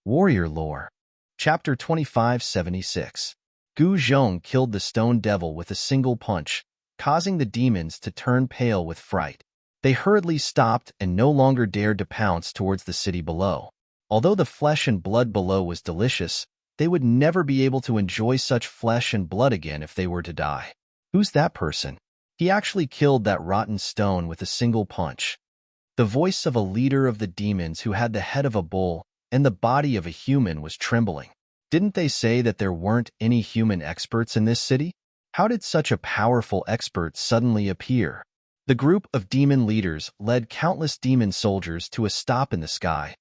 Warrior Lore. Chapter 2576. Gu Zhong killed the stone devil with a single punch, causing the demons to turn pale with fright. They hurriedly stopped and no longer dared to pounce towards the city below. Although the flesh and blood below was delicious, they would never be able to enjoy such flesh and blood again if they were to die. Who's that person? He actually killed that rotten stone with a single punch. The voice of a leader of the demons who had the head of a bull and the body of a human was trembling. Didn't they say that there weren't any human experts in this city? How did such a powerful expert suddenly appear? The group of demon leaders led countless demon soldiers to a stop in the sky,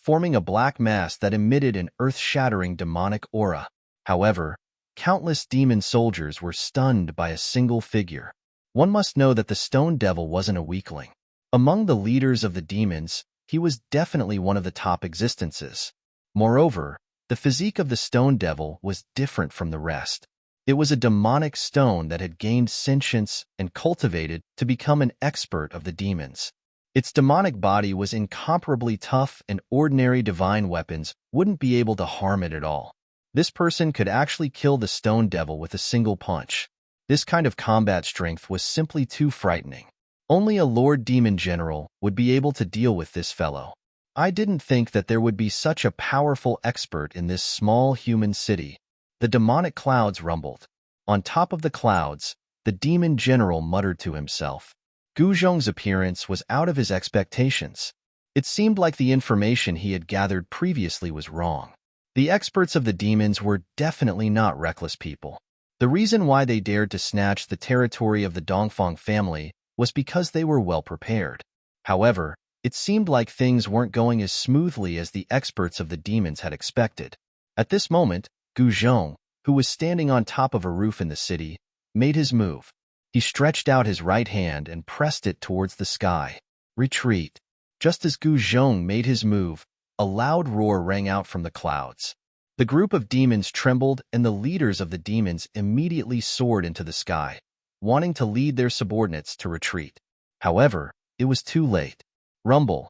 forming a black mass that emitted an earth-shattering demonic aura. However, countless demon soldiers were stunned by a single figure. One must know that the stone devil wasn't a weakling. Among the leaders of the demons, he was definitely one of the top existences. Moreover, the physique of the stone devil was different from the rest. It was a demonic stone that had gained sentience and cultivated to become an expert of the demons. Its demonic body was incomparably tough and ordinary divine weapons wouldn't be able to harm it at all. This person could actually kill the stone devil with a single punch. This kind of combat strength was simply too frightening. Only a Lord Demon General would be able to deal with this fellow. I didn't think that there would be such a powerful expert in this small human city. The demonic clouds rumbled. On top of the clouds, the Demon General muttered to himself. Gu Zhong's appearance was out of his expectations. It seemed like the information he had gathered previously was wrong. The experts of the demons were definitely not reckless people. The reason why they dared to snatch the territory of the Dongfang family was because they were well prepared. However, it seemed like things weren't going as smoothly as the experts of the demons had expected. At this moment, Gu Zhong, who was standing on top of a roof in the city, made his move. He stretched out his right hand and pressed it towards the sky. Retreat. Just as Gu Zhong made his move, a loud roar rang out from the clouds. The group of demons trembled and the leaders of the demons immediately soared into the sky, wanting to lead their subordinates to retreat. However, it was too late. Rumble.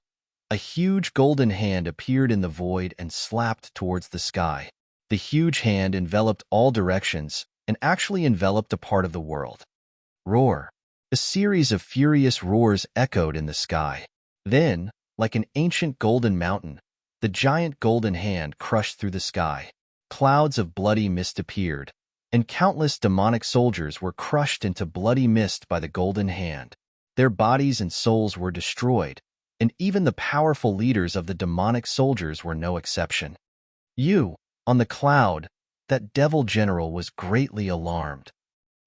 A huge golden hand appeared in the void and slapped towards the sky. The huge hand enveloped all directions and actually enveloped a part of the world. Roar. A series of furious roars echoed in the sky. Then, like an ancient golden mountain, the giant golden hand crushed through the sky. Clouds of bloody mist appeared, and countless demonic soldiers were crushed into bloody mist by the golden hand. Their bodies and souls were destroyed, and even the powerful leaders of the demonic soldiers were no exception. On the cloud, that devil general was greatly alarmed.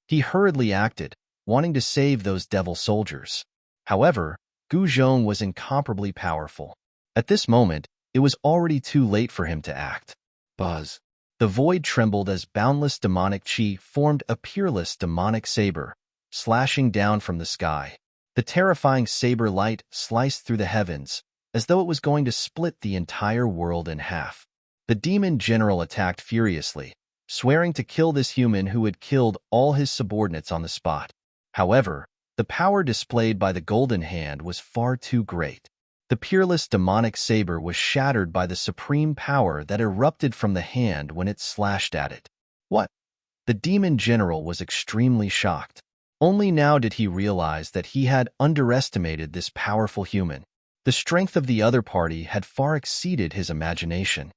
He hurriedly acted, wanting to save those devil soldiers. However, Gu Zhong was incomparably powerful. At this moment, it was already too late for him to act. Buzz. The void trembled as boundless demonic chi formed a peerless demonic saber, slashing down from the sky. The terrifying saber light sliced through the heavens, as though it was going to split the entire world in half. The demon general attacked furiously, swearing to kill this human who had killed all his subordinates on the spot. However, the power displayed by the golden hand was far too great. The peerless demonic saber was shattered by the supreme power that erupted from the hand when it slashed at it. What? The demon general was extremely shocked. Only now did he realize that he had underestimated this powerful human. The strength of the other party had far exceeded his imagination.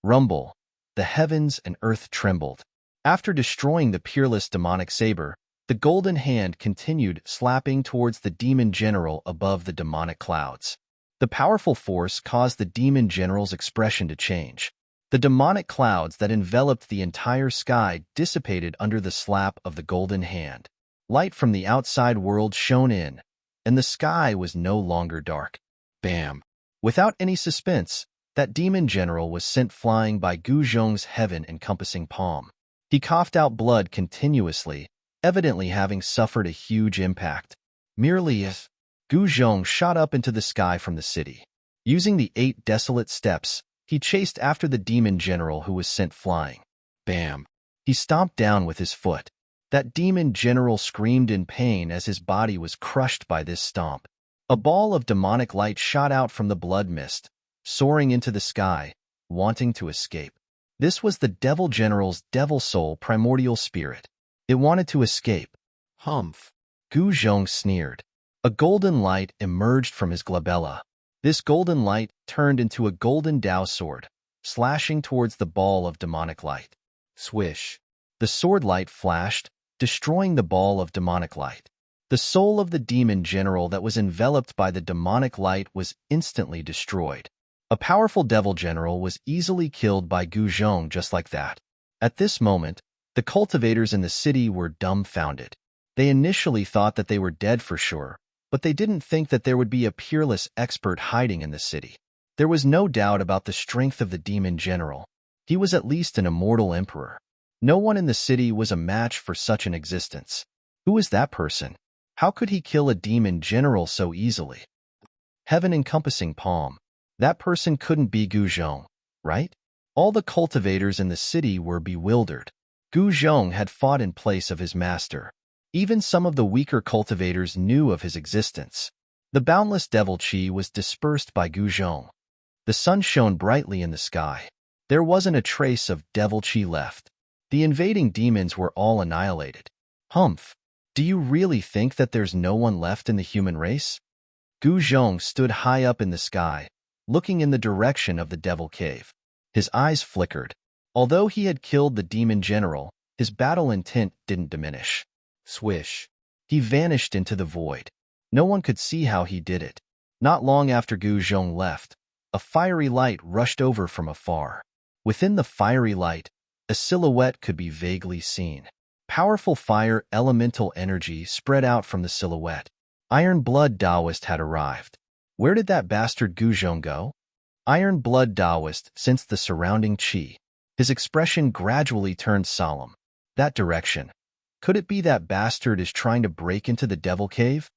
Rumble. The heavens and earth trembled. After destroying the peerless demonic saber, the golden hand continued slapping towards the demon general above the demonic clouds. The powerful force caused the demon general's expression to change. The demonic clouds that enveloped the entire sky dissipated under the slap of the golden hand. Light from the outside world shone in, and the sky was no longer dark. Bam! Without any suspense, that demon general was sent flying by Gu Zhong's heaven-encompassing palm. He coughed out blood continuously, evidently having suffered a huge impact. Merely as Gu Zhong shot up into the sky from the city. Using the 8 desolate steps, he chased after the demon general who was sent flying. Bam! He stomped down with his foot. That demon general screamed in pain as his body was crushed by this stomp. A ball of demonic light shot out from the blood mist, soaring into the sky, wanting to escape. This was the devil general's devil soul primordial spirit. It wanted to escape. Humph. Gu Zhong sneered. A golden light emerged from his glabella. This golden light turned into a golden Dao sword, slashing towards the ball of demonic light. Swish. The sword light flashed, destroying the ball of demonic light. The soul of the demon general that was enveloped by the demonic light was instantly destroyed. A powerful devil general was easily killed by Gu Zhong just like that. At this moment, the cultivators in the city were dumbfounded. They initially thought that they were dead for sure, but they didn't think that there would be a peerless expert hiding in the city. There was no doubt about the strength of the demon general. He was at least an immortal emperor. No one in the city was a match for such an existence. Who is that person? How could he kill a demon general so easily? Heaven-encompassing palm. That person couldn't be Gu Zhong, right? All the cultivators in the city were bewildered. Gu Zhong had fought in place of his master. Even some of the weaker cultivators knew of his existence. The boundless devil chi was dispersed by Gu Zhong. The sun shone brightly in the sky. There wasn't a trace of devil chi left. The invading demons were all annihilated. Humph. Do you really think that there's no one left in the human race? Gu Zhong stood high up in the sky, looking in the direction of the devil cave. His eyes flickered. Although he had killed the demon general, his battle intent didn't diminish. Swish. He vanished into the void. No one could see how he did it. Not long after Gu Zhong left, a fiery light rushed over from afar. Within the fiery light, a silhouette could be vaguely seen. Powerful fire elemental energy spread out from the silhouette. Iron Blood Taoist had arrived. Where did that bastard Gu Zhong go? Iron Blood Taoist sensed the surrounding chi. His expression gradually turned solemn. That direction. Could it be that bastard is trying to break into the devil cave?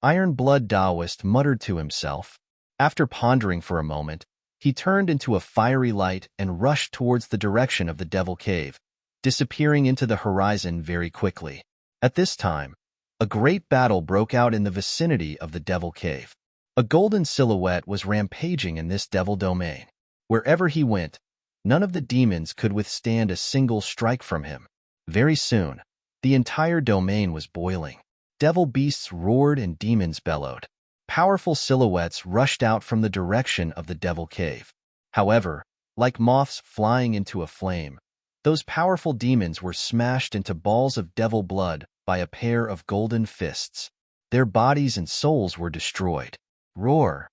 Iron Blood Taoist muttered to himself. After pondering for a moment, he turned into a fiery light and rushed towards the direction of the devil cave, disappearing into the horizon very quickly. At this time, a great battle broke out in the vicinity of the devil cave. A golden silhouette was rampaging in this devil domain. Wherever he went, none of the demons could withstand a single strike from him. Very soon, the entire domain was boiling. Devil beasts roared and demons bellowed. Powerful silhouettes rushed out from the direction of the devil cave. However, like moths flying into a flame, those powerful demons were smashed into balls of devil blood by a pair of golden fists. Their bodies and souls were destroyed. Roar.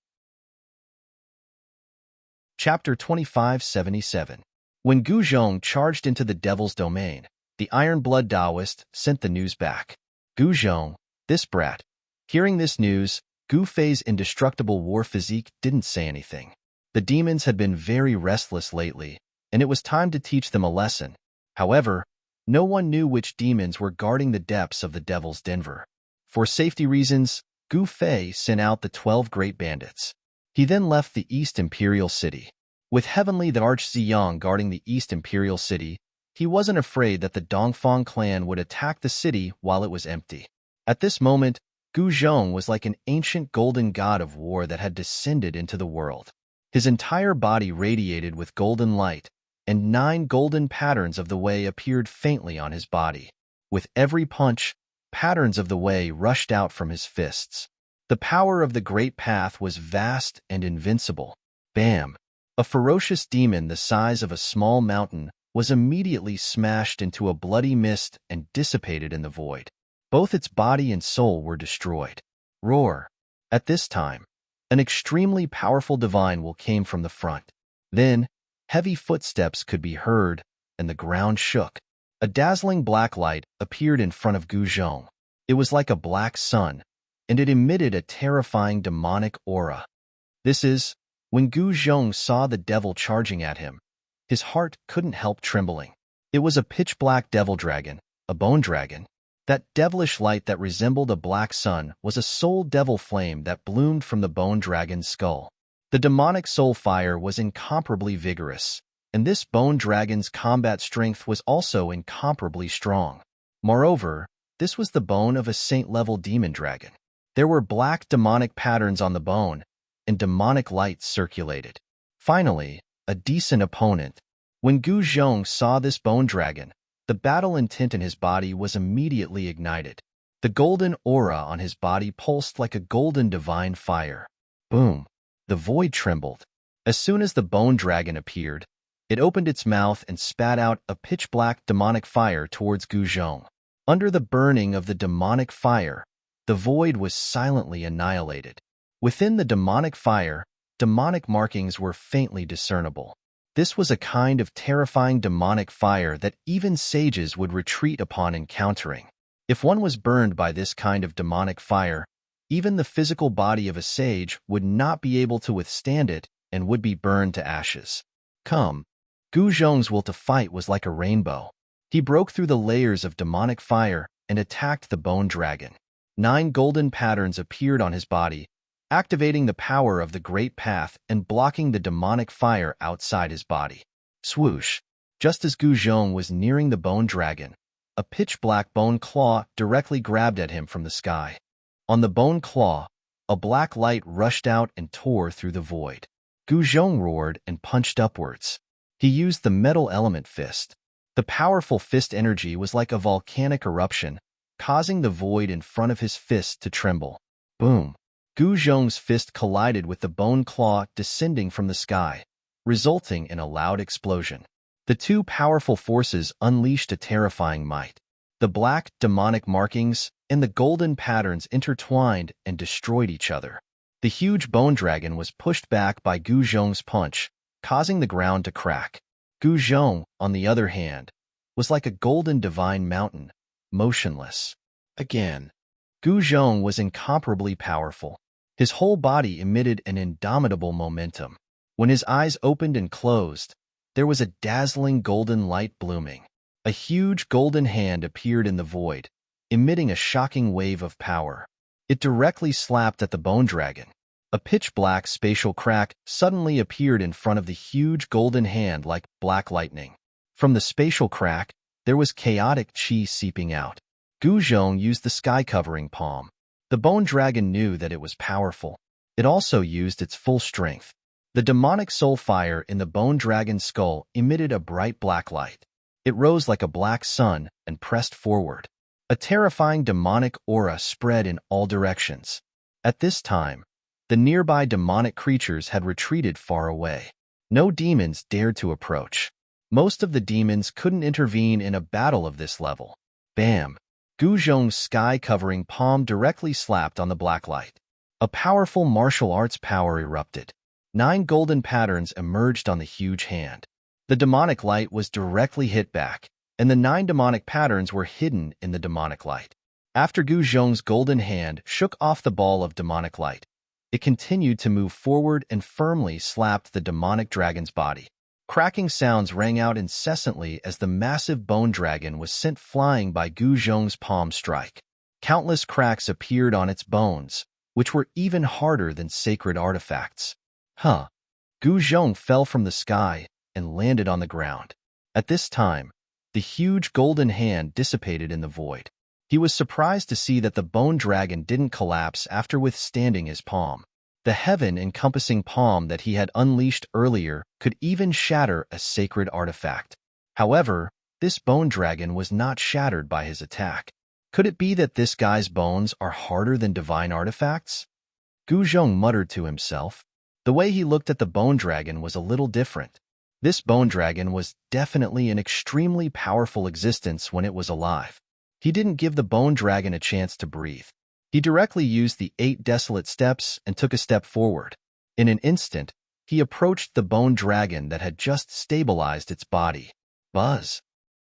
Chapter 2577. When Gu Zhong charged into the devil's domain, the Iron Blood Taoist sent the news back. Gu Zhong, this brat. Hearing this news, Gu Fei's indestructible war physique didn't say anything. The demons had been very restless lately, and it was time to teach them a lesson. However, no one knew which demons were guarding the depths of the devil's denver. For safety reasons, Gu Fei sent out the 12 great bandits. He then left the East Imperial City. With Heavenly the Archziyang guarding the East Imperial City, he wasn't afraid that the Dongfang clan would attack the city while it was empty. At this moment, Gu Zhong was like an ancient golden god of war that had descended into the world. His entire body radiated with golden light, and 9 golden patterns of the way appeared faintly on his body. With every punch, patterns of the way rushed out from his fists. The power of the great path was vast and invincible. Bam! A ferocious demon the size of a small mountain was immediately smashed into a bloody mist and dissipated in the void. Both its body and soul were destroyed. Roar! At this time, an extremely powerful divine will came from the front. Then, heavy footsteps could be heard, and the ground shook. A dazzling black light appeared in front of Gu Zhong. It was like a black sun, and it emitted a terrifying demonic aura. This is, when Gu Zhong saw the devil charging at him, his heart couldn't help trembling. It was a pitch-black devil dragon, a bone dragon. That devilish light that resembled a black sun was a soul devil flame that bloomed from the bone dragon's skull. The demonic soul fire was incomparably vigorous, and this bone dragon's combat strength was also incomparably strong. Moreover, this was the bone of a saint-level demon dragon. There were black demonic patterns on the bone, and demonic lights circulated. Finally, a decent opponent. When Gu Zhong saw this bone dragon, the battle intent in his body was immediately ignited. The golden aura on his body pulsed like a golden divine fire. Boom! The void trembled. As soon as the bone dragon appeared, it opened its mouth and spat out a pitch-black demonic fire towards Gu Zhong. Under the burning of the demonic fire, the void was silently annihilated. Within the demonic fire, demonic markings were faintly discernible. This was a kind of terrifying demonic fire that even sages would retreat upon encountering. If one was burned by this kind of demonic fire, even the physical body of a sage would not be able to withstand it and would be burned to ashes. Come. Gu Zhong's will to fight was like a rainbow. He broke through the layers of demonic fire and attacked the bone dragon. 9 golden patterns appeared on his body, activating the power of the Great Path and blocking the demonic fire outside his body. Swoosh! Just as Gu Zhong was nearing the bone dragon, a pitch-black bone claw directly grabbed at him from the sky. On the bone claw, a black light rushed out and tore through the void. Gu Zhong roared and punched upwards. He used the metal element fist. The powerful fist energy was like a volcanic eruption, causing the void in front of his fist to tremble. Boom! Gu Zhong's fist collided with the bone claw descending from the sky, resulting in a loud explosion. The two powerful forces unleashed a terrifying might. The black, demonic markings and the golden patterns intertwined and destroyed each other. The huge bone dragon was pushed back by Gu Zhong's punch, causing the ground to crack. Gu Zhong, on the other hand, was like a golden divine mountain, motionless. Again, Gu Zhong was incomparably powerful. His whole body emitted an indomitable momentum. When his eyes opened and closed, there was a dazzling golden light blooming. A huge golden hand appeared in the void, emitting a shocking wave of power. It directly slapped at the bone dragon. A pitch-black spatial crack suddenly appeared in front of the huge golden hand like black lightning. From the spatial crack, there was chaotic chi seeping out. Gu Zhong used the sky-covering palm. The bone dragon knew that it was powerful. It also used its full strength. The demonic soul fire in the bone dragon's skull emitted a bright black light. It rose like a black sun and pressed forward. A terrifying demonic aura spread in all directions. At this time, the nearby demonic creatures had retreated far away. No demons dared to approach. Most of the demons couldn't intervene in a battle of this level. Bam! Gu Zhong's sky-covering palm directly slapped on the black light. A powerful martial arts power erupted. 9 golden patterns emerged on the huge hand. The demonic light was directly hit back, and the 9 demonic patterns were hidden in the demonic light. After Gu Zhong's golden hand shook off the ball of demonic light, it continued to move forward and firmly slapped the demonic dragon's body. Cracking sounds rang out incessantly as the massive bone dragon was sent flying by Gu Zhong's palm strike. Countless cracks appeared on its bones, which were even harder than sacred artifacts. Gu Zhong fell from the sky and landed on the ground. At this time, the huge golden hand dissipated in the void. He was surprised to see that the bone dragon didn't collapse after withstanding his palm. The heaven-encompassing palm that he had unleashed earlier could even shatter a sacred artifact. However, this bone dragon was not shattered by his attack. Could it be that this guy's bones are harder than divine artifacts? Gu Zhong muttered to himself. The way he looked at the bone dragon was a little different. This bone dragon was definitely an extremely powerful existence when it was alive. He didn't give the bone dragon a chance to breathe. He directly used the 8 desolate steps and took a step forward. In an instant, he approached the bone dragon that had just stabilized its body. Buzz!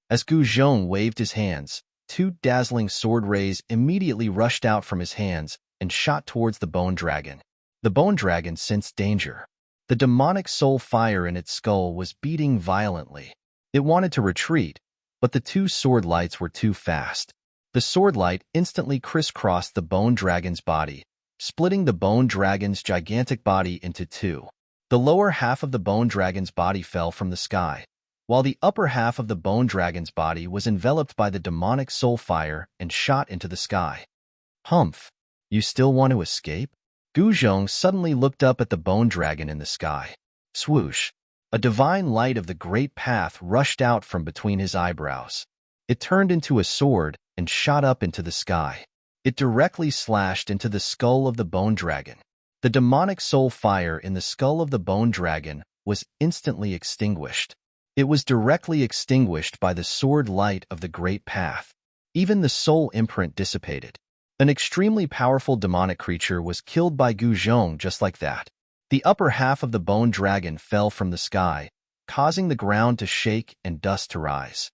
As Gu Zhong waved his hands, 2 dazzling sword rays immediately rushed out from his hands and shot towards the bone dragon. The bone dragon sensed danger. The demonic soul fire in its skull was beating violently. It wanted to retreat, but the 2 sword lights were too fast. The sword light instantly crisscrossed the bone dragon's body, splitting the bone dragon's gigantic body into 2. The lower half of the bone dragon's body fell from the sky, while the upper half of the bone dragon's body was enveloped by the demonic soul fire and shot into the sky. Humph! You still want to escape? Gu Zhong suddenly looked up at the bone dragon in the sky. Swoosh! A divine light of the great path rushed out from between his eyebrows. It turned into a sword and shot up into the sky. It directly slashed into the skull of the bone dragon. The demonic soul fire in the skull of the bone dragon was instantly extinguished. It was directly extinguished by the sword light of the great path. Even the soul imprint dissipated. An extremely powerful demonic creature was killed by Gu Zhong just like that. The upper half of the bone dragon fell from the sky, causing the ground to shake and dust to rise.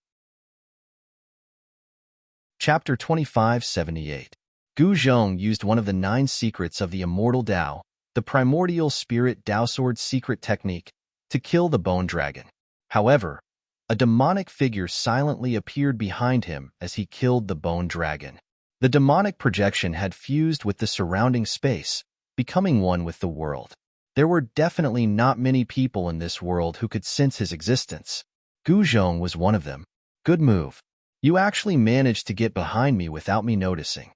Chapter 2578. Gu Zhong used one of the 9 secrets of the immortal Tao, the primordial spirit Tao sword secret technique, to kill the bone dragon. However, a demonic figure silently appeared behind him as he killed the bone dragon. The demonic projection had fused with the surrounding space, becoming one with the world. There were definitely not many people in this world who could sense his existence. Gu Zhong was one of them. Good move. You actually managed to get behind me without me noticing.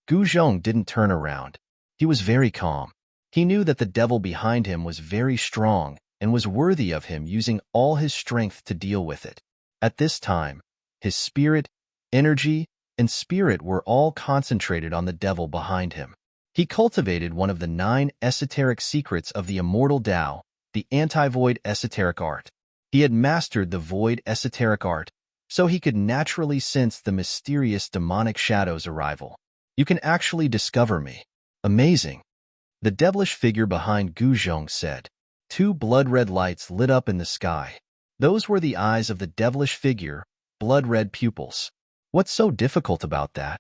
Gu Zhong didn't turn around. He was very calm. He knew that the devil behind him was very strong and was worthy of him using all his strength to deal with it. At this time, his spirit, energy, and spirit were all concentrated on the devil behind him. He cultivated one of the 9 esoteric secrets of the immortal Tao, the anti-void esoteric art. He had mastered the void esoteric art, so he could naturally sense the mysterious demonic shadow's arrival. You can actually discover me. Amazing. The devilish figure behind Gu Zhong said. 2 blood-red lights lit up in the sky. Those were the eyes of the devilish figure, blood-red pupils. What's so difficult about that?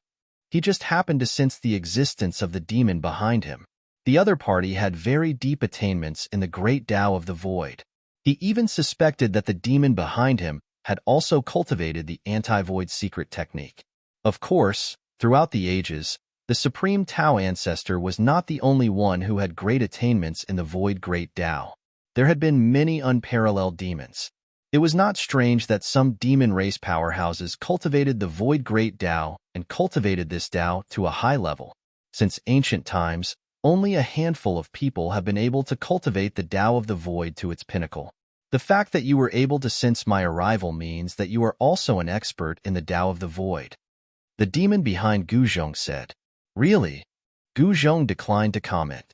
He just happened to sense the existence of the demon behind him. The other party had very deep attainments in the great Tao of the void. He even suspected that the demon behind him had also cultivated the anti-void secret technique. Of course, throughout the ages, the Supreme Tao Ancestor was not the only one who had great attainments in the void great Tao. There had been many unparalleled demons. It was not strange that some demon race powerhouses cultivated the void great Tao and cultivated this Tao to a high level. Since ancient times, only a handful of people have been able to cultivate the Tao of the void to its pinnacle. The fact that you were able to sense my arrival means that you are also an expert in the Tao of the void. The demon behind Gu Zhong said. Really? Gu Zhong declined to comment.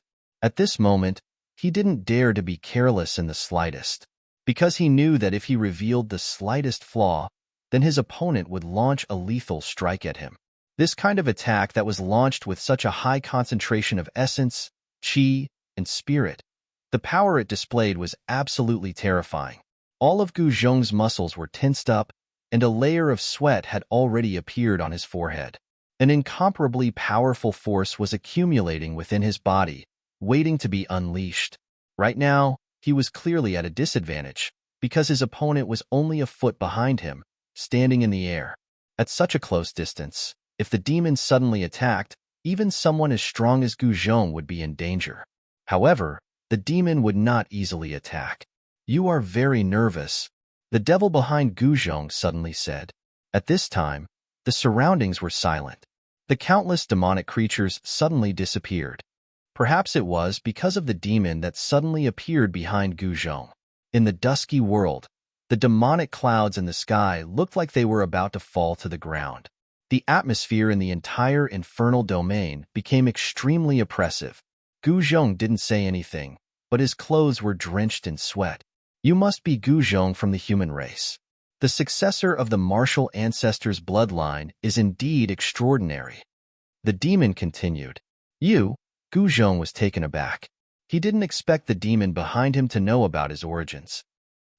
At this moment, he didn't dare to be careless in the slightest, because he knew that if he revealed the slightest flaw, then his opponent would launch a lethal strike at him. This kind of attack that was launched with such a high concentration of essence, qi, and spirit, the power it displayed was absolutely terrifying. All of Gu Zhong's muscles were tensed up, and a layer of sweat had already appeared on his forehead. An incomparably powerful force was accumulating within his body, waiting to be unleashed. Right now, he was clearly at a disadvantage, because his opponent was only a foot behind him, standing in the air. At such a close distance, if the demon suddenly attacked, even someone as strong as Gu Zhong would be in danger. However, the demon would not easily attack. You are very nervous, the devil behind Gu Zhong suddenly said. At this time, the surroundings were silent. The countless demonic creatures suddenly disappeared. Perhaps it was because of the demon that suddenly appeared behind Gu Zhong. In the dusky world, the demonic clouds in the sky looked like they were about to fall to the ground. The atmosphere in the entire infernal domain became extremely oppressive. Gu Zhong didn't say anything, but his clothes were drenched in sweat. You must be Gu Zhong from the human race. The successor of the martial ancestor's bloodline is indeed extraordinary. The demon continued. Gu Zhong was taken aback. He didn't expect the demon behind him to know about his origins.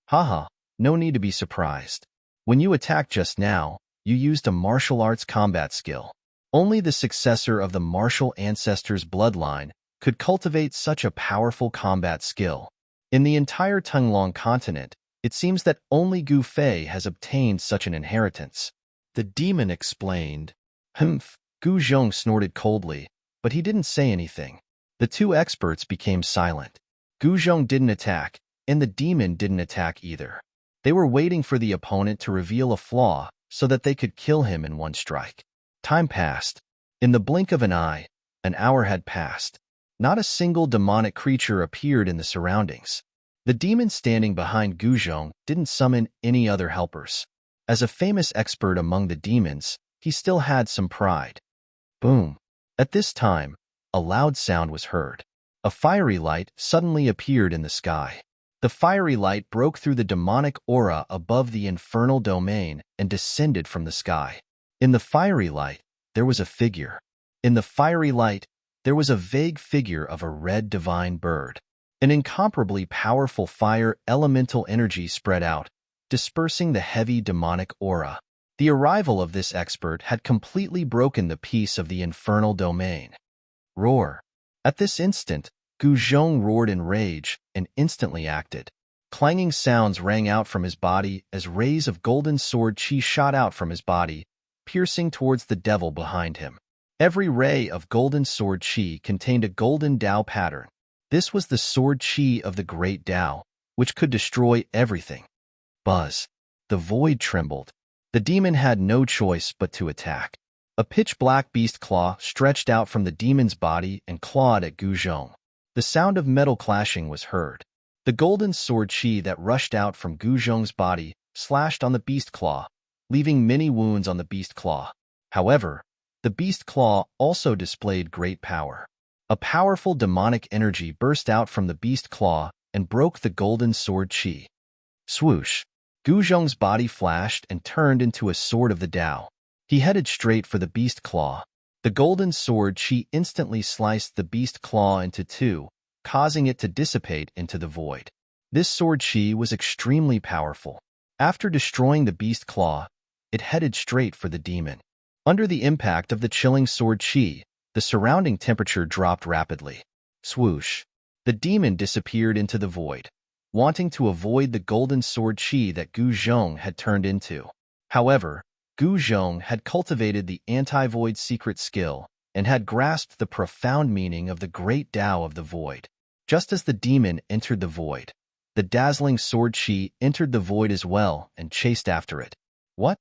Haha, no need to be surprised. When you attacked just now, you used a martial arts combat skill. Only the successor of the martial ancestor's bloodline could cultivate such a powerful combat skill. In the entire Tunglong continent, it seems that only Gu Fei has obtained such an inheritance. The demon explained. Humph, Gu Zhong snorted coldly, but he didn't say anything. The 2 experts became silent. Gu Zhong didn't attack, and the demon didn't attack either. They were waiting for the opponent to reveal a flaw so that they could kill him in one strike. Time passed. In the blink of an eye, an hour had passed. Not a single demonic creature appeared in the surroundings. The demon standing behind Guzhong didn't summon any other helpers. As a famous expert among the demons, he still had some pride. Boom! At this time, a loud sound was heard. A fiery light suddenly appeared in the sky. The fiery light broke through the demonic aura above the infernal domain and descended from the sky. In the fiery light, there was a figure. In the fiery light, there was a vague figure of a red divine bird. An incomparably powerful fire elemental energy spread out, dispersing the heavy demonic aura. The arrival of this expert had completely broken the peace of the infernal domain. Roar! At this instant, Guzhong roared in rage and instantly acted. Clanging sounds rang out from his body as rays of golden sword chi shot out from his body, piercing towards the devil behind him. Every ray of golden sword chi contained a golden Tao pattern. This was the sword chi of the great Tao, which could destroy everything. Buzz! The void trembled. The demon had no choice but to attack. A pitch-black beast claw stretched out from the demon's body and clawed at Guzhong. The sound of metal clashing was heard. The golden sword chi that rushed out from Guzhong's body slashed on the beast claw, leaving many wounds on the beast claw. However, the beast claw also displayed great power. A powerful demonic energy burst out from the beast claw and broke the golden sword chi. Swoosh! Guzhong's body flashed and turned into a sword of the Tao. He headed straight for the beast claw. The golden sword chi instantly sliced the beast claw into two, causing it to dissipate into the void. This sword chi was extremely powerful. After destroying the beast claw, it headed straight for the demon. Under the impact of the chilling sword chi, the surrounding temperature dropped rapidly. Swoosh! The demon disappeared into the void, wanting to avoid the golden sword chi that Guzhong had turned into. However, Guzhong had cultivated the anti-void secret skill and had grasped the profound meaning of the great Tao of the void. Just as the demon entered the void, the dazzling sword chi entered the void as well and chased after it. What?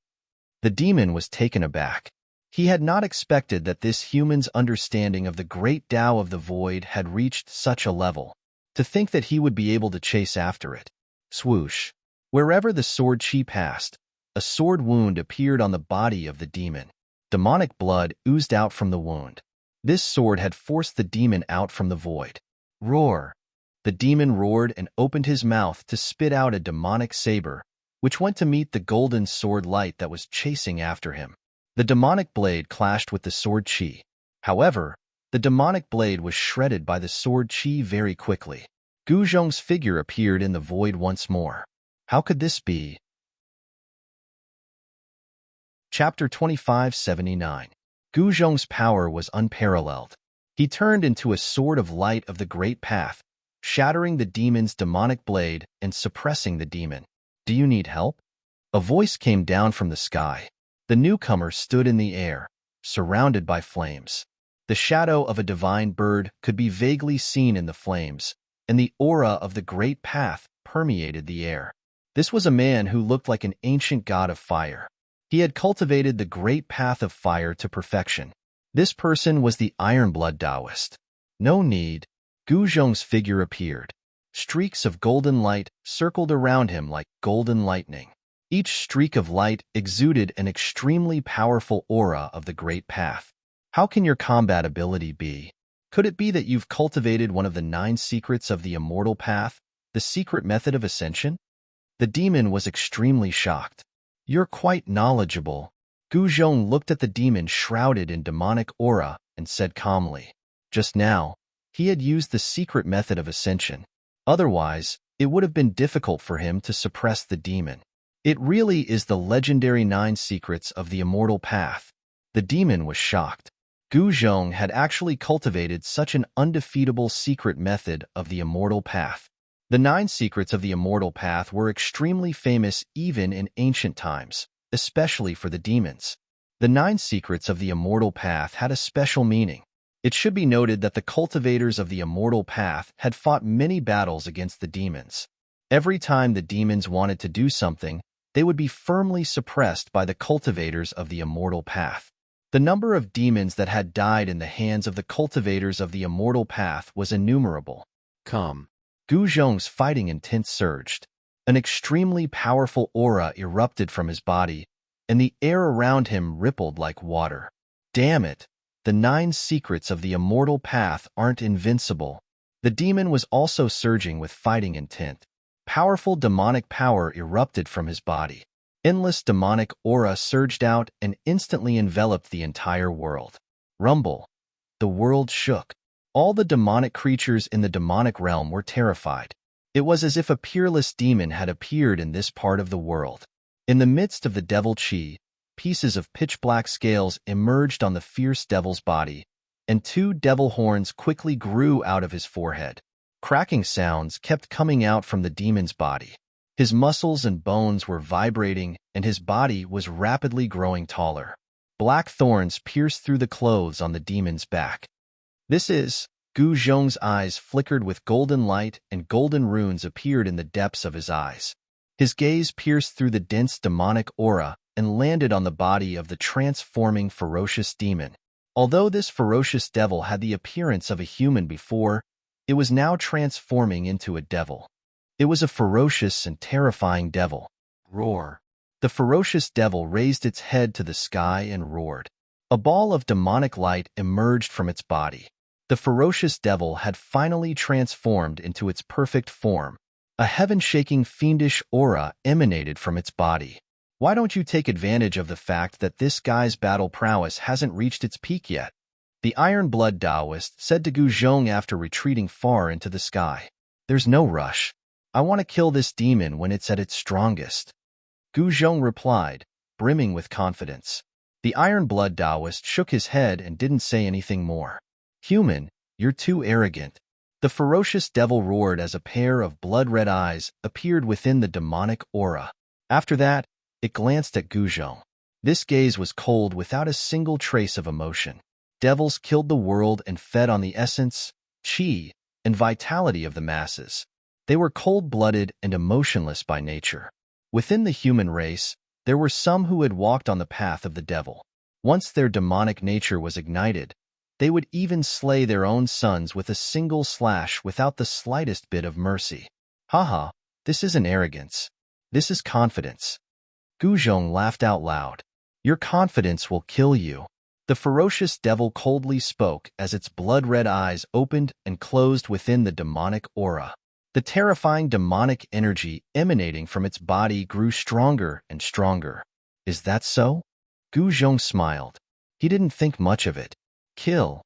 The demon was taken aback. He had not expected that this human's understanding of the great Tao of the void had reached such a level. To think that he would be able to chase after it. Swoosh! Wherever the sword chi passed, a sword wound appeared on the body of the demon. Demonic blood oozed out from the wound. This sword had forced the demon out from the void. Roar! The demon roared and opened his mouth to spit out a demonic saber, which went to meet the golden sword light that was chasing after him. The demonic blade clashed with the sword chi. However, the demonic blade was shredded by the sword chi very quickly. Guzhong's figure appeared in the void once more. How could this be? Chapter 2579. Guzhong's power was unparalleled. He turned into a sword of light of the great path, shattering the demon's demonic blade and suppressing the demon. Do you need help? A voice came down from the sky. The newcomer stood in the air, surrounded by flames. The shadow of a divine bird could be vaguely seen in the flames, and the aura of the great path permeated the air. This was a man who looked like an ancient god of fire. He had cultivated the great path of fire to perfection. This person was the Ironblood Taoist. No need. Guzhong's figure appeared. Streaks of golden light circled around him like golden lightning. Each streak of light exuded an extremely powerful aura of the great path. How can your combat ability be? Could it be that you've cultivated one of the 9 secrets of the immortal path, the secret method of ascension? The demon was extremely shocked. You're quite knowledgeable. Guzhong looked at the demon shrouded in demonic aura and said calmly. Just now, he had used the secret method of ascension. Otherwise, it would have been difficult for him to suppress the demon. It really is the legendary 9 secrets of the immortal path. The demon was shocked. Guzhong had actually cultivated such an undefeatable secret method of the immortal path. The 9 secrets of the immortal path were extremely famous even in ancient times, especially for the demons. The 9 secrets of the immortal path had a special meaning. It should be noted that the cultivators of the immortal path had fought many battles against the demons. Every time the demons wanted to do something, they would be firmly suppressed by the cultivators of the immortal path. The number of demons that had died in the hands of the cultivators of the immortal path was innumerable. Come. Gu Zhong's fighting intent surged. An extremely powerful aura erupted from his body, and the air around him rippled like water. Damn it! The 9 secrets of the immortal path aren't invincible. The demon was also surging with fighting intent. Powerful demonic power erupted from his body. Endless demonic aura surged out and instantly enveloped the entire world. Rumble. The world shook. All the demonic creatures in the demonic realm were terrified. It was as if a peerless demon had appeared in this part of the world. In the midst of the devil chi, pieces of pitch-black scales emerged on the fierce devil's body, and 2 devil horns quickly grew out of his forehead. Cracking sounds kept coming out from the demon's body. His muscles and bones were vibrating, and his body was rapidly growing taller. Black thorns pierced through the clothes on the demon's back. This is... Gu Zhong's eyes flickered with golden light, and golden runes appeared in the depths of his eyes. His gaze pierced through the dense demonic aura and landed on the body of the transforming ferocious demon. Although this ferocious devil had the appearance of a human before, it was now transforming into a devil. It was a ferocious and terrifying devil. Roar. The ferocious devil raised its head to the sky and roared. A ball of demonic light emerged from its body. The ferocious devil had finally transformed into its perfect form. A heaven-shaking fiendish aura emanated from its body. Why don't you take advantage of the fact that this guy's battle prowess hasn't reached its peak yet? The Iron Blood Taoist said to Gu Zhong after retreating far into the sky. There's no rush. I want to kill this demon when it's at its strongest. Gu Zhong replied, brimming with confidence. The Iron Blood Taoist shook his head and didn't say anything more. Human, you're too arrogant. The ferocious devil roared as a pair of blood-red eyes appeared within the demonic aura. After that, it glanced at Gu Zhong. This gaze was cold without a single trace of emotion. Devils killed the world and fed on the essence, chi, and vitality of the masses. They were cold-blooded and emotionless by nature. Within the human race, there were some who had walked on the path of the devil. Once their demonic nature was ignited, they would even slay their own sons with a single slash without the slightest bit of mercy. Haha, this isn't arrogance. This is confidence. Gu Zhong laughed out loud. Your confidence will kill you. The ferocious devil coldly spoke as its blood-red eyes opened and closed within the demonic aura. The terrifying demonic energy emanating from its body grew stronger and stronger. Is that so? Gu Zhong smiled. He didn't think much of it. Kill.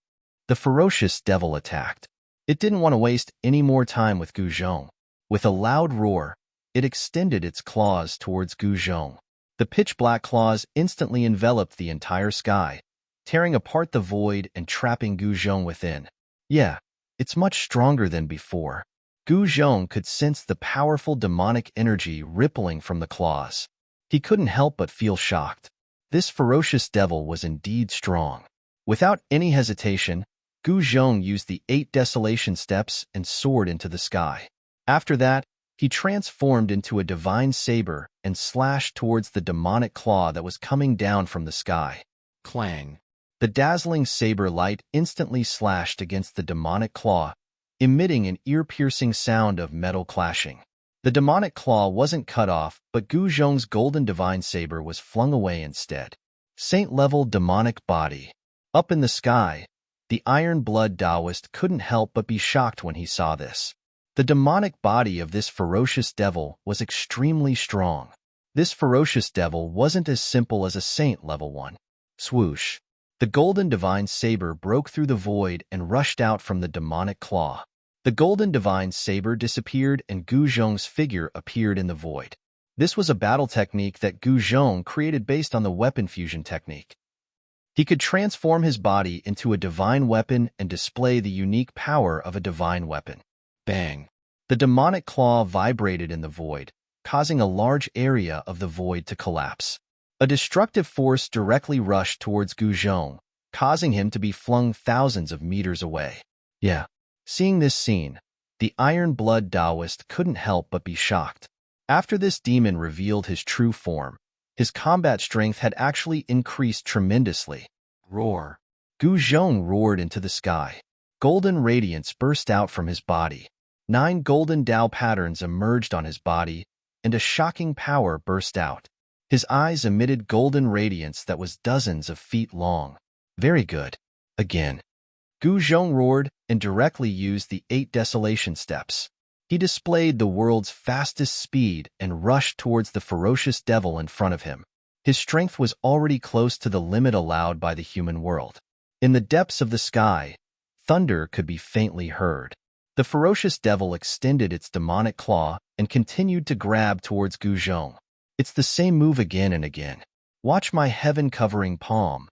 The ferocious devil attacked. It didn't want to waste any more time with Gu Zhong. With a loud roar, it extended its claws towards Gu Zhong. The pitch-black claws instantly enveloped the entire sky, tearing apart the void and trapping Gu Zhong within. Yeah, it's much stronger than before. Gu Zhong could sense the powerful demonic energy rippling from the claws. He couldn't help but feel shocked. This ferocious devil was indeed strong. Without any hesitation, Gu Zhong used the 8 desolation steps and soared into the sky. After that, he transformed into a divine saber and slashed towards the demonic claw that was coming down from the sky. Clang. The dazzling saber light instantly slashed against the demonic claw, emitting an ear-piercing sound of metal clashing. The demonic claw wasn't cut off, but Gu Zhong's golden divine saber was flung away instead. Saint-level demonic body. Up in the sky, the Iron Blood Taoist couldn't help but be shocked when he saw this. The demonic body of this ferocious devil was extremely strong. This ferocious devil wasn't as simple as a saint-level one. Swoosh. The golden divine saber broke through the void and rushed out from the demonic claw. The golden divine saber disappeared and Gu Zhong's figure appeared in the void. This was a battle technique that Gu Zhong created based on the weapon fusion technique. He could transform his body into a divine weapon and display the unique power of a divine weapon. Bang! The demonic claw vibrated in the void, causing a large area of the void to collapse. A destructive force directly rushed towards Gu Zhong, causing him to be flung thousands of meters away. Yeah. Seeing this scene, the Iron Blood Taoist couldn't help but be shocked. After this demon revealed his true form, his combat strength had actually increased tremendously. Roar. Gu Zhong roared into the sky. Golden radiance burst out from his body. 9 golden Tao patterns emerged on his body, and a shocking power burst out. His eyes emitted golden radiance that was dozens of feet long. Very good. Again. Gu Zhong roared and directly used the 8 desolation steps. He displayed the world's fastest speed and rushed towards the ferocious devil in front of him. His strength was already close to the limit allowed by the human world. In the depths of the sky, thunder could be faintly heard. The ferocious devil extended its demonic claw and continued to grab towards Gu Zhong. It's the same move again and again. Watch my heaven-covering palm.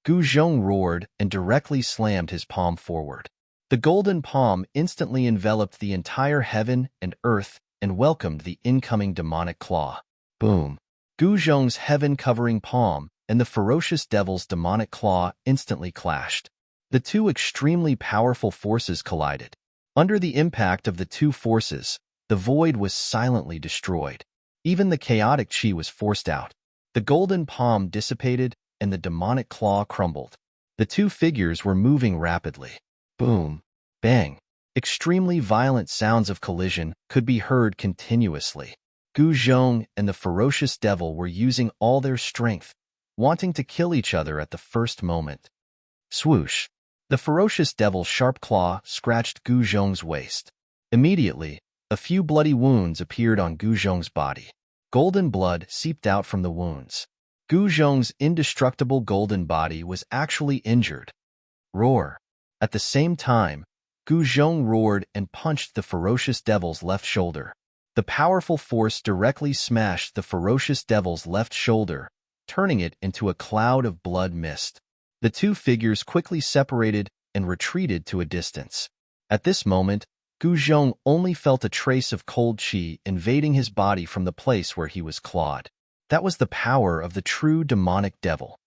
Gu Zhong roared and directly slammed his palm forward. The golden palm instantly enveloped the entire heaven and earth and welcomed the incoming demonic claw. Boom! Gu Zhong's heaven-covering palm and the ferocious devil's demonic claw instantly clashed. The two extremely powerful forces collided. Under the impact of the two forces, the void was silently destroyed. Even the chaotic chi was forced out. The golden palm dissipated and the demonic claw crumbled. The two figures were moving rapidly. Boom! Bang! Extremely violent sounds of collision could be heard continuously. Gu Zhong and the ferocious devil were using all their strength, wanting to kill each other at the first moment. Swoosh! The ferocious devil's sharp claw scratched Gu Zhong's waist. Immediately, a few bloody wounds appeared on Gu Zhong's body. Golden blood seeped out from the wounds. Gu Zhong's indestructible golden body was actually injured. Roar! At the same time, Gu Zhong roared and punched the ferocious devil's left shoulder. The powerful force directly smashed the ferocious devil's left shoulder, turning it into a cloud of blood mist. The two figures quickly separated and retreated to a distance. At this moment, Gu Zhong only felt a trace of cold qi invading his body from the place where he was clawed. That was the power of the true demonic devil.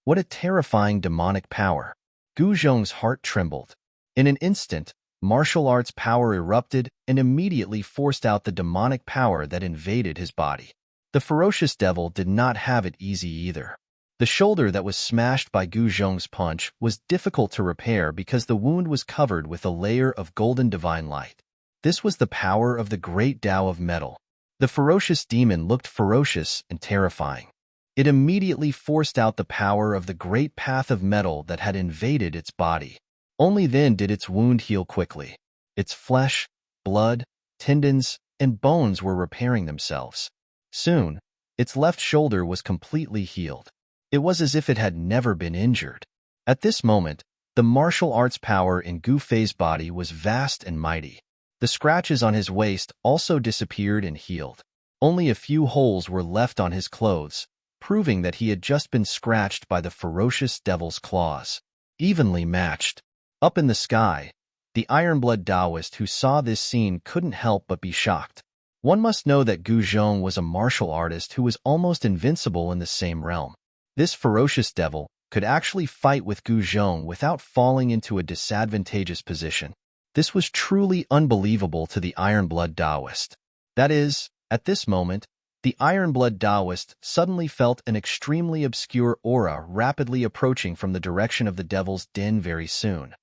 What a terrifying demonic power! Gu Zhong's heart trembled. In an instant, martial arts power erupted and immediately forced out the demonic power that invaded his body. The ferocious devil did not have it easy either. The shoulder that was smashed by Gu Zhong's punch was difficult to repair because the wound was covered with a layer of golden divine light. This was the power of the great Tao of metal. The ferocious demon looked ferocious and terrifying. It immediately forced out the power of the great path of metal that had invaded its body. Only then did its wound heal quickly. Its flesh, blood, tendons, and bones were repairing themselves. Soon, its left shoulder was completely healed. It was as if it had never been injured. At this moment, the martial arts power in Gu Fei's body was vast and mighty. The scratches on his waist also disappeared and healed. Only a few holes were left on his clothes, proving that he had just been scratched by the ferocious devil's claws. Evenly matched. Up in the sky, the Ironblood Taoist who saw this scene couldn't help but be shocked. One must know that Gu Zhong was a martial artist who was almost invincible in the same realm. This ferocious devil could actually fight with Gu Zhong without falling into a disadvantageous position. This was truly unbelievable to the Ironblood Taoist. That is, at this moment, the Ironblood Taoist suddenly felt an extremely obscure aura rapidly approaching from the direction of the devil's den very soon.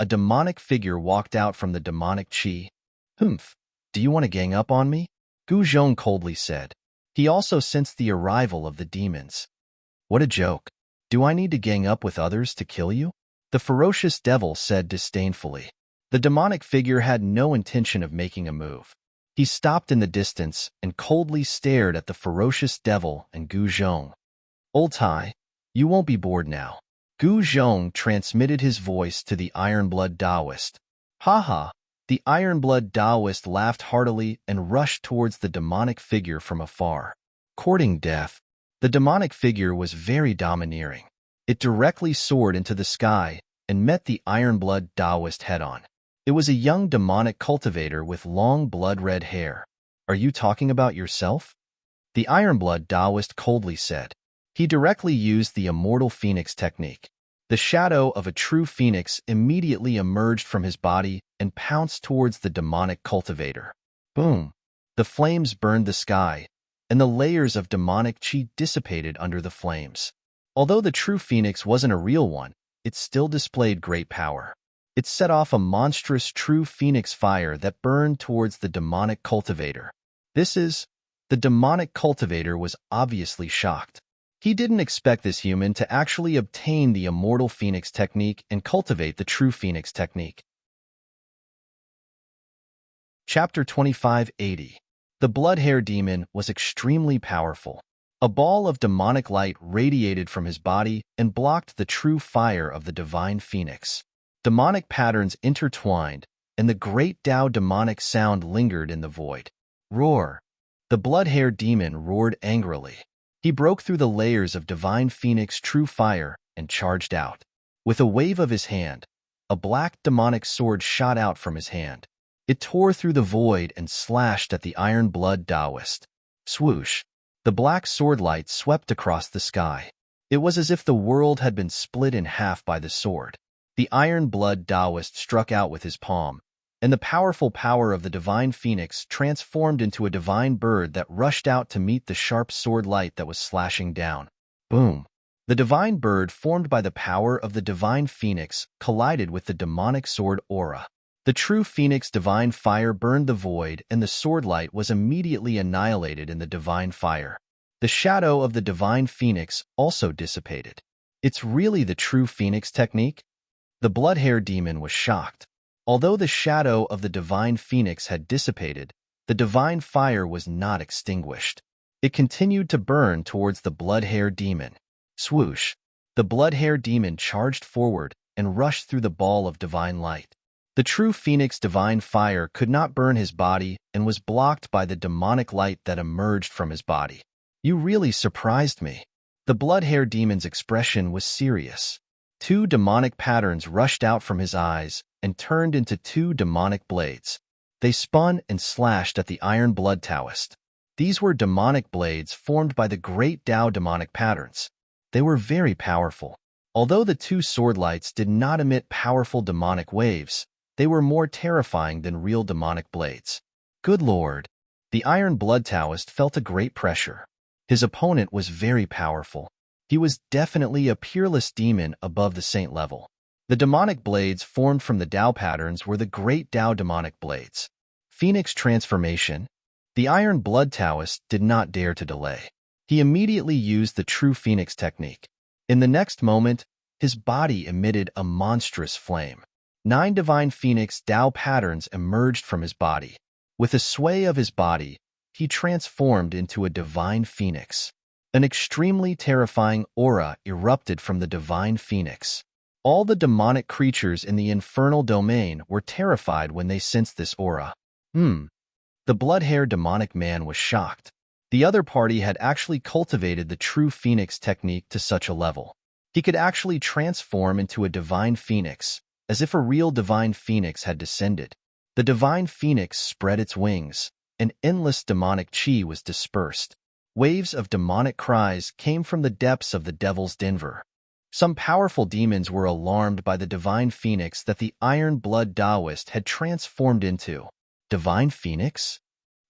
A demonic figure walked out from the demonic chi. "Humph, do you want to gang up on me?" Gu Zhong coldly said. He also sensed the arrival of the demons. "What a joke. Do I need to gang up with others to kill you?" The ferocious devil said disdainfully. The demonic figure had no intention of making a move. He stopped in the distance and coldly stared at the ferocious devil and Gu Zhong. "Old Tai, you won't be bored now." Gu Zhong transmitted his voice to the Ironblood Taoist. "Ha!" The Ironblood Taoist laughed heartily and rushed towards the demonic figure from afar. Courting death, the demonic figure was very domineering. It directly soared into the sky and met the Ironblood Taoist head-on. It was a young demonic cultivator with long blood-red hair. "Are you talking about yourself?" The Ironblood Taoist coldly said. He directly used the immortal phoenix technique. The shadow of a true phoenix immediately emerged from his body and pounced towards the demonic cultivator. Boom! The flames burned the sky, and the layers of demonic chi dissipated under the flames. Although the true phoenix wasn't a real one, it still displayed great power. It set off a monstrous true phoenix fire that burned towards the demonic cultivator. The demonic cultivator was obviously shocked. He didn't expect this human to actually obtain the immortal phoenix technique and cultivate the true phoenix technique. Chapter 2580. The blood-hair demon was extremely powerful. A ball of demonic light radiated from his body and blocked the true fire of the divine phoenix. Demonic patterns intertwined, and the great Tao demonic sound lingered in the void. Roar! The blood-hair demon roared angrily. He broke through the layers of divine phoenix true fire and charged out. With a wave of his hand, a black demonic sword shot out from his hand. It tore through the void and slashed at the iron blood Taoist. Swoosh! The black sword light swept across the sky. It was as if the world had been split in half by the sword. The iron blood Taoist struck out with his palm, and the powerful power of the divine phoenix transformed into a divine bird that rushed out to meet the sharp sword light that was slashing down. Boom! The divine bird formed by the power of the divine phoenix collided with the demonic sword aura. The true phoenix divine fire burned the void, and the sword light was immediately annihilated in the divine fire. The shadow of the divine phoenix also dissipated. It's really the true phoenix technique? The blood-hair demon was shocked. Although the shadow of the divine phoenix had dissipated, the divine fire was not extinguished. It continued to burn towards the blood-hair demon. Swoosh! The blood-hair demon charged forward and rushed through the ball of divine light. The true phoenix divine fire could not burn his body and was blocked by the demonic light that emerged from his body. You really surprised me. The blood-hair demon's expression was serious. Two demonic patterns rushed out from his eyes and turned into two demonic blades. They spun and slashed at the iron blood Taoist. These were demonic blades formed by the great Tao demonic patterns. They were very powerful. Although the two sword lights did not emit powerful demonic waves, they were more terrifying than real demonic blades. Good Lord! The iron blood Taoist felt a great pressure. His opponent was very powerful. He was definitely a peerless demon above the saint level. The demonic blades formed from the Tao patterns were the great Tao demonic blades. Phoenix transformation. The iron blood Taoist did not dare to delay. He immediately used the true phoenix technique. In the next moment, his body emitted a monstrous flame. 9 divine phoenix Tao patterns emerged from his body. With a sway of his body, he transformed into a divine phoenix. An extremely terrifying aura erupted from the divine phoenix. All the demonic creatures in the infernal domain were terrified when they sensed this aura. The blood-hair demonic man was shocked. The other party had actually cultivated the true phoenix technique to such a level. He could actually transform into a divine phoenix, as if a real divine phoenix had descended. The divine phoenix spread its wings, and endless demonic chi was dispersed. Waves of demonic cries came from the depths of the devil's Denver. Some powerful demons were alarmed by the divine phoenix that the iron blood Taoist had transformed into. Divine phoenix?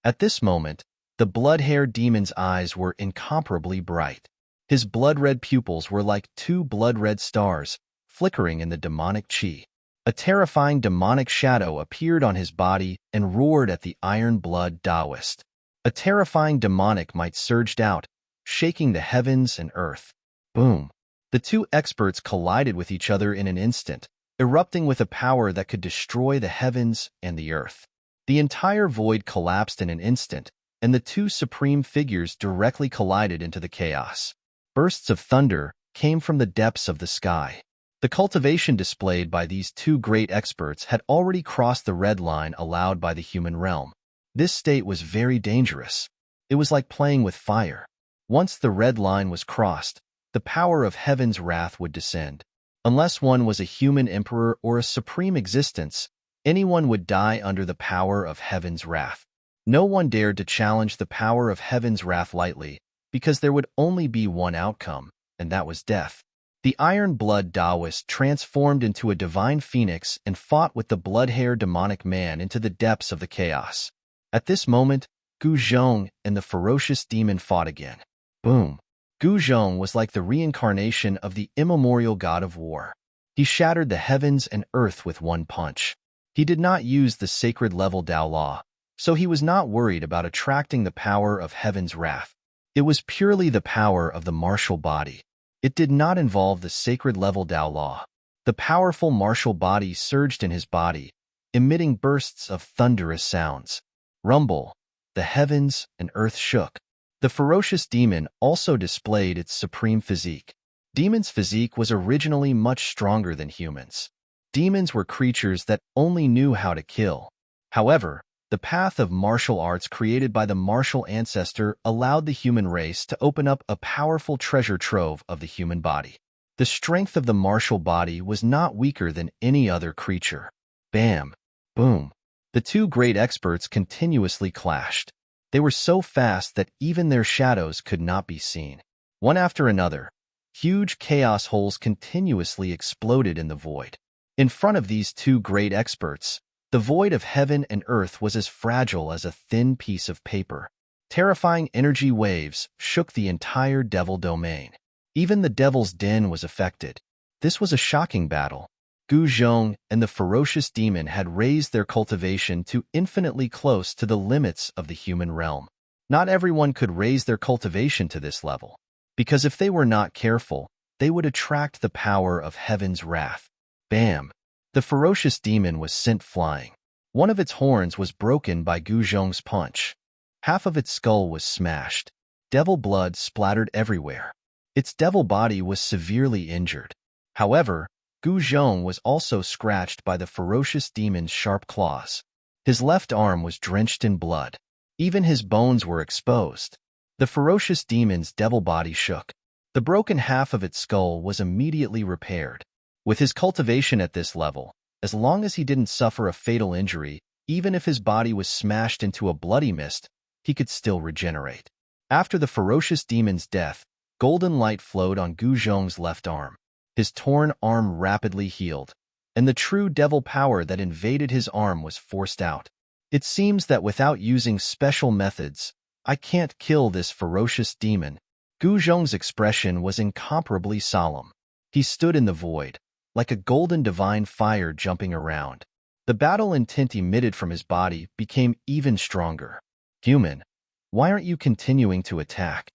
At this moment, the blood-hair demon's eyes were incomparably bright. His blood-red pupils were like 2 blood-red stars, flickering in the demonic chi. A terrifying demonic shadow appeared on his body and roared at the iron blood Taoist. A terrifying demonic might surged out, shaking the heavens and earth. Boom! The two experts collided with each other in an instant, erupting with a power that could destroy the heavens and the earth. The entire void collapsed in an instant, and the two supreme figures directly collided into the chaos. Bursts of thunder came from the depths of the sky. The cultivation displayed by these two great experts had already crossed the red line allowed by the human realm. This state was very dangerous. It was like playing with fire. Once the red line was crossed, the power of heaven's wrath would descend. Unless one was a human emperor or a supreme existence, anyone would die under the power of heaven's wrath. No one dared to challenge the power of heaven's wrath lightly, because there would only be one outcome, and that was death. The iron blood Taoist transformed into a divine phoenix and fought with the blood-hair demonic man into the depths of the chaos. At this moment, Gu Zhong and the ferocious demon fought again. Boom! Gu Zhong was like the reincarnation of the immemorial god of war. He shattered the heavens and earth with one punch. He did not use the sacred level Tao Law, so he was not worried about attracting the power of heaven's wrath. It was purely the power of the martial body. It did not involve the sacred level Tao Law. The powerful martial body surged in his body, emitting bursts of thunderous sounds. Rumble, the heavens and earth shook. The ferocious demon also displayed its supreme physique. Demons' physique was originally much stronger than humans. Demons were creatures that only knew how to kill. However, the path of martial arts created by the martial ancestor allowed the human race to open up a powerful treasure trove of the human body. The strength of the martial body was not weaker than any other creature. Bam! Boom! The two great experts continuously clashed. They were so fast that even their shadows could not be seen. One after another, huge chaos holes continuously exploded in the void. In front of these two great experts, the void of heaven and earth was as fragile as a thin piece of paper. Terrifying energy waves shook the entire devil domain. Even the devil's den was affected. This was a shocking battle. Gu Zhong and the ferocious demon had raised their cultivation to infinitely close to the limits of the human realm. Not everyone could raise their cultivation to this level, because if they were not careful, they would attract the power of heaven's wrath. Bam! The ferocious demon was sent flying. One of its horns was broken by Gu Zhong's punch. Half of its skull was smashed. Devil blood splattered everywhere. Its devil body was severely injured. However, Gu Zhong was also scratched by the ferocious demon's sharp claws. His left arm was drenched in blood. Even his bones were exposed. The ferocious demon's devil body shook. The broken half of its skull was immediately repaired. With his cultivation at this level, as long as he didn't suffer a fatal injury, even if his body was smashed into a bloody mist, he could still regenerate. After the ferocious demon's death, golden light flowed on Gu Zhong's left arm. His torn arm rapidly healed, and the true devil power that invaded his arm was forced out. It seems that without using special methods, I can't kill this ferocious demon. Gu Zhong's expression was incomparably solemn. He stood in the void, like a golden divine fire jumping around. The battle intent emitted from his body became even stronger. Human, why aren't you continuing to attack?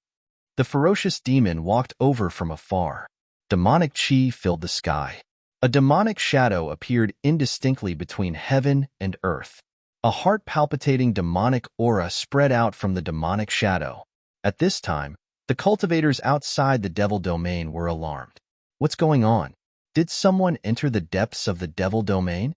The ferocious demon walked over from afar. Demonic chi filled the sky. A demonic shadow appeared indistinctly between heaven and earth. A heart-palpitating demonic aura spread out from the demonic shadow. At this time, the cultivators outside the devil domain were alarmed. What's going on? Did someone enter the depths of the devil domain?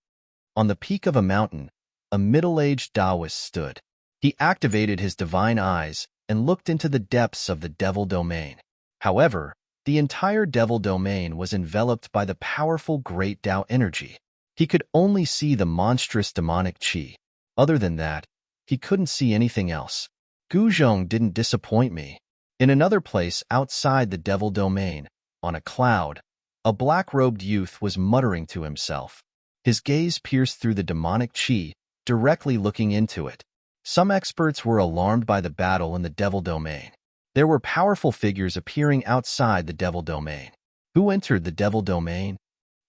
On the peak of a mountain, a middle-aged Taoist stood. He activated his divine eyes and looked into the depths of the devil domain. However, the entire devil domain was enveloped by the powerful great Tao energy. He could only see the monstrous demonic chi. Other than that, he couldn't see anything else. Gu Zhong didn't disappoint me. In another place outside the devil domain, on a cloud, a black-robed youth was muttering to himself. His gaze pierced through the demonic chi, directly looking into it. Some experts were alarmed by the battle in the devil domain. There were powerful figures appearing outside the devil domain. Who entered the devil domain?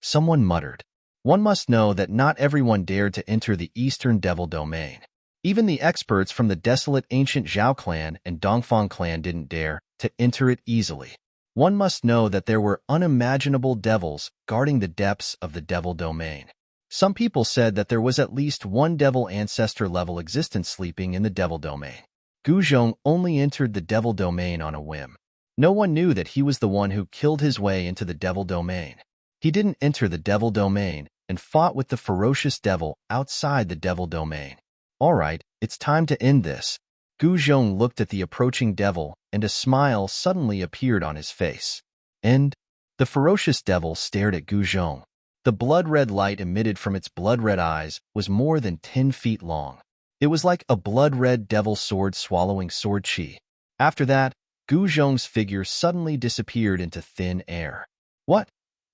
Someone muttered. One must know that not everyone dared to enter the eastern devil domain. Even the experts from the desolate ancient Zhao clan and Dongfang clan didn't dare to enter it easily. One must know that there were unimaginable devils guarding the depths of the devil domain. Some people said that there was at least one devil ancestor level existence sleeping in the devil domain. Gu Zhong only entered the devil domain on a whim. No one knew that he was the one who killed his way into the devil domain. He didn't enter the devil domain and fought with the ferocious devil outside the devil domain. All right, it's time to end this. Gu Zhong looked at the approaching devil, and a smile suddenly appeared on his face. End. The ferocious devil stared at Gu Zhong. The blood-red light emitted from its blood-red eyes was more than 10 feet long. It was like a blood-red devil sword swallowing sword chi. After that, Gu Zhong's figure suddenly disappeared into thin air. What?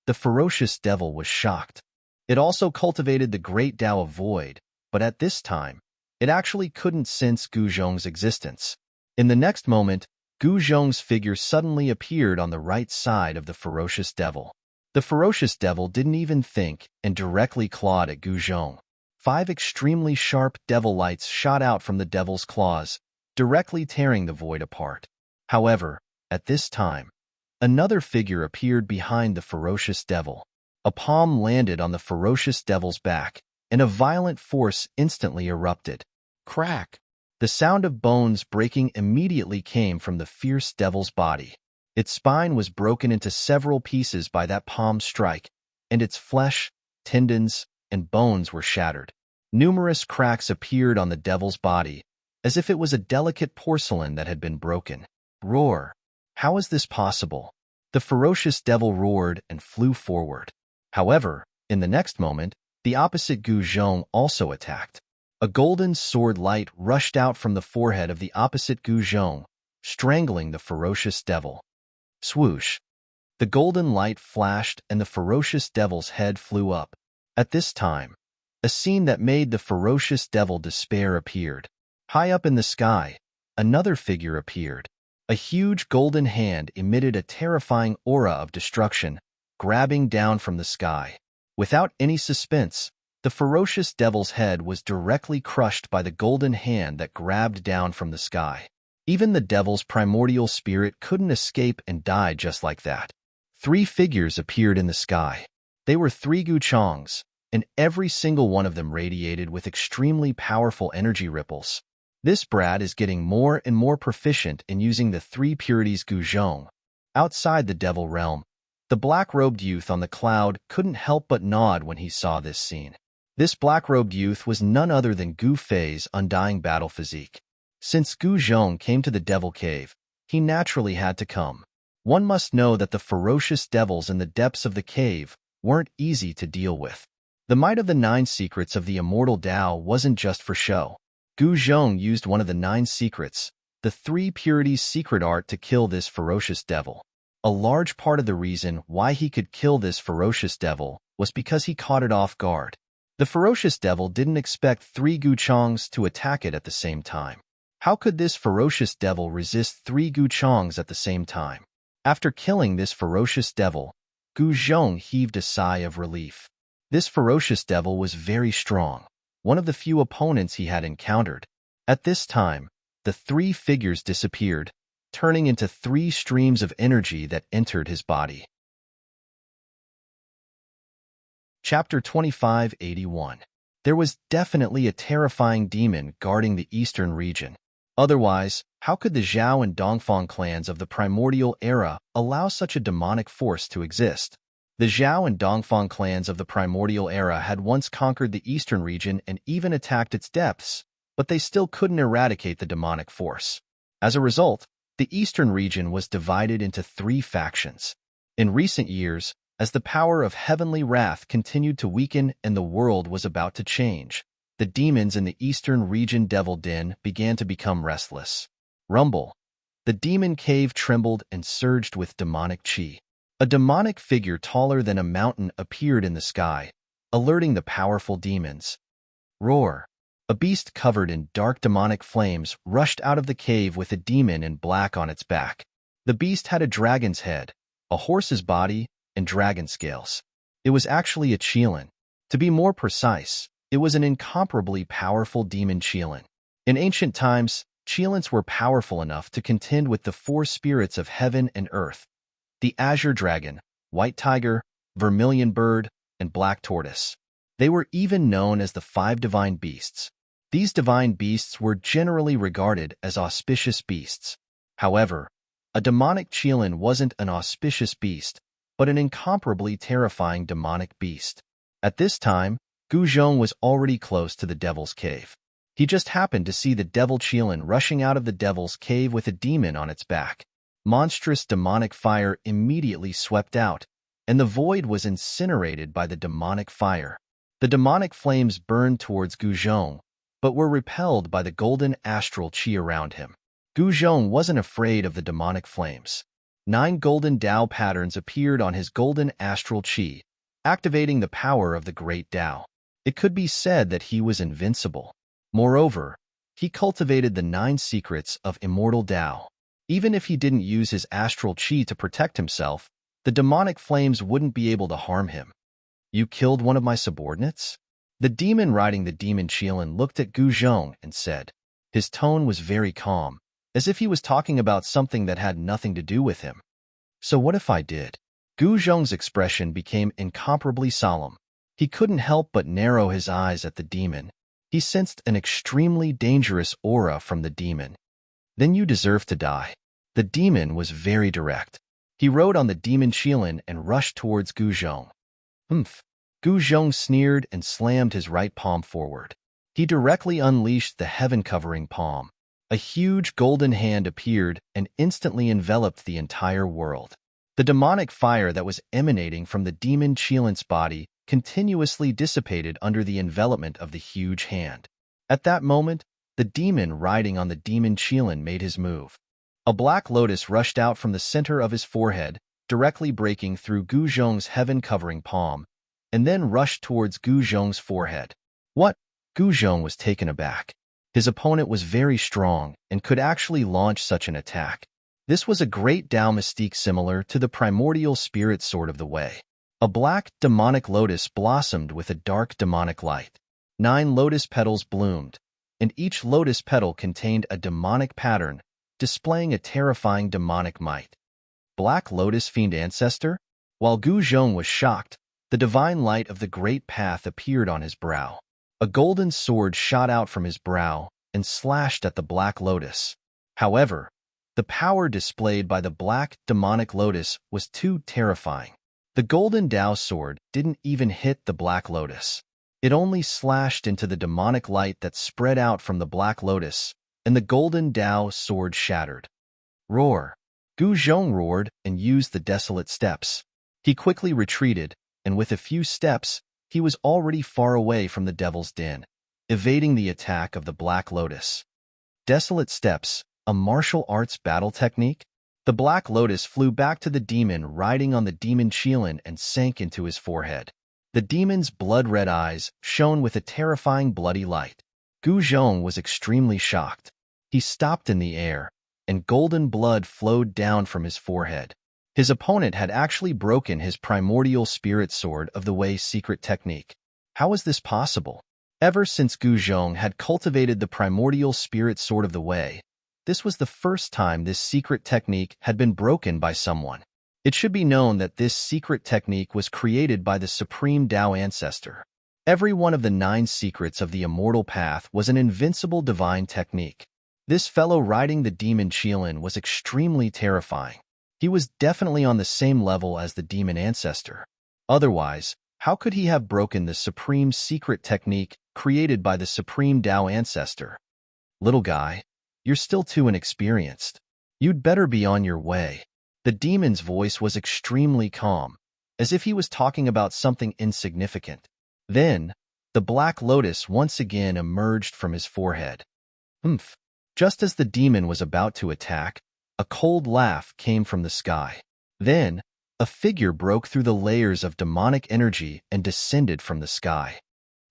The ferocious devil was shocked. It also cultivated the great Tao of Void, but at this time, it actually couldn't sense Gu Zhong's existence. In the next moment, Gu Zhong's figure suddenly appeared on the right side of the ferocious devil. The ferocious devil didn't even think and directly clawed at Gu Zhong. 5 extremely sharp devil lights shot out from the devil's claws, directly tearing the void apart. However, at this time, another figure appeared behind the ferocious devil. A palm landed on the ferocious devil's back, and a violent force instantly erupted. Crack! The sound of bones breaking immediately came from the fierce devil's body. Its spine was broken into several pieces by that palm strike, and its flesh, tendons, and bones were shattered. Numerous cracks appeared on the devil's body, as if it was a delicate porcelain that had been broken. Roar! How is this possible? The ferocious devil roared and flew forward. However, in the next moment, the opposite Gu Zhong also attacked. A golden sword light rushed out from the forehead of the opposite Gu Zhong, strangling the ferocious devil. Swoosh! The golden light flashed and the ferocious devil's head flew up. At this time, a scene that made the ferocious devil despair appeared. High up in the sky, another figure appeared. A huge golden hand emitted a terrifying aura of destruction, grabbing down from the sky. Without any suspense, the ferocious devil's head was directly crushed by the golden hand that grabbed down from the sky. Even the devil's primordial spirit couldn't escape and die just like that. 3 figures appeared in the sky. They were 3 Guchongs, and every single one of them radiated with extremely powerful energy ripples. This brat is getting more and more proficient in using the 3 purities Gu Zhong. Outside the devil realm, the black-robed youth on the cloud couldn't help but nod when he saw this scene. This black-robed youth was none other than Gu Fei's undying battle physique. Since Gu Zhong came to the devil cave, he naturally had to come. One must know that the ferocious devils in the depths of the cave weren't easy to deal with. The might of the 9 secrets of the immortal Tao wasn't just for show. Gu Zhong used one of the 9 secrets, the 3 purities secret art, to kill this ferocious devil. A large part of the reason why he could kill this ferocious devil was because he caught it off guard. The ferocious devil didn't expect 3 Guchongs to attack it at the same time. How could this ferocious devil resist 3 Guchongs at the same time? After killing this ferocious devil, Gu Zhong heaved a sigh of relief. This ferocious devil was very strong, one of the few opponents he had encountered. At this time, the 3 figures disappeared, turning into 3 streams of energy that entered his body. Chapter 2581. There was definitely a terrifying demon guarding the eastern region. Otherwise, how could the Zhao and Dongfang clans of the primordial era allow such a demonic force to exist? The Zhao and Dongfang clans of the primordial era had once conquered the eastern region and even attacked its depths, but they still couldn't eradicate the demonic force. As a result, the eastern region was divided into 3 factions. In recent years, as the power of heavenly wrath continued to weaken and the world was about to change, the demons in the eastern region Devil Den began to become restless. Rumble. The demon cave trembled and surged with demonic chi. A demonic figure taller than a mountain appeared in the sky, alerting the powerful demons. Roar. A beast covered in dark demonic flames rushed out of the cave with a demon in black on its back. The beast had a dragon's head, a horse's body, and dragon scales. It was actually a Qilin. To be more precise, it was an incomparably powerful demon Qilin. In ancient times, Qilins were powerful enough to contend with the 4 spirits of heaven and earth: the azure dragon, white tiger, vermilion bird, and black tortoise. They were even known as the 5 divine beasts. These divine beasts were generally regarded as auspicious beasts. However, a demonic Qilin wasn't an auspicious beast, but an incomparably terrifying demonic beast. At this time, Gu Zhong was already close to the devil's cave. He just happened to see the devil Qilin rushing out of the devil's cave with a demon on its back. Monstrous demonic fire immediately swept out, and the void was incinerated by the demonic fire. The demonic flames burned towards Gu Zhong, but were repelled by the golden astral chi around him. Gu Zhong wasn't afraid of the demonic flames. 9 golden Tao patterns appeared on his golden astral chi, activating the power of the great Tao. It could be said that he was invincible. Moreover, he cultivated the 9 secrets of immortal Tao. Even if he didn't use his astral chi to protect himself, The demonic flames wouldn't be able to harm him. You killed one of my subordinates? The demon riding the demon Qilin looked at Gu Zhong and said. His tone was very calm, as if he was talking about something that had nothing to do with him. So what if I did? Gu Zhong's expression became incomparably solemn. He couldn't help but narrow his eyes at the demon. He sensed an extremely dangerous aura from the demon. Then you deserve to die. The demon was very direct. He rode on the demon Qilin and rushed towards Gu Zhong. Humph. Gu Zhong sneered and slammed his right palm forward. He directly unleashed the heaven-covering palm. A huge golden hand appeared and instantly enveloped the entire world. The demonic fire that was emanating from the demon Qilin's body continuously dissipated under the envelopment of the huge hand. At that moment, the demon riding on the demon Qilin made his move. A black lotus rushed out from the center of his forehead, directly breaking through Gu Zhong's heaven-covering palm, and then rushed towards Gu Zhong's forehead. What? Gu Zhong was taken aback. His opponent was very strong and could actually launch such an attack. This was a great Dao mystique similar to the primordial spirit sword of the way. A black, demonic lotus blossomed with a dark demonic light. 9 lotus petals bloomed, and each lotus petal contained a demonic pattern, displaying a terrifying demonic might. Black Lotus Fiend Ancestor? While Gu Zhong was shocked, the divine light of the Great Path appeared on his brow. A golden sword shot out from his brow and slashed at the Black Lotus. However, the power displayed by the Black Demonic Lotus was too terrifying. The golden Dao sword didn't even hit the Black Lotus. It only slashed into the demonic light that spread out from the Black Lotus, and the golden Dao sword shattered. Roar! Gu Zhong roared and used the desolate steps. He quickly retreated, and with a few steps, he was already far away from the Devil's Den, evading the attack of the Black Lotus. Desolate steps, a martial arts battle technique? The Black Lotus flew back to the demon riding on the demon Qilin and sank into his forehead. The demon's blood-red eyes shone with a terrifying bloody light. Gu Zhong was extremely shocked. He stopped in the air, and golden blood flowed down from his forehead. His opponent had actually broken his primordial spirit sword of the Wei secret technique. How was this possible? Ever since Gu Zhong had cultivated the primordial spirit sword of the Wei, this was the first time this secret technique had been broken by someone. It should be known that this secret technique was created by the Supreme Dao Ancestor. Every one of the 9 secrets of the Immortal Path was an invincible divine technique. This fellow riding the demon Qilin was extremely terrifying. He was definitely on the same level as the demon ancestor. Otherwise, how could he have broken the supreme secret technique created by the Supreme Dao Ancestor? Little guy, you're still too inexperienced. You'd better be on your way. The demon's voice was extremely calm, as if he was talking about something insignificant. Then, the Black Lotus once again emerged from his forehead. Humph! Just as the demon was about to attack, a cold laugh came from the sky. Then, a figure broke through the layers of demonic energy and descended from the sky.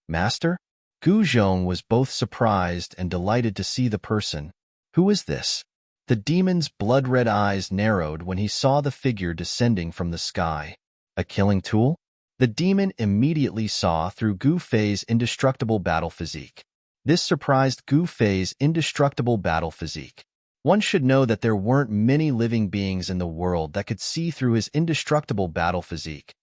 Master? Gu Zhong was both surprised and delighted to see the person. Who is this? The demon's blood-red eyes narrowed when he saw the figure descending from the sky. A killing tool? The demon immediately saw through Gu Fei's indestructible battle physique. This surprised Gu Fei's indestructible battle physique. One should know that there weren't many living beings in the world that could see through his indestructible battle physique.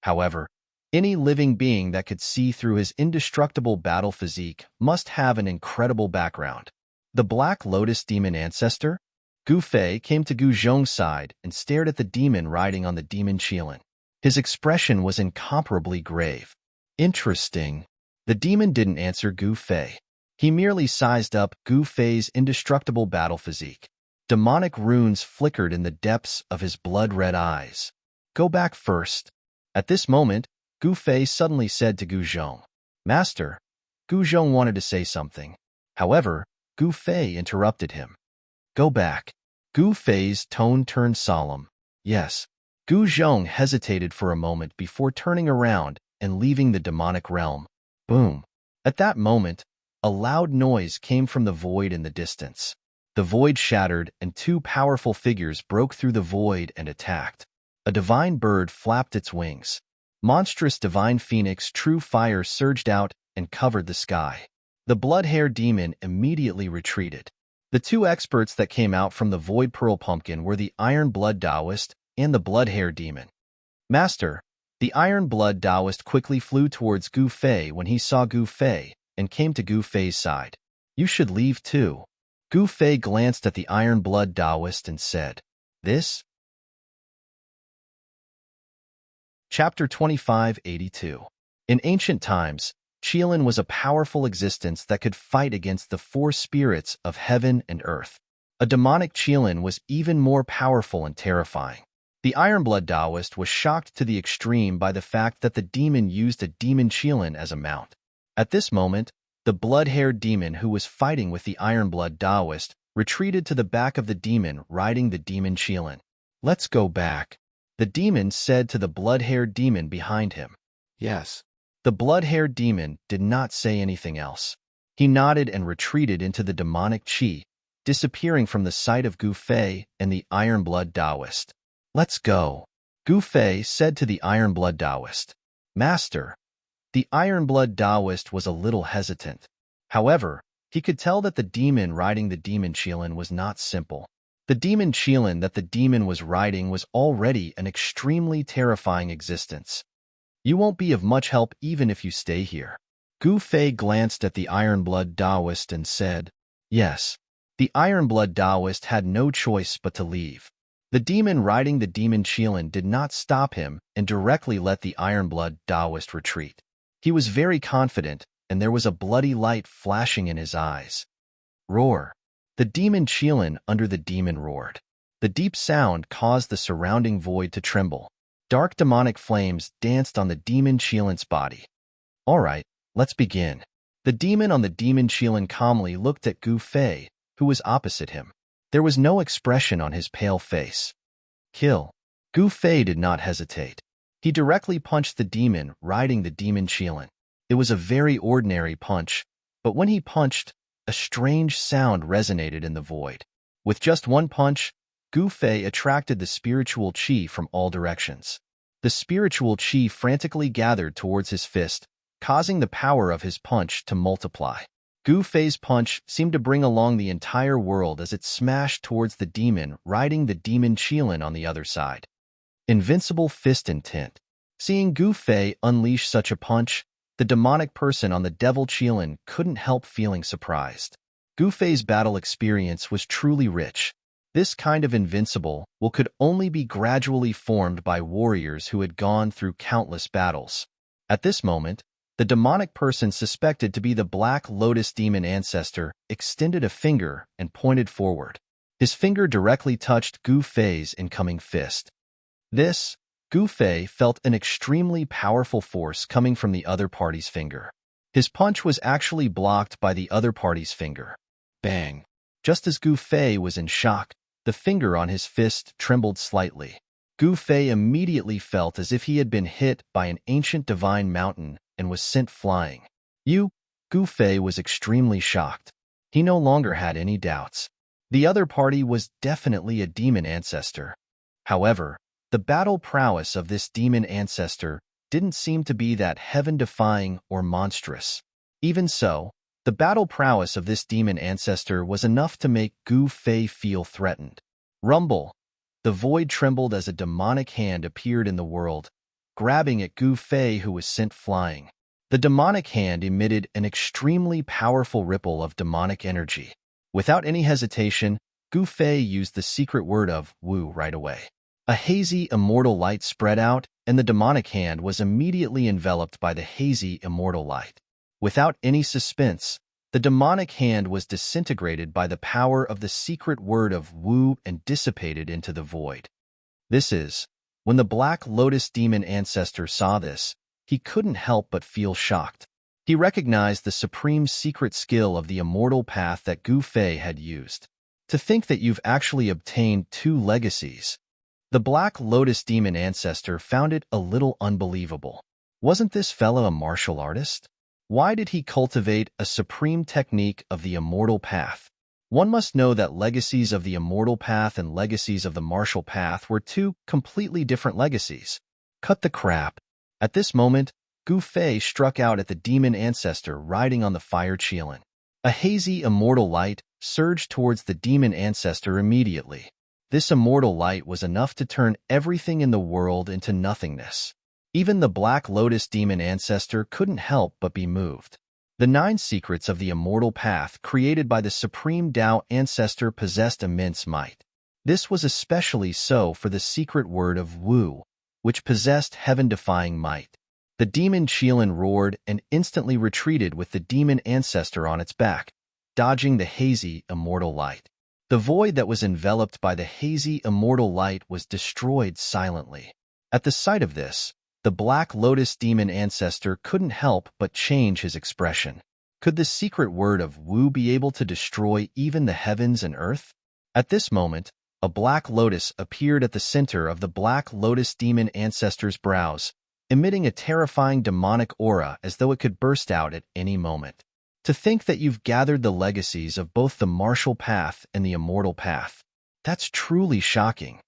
However, any living being that could see through his indestructible battle physique must have an incredible background. The Black Lotus Demon Ancestor? Gu Fei came to Gu Zhong's side and stared at the demon riding on the demon Qilin. His expression was incomparably grave. Interesting. The demon didn't answer Gu Fei. He merely sized up Gu Fei's indestructible battle physique. Demonic runes flickered in the depths of his blood-red eyes. Go back first. At this moment, Gu Fei suddenly said to Gu Zhong, Master. Gu Zhong wanted to say something. However, Gu Fei interrupted him. Go back. Gu Fei's tone turned solemn. Yes. Gu Zhong hesitated for a moment before turning around and leaving the demonic realm. Boom. At that moment, a loud noise came from the void in the distance. The void shattered and 2 powerful figures broke through the void and attacked. A divine bird flapped its wings. Monstrous divine phoenix true fire surged out and covered the sky. The blood-hair demon immediately retreated. The two experts that came out from the void pearl pumpkin were the iron blood Taoist and the blood-hair demon. Master, the iron blood Taoist quickly flew towards Gu Fei when he saw Gu Fei and came to Gu Fei's side. You should leave too. Gu Fei glanced at the iron blood Taoist and said, This? Chapter 2582. In ancient times, Qilin was a powerful existence that could fight against the four spirits of heaven and earth. A demonic Qilin was even more powerful and terrifying. The Ironblood Taoist was shocked to the extreme by the fact that the demon used a demon Qilin as a mount. At this moment, the blood-haired demon who was fighting with the Ironblood Taoist retreated to the back of the demon riding the demon Qilin. Let's go back, the demon said to the blood-haired demon behind him. Yes. The blood-haired demon did not say anything else. He nodded and retreated into the demonic qi, disappearing from the sight of Gu Fei and the Ironblood Taoist. Let's go, Gu Fei said to the Ironblood Taoist. Master. The Ironblood Taoist was a little hesitant. However, he could tell that the demon riding the demon Qilin was not simple. The demon Qilin that the demon was riding was already an extremely terrifying existence. You won't be of much help even if you stay here. Gu Fei glanced at the Ironblood Taoist and said, Yes. The Ironblood Taoist had no choice but to leave. The demon riding the demon Qilin did not stop him and directly let the Ironblood Taoist retreat. He was very confident, and there was a bloody light flashing in his eyes. Roar. The demon Qilin under the demon roared. The deep sound caused the surrounding void to tremble. Dark demonic flames danced on the demon Qilin's body. All right, let's begin. The demon on the demon Qilin calmly looked at Gu Fei, who was opposite him. There was no expression on his pale face. Kill. Gu Fei did not hesitate. He directly punched the demon riding the demon Qilin. It was a very ordinary punch, but when he punched, a strange sound resonated in the void. With just one punch, Gu Fei attracted the spiritual qi from all directions. The spiritual qi frantically gathered towards his fist, causing the power of his punch to multiply. Gu Fei's punch seemed to bring along the entire world as it smashed towards the demon riding the demon Qilin on the other side. Invincible fist intent. Seeing Gu Fei unleash such a punch, the demonic person on the devil Qilin couldn't help feeling surprised. Gu Fei's battle experience was truly rich. This kind of invincible will could only be gradually formed by warriors who had gone through countless battles. At this moment, the demonic person suspected to be the Black Lotus demon ancestor extended a finger and pointed forward. His finger directly touched Gu Fei's incoming fist. Gu Fei felt an extremely powerful force coming from the other party's finger. His punch was actually blocked by the other party's finger. Bang! Just as Gu Fei was in shock, the finger on his fist trembled slightly. Gu Fei immediately felt as if he had been hit by an ancient divine mountain and was sent flying. Gu Fei was extremely shocked. He no longer had any doubts. The other party was definitely a demon ancestor. However, the battle prowess of this demon ancestor didn't seem to be that heaven-defying or monstrous. Even so, the battle prowess of this demon ancestor was enough to make Gu Fei feel threatened. Rumble! The void trembled as a demonic hand appeared in the world, grabbing at Gu Fei, who was sent flying. The demonic hand emitted an extremely powerful ripple of demonic energy. Without any hesitation, Gu Fei used the secret word of Wu right away. A hazy, immortal light spread out, and the demonic hand was immediately enveloped by the hazy, immortal light. Without any suspense, the demonic hand was disintegrated by the power of the secret word of Wu and dissipated into the void. When the Black Lotus demon ancestor saw this, he couldn't help but feel shocked. He recognized the supreme secret skill of the immortal path that Gu Fei had used. To think that you've actually obtained 2 legacies. The Black Lotus demon ancestor found it a little unbelievable. Wasn't this fellow a martial artist? Why did he cultivate a supreme technique of the immortal path? One must know that legacies of the immortal path and legacies of the martial path were two completely different legacies. Cut the crap. At this moment, Gu Fei struck out at the demon ancestor riding on the fire Qilin. A hazy immortal light surged towards the demon ancestor immediately. This immortal light was enough to turn everything in the world into nothingness. Even the Black Lotus demon ancestor couldn't help but be moved. The 9 secrets of the immortal path created by the Supreme Tao ancestor possessed immense might. This was especially so for the secret word of Wu, which possessed heaven-defying might. The demon Qilin roared and instantly retreated with the demon ancestor on its back, dodging the hazy immortal light. The void that was enveloped by the hazy immortal light was destroyed silently. At the sight of this, the Black Lotus demon ancestor couldn't help but change his expression. Could the secret word of Wu be able to destroy even the heavens and earth? At this moment, a Black Lotus appeared at the center of the Black Lotus demon ancestor's brows, emitting a terrifying demonic aura as though it could burst out at any moment. To think that you've gathered the legacies of both the martial path and the immortal path. That's truly shocking.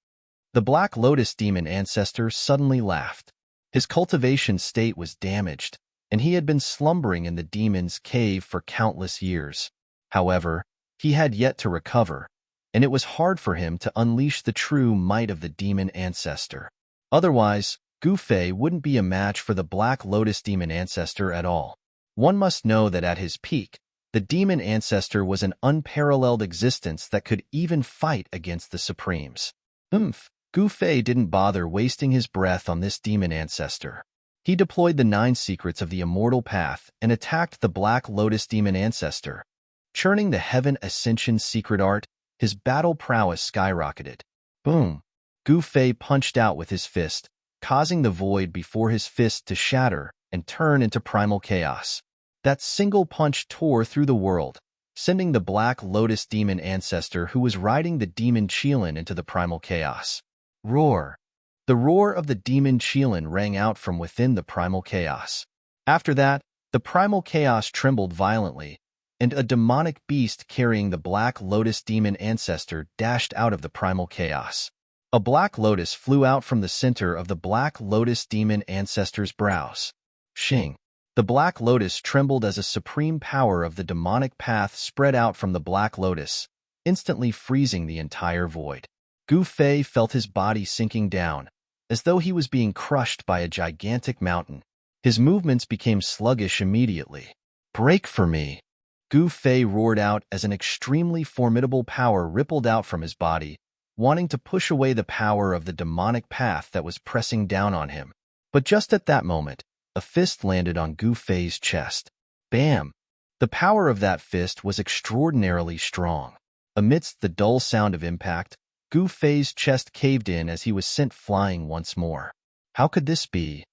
The Black Lotus demon ancestor suddenly laughed. His cultivation state was damaged, and he had been slumbering in the demon's cave for countless years. However, he had yet to recover, and it was hard for him to unleash the true might of the demon ancestor. Otherwise, Gu Fei wouldn't be a match for the Black Lotus demon ancestor at all. One must know that at his peak, the demon ancestor was an unparalleled existence that could even fight against the Supremes. Gu Fei didn't bother wasting his breath on this demon ancestor. He deployed the 9 secrets of the immortal path and attacked the Black Lotus demon ancestor. Churning the Heaven Ascension secret art, his battle prowess skyrocketed. Boom! Gu Fei punched out with his fist, causing the void before his fist to shatter and turn into primal chaos. That single punch tore through the world, sending the Black Lotus demon ancestor who was riding the demon Qilin into the primal chaos. Roar! The roar of the demon Qilin rang out from within the primal chaos. After that, the primal chaos trembled violently, and a demonic beast carrying the Black Lotus demon ancestor dashed out of the primal chaos. A Black Lotus flew out from the center of the Black Lotus demon ancestor's brows. Shing! The Black Lotus trembled as a supreme power of the demonic path spread out from the Black Lotus, instantly freezing the entire void. Gu Fei felt his body sinking down, as though he was being crushed by a gigantic mountain. His movements became sluggish immediately. Break for me! Gu Fei roared out as an extremely formidable power rippled out from his body, wanting to push away the power of the demonic path that was pressing down on him. But just at that moment, a fist landed on Gu Fei's chest. Bam! The power of that fist was extraordinarily strong. Amidst the dull sound of impact, Gu Fei's chest caved in as he was sent flying once more. How could this be?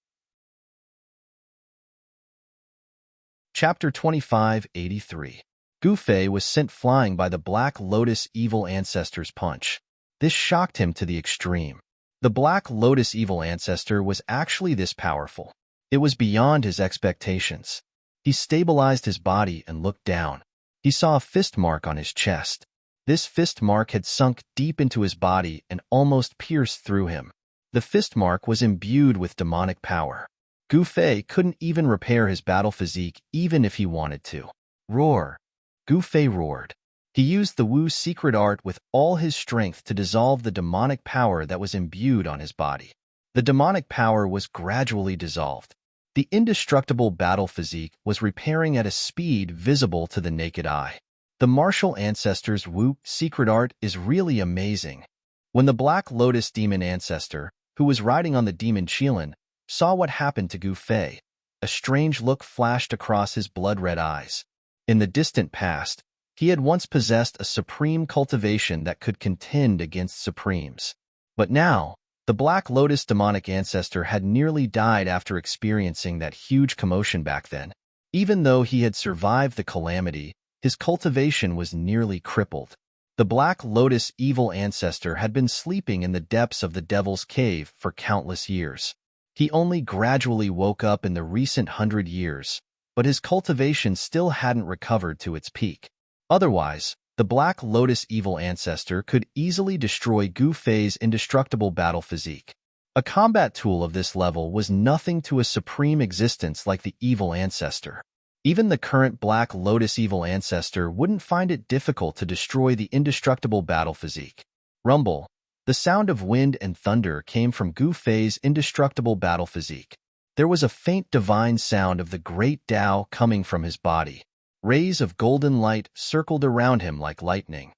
Chapter 2583. Gu Fei was sent flying by the Black Lotus evil ancestor's punch. This shocked him to the extreme. The Black Lotus evil ancestor was actually this powerful. It was beyond his expectations. He stabilized his body and looked down. He saw a fist mark on his chest. This fist mark had sunk deep into his body and almost pierced through him. The fist mark was imbued with demonic power. Gu Fei couldn't even repair his battle physique even if he wanted to. Roar! Gu Fei roared. He used the Wu secret art with all his strength to dissolve the demonic power that was imbued on his body. The demonic power was gradually dissolved. The indestructible battle physique was repairing at a speed visible to the naked eye. The martial ancestor's Wu secret art is really amazing. When the Black Lotus demon ancestor, who was riding on the demon Qilin, saw what happened to Gu Fei, a strange look flashed across his blood-red eyes. In the distant past, he had once possessed a supreme cultivation that could contend against supremes. But now, the Black Lotus demonic ancestor had nearly died after experiencing that huge commotion back then. Even though he had survived the calamity, his cultivation was nearly crippled. The Black Lotus evil ancestor had been sleeping in the depths of the Devil's Cave for countless years. He only gradually woke up in the recent 100 years, but his cultivation still hadn't recovered to its peak. Otherwise, the Black Lotus Evil Ancestor could easily destroy Gu Fei's indestructible battle physique. A combat tool of this level was nothing to a supreme existence like the Evil Ancestor. Even the current Black Lotus Evil Ancestor wouldn't find it difficult to destroy the indestructible battle physique. Rumble. The sound of wind and thunder came from Gu Fei's indestructible battle physique. There was a faint divine sound of the great Tao coming from his body. Rays of golden light circled around him like lightning.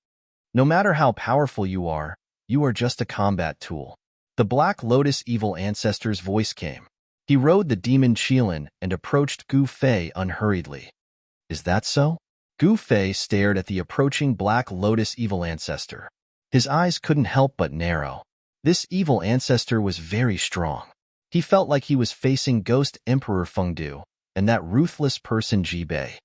No matter how powerful you are just a combat tool. The Black Lotus Evil Ancestor's voice came. He rode the demon Qilin and approached Gu Fei unhurriedly. Is that so? Gu Fei stared at the approaching Black Lotus Evil Ancestor. His eyes couldn't help but narrow. This evil ancestor was very strong. He felt like he was facing Ghost Emperor Fengdu and that ruthless person Ji Bei.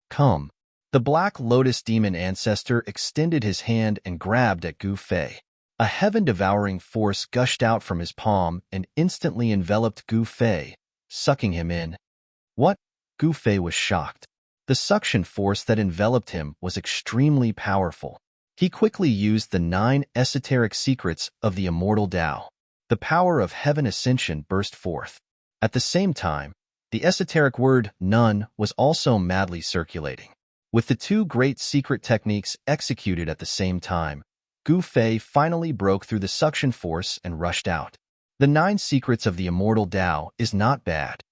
Come. The Black Lotus Demon Ancestor extended his hand and grabbed at Gu Fei. A heaven-devouring force gushed out from his palm and instantly enveloped Gu Fei, sucking him in. What? Gu Fei was shocked. The suction force that enveloped him was extremely powerful. He quickly used the 9 esoteric secrets of the immortal Tao. The power of heaven ascension burst forth. At the same time, the esoteric word none was also madly circulating. With the 2 great secret techniques executed at the same time, Gu Fei finally broke through the suction force and rushed out. The 9 secrets of the immortal Tao is not bad.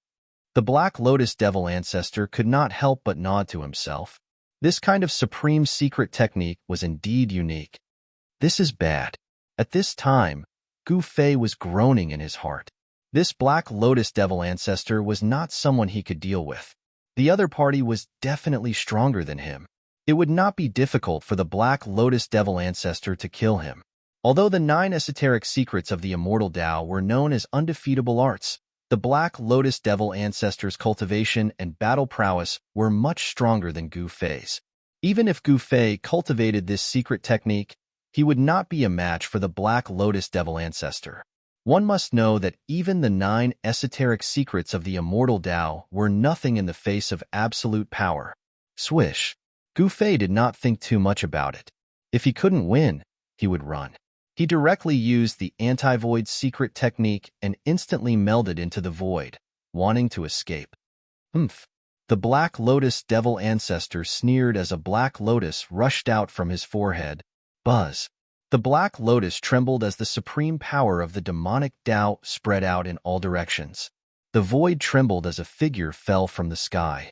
The Black Lotus Devil Ancestor could not help but nod to himself. This kind of supreme secret technique was indeed unique. This is bad. At this time, Gu Fei was groaning in his heart. This Black Lotus Devil Ancestor was not someone he could deal with. The other party was definitely stronger than him. It would not be difficult for the Black Lotus Devil Ancestor to kill him. Although the 9 esoteric secrets of the immortal Tao were known as undefeatable arts, the Black Lotus Devil Ancestor's cultivation and battle prowess were much stronger than Gu Fei's. Even if Gu Fei cultivated this secret technique, he would not be a match for the Black Lotus Devil Ancestor. One must know that even the 9 esoteric secrets of the immortal Tao were nothing in the face of absolute power. Swish. Gu Fei did not think too much about it. If he couldn't win, he would run. He directly used the anti-void secret technique and instantly melded into the void, wanting to escape. Humph. The Black Lotus Devil Ancestor sneered as a black lotus rushed out from his forehead. Buzz. The Black Lotus trembled as the supreme power of the demonic Tao spread out in all directions. The void trembled as a figure fell from the sky.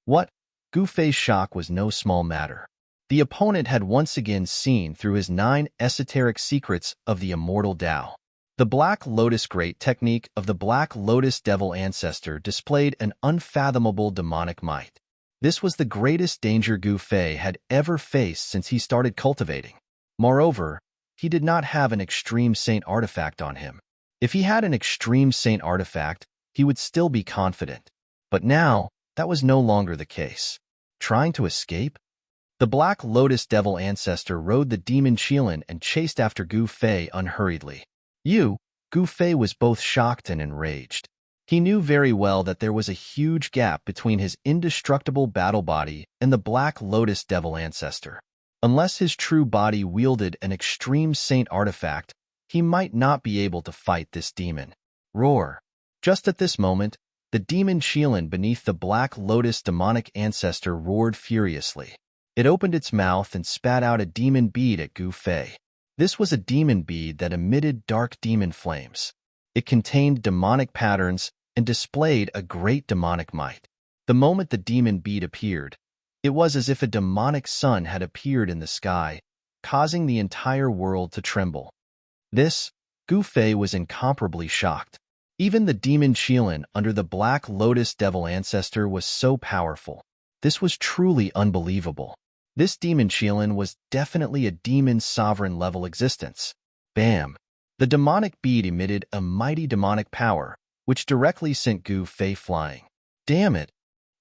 What? Gu Fei's shock was no small matter. The opponent had once again seen through his 9 esoteric secrets of the immortal Tao. The Black Lotus Great technique of the Black Lotus Devil Ancestor displayed an unfathomable demonic might. This was the greatest danger Gu Fei had ever faced since he started cultivating. Moreover, he did not have an Extreme Saint artifact on him. If he had an Extreme Saint artifact, he would still be confident. But now, that was no longer the case. Trying to escape? The Black Lotus Devil Ancestor rode the demon Qilin and chased after Gu Fei unhurriedly. Gu Fei was both shocked and enraged. He knew very well that there was a huge gap between his indestructible battle body and the Black Lotus Devil Ancestor. Unless his true body wielded an Extreme Saint artifact, he might not be able to fight this demon. Roar. Just at this moment, the demon Qilin beneath the Black Lotus demonic ancestor roared furiously. It opened its mouth and spat out a demon bead at Gu Fei. This was a demon bead that emitted dark demon flames. It contained demonic patterns and displayed a great demonic might. The moment the demon bead appeared, it was as if a demonic sun had appeared in the sky, causing the entire world to tremble. Gu Fei was incomparably shocked. Even the demon Qilin under the Black Lotus Devil Ancestor was so powerful. This was truly unbelievable. This demon Qilin was definitely a demon sovereign level existence. Bam! The demonic bead emitted a mighty demonic power, which directly sent Gu Fei flying. Damn it!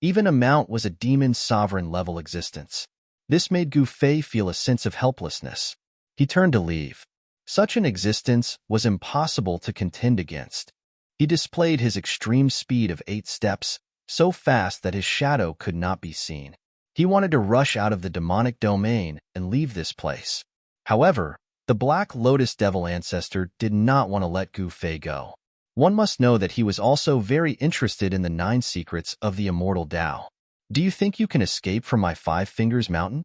Even a mount was a demon sovereign level existence. This made Gu Fei feel a sense of helplessness. He turned to leave. Such an existence was impossible to contend against. He displayed his extreme speed of 8 steps, so fast that his shadow could not be seen. He wanted to rush out of the demonic domain and leave this place. However, the Black Lotus Devil Ancestor did not want to let Gu Fei go. One must know that he was also very interested in the 9 secrets of the immortal Tao. Do you think you can escape from my 5 Fingers Mountain?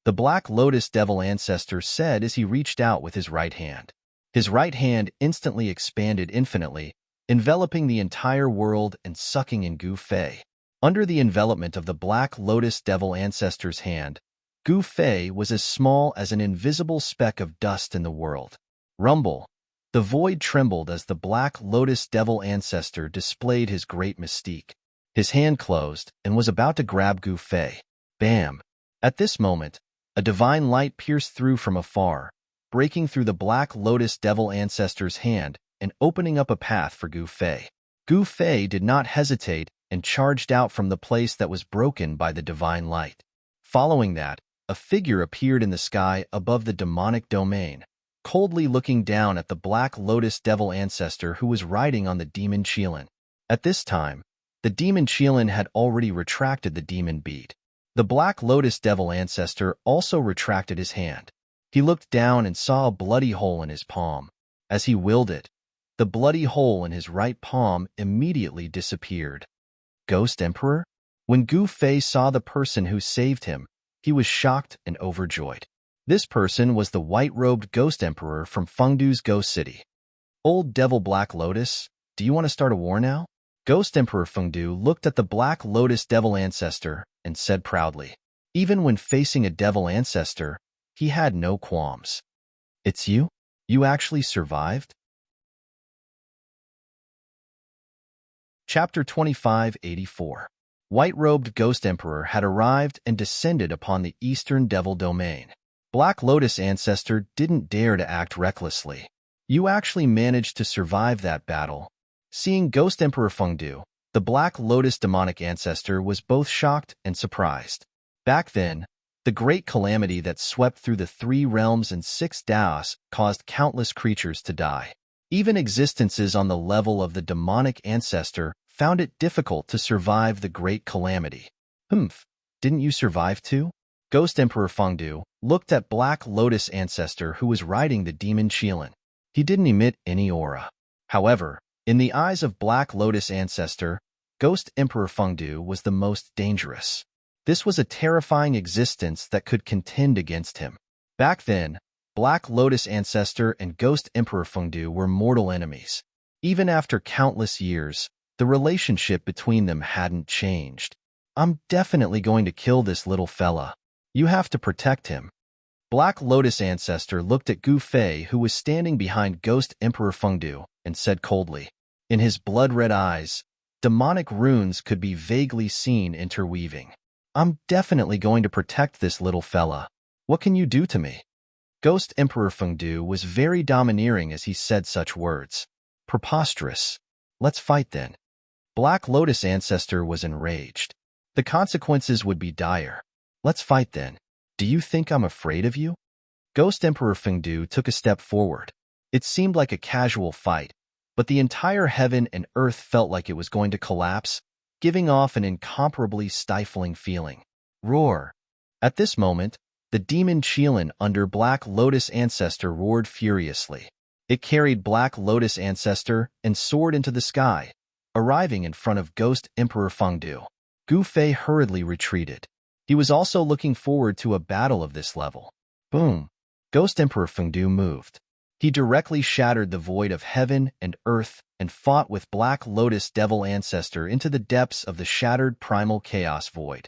The Black Lotus Devil Ancestor said as he reached out with his right hand. His right hand instantly expanded infinitely, enveloping the entire world and sucking in Gu Fei. Under the envelopment of the Black Lotus Devil Ancestor's hand, Gu Fei was as small as an invisible speck of dust in the world. Rumble. The void trembled as the Black Lotus Devil Ancestor displayed his great mystique. His hand closed and was about to grab Gu Fei. Bam! At this moment, a divine light pierced through from afar, breaking through the Black Lotus Devil Ancestor's hand and opening up a path for Gu Fei. Gu Fei did not hesitate and charged out from the place that was broken by the divine light. Following that, a figure appeared in the sky above the demonic domain, coldly looking down at the Black Lotus Devil Ancestor who was riding on the demon Qilin. At this time, the demon Qilin had already retracted the demon bead. The Black Lotus Devil Ancestor also retracted his hand. He looked down and saw a bloody hole in his palm. As he willed it, the bloody hole in his right palm immediately disappeared. Ghost Emperor? When Gu Fei saw the person who saved him, he was shocked and overjoyed. This person was the white-robed Ghost Emperor from Fengdu's Ghost City. Old Devil Black Lotus, do you want to start a war now? Ghost Emperor Fengdu looked at the Black Lotus Devil Ancestor and said proudly. Even when facing a Devil Ancestor, he had no qualms. It's you? You actually survived? Chapter 2584. White-robed Ghost Emperor had arrived and descended upon the Eastern Devil Domain. Black Lotus Ancestor didn't dare to act recklessly. You actually managed to survive that battle. Seeing Ghost Emperor Fengdu, the Black Lotus Demonic Ancestor was both shocked and surprised. Back then, the great calamity that swept through the 3 realms and 6 Daos caused countless creatures to die. Even existences on the level of the demonic ancestor found it difficult to survive the great calamity. Didn't you survive too? Ghost Emperor Fengdu looked at Black Lotus Ancestor who was riding the demon Qilin. He didn't emit any aura. However, in the eyes of Black Lotus Ancestor, Ghost Emperor Fengdu was the most dangerous. This was a terrifying existence that could contend against him. Back then, Black Lotus Ancestor and Ghost Emperor Fengdu were mortal enemies. Even after countless years, the relationship between them hadn't changed. I'm definitely going to kill this little fella. You have to protect him. Black Lotus Ancestor looked at Gu Fei who was standing behind Ghost Emperor Fengdu and said coldly. In his blood-red eyes, demonic runes could be vaguely seen interweaving. I'm definitely going to protect this little fella. What can you do to me? Ghost Emperor Fengdu was very domineering as he said such words. Preposterous. Let's fight then. Black Lotus Ancestor was enraged. The consequences would be dire. Let's fight then. Do you think I'm afraid of you? Ghost Emperor Fengdu took a step forward. It seemed like a casual fight, but the entire heaven and earth felt like it was going to collapse, giving off an incomparably stifling feeling. Roar! At this moment, the demon Qilin under Black Lotus Ancestor roared furiously. It carried Black Lotus Ancestor and soared into the sky, arriving in front of Ghost Emperor Fengdu. Gu Fei hurriedly retreated. He was also looking forward to a battle of this level. Boom! Ghost Emperor Fengdu moved. He directly shattered the void of heaven and earth and fought with Black Lotus Devil Ancestor into the depths of the shattered primal chaos void.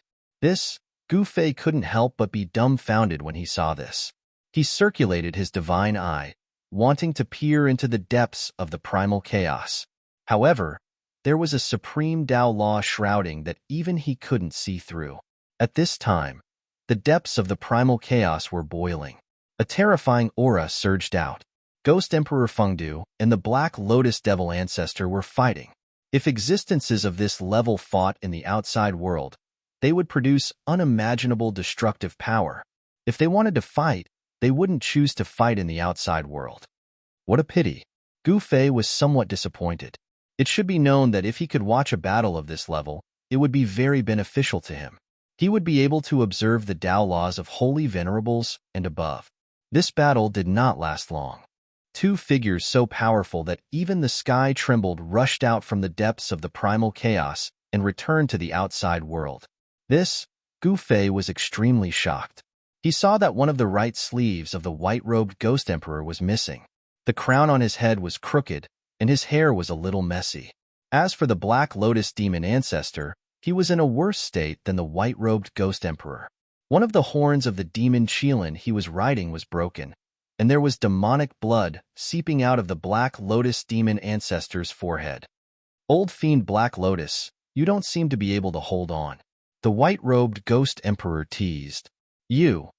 Gu Fei couldn't help but be dumbfounded when he saw this. He circulated his divine eye, wanting to peer into the depths of the primal chaos. However, there was a supreme Tao law shrouding that even he couldn't see through. At this time, the depths of the primal chaos were boiling. A terrifying aura surged out. Ghost Emperor Fengdu and the Black Lotus Devil Ancestor were fighting. If existences of this level fought in the outside world, they would produce unimaginable destructive power. If they wanted to fight, they wouldn't choose to fight in the outside world. What a pity. Gu Fei was somewhat disappointed. It should be known that if he could watch a battle of this level, it would be very beneficial to him. He would be able to observe the Tao laws of holy venerables and above. This battle did not last long. Two figures so powerful that even the sky trembled rushed out from the depths of the primal chaos and returned to the outside world. Gu Fei was extremely shocked. He saw that one of the right sleeves of the white-robed ghost emperor was missing. The crown on his head was crooked, and his hair was a little messy. As for the Black Lotus demon ancestor, he was in a worse state than the white-robed ghost emperor. One of the horns of the demon Qilin he was riding was broken, and there was demonic blood seeping out of the Black Lotus demon ancestor's forehead. Old fiend Black Lotus, you don't seem to be able to hold on. The white-robed ghost emperor teased. The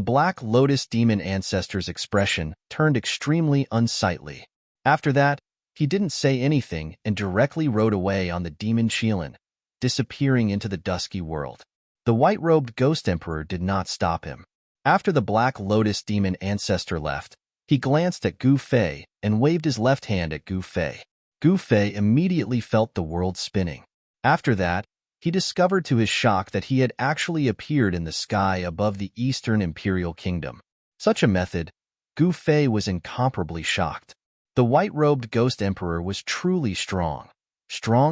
Black Lotus demon ancestor's expression turned extremely unsightly. After that, he didn't say anything and directly rode away on the demon Qilin, disappearing into the dusky world. The white-robed ghost emperor did not stop him. After the Black Lotus demon ancestor left, he glanced at Gu Fei and waved his left hand at Gu Fei. Gu Fei immediately felt the world spinning. After that, he discovered to his shock that he had actually appeared in the sky above the Eastern Imperial Kingdom. Such a method, Gu Fei was incomparably shocked. The white-robed ghost emperor was truly strong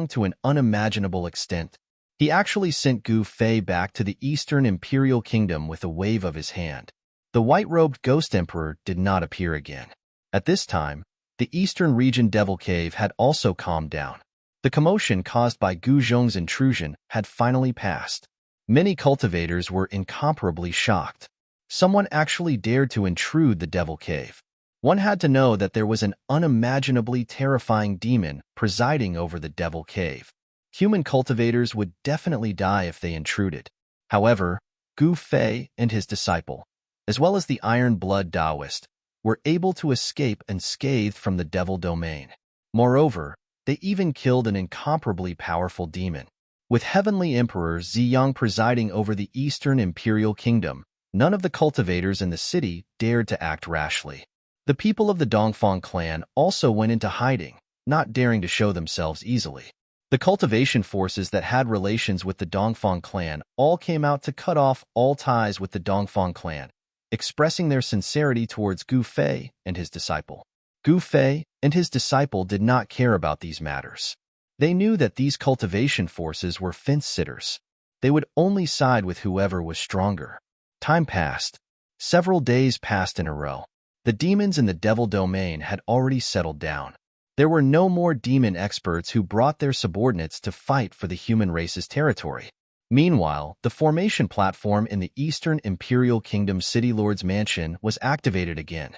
to an unimaginable extent. He actually sent Gu Fei back to the Eastern Imperial Kingdom with a wave of his hand. The white-robed ghost emperor did not appear again. At this time, the Eastern region Devil Cave had also calmed down. The commotion caused by Gu Zhong's intrusion had finally passed. Many cultivators were incomparably shocked. Someone actually dared to intrude the Devil Cave. One had to know that there was an unimaginably terrifying demon presiding over the Devil Cave. Human cultivators would definitely die if they intruded. However, Gu Fei and his disciple, as well as the Iron Blood Taoist, were able to escape unscathed from the Devil Domain. Moreover, they even killed an incomparably powerful demon. With Heavenly Emperor Ziyang presiding over the Eastern Imperial Kingdom, none of the cultivators in the city dared to act rashly. The people of the Dongfang clan also went into hiding, not daring to show themselves easily. The cultivation forces that had relations with the Dongfang clan all came out to cut off all ties with the Dongfang clan, expressing their sincerity towards Gu Fei and his disciple. Gu Fei and his disciple did not care about these matters. They knew that these cultivation forces were fence-sitters. They would only side with whoever was stronger. Time passed. Several days passed in a row. The demons in the Devil Domain had already settled down. There were no more demon experts who brought their subordinates to fight for the human race's territory. Meanwhile, the formation platform in the Eastern Imperial Kingdom City Lord's Mansion was activated again.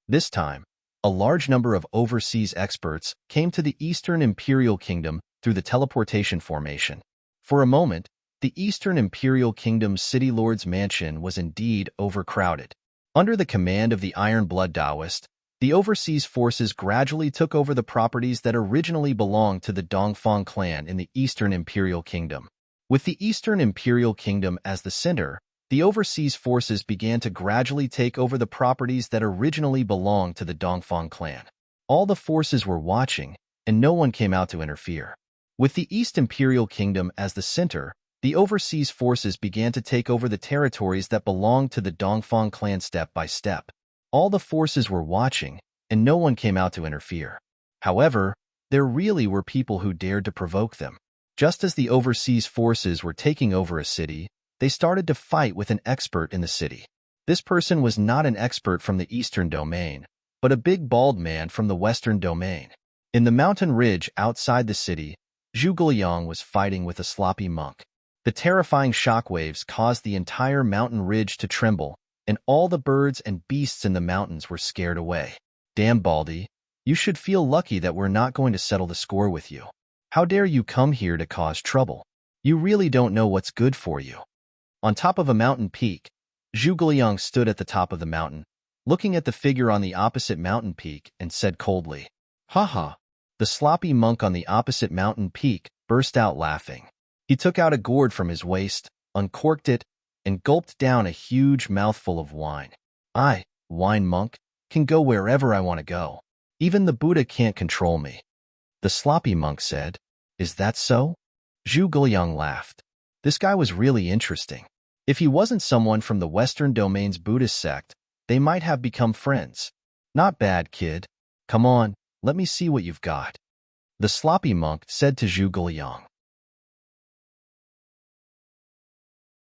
This time, a large number of overseas experts came to the Eastern Imperial Kingdom through the teleportation formation. For a moment, the Eastern Imperial Kingdom's City Lord's Mansion was indeed overcrowded. Under the command of the Iron Blood Taoist, the overseas forces gradually took over the properties that originally belonged to the Dongfang clan in the Eastern Imperial Kingdom. With the Eastern Imperial Kingdom as the center, the overseas forces began to gradually take over the properties that originally belonged to the Dongfang clan. All the forces were watching, and no one came out to interfere. With the East Imperial Kingdom as the center, the overseas forces began to take over the territories that belonged to the Dongfang clan step by step. All the forces were watching, and no one came out to interfere. However, there really were people who dared to provoke them. Just as the overseas forces were taking over a city, they started to fight with an expert in the city. This person was not an expert from the Eastern Domain, but a big bald man from the Western Domain. In the mountain ridge outside the city, Zhu Guoyang was fighting with a sloppy monk. The terrifying shockwaves caused the entire mountain ridge to tremble, and all the birds and beasts in the mountains were scared away. Damn, Baldy, you should feel lucky that we're not going to settle the score with you. How dare you come here to cause trouble? You really don't know what's good for you. On top of a mountain peak, Zhu Guoyang stood at the top of the mountain, looking at the figure on the opposite mountain peak, and said coldly, "Ha ha." The sloppy monk on the opposite mountain peak burst out laughing. He took out a gourd from his waist, uncorked it, and gulped down a huge mouthful of wine. I, wine monk, can go wherever I want to go. Even the Buddha can't control me. The sloppy monk said, "Is that so?" Zhu Guoyang laughed. This guy was really interesting. If he wasn't someone from the Western Domain's Buddhist sect, they might have become friends. Not bad, kid. Come on, let me see what you've got. The sloppy monk said to Zhuge Liang.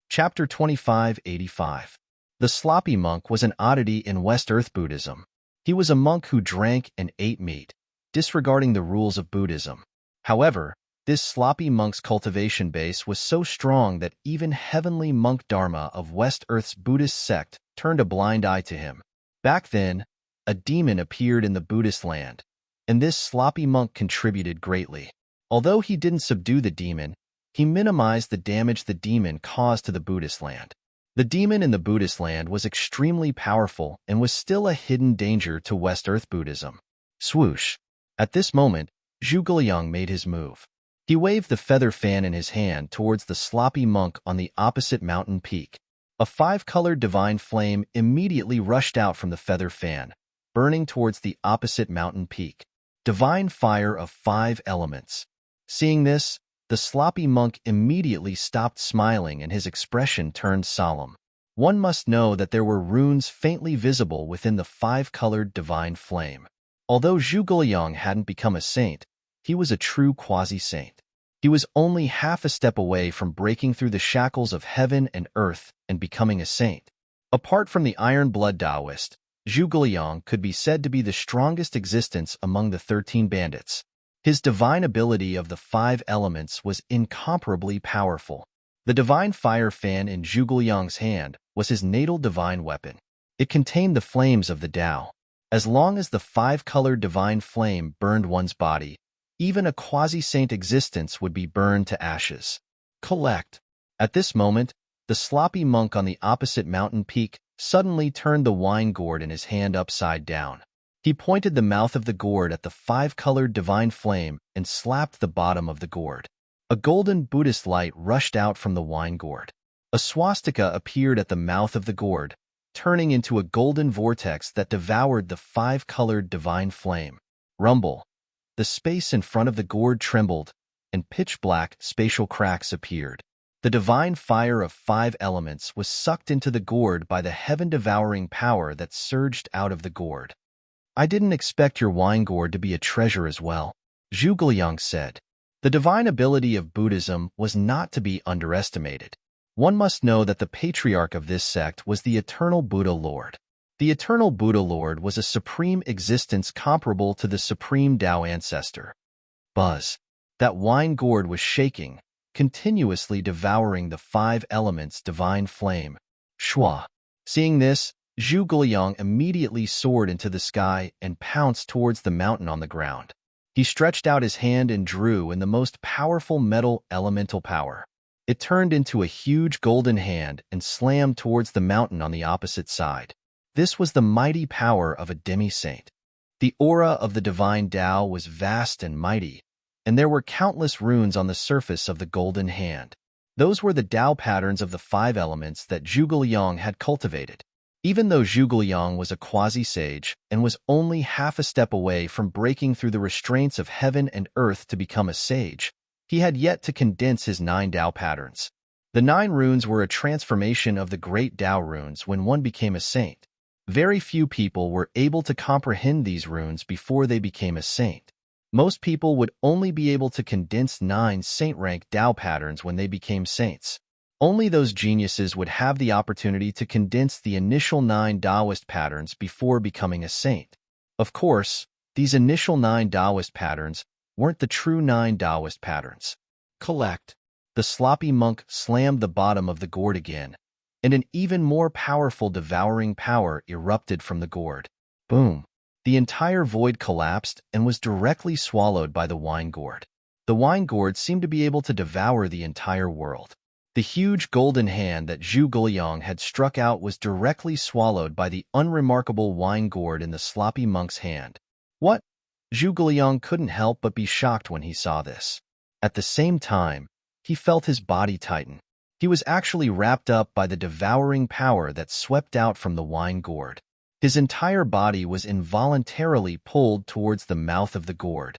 Chapter 2585. The sloppy monk was an oddity in West Earth Buddhism. He was a monk who drank and ate meat, disregarding the rules of Buddhism. However, this sloppy monk's cultivation base was so strong that even heavenly monk Dharma of West Earth's Buddhist sect turned a blind eye to him. Back then, a demon appeared in the Buddhist land, and this sloppy monk contributed greatly. Although he didn't subdue the demon, he minimized the damage the demon caused to the Buddhist land. The demon in the Buddhist land was extremely powerful and was still a hidden danger to West Earth Buddhism. Swoosh! At this moment, Zhuge Liang made his move. He waved the feather fan in his hand towards the sloppy monk on the opposite mountain peak. A five-colored divine flame immediately rushed out from the feather fan, burning towards the opposite mountain peak. Divine fire of 5 elements. Seeing this, the sloppy monk immediately stopped smiling and his expression turned solemn. One must know that there were runes faintly visible within the 5-colored divine flame. Although Zhuge Liang hadn't become a saint, he was a true quasi-saint. He was only half a step away from breaking through the shackles of heaven and earth and becoming a saint. Apart from the Iron Blood Taoist, Zhuge Liang could be said to be the strongest existence among the 13 bandits. His divine ability of the 5 elements was incomparably powerful. The divine fire fan in Zhuge Liang's hand was his natal divine weapon. It contained the flames of the Tao. As long as the 5-colored divine flame burned one's body, even a quasi-saint existence would be burned to ashes. Collect. At this moment, the sloppy monk on the opposite mountain peak suddenly turned the wine gourd in his hand upside down. He pointed the mouth of the gourd at the 5-colored divine flame and slapped the bottom of the gourd. A golden Buddhist light rushed out from the wine gourd. A swastika appeared at the mouth of the gourd, turning into a golden vortex that devoured the 5-colored divine flame. Rumble. The space in front of the gourd trembled, and pitch-black spatial cracks appeared. The divine fire of 5 elements was sucked into the gourd by the heaven-devouring power that surged out of the gourd. I didn't expect your wine gourd to be a treasure as well, Zhuge Liang said. The divine ability of Buddhism was not to be underestimated. One must know that the patriarch of this sect was the Eternal Buddha Lord. The Eternal Buddha Lord was a supreme existence comparable to the Supreme Tao Ancestor. Buzz. That wine gourd was shaking, continuously devouring the 5 elements' divine flame. Shua. Seeing this, Zhuge Liang immediately soared into the sky and pounced towards the mountain on the ground. He stretched out his hand and drew in the most powerful metal elemental power. It turned into a huge golden hand and slammed towards the mountain on the opposite side. This was the mighty power of a demi-saint. The aura of the divine Tao was vast and mighty, and there were countless runes on the surface of the golden hand. Those were the Tao patterns of the 5 elements that Zhuge Liang had cultivated. Even though Zhuge Liang was a quasi-sage and was only half a step away from breaking through the restraints of heaven and earth to become a sage, he had yet to condense his 9 Tao patterns. The 9 runes were a transformation of the great Tao runes when one became a saint. Very few people were able to comprehend these runes before they became a saint. Most people would only be able to condense 9 saint-rank Tao patterns when they became saints. Only those geniuses would have the opportunity to condense the initial 9 Taoist patterns before becoming a saint. Of course, these initial 9 Taoist patterns weren't the true 9 Taoist patterns. Collect. The sloppy monk slammed the bottom of the gourd again, and an even more powerful devouring power erupted from the gourd. Boom. The entire void collapsed and was directly swallowed by the wine gourd. The wine gourd seemed to be able to devour the entire world. The huge golden hand that Zhuge Liang had struck out was directly swallowed by the unremarkable wine gourd in the sloppy monk's hand. What? Zhuge Liang couldn't help but be shocked when he saw this. At the same time, he felt his body tighten. He was actually wrapped up by the devouring power that swept out from the wine gourd. His entire body was involuntarily pulled towards the mouth of the gourd.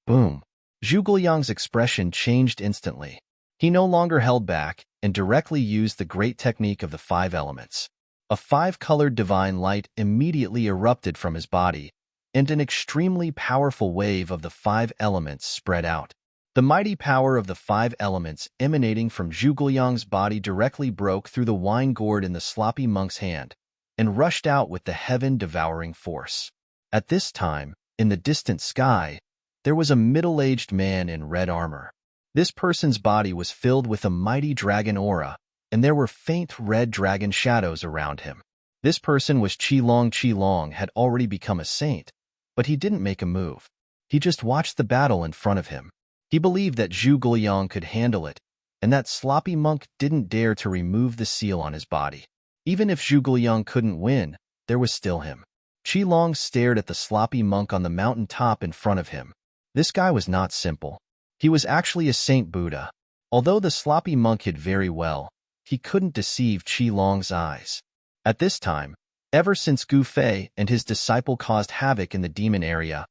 Boom! Zhuge Liang's expression changed instantly. He no longer held back and directly used the great technique of the 5 elements. A 5-colored divine light immediately erupted from his body, and an extremely powerful wave of the 5 elements spread out. The mighty power of the 5 elements emanating from Zhuge body directly broke through the wine gourd in the sloppy monk's hand and rushed out with the heaven-devouring force. At this time, in the distant sky, there was a middle-aged man in red armor. This person's body was filled with a mighty dragon aura, and there were faint red dragon shadows around him. This person was Qilong. Qilong had already become a saint, but he didn't make a move. He just watched the battle in front of him. He believed that Zhuge could handle it, and that sloppy monk didn't dare to remove the seal on his body. Even if Zhuge couldn't win, there was still him. Qilong stared at the sloppy monk on the mountain top in front of him. This guy was not simple. He was actually a Saint Buddha. Although the sloppy monk hid very well, he couldn't deceive Qilong's eyes. At this time, ever since Gu Fei and his disciple caused havoc in the demon area,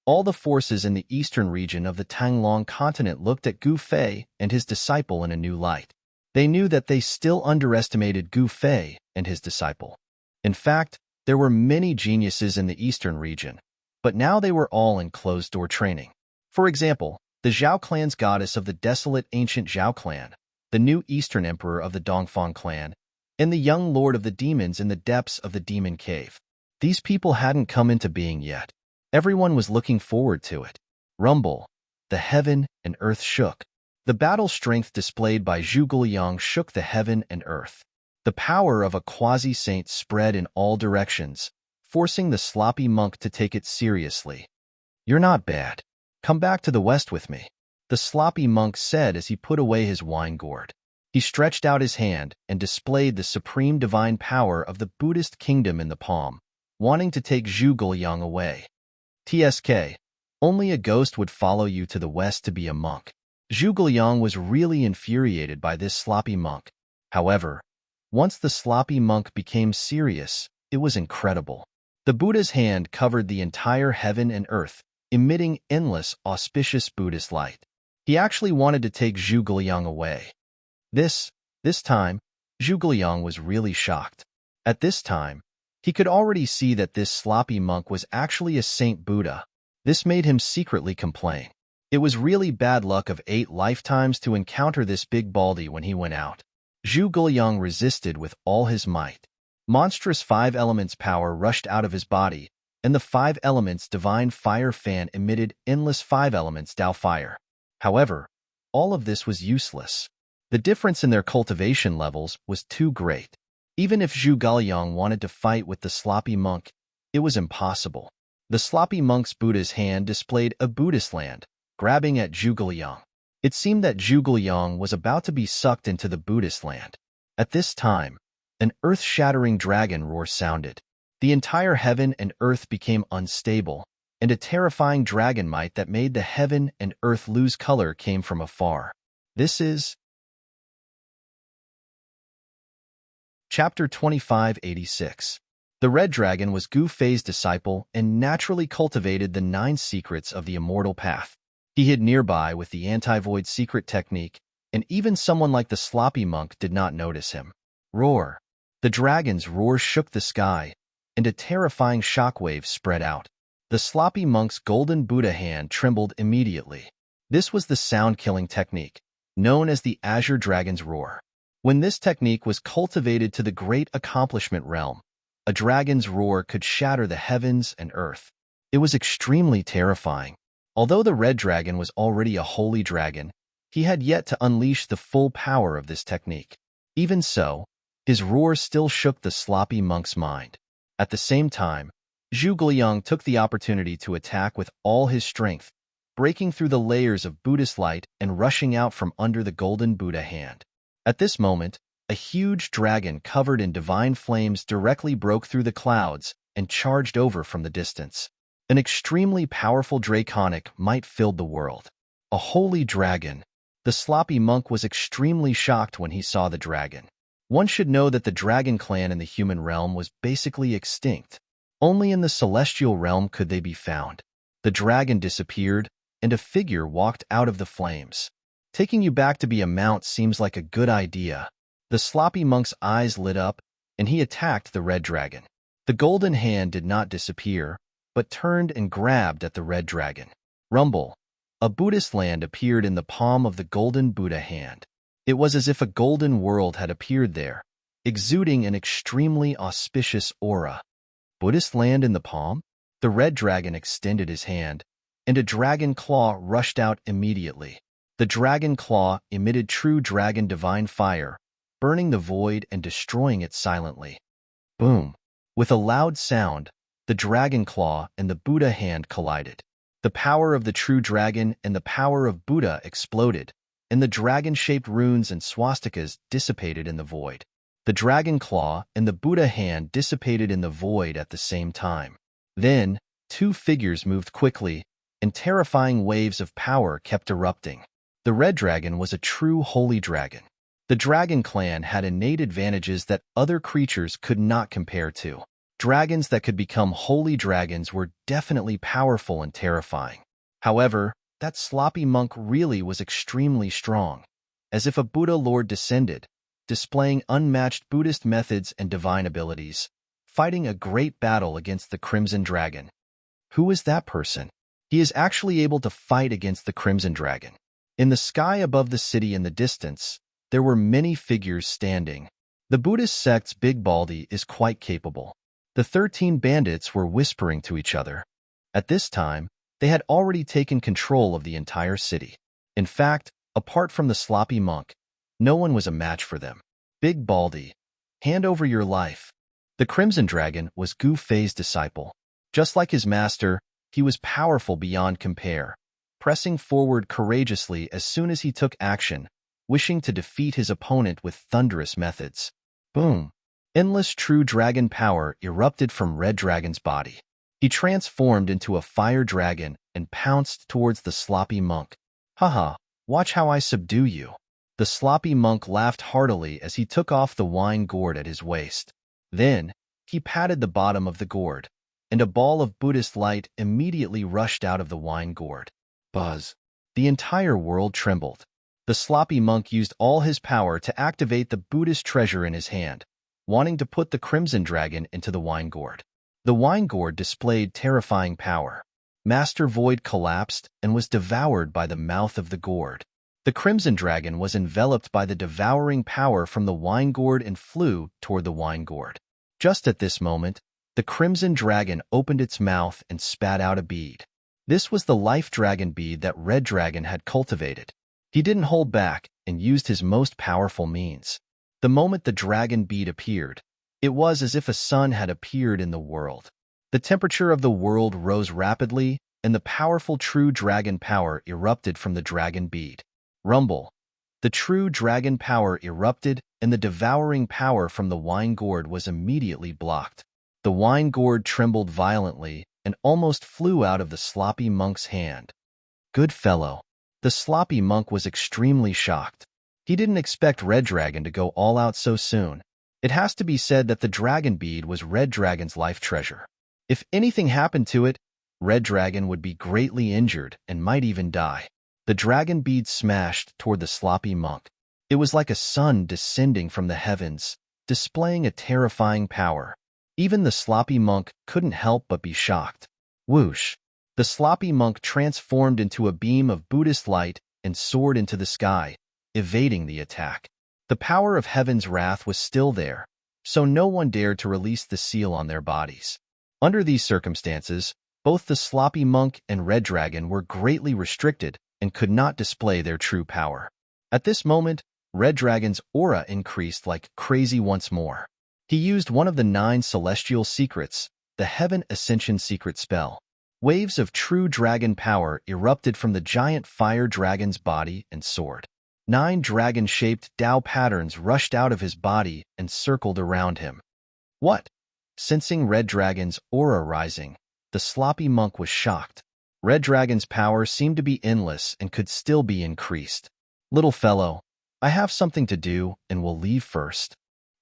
all the forces in the eastern region of the Tanglong continent looked at Gu Fei and his disciple in a new light. They knew that they still underestimated Gu Fei and his disciple. In fact, there were many geniuses in the eastern region, but now they were all in closed-door training. For example, the Zhao clan's goddess of the desolate ancient Zhao clan, the new eastern emperor of the Dongfang clan, and the young lord of the demons in the depths of the demon cave. These people hadn't come into being yet. Everyone was looking forward to it. Rumble. The heaven and earth shook. The battle strength displayed by Zhuge shook the heaven and earth. The power of a quasi-saint spread in all directions, forcing the sloppy monk to take it seriously. "You're not bad. Come back to the west with me," the sloppy monk said as he put away his wine gourd. He stretched out his hand and displayed the supreme divine power of the Buddhist kingdom in the palm, wanting to take Zhuge away. "TSK, only a ghost would follow you to the west to be a monk." Zhuge was really infuriated by this sloppy monk. However, once the sloppy monk became serious, it was incredible. The Buddha's hand covered the entire heaven and earth, emitting endless, auspicious Buddhist light. He actually wanted to take Zhuge away. This time, Zhuge was really shocked. At this time, he could already see that this sloppy monk was actually a Saint Buddha. This made him secretly complain. It was really bad luck of 8 lifetimes to encounter this big baldy when he went out. Zhuge resisted with all his might. Monstrous 5 elements power rushed out of his body, and the 5 elements divine fire fan emitted endless 5 elements Tao fire. However, all of this was useless. The difference in their cultivation levels was too great. Even if Zhuge wanted to fight with the sloppy monk, it was impossible. The sloppy monk's Buddha's hand displayed a Buddhist land, grabbing at Zhuge. It seemed that Zhuge was about to be sucked into the Buddhist land. At this time, an earth-shattering dragon roar sounded. The entire heaven and earth became unstable, and a terrifying dragon might that made the heaven and earth lose color came from afar. This is Chapter 2586. The Red Dragon was Gu Fei's disciple and naturally cultivated the 9 secrets of the immortal path. He hid nearby with the anti-void secret technique, and even someone like the sloppy monk did not notice him. Roar. The dragon's roar shook the sky, and a terrifying shockwave spread out. The sloppy monk's golden Buddha hand trembled immediately. This was the sound-killing technique, known as the Azure Dragon's Roar. When this technique was cultivated to the great accomplishment realm, a dragon's roar could shatter the heavens and earth. It was extremely terrifying. Although the red dragon was already a holy dragon, he had yet to unleash the full power of this technique. Even so, his roar still shook the sloppy monk's mind. At the same time, Zhuge took the opportunity to attack with all his strength, breaking through the layers of Buddhist light and rushing out from under the golden Buddha hand. At this moment, a huge dragon covered in divine flames directly broke through the clouds and charged over from the distance. An extremely powerful draconic might filled the world. A holy dragon. The sloppy monk was extremely shocked when he saw the dragon. One should know that the dragon clan in the human realm was basically extinct. Only in the celestial realm could they be found. The dragon disappeared, and a figure walked out of the flames. Taking you back to be a mount seems like a good idea. The sloppy monk's eyes lit up, and he attacked the red dragon. The golden hand did not disappear, but turned and grabbed at the red dragon. Rumble. A Buddhist land appeared in the palm of the golden Buddha hand. It was as if a golden world had appeared there, exuding an extremely auspicious aura. Buddhist land in the palm? The red dragon extended his hand, and a dragon claw rushed out immediately. The dragon claw emitted true dragon divine fire, burning the void and destroying it silently. Boom! With a loud sound, the dragon claw and the Buddha hand collided. The power of the true dragon and the power of Buddha exploded, and the dragon-shaped runes and swastikas dissipated in the void. The dragon claw and the Buddha hand dissipated in the void at the same time. Then, two figures moved quickly, and terrifying waves of power kept erupting. The red dragon was a true holy dragon. The dragon clan had innate advantages that other creatures could not compare to. Dragons that could become holy dragons were definitely powerful and terrifying. However, that sloppy monk really was extremely strong, as if a Buddha Lord descended, displaying unmatched Buddhist methods and divine abilities, fighting a great battle against the Crimson Dragon. Who is that person? He is actually able to fight against the Crimson Dragon. In the sky above the city in the distance, there were many figures standing. The Buddhist sect's Big Baldy is quite capable. The 13 bandits were whispering to each other. At this time, they had already taken control of the entire city. In fact, apart from the sloppy monk, no one was a match for them. Big Baldy, hand over your life. The Crimson Dragon was Gu Fei's disciple. Just like his master, he was powerful beyond compare, pressing forward courageously as soon as he took action, wishing to defeat his opponent with thunderous methods. Boom! Endless true dragon power erupted from Red Dragon's body. He transformed into a fire dragon and pounced towards the sloppy monk. Haha, watch how I subdue you. The sloppy monk laughed heartily as he took off the wine gourd at his waist. Then, he patted the bottom of the gourd, and a ball of Buddhist light immediately rushed out of the wine gourd. Buzz! The entire world trembled. The sloppy monk used all his power to activate the Buddhist treasure in his hand, wanting to put the Crimson Dragon into the wine gourd. The wine gourd displayed terrifying power. Master Void collapsed and was devoured by the mouth of the gourd. The Crimson Dragon was enveloped by the devouring power from the wine gourd and flew toward the wine gourd. Just at this moment, the Crimson Dragon opened its mouth and spat out a bead. This was the life dragon bead that Red Dragon had cultivated. He didn't hold back and used his most powerful means. The moment the dragon bead appeared, it was as if a sun had appeared in the world. The temperature of the world rose rapidly, and the powerful true dragon power erupted from the dragon bead. Rumble. The true dragon power erupted, and the devouring power from the wine gourd was immediately blocked. The wine gourd trembled violently and almost flew out of the sloppy monk's hand. Good fellow. The sloppy monk was extremely shocked. He didn't expect Red Dragon to go all out so soon. It has to be said that the dragon bead was Red Dragon's life treasure. If anything happened to it, Red Dragon would be greatly injured and might even die. The dragon bead smashed toward the sloppy monk. It was like a sun descending from the heavens, displaying a terrifying power. Even the sloppy monk couldn't help but be shocked. Whoosh! The sloppy monk transformed into a beam of Buddhist light and soared into the sky, evading the attack. The power of heaven's wrath was still there, so no one dared to release the seal on their bodies. Under these circumstances, both the sloppy monk and Red Dragon were greatly restricted and could not display their true power. At this moment, Red Dragon's aura increased like crazy once more. He used one of the 9 celestial secrets, the Heaven Ascension secret spell. Waves of true dragon power erupted from the giant fire dragon's body and sword. 9 dragon-shaped Tao patterns rushed out of his body and circled around him. What? Sensing Red Dragon's aura rising, the sloppy monk was shocked. Red Dragon's power seemed to be endless and could still be increased. Little fellow, I have something to do and will leave first.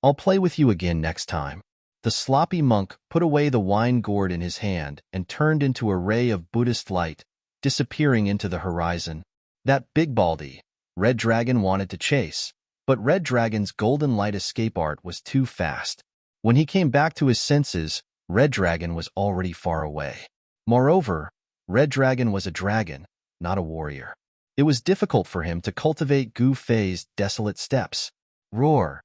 I'll play with you again next time. The sloppy monk put away the wine gourd in his hand and turned into a ray of Buddhist light, disappearing into the horizon. That Big Baldy, Red Dragon wanted to chase, but Red Dragon's golden light escape art was too fast. When he came back to his senses, Red Dragon was already far away. Moreover, Red Dragon was a dragon, not a warrior. It was difficult for him to cultivate Gu Fei's desolate steppes. Roar!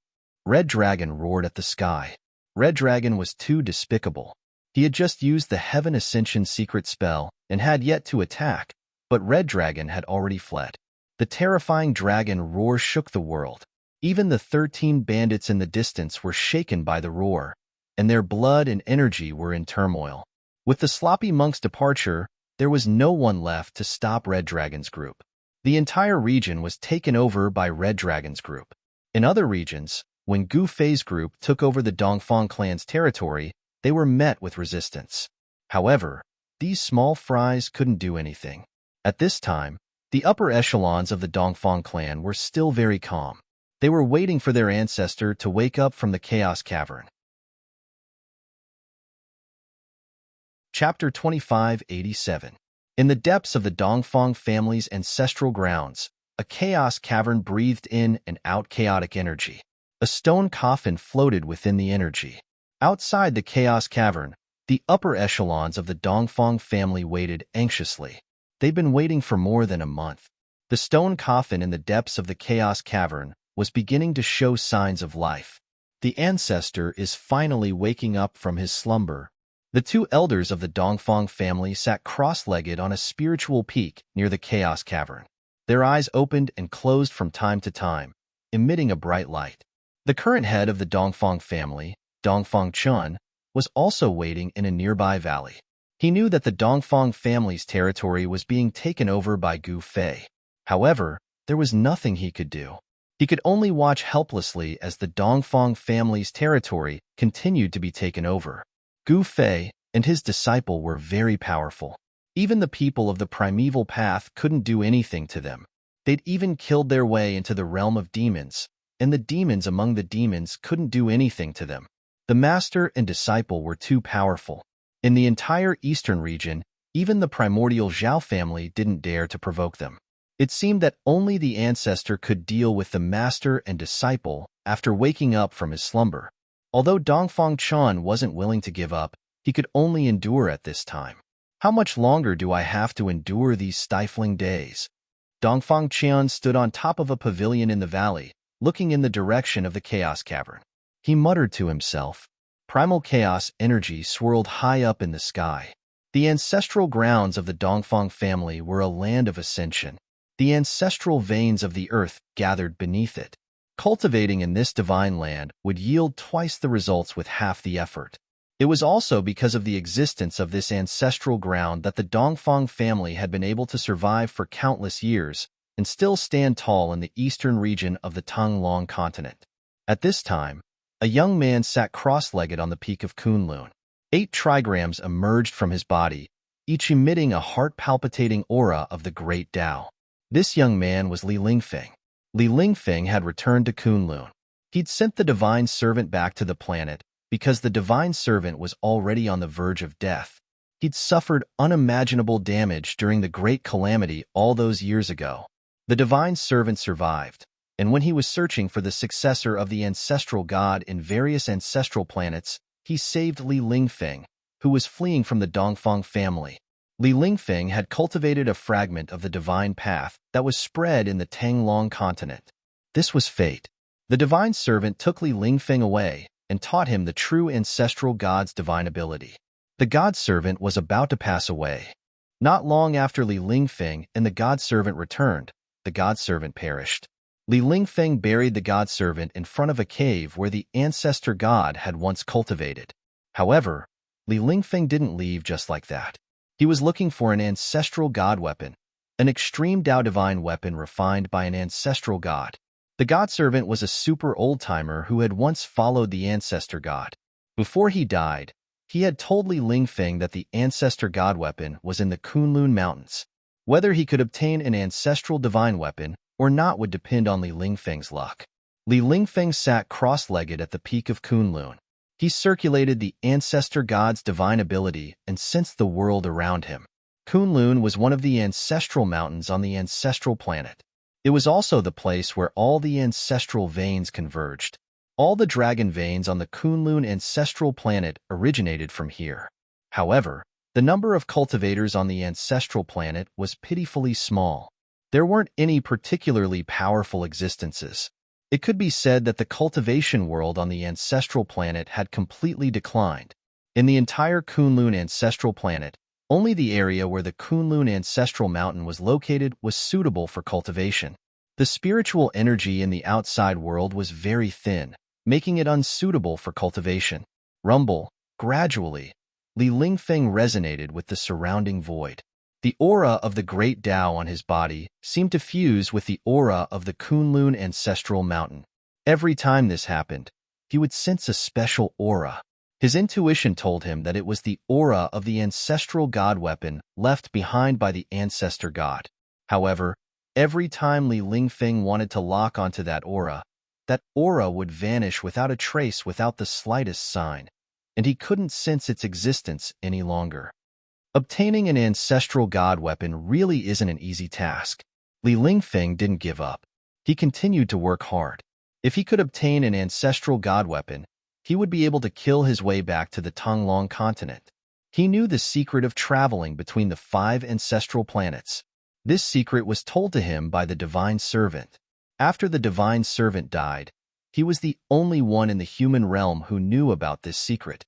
Red Dragon roared at the sky. Red Dragon was too despicable. He had just used the Heaven Ascension secret spell and had yet to attack, but Red Dragon had already fled. The terrifying dragon roar shook the world. Even the 13 bandits in the distance were shaken by the roar, and their blood and energy were in turmoil. With the sloppy monk's departure, there was no one left to stop Red Dragon's group. The entire region was taken over by Red Dragon's group. In other regions, when Gu Fei's group took over the Dongfang clan's territory, they were met with resistance. However, these small fries couldn't do anything. At this time, the upper echelons of the Dongfang clan were still very calm. They were waiting for their ancestor to wake up from the Chaos Cavern. Chapter 2587. In the depths of the Dongfang family's ancestral grounds, a chaos cavern breathed in and out chaotic energy. A stone coffin floated within the energy. Outside the chaos cavern, the upper echelons of the Dongfang family waited anxiously. They'd been waiting for more than a month. The stone coffin in the depths of the chaos cavern was beginning to show signs of life. The ancestor is finally waking up from his slumber. The two elders of the Dongfang family sat cross-legged on a spiritual peak near the chaos cavern. Their eyes opened and closed from time to time, emitting a bright light. The current head of the Dongfang family, Dongfang Chun, was also waiting in a nearby valley. He knew that the Dongfang family's territory was being taken over by Gu Fei. However, there was nothing he could do. He could only watch helplessly as the Dongfang family's territory continued to be taken over. Gu Fei and his disciple were very powerful. Even the people of the primeval path couldn't do anything to them. They'd even killed their way into the realm of demons, and the demons among the demons couldn't do anything to them. The master and disciple were too powerful. In the entire eastern region, even the primordial Zhao family didn't dare to provoke them. It seemed that only the ancestor could deal with the master and disciple after waking up from his slumber. Although Dongfang Chun wasn't willing to give up, he could only endure at this time. How much longer do I have to endure these stifling days? Dongfang Chun stood on top of a pavilion in the valley, looking in the direction of the chaos cavern. He muttered to himself. Primal chaos energy swirled high up in the sky. The ancestral grounds of the Dongfang family were a land of ascension. The ancestral veins of the earth gathered beneath it. Cultivating in this divine land would yield twice the results with half the effort. It was also because of the existence of this ancestral ground that the Dongfang family had been able to survive for countless years and still stand tall in the eastern region of the Tanglong continent. At this time, a young man sat cross-legged on the peak of Kunlun. 8 trigrams emerged from his body, each emitting a heart-palpitating aura of the great Tao. This young man was Li Lingfeng. Li Lingfeng had returned to Kunlun. He'd sent the divine servant back to the planet because the divine servant was already on the verge of death. He'd suffered unimaginable damage during the great calamity all those years ago. The divine servant survived, and when he was searching for the successor of the ancestral god in various ancestral planets, he saved Li Lingfeng, who was fleeing from the Dongfang family. Li Lingfeng had cultivated a fragment of the divine path that was spread in the Tanglong continent. This was fate. The divine servant took Li Lingfeng away and taught him the true ancestral god's divine ability. The god servant was about to pass away. Not long after Li Lingfeng and the god servant returned, the god servant perished. Li Lingfeng buried the god servant in front of a cave where the ancestor god had once cultivated. However, Li Lingfeng didn't leave just like that. He was looking for an ancestral god weapon, an extreme Tao divine weapon refined by an ancestral god. The god servant was a super old-timer who had once followed the ancestor god. Before he died, he had told Li Lingfeng that the ancestor god weapon was in the Kunlun Mountains. Whether he could obtain an ancestral divine weapon or not would depend on Li Lingfeng's luck. Li Lingfeng sat cross-legged at the peak of Kunlun. He circulated the ancestor god's divine ability and sensed the world around him. Kunlun was one of the ancestral mountains on the ancestral planet. It was also the place where all the ancestral veins converged. All the dragon veins on the Kunlun ancestral planet originated from here. However, the number of cultivators on the ancestral planet was pitifully small. There weren't any particularly powerful existences. It could be said that the cultivation world on the ancestral planet had completely declined. In the entire Kunlun ancestral planet, only the area where the Kunlun ancestral mountain was located was suitable for cultivation. The spiritual energy in the outside world was very thin, making it unsuitable for cultivation. Rumble, gradually, Li Lingfeng resonated with the surrounding void. The aura of the great Tao on his body seemed to fuse with the aura of the Kunlun ancestral mountain. Every time this happened, he would sense a special aura. His intuition told him that it was the aura of the ancestral god weapon left behind by the ancestor god. However, every time Li Lingfeng wanted to lock onto that aura would vanish without a trace, without the slightest sign, and he couldn't sense its existence any longer. Obtaining an ancestral god weapon really isn't an easy task. Li Lingfeng didn't give up. He continued to work hard. If he could obtain an ancestral god weapon, he would be able to kill his way back to the Tonglong continent. He knew the secret of traveling between the 5 ancestral planets. This secret was told to him by the divine servant. After the divine servant died, he was the only one in the human realm who knew about this secret.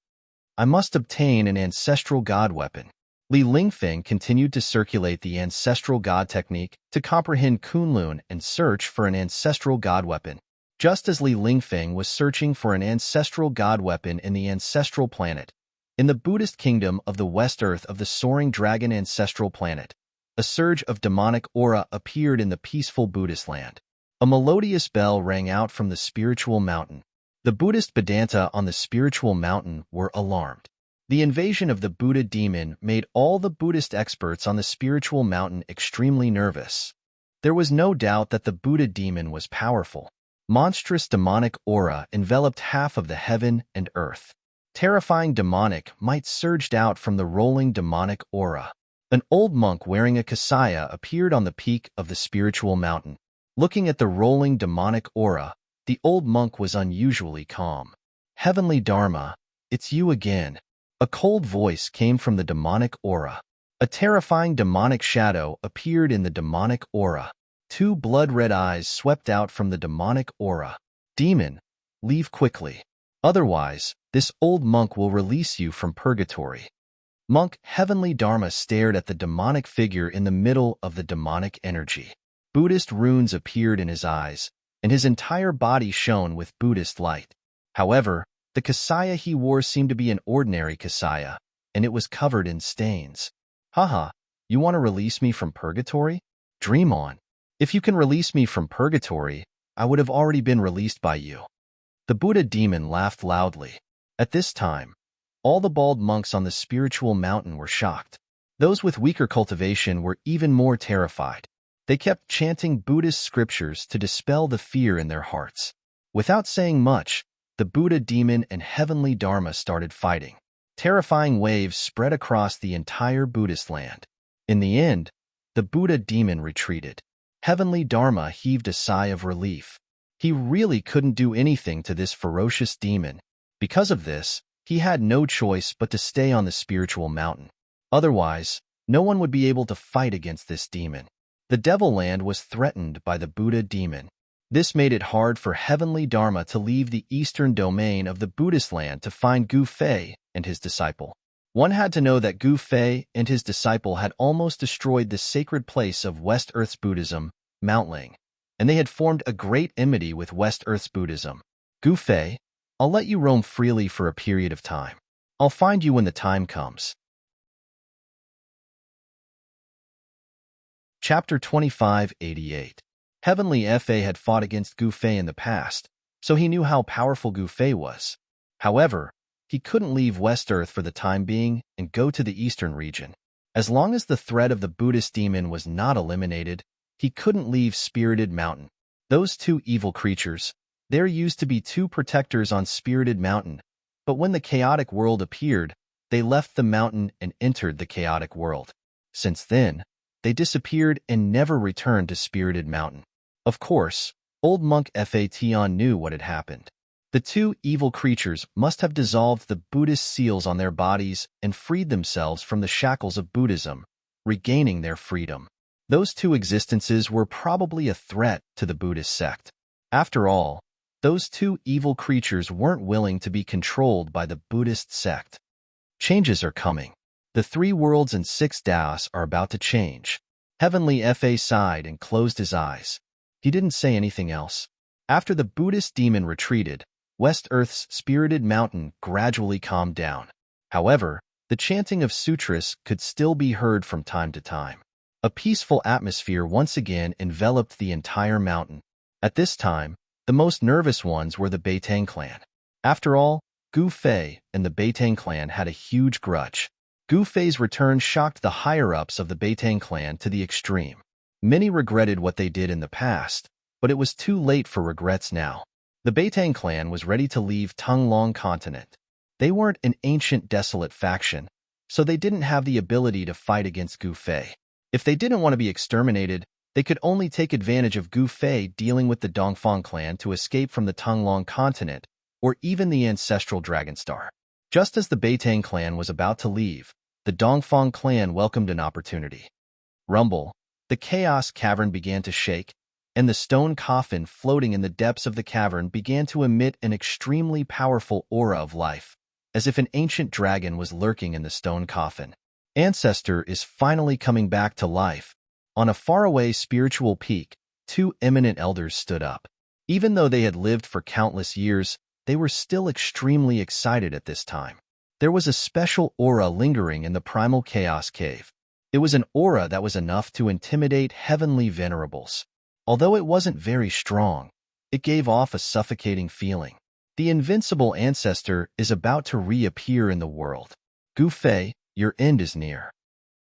I must obtain an ancestral god weapon. Li Lingfeng continued to circulate the ancestral god technique to comprehend Kunlun and search for an ancestral god weapon. Just as Li Lingfeng was searching for an ancestral god weapon in the ancestral planet, in the Buddhist kingdom of the West Earth of the soaring dragon ancestral planet, a surge of demonic aura appeared in the peaceful Buddhist land. A melodious bell rang out from the spiritual mountain. The Buddhist Vedanta on the spiritual mountain were alarmed. The invasion of the Buddha demon made all the Buddhist experts on the spiritual mountain extremely nervous. There was no doubt that the Buddha demon was powerful. Monstrous demonic aura enveloped half of the heaven and earth. Terrifying demonic might surged out from the rolling demonic aura. An old monk wearing a kasaya appeared on the peak of the spiritual mountain. Looking at the rolling demonic aura, the old monk was unusually calm. Heavenly Dharma, it's you again. A cold voice came from the demonic aura. A terrifying demonic shadow appeared in the demonic aura. 2 blood-red eyes swept out from the demonic aura. Demon, leave quickly. Otherwise, this old monk will release you from purgatory. Monk Heavenly Dharma stared at the demonic figure in the middle of the demonic energy. Buddhist runes appeared in his eyes, and his entire body shone with Buddhist light. However, the kasaya he wore seemed to be an ordinary kasaya, and it was covered in stains. Haha, you want to release me from purgatory? Dream on. If you can release me from purgatory, I would have already been released by you. The Buddha demon laughed loudly. At this time, all the bald monks on the spiritual mountain were shocked. Those with weaker cultivation were even more terrified. They kept chanting Buddhist scriptures to dispel the fear in their hearts. Without saying much, the Buddha demon and Heavenly Dharma started fighting. Terrifying waves spread across the entire Buddhist land. In the end, the Buddha demon retreated. Heavenly Dharma heaved a sigh of relief. He really couldn't do anything to this ferocious demon. Because of this, he had no choice but to stay on the spiritual mountain. Otherwise, no one would be able to fight against this demon. The Devil Land was threatened by the Buddha demon. This made it hard for Heavenly Dharma to leave the eastern domain of the Buddhist land to find Gu Fei and his disciple. One had to know that Gu Fei and his disciple had almost destroyed the sacred place of West Earth's Buddhism, Mount Ling, and they had formed a great enmity with West Earth's Buddhism. Gu Fei, I'll let you roam freely for a period of time. I'll find you when the time comes. Chapter 2588. Heavenly Fa had fought against Gu Fei in the past, so he knew how powerful Gu Fei was. However, he couldn't leave West Earth for the time being and go to the eastern region. As long as the threat of the Buddhist demon was not eliminated, he couldn't leave Spirited Mountain. Those 2 evil creatures, there used to be 2 protectors on Spirited Mountain, but when the chaotic world appeared, they left the mountain and entered the chaotic world. Since then, they disappeared and never returned to Spirited Mountain. Of course, old monk Fation knew what had happened. The two evil creatures must have dissolved the Buddhist seals on their bodies and freed themselves from the shackles of Buddhism, regaining their freedom. Those two existences were probably a threat to the Buddhist sect. After all, those two evil creatures weren't willing to be controlled by the Buddhist sect. Changes are coming. The three worlds and six Taoists are about to change. Heavenly Fa sighed and closed his eyes. He didn't say anything else. After the Buddhist demon retreated, West Earth's spirited mountain gradually calmed down. However, the chanting of sutras could still be heard from time to time. A peaceful atmosphere once again enveloped the entire mountain. At this time, the most nervous ones were the Beitang clan. After all, Gu Fei and the Beitang clan had a huge grudge. Gu Fei's return shocked the higher-ups of the Beitang clan to the extreme. Many regretted what they did in the past, but it was too late for regrets now. The Beitang clan was ready to leave Tunglong continent. They weren't an ancient desolate faction, so they didn't have the ability to fight against Gu Fei. If they didn't want to be exterminated, they could only take advantage of Gu Fei dealing with the Dongfang clan to escape from the Tunglong continent, or even the ancestral Dragonstar. Just as the Beitang clan was about to leave, the Dongfang clan welcomed an opportunity. Rumble, the chaos cavern began to shake, and the stone coffin floating in the depths of the cavern began to emit an extremely powerful aura of life, as if an ancient dragon was lurking in the stone coffin. Ancestor is finally coming back to life. On a faraway spiritual peak, two eminent elders stood up. Even though they had lived for countless years, they were still extremely excited at this time. There was a special aura lingering in the primal chaos cave. It was an aura that was enough to intimidate heavenly venerables. Although it wasn't very strong, it gave off a suffocating feeling. The invincible ancestor is about to reappear in the world. Gu Fei, your end is near.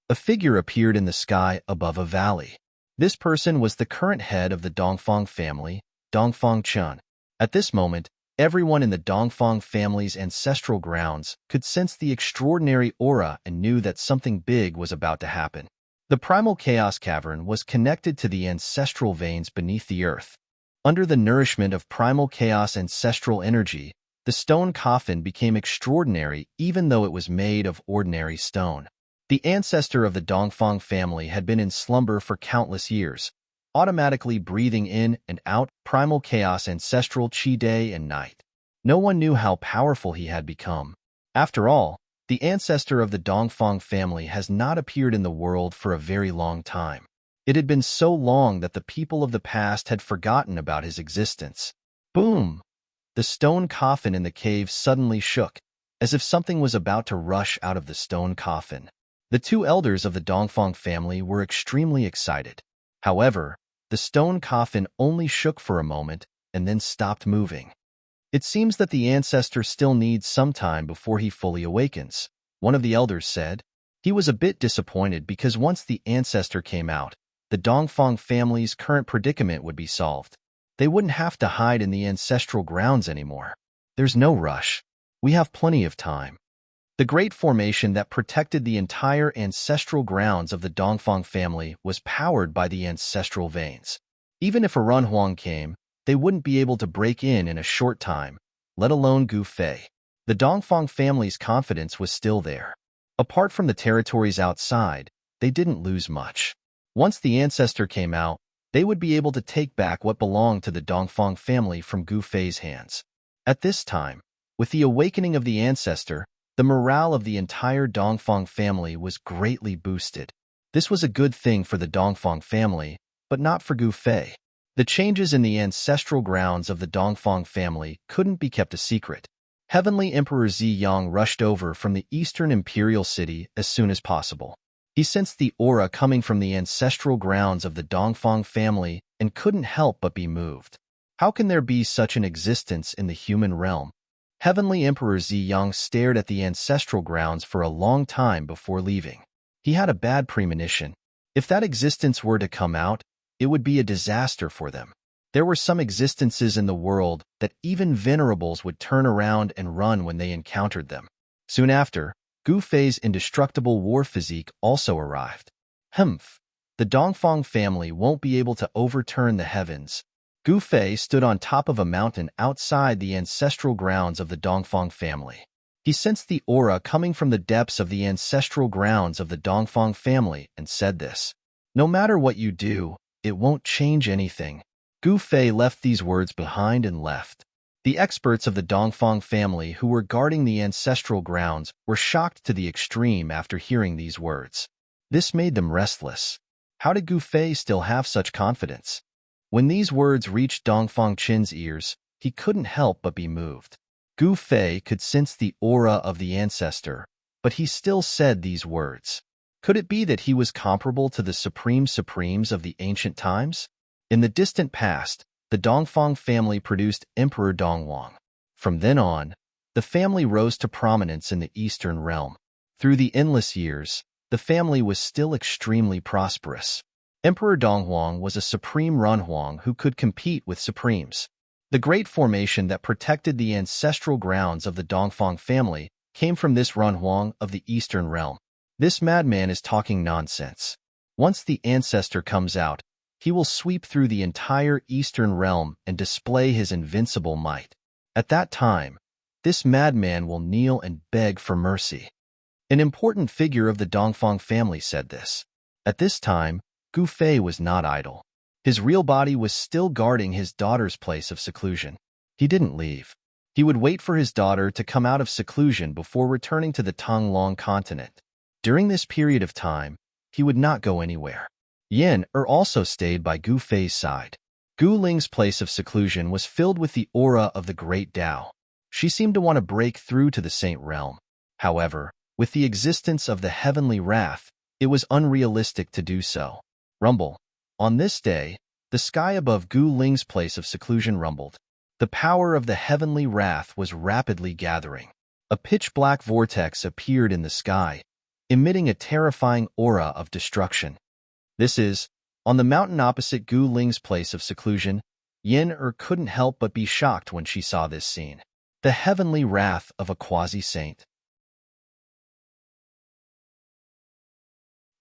A figure appeared in the sky above a valley. This person was the current head of the Dongfang family, Dongfang Chun. At this moment, everyone in the Dongfang family's ancestral grounds could sense the extraordinary aura and knew that something big was about to happen. The primal chaos cavern was connected to the ancestral veins beneath the earth. Under the nourishment of primal chaos ancestral energy, the stone coffin became extraordinary even though it was made of ordinary stone. The ancestor of the Dongfang family had been in slumber for countless years, automatically breathing in and out primal chaos ancestral chi day and night. No one knew how powerful he had become. After all, the ancestor of the Dongfang family has not appeared in the world for a very long time. It had been so long that the people of the past had forgotten about his existence. Boom! The stone coffin in the cave suddenly shook, as if something was about to rush out of the stone coffin. The two elders of the Dongfang family were extremely excited. However, the stone coffin only shook for a moment and then stopped moving. It seems that the ancestor still needs some time before he fully awakens, one of the elders said. He was a bit disappointed because once the ancestor came out, the Dongfang family's current predicament would be solved. They wouldn't have to hide in the ancestral grounds anymore. There's no rush. We have plenty of time. The great formation that protected the entire ancestral grounds of the Dongfang family was powered by the ancestral veins. Even if a Runhuang came, they wouldn't be able to break in a short time, let alone Gu Fei. The Dongfang family's confidence was still there. Apart from the territories outside, they didn't lose much. Once the ancestor came out, they would be able to take back what belonged to the Dongfang family from Gu Fei's hands. At this time, with the awakening of the ancestor, the morale of the entire Dongfang family was greatly boosted. This was a good thing for the Dongfang family, but not for Gu Fei. The changes in the ancestral grounds of the Dongfang family couldn't be kept a secret. Heavenly Emperor Ziyang rushed over from the eastern imperial city as soon as possible. He sensed the aura coming from the ancestral grounds of the Dongfang family and couldn't help but be moved. How can there be such an existence in the human realm? Heavenly Emperor Ziyang stared at the ancestral grounds for a long time before leaving. He had a bad premonition. If that existence were to come out, it would be a disaster for them. There were some existences in the world that even venerables would turn around and run when they encountered them. Soon after, Gu Fei's indestructible war physique also arrived. Humph! The Dongfang family won't be able to overturn the heavens. Gu Fei stood on top of a mountain outside the ancestral grounds of the Dongfang family. He sensed the aura coming from the depths of the ancestral grounds of the Dongfang family and said this. No matter what you do, it won't change anything. Gu Fei left these words behind and left. The experts of the Dongfang family who were guarding the ancestral grounds were shocked to the extreme after hearing these words. This made them restless. How did Gu Fei still have such confidence? When these words reached Dongfang Qin's ears, he couldn't help but be moved. Gu Fei could sense the aura of the ancestor, but he still said these words. Could it be that he was comparable to the supremes of the ancient times? In the distant past, the Dongfang family produced Emperor Dongwang. From then on, the family rose to prominence in the Eastern realm. Through the endless years, the family was still extremely prosperous. Emperor Donghuang was a supreme Runhuang who could compete with supremes. The great formation that protected the ancestral grounds of the Dongfang family came from this Runhuang of the Eastern realm. This madman is talking nonsense. Once the ancestor comes out, he will sweep through the entire Eastern realm and display his invincible might. At that time, this madman will kneel and beg for mercy. An important figure of the Dongfang family said this. At this time, Gu Fei was not idle. His real body was still guarding his daughter's place of seclusion. He didn't leave. He would wait for his daughter to come out of seclusion before returning to the Tonglong continent. During this period of time, he would not go anywhere. Yin also stayed by Gu Fei's side. Gu Ling's place of seclusion was filled with the aura of the great Tao. She seemed to want to break through to the Saint realm. However, with the existence of the heavenly wrath, it was unrealistic to do so. Rumble. On this day, the sky above Gu Ling's place of seclusion rumbled. The power of the heavenly wrath was rapidly gathering. A pitch-black vortex appeared in the sky, emitting a terrifying aura of destruction. This is, on the mountain opposite Gu Ling's place of seclusion, Yin couldn't help but be shocked when she saw this scene. The heavenly wrath of a quasi-saint.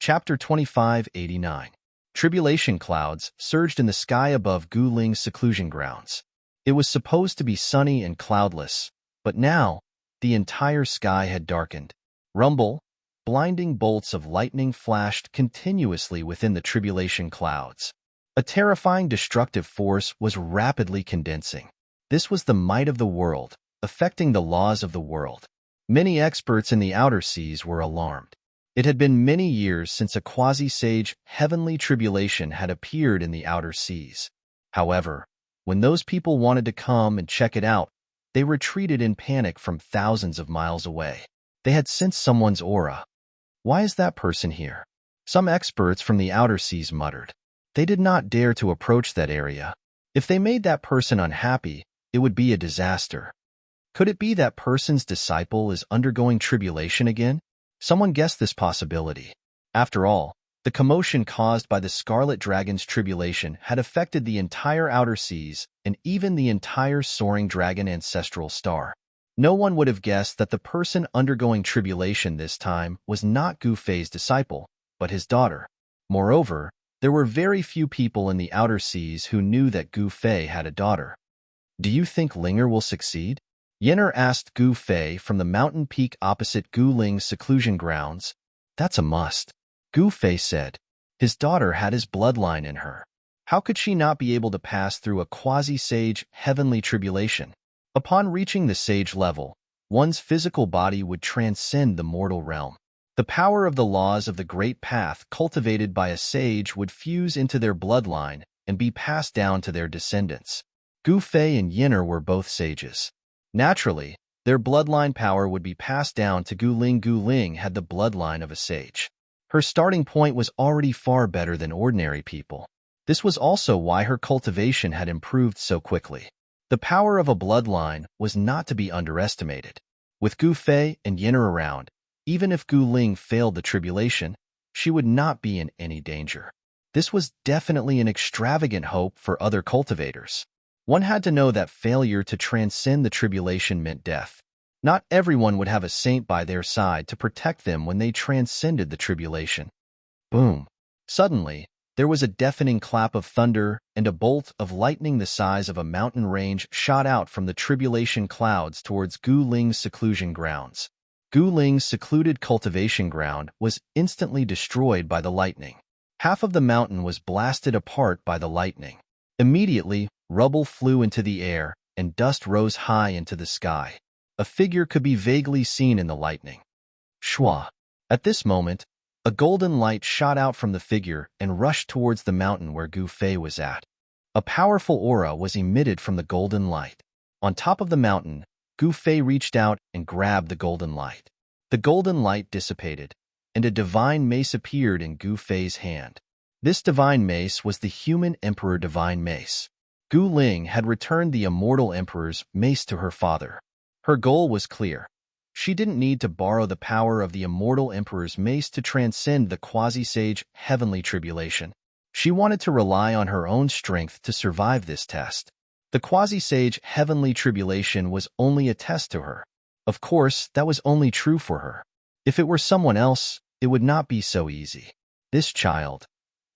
Chapter 2589. Tribulation clouds surged in the sky above Gu Ling's seclusion grounds. It was supposed to be sunny and cloudless, but now, the entire sky had darkened. Rumble, blinding bolts of lightning flashed continuously within the tribulation clouds. A terrifying destructive force was rapidly condensing. This was the might of the world, affecting the laws of the world. Many experts in the outer seas were alarmed. It had been many years since a quasi-sage heavenly tribulation had appeared in the outer seas. However, when those people wanted to come and check it out, they retreated in panic from thousands of miles away. They had sensed someone's aura. Why is that person here? Some experts from the outer seas muttered. They did not dare to approach that area. If they made that person unhappy, it would be a disaster. Could it be that person's disciple is undergoing tribulation again? Someone guessed this possibility. After all, the commotion caused by the Scarlet Dragon's tribulation had affected the entire outer seas and even the entire Soaring Dragon ancestral star. No one would have guessed that the person undergoing tribulation this time was not Gu Fei's disciple, but his daughter. Moreover, there were very few people in the outer seas who knew that Gu Fei had a daughter. Do you think Linger will succeed? Yenner asked Gu Fei from the mountain peak opposite Gu Ling's seclusion grounds. That's a must. Gu Fei said. His daughter had his bloodline in her. How could she not be able to pass through a quasi-sage heavenly tribulation? Upon reaching the sage level, one's physical body would transcend the mortal realm. The power of the laws of the great path cultivated by a sage would fuse into their bloodline and be passed down to their descendants. Gu Fei and Yenner were both sages. Naturally, their bloodline power would be passed down to Gu Ling. Gu Ling had the bloodline of a sage. Her starting point was already far better than ordinary people. This was also why her cultivation had improved so quickly. The power of a bloodline was not to be underestimated. With Gu Fei and Yenner around, even if Gu Ling failed the tribulation, she would not be in any danger. This was definitely an extravagant hope for other cultivators. One had to know that failure to transcend the tribulation meant death. Not everyone would have a saint by their side to protect them when they transcended the tribulation. Boom! Suddenly, there was a deafening clap of thunder, and a bolt of lightning the size of a mountain range shot out from the tribulation clouds towards Gu Ling's seclusion grounds. Gu Ling's secluded cultivation ground was instantly destroyed by the lightning. Half of the mountain was blasted apart by the lightning. Immediately, rubble flew into the air, and dust rose high into the sky. A figure could be vaguely seen in the lightning. Shua. At this moment, a golden light shot out from the figure and rushed towards the mountain where Gu Fei was at. A powerful aura was emitted from the golden light. On top of the mountain, Gu Fei reached out and grabbed the golden light. The golden light dissipated, and a divine mace appeared in Gu Fei's hand. This divine mace was the human emperor divine mace. Gu Ling had returned the immortal emperor's mace to her father. Her goal was clear. She didn't need to borrow the power of the immortal emperor's mace to transcend the quasi-sage heavenly tribulation. She wanted to rely on her own strength to survive this test. The quasi-sage heavenly tribulation was only a test to her. Of course, that was only true for her. If it were someone else, it would not be so easy. This child.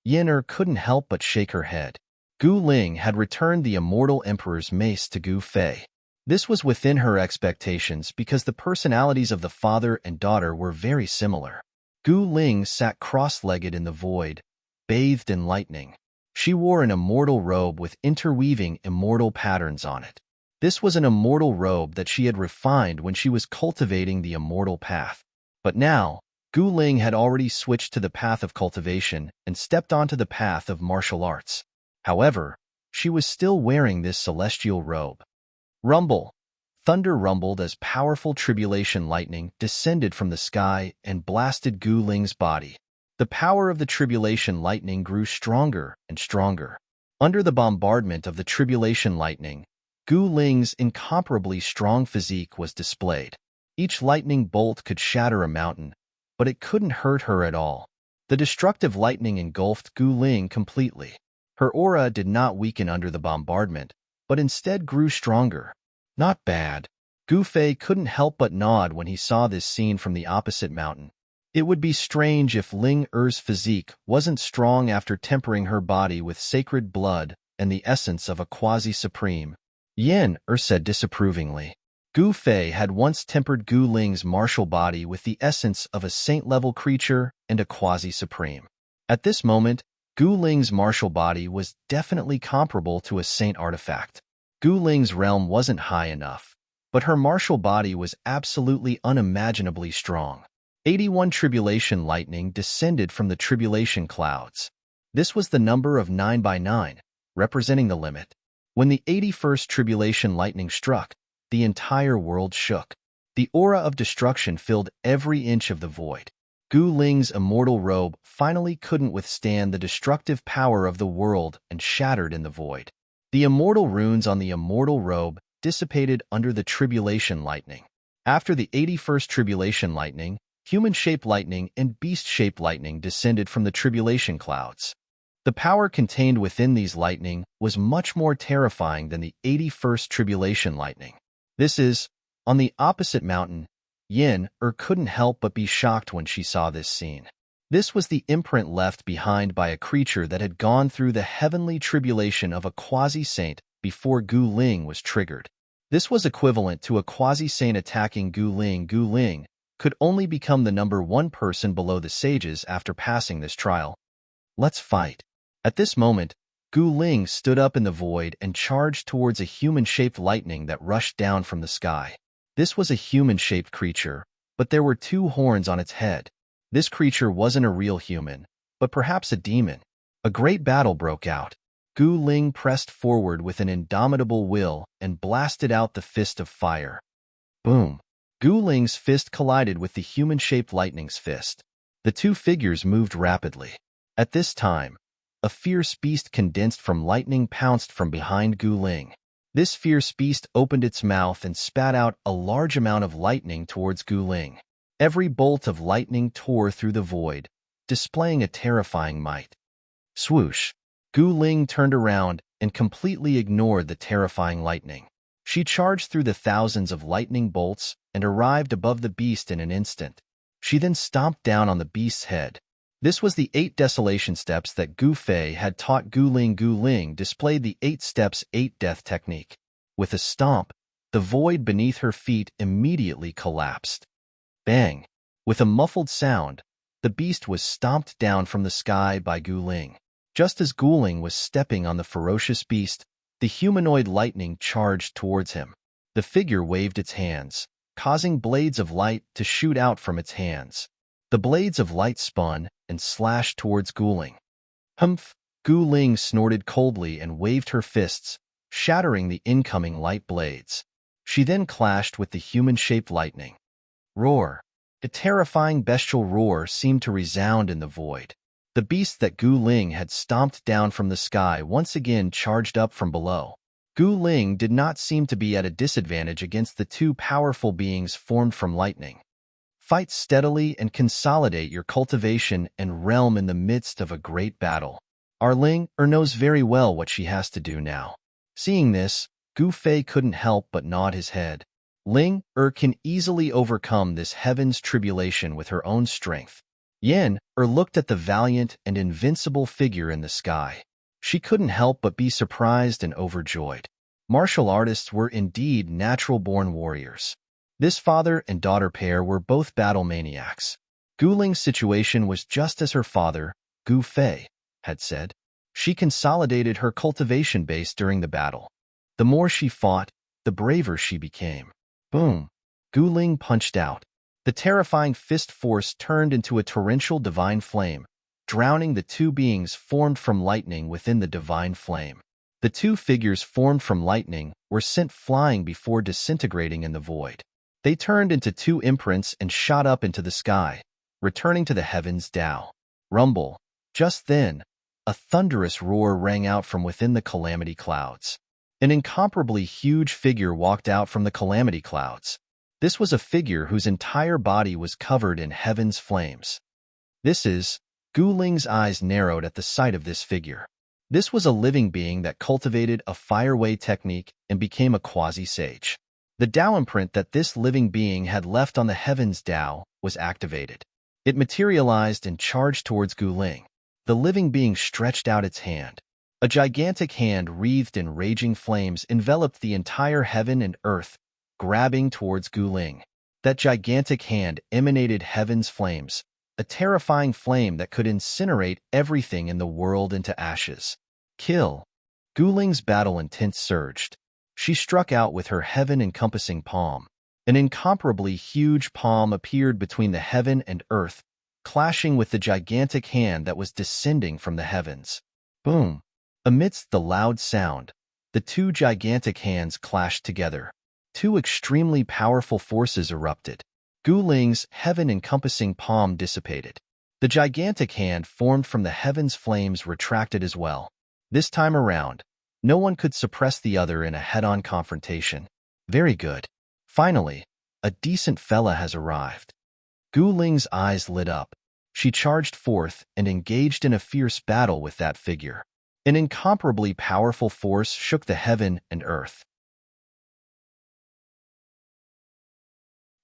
Yin couldn't help but shake her head. Gu Ling had returned the immortal emperor's mace to Gu Fei. This was within her expectations because the personalities of the father and daughter were very similar. Gu Ling sat cross-legged in the void, bathed in lightning. She wore an immortal robe with interweaving immortal patterns on it. This was an immortal robe that she had refined when she was cultivating the immortal path. But now, Gu Ling had already switched to the path of cultivation and stepped onto the path of martial arts. However, she was still wearing this celestial robe. Rumble. Thunder rumbled as powerful tribulation lightning descended from the sky and blasted Gu Ling's body. The power of the tribulation lightning grew stronger and stronger. Under the bombardment of the tribulation lightning, Gu Ling's incomparably strong physique was displayed. Each lightning bolt could shatter a mountain, but it couldn't hurt her at all. The destructive lightning engulfed Gu Ling completely. Her aura did not weaken under the bombardment, but instead grew stronger. Not bad. Gu Fei couldn't help but nod when he saw this scene from the opposite mountain. It would be strange if Ling Er's physique wasn't strong after tempering her body with sacred blood and the essence of a quasi-supreme. Yin said disapprovingly. Gu Fei had once tempered Gu Ling's martial body with the essence of a saint-level creature and a quasi-supreme. At this moment, Gu Ling's martial body was definitely comparable to a saint artifact. Gu Ling's realm wasn't high enough, but her martial body was absolutely unimaginably strong. 81 tribulation lightning descended from the tribulation clouds. This was the number of 9 by 9, representing the limit. When the 81st tribulation lightning struck, the entire world shook. The aura of destruction filled every inch of the void. Gu Ling's immortal robe finally couldn't withstand the destructive power of the world and shattered in the void. The immortal runes on the immortal robe dissipated under the tribulation lightning. After the 81st tribulation lightning, human-shaped lightning and beast-shaped lightning descended from the tribulation clouds. The power contained within these lightning was much more terrifying than the 81st tribulation lightning. This is, on the opposite mountain, Yin couldn't help but be shocked when she saw this scene. This was the imprint left behind by a creature that had gone through the heavenly tribulation of a quasi-saint before Gu Ling was triggered. This was equivalent to a quasi-saint attacking Gu Ling. Gu Ling could only become the number 1 person below the sages after passing this trial. Let's fight. At this moment, Gu Ling stood up in the void and charged towards a human-shaped lightning that rushed down from the sky. This was a human-shaped creature, but there were 2 horns on its head. This creature wasn't a real human, but perhaps a demon. A great battle broke out. Gu Ling pressed forward with an indomitable will and blasted out the fist of fire. Boom! Gu Ling's fist collided with the human-shaped lightning's fist. The 2 figures moved rapidly. At this time, a fierce beast condensed from lightning pounced from behind Gu Ling. This fierce beast opened its mouth and spat out a large amount of lightning towards Gu Ling. Every bolt of lightning tore through the void, displaying a terrifying might. Swoosh! Gu Ling turned around and completely ignored the terrifying lightning. She charged through the thousands of lightning bolts and arrived above the beast in an instant. She then stomped down on the beast's head. This was the 8 desolation steps that Gu Fei had taught Gu Ling. Gu Ling displayed the 8 steps 8 death technique. With a stomp, the void beneath her feet immediately collapsed. Bang! With a muffled sound, the beast was stomped down from the sky by Gu Ling. Just as Gu Ling was stepping on the ferocious beast, the humanoid lightning charged towards him. The figure waved its hands, causing blades of light to shoot out from its hands. The blades of light spun and slashed towards Gu Ling. Humph! Gu Ling snorted coldly and waved her fists, shattering the incoming light blades. She then clashed with the human-shaped lightning. Roar! A terrifying bestial roar seemed to resound in the void. The beast that Gu Ling had stomped down from the sky once again charged up from below. Gu Ling did not seem to be at a disadvantage against the 2 powerful beings formed from lightning. Fight steadily and consolidate your cultivation and realm in the midst of a great battle. Ling knows very well what she has to do now. Seeing this, Gu Fei couldn't help but nod his head. Ling can easily overcome this heaven's tribulation with her own strength. Yen looked at the valiant and invincible figure in the sky. She couldn't help but be surprised and overjoyed. Martial artists were indeed natural-born warriors. This father and daughter pair were both battle maniacs. Gu Ling's situation was just as her father, Gu Fei, had said. She consolidated her cultivation base during the battle. The more she fought, the braver she became. Boom! Gu Ling punched out. The terrifying fist force turned into a torrential divine flame, drowning the 2 beings formed from lightning within the divine flame. The 2 figures formed from lightning were sent flying before disintegrating in the void. They turned into 2 imprints and shot up into the sky, returning to the heavens. Tao. Rumble. Just then, a thunderous roar rang out from within the calamity clouds. An incomparably huge figure walked out from the calamity clouds. This was a figure whose entire body was covered in heaven's flames. Gu Ling's eyes narrowed at the sight of this figure. This was a living being that cultivated a fireway technique and became a quasi-sage. The Tao imprint that this living being had left on the heavens Tao was activated. It materialized and charged towards Gu Ling. The living being stretched out its hand. A gigantic hand wreathed in raging flames enveloped the entire heaven and earth, grabbing towards Gu Ling. That gigantic hand emanated heaven's flames, a terrifying flame that could incinerate everything in the world into ashes. Kill! Gu Ling's battle intent surged. She struck out with her heaven-encompassing palm. An incomparably huge palm appeared between the heaven and earth, clashing with the gigantic hand that was descending from the heavens. Boom! Amidst the loud sound, the 2 gigantic hands clashed together. 2 extremely powerful forces erupted. Gu Ling's heaven-encompassing palm dissipated. The gigantic hand formed from the heaven's flames retracted as well. This time around, no one could suppress the other in a head-on confrontation. Very good. Finally, a decent fella has arrived. Gu Ling's eyes lit up. She charged forth and engaged in a fierce battle with that figure. An incomparably powerful force shook the heaven and earth.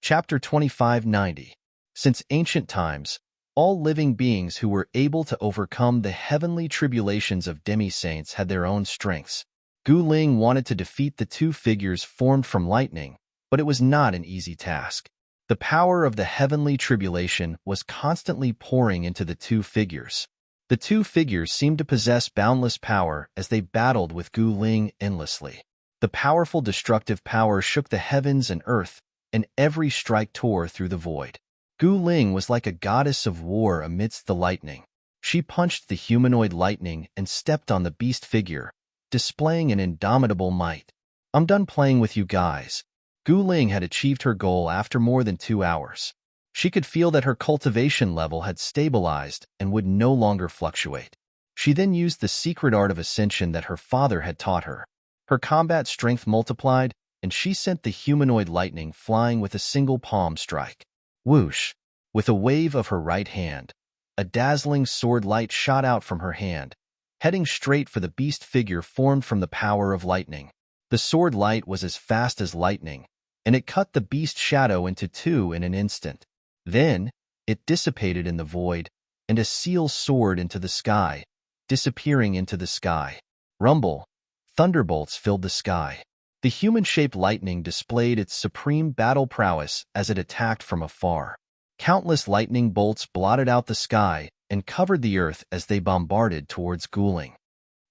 Chapter 2590. Since ancient times, all living beings who were able to overcome the heavenly tribulations of demi-saints had their own strengths. Gu Ling wanted to defeat the 2 figures formed from lightning, but it was not an easy task. The power of the heavenly tribulation was constantly pouring into the 2 figures. The 2 figures seemed to possess boundless power as they battled with Gu Ling endlessly. The powerful destructive power shook the heavens and earth, and every strike tore through the void. Gu Ling was like a goddess of war amidst the lightning. She punched the humanoid lightning and stepped on the beast figure, displaying an indomitable might. I'm done playing with you guys. Gu Ling had achieved her goal after more than 2 hours. She could feel that her cultivation level had stabilized and would no longer fluctuate. She then used the secret art of ascension that her father had taught her. Her combat strength multiplied, and she sent the humanoid lightning flying with a single palm strike. Whoosh! With a wave of her right hand, a dazzling sword light shot out from her hand, heading straight for the beast figure formed from the power of lightning. The sword light was as fast as lightning, and it cut the beast shadow into 2 in an instant. Then, it dissipated in the void, and a seal soared into the sky, disappearing into the sky. Rumble, thunderbolts filled the sky. The human-shaped lightning displayed its supreme battle prowess as it attacked from afar. Countless lightning bolts blotted out the sky and covered the earth as they bombarded towards Guling.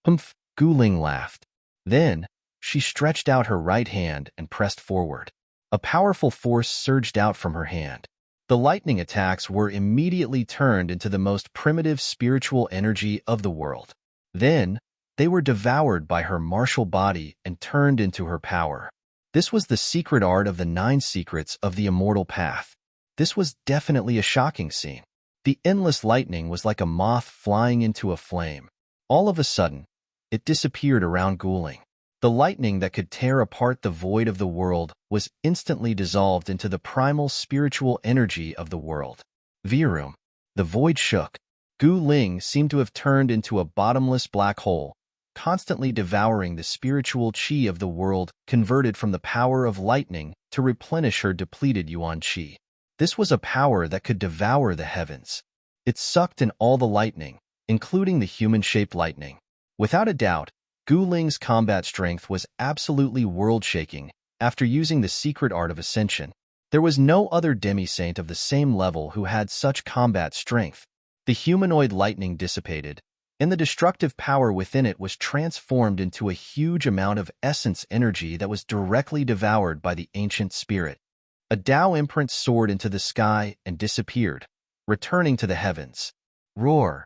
Humph, Guling laughed. Then, she stretched out her right hand and pressed forward. A powerful force surged out from her hand. The lightning attacks were immediately turned into the most primitive spiritual energy of the world. Then, they were devoured by her martial body and turned into her power. This was the secret art of the 9 secrets of the immortal path. This was definitely a shocking scene. The endless lightning was like a moth flying into a flame. All of a sudden, it disappeared around Guling. The lightning that could tear apart the void of the world was instantly dissolved into the primal spiritual energy of the world. Virum. The void shook. Guling seemed to have turned into a bottomless black hole, constantly devouring the spiritual qi of the world converted from the power of lightning to replenish her depleted yuan qi. This was a power that could devour the heavens. It sucked in all the lightning, including the human-shaped lightning. Without a doubt, Guling's combat strength was absolutely world-shaking after using the secret art of ascension. There was no other demi-saint of the same level who had such combat strength. The humanoid lightning dissipated, and the destructive power within it was transformed into a huge amount of essence energy that was directly devoured by the ancient spirit. A Tao imprint soared into the sky and disappeared, returning to the heavens. Roar!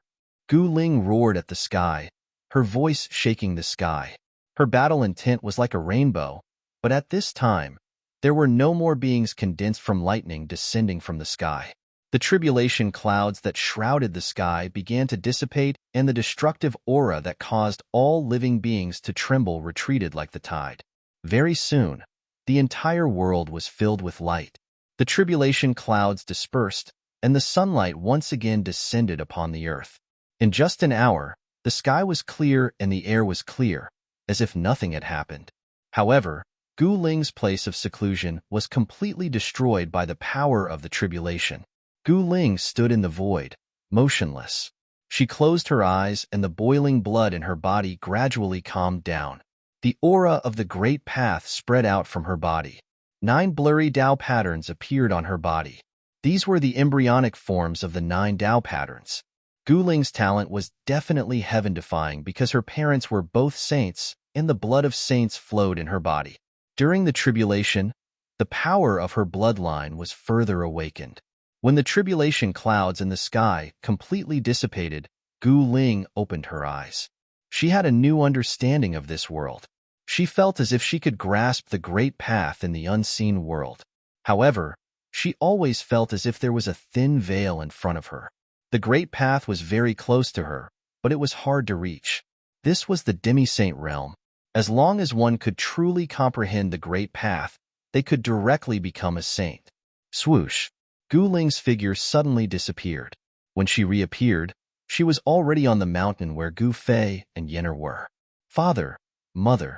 Guling roared at the sky, her voice shaking the sky. Her battle intent was like a rainbow, but at this time, there were no more beings condensed from lightning descending from the sky. The tribulation clouds that shrouded the sky began to dissipate, and the destructive aura that caused all living beings to tremble retreated like the tide. Very soon, the entire world was filled with light. The tribulation clouds dispersed, and the sunlight once again descended upon the earth. In just an hour, the sky was clear and the air was clear, as if nothing had happened. However, Guling's place of seclusion was completely destroyed by the power of the tribulation. Guling stood in the void, motionless. She closed her eyes and the boiling blood in her body gradually calmed down. The aura of the great path spread out from her body. 9 blurry Tao patterns appeared on her body. These were the embryonic forms of the 9 Tao patterns. Guling's talent was definitely heaven-defying because her parents were both saints and the blood of saints flowed in her body. During the tribulation, the power of her bloodline was further awakened. When the tribulation clouds in the sky completely dissipated, Guling opened her eyes. She had a new understanding of this world. She felt as if she could grasp the great path in the unseen world. However, she always felt as if there was a thin veil in front of her. The great path was very close to her, but it was hard to reach. This was the demi-saint realm. As long as one could truly comprehend the great path, they could directly become a saint. Swoosh! Guling's figure suddenly disappeared. When she reappeared, she was already on the mountain where Gu Fei and Yenner were. Father, mother.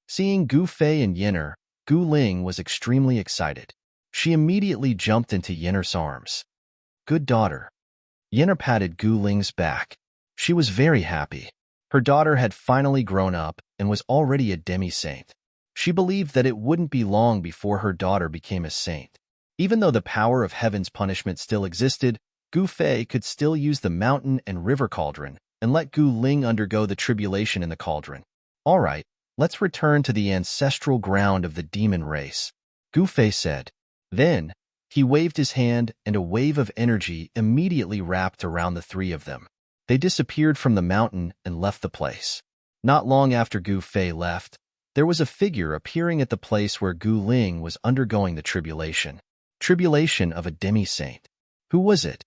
Seeing Gu Fei and Yenner, Guling was extremely excited. She immediately jumped into Yenner's arms. Good daughter. Yenner patted Guling's back. She was very happy. Her daughter had finally grown up and was already a demi-saint. She believed that it wouldn't be long before her daughter became a saint. Even though the power of heaven's punishment still existed, Gu Fei could still use the mountain and river cauldron and let Guling undergo the tribulation in the cauldron. All right, let's return to the ancestral ground of the demon race, Gu Fei said. Then, he waved his hand and a wave of energy immediately wrapped around the 3 of them. They disappeared from the mountain and left the place. Not long after Gu Fei left, there was a figure appearing at the place where Guling was undergoing the tribulation. Tribulation of a demi-saint. Who was it?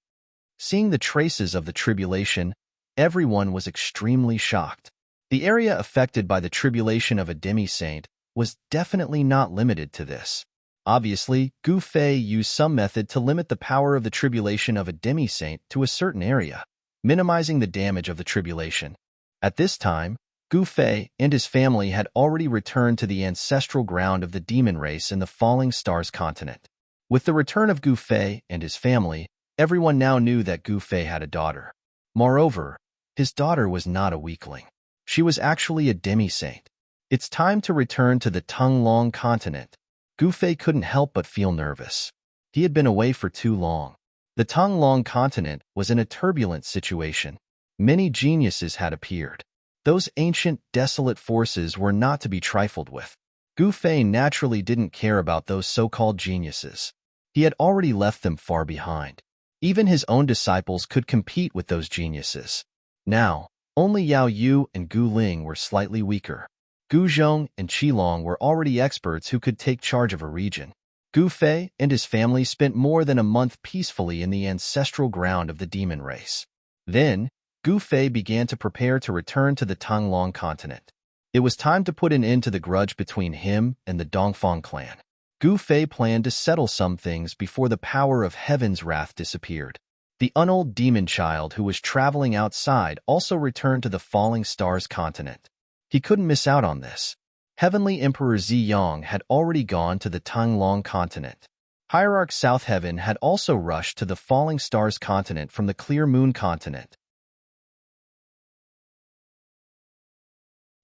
Seeing the traces of the tribulation, everyone was extremely shocked. The area affected by the tribulation of a demi-saint was definitely not limited to this. Obviously, Gu Fei used some method to limit the power of the tribulation of a demi-saint to a certain area, minimizing the damage of the tribulation. At this time, Gu Fei and his family had already returned to the ancestral ground of the demon race in the Falling Stars continent. With the return of Gu Fei and his family, Everyone now knew that Gu Fei had a daughter. Moreover, his daughter was not a weakling. She was actually a demi-saint. It's time to return to the Tonglong continent. Gu Fei couldn't help but feel nervous. He had been away for too long. The Tonglong continent was in a turbulent situation. Many geniuses had appeared. Those ancient, desolate forces were not to be trifled with. Gu Fei naturally didn't care about those so-called geniuses. He had already left them far behind. Even his own disciples could compete with those geniuses. Now, only Yao Yu and Gu Ling were slightly weaker. Gu Zhong and Qi Long were already experts who could take charge of a region. Gu Fei and his family spent more than a month peacefully in the ancestral ground of the demon race. Then, Gu Fei began to prepare to return to the Tonglong continent. It was time to put an end to the grudge between him and the Dongfang clan. Gu Fei planned to settle some things before the power of heaven's wrath disappeared. The unold demon child who was traveling outside also returned to the Falling Stars continent. He couldn't miss out on this. Heavenly Emperor Ziyang had already gone to the Tonglong continent. Hierarch South Heaven had also rushed to the Falling Stars continent from the Clear Moon continent.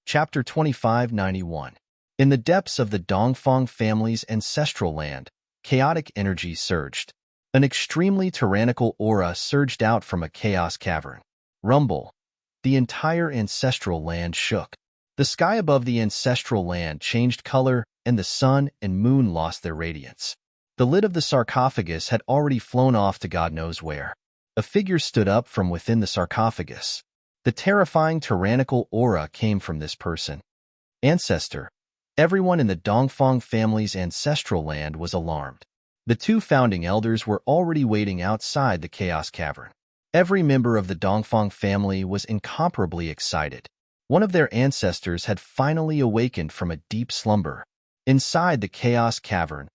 Chapter 2591. In the depths of the Dongfang family's ancestral land, chaotic energy surged. An extremely tyrannical aura surged out from a chaos cavern. Rumble. The entire ancestral land shook. The sky above the ancestral land changed color, and the sun and moon lost their radiance. The lid of the sarcophagus had already flown off to God knows where. A figure stood up from within the sarcophagus. The terrifying tyrannical aura came from this person. Ancestor. Everyone in the Dongfang family's ancestral land was alarmed. The two founding elders were already waiting outside the Chaos Cavern. Every member of the Dongfang family was incomparably excited. One of their ancestors had finally awakened from a deep slumber. Inside the Chaos Cavern,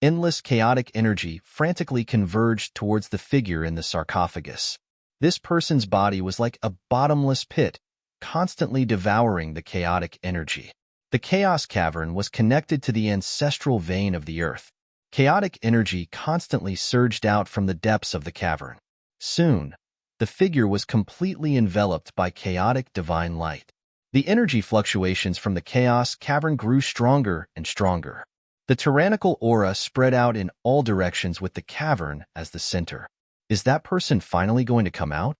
endless chaotic energy frantically converged towards the figure in the sarcophagus. This person's body was like a bottomless pit, constantly devouring the chaotic energy. The Chaos Cavern was connected to the ancestral vein of the earth. Chaotic energy constantly surged out from the depths of the cavern. Soon, the figure was completely enveloped by chaotic divine light. The energy fluctuations from the Chaos Cavern grew stronger and stronger. The tyrannical aura spread out in all directions with the cavern as the center. Is that person finally going to come out?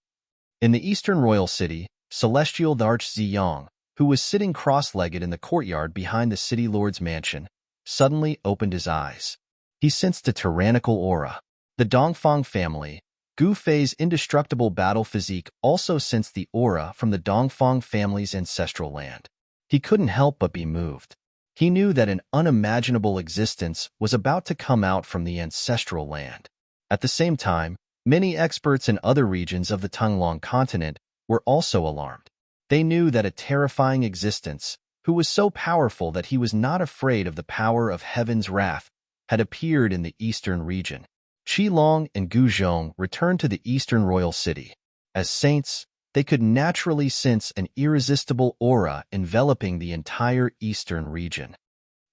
In the Eastern Royal City, Celestial Darch Ziyang, who was sitting cross-legged in the courtyard behind the city lord's mansion, suddenly opened his eyes. He sensed a tyrannical aura. The Dongfang family, Gu Fei's indestructible battle physique, also sensed the aura from the Dongfang family's ancestral land. He couldn't help but be moved. He knew that an unimaginable existence was about to come out from the ancestral land. At the same time, many experts in other regions of the Tonglong continent were also alarmed. They knew that a terrifying existence, who was so powerful that he was not afraid of the power of heaven's wrath, had appeared in the eastern region. Qi Long and Gu Zhong returned to the Eastern Royal City. As saints, they could naturally sense an irresistible aura enveloping the entire eastern region.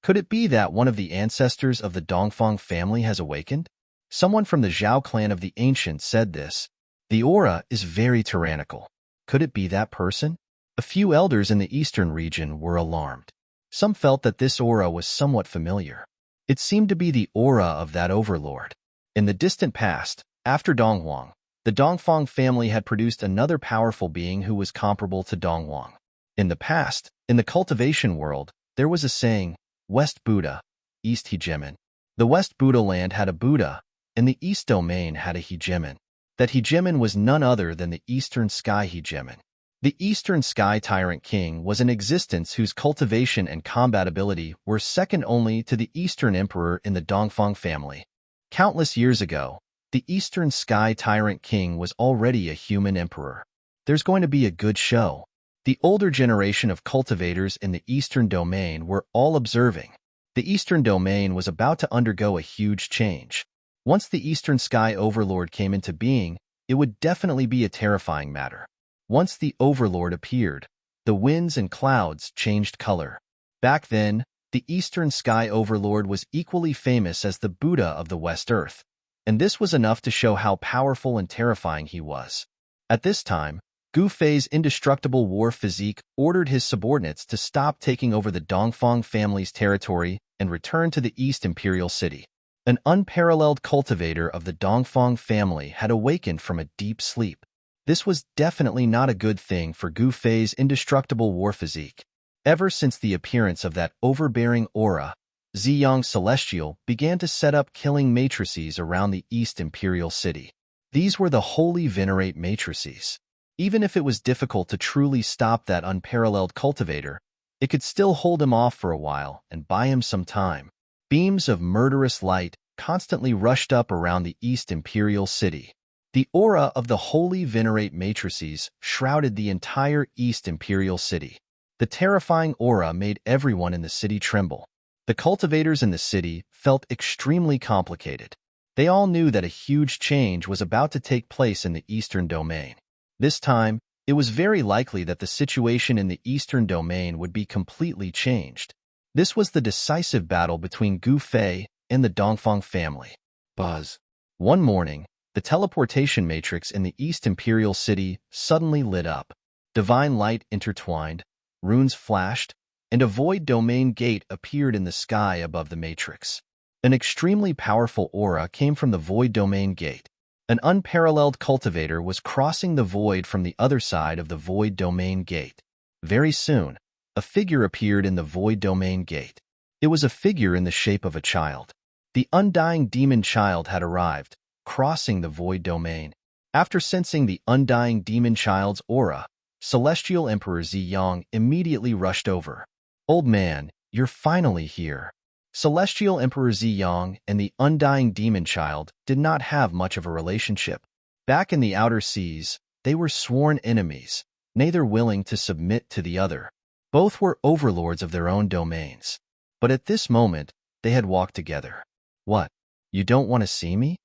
Could it be that one of the ancestors of the Dongfang family has awakened? Someone from the Zhao clan of the Ancients said this. The aura is very tyrannical. Could it be that person? A few elders in the eastern region were alarmed. Some felt that this aura was somewhat familiar. It seemed to be the aura of that overlord. In the distant past, after Donghuang, the Dongfang family had produced another powerful being who was comparable to Donghuang. In the past, in the cultivation world, there was a saying, West Buddha, East Hegemon. The West Buddha land had a Buddha, and the East domain had a hegemon. That hegemon was none other than the Eastern Sky hegemon. The Eastern Sky Tyrant King was an existence whose cultivation and combatability were second only to the Eastern Emperor in the Dongfang family. Countless years ago, the Eastern Sky Tyrant King was already a human emperor. There's going to be a good show. The older generation of cultivators in the Eastern Domain were all observing. The Eastern Domain was about to undergo a huge change. Once the Eastern Sky Overlord came into being, it would definitely be a terrifying matter. Once the Overlord appeared, the winds and clouds changed color. Back then, the Eastern Sky Overlord was equally famous as the Buddha of the West Earth. and this was enough to show how powerful and terrifying he was. At this time, Gu Fei's indestructible war physique ordered his subordinates to stop taking over the Dongfang family's territory and return to the East Imperial City. An unparalleled cultivator of the Dongfang family had awakened from a deep sleep. This was definitely not a good thing for Gu Fei's indestructible war physique. Ever since the appearance of that overbearing aura, Ziyang Celestial began to set up killing matrices around the East Imperial City. These were the holy venerate matrices. Even if it was difficult to truly stop that unparalleled cultivator, it could still hold him off for a while and buy him some time. Beams of murderous light constantly rushed up around the East Imperial City. The aura of the holy venerate matrices shrouded the entire East Imperial City. The terrifying aura made everyone in the city tremble. The cultivators in the city felt extremely complicated. They all knew that a huge change was about to take place in the Eastern Domain. This time, it was very likely that the situation in the Eastern Domain would be completely changed. This was the decisive battle between Gu Fei and the Dongfang family. Buzz. One morning, the teleportation matrix in the East Imperial City suddenly lit up. Divine light intertwined, runes flashed, and a void domain gate appeared in the sky above the matrix. An extremely powerful aura came from the void domain gate. An unparalleled cultivator was crossing the void from the other side of the void domain gate. Very soon, a figure appeared in the void domain gate. It was a figure in the shape of a child. The undying demon child had arrived, crossing the void domain. After sensing the undying demon child's aura, Celestial Emperor Ziyang immediately rushed over. "Old man, you're finally here." Celestial Emperor Ziyang and the undying demon child did not have much of a relationship. Back in the outer seas, they were sworn enemies, neither willing to submit to the other. Both were overlords of their own domains. But at this moment, they had walked together. "What? You don't want to see me?"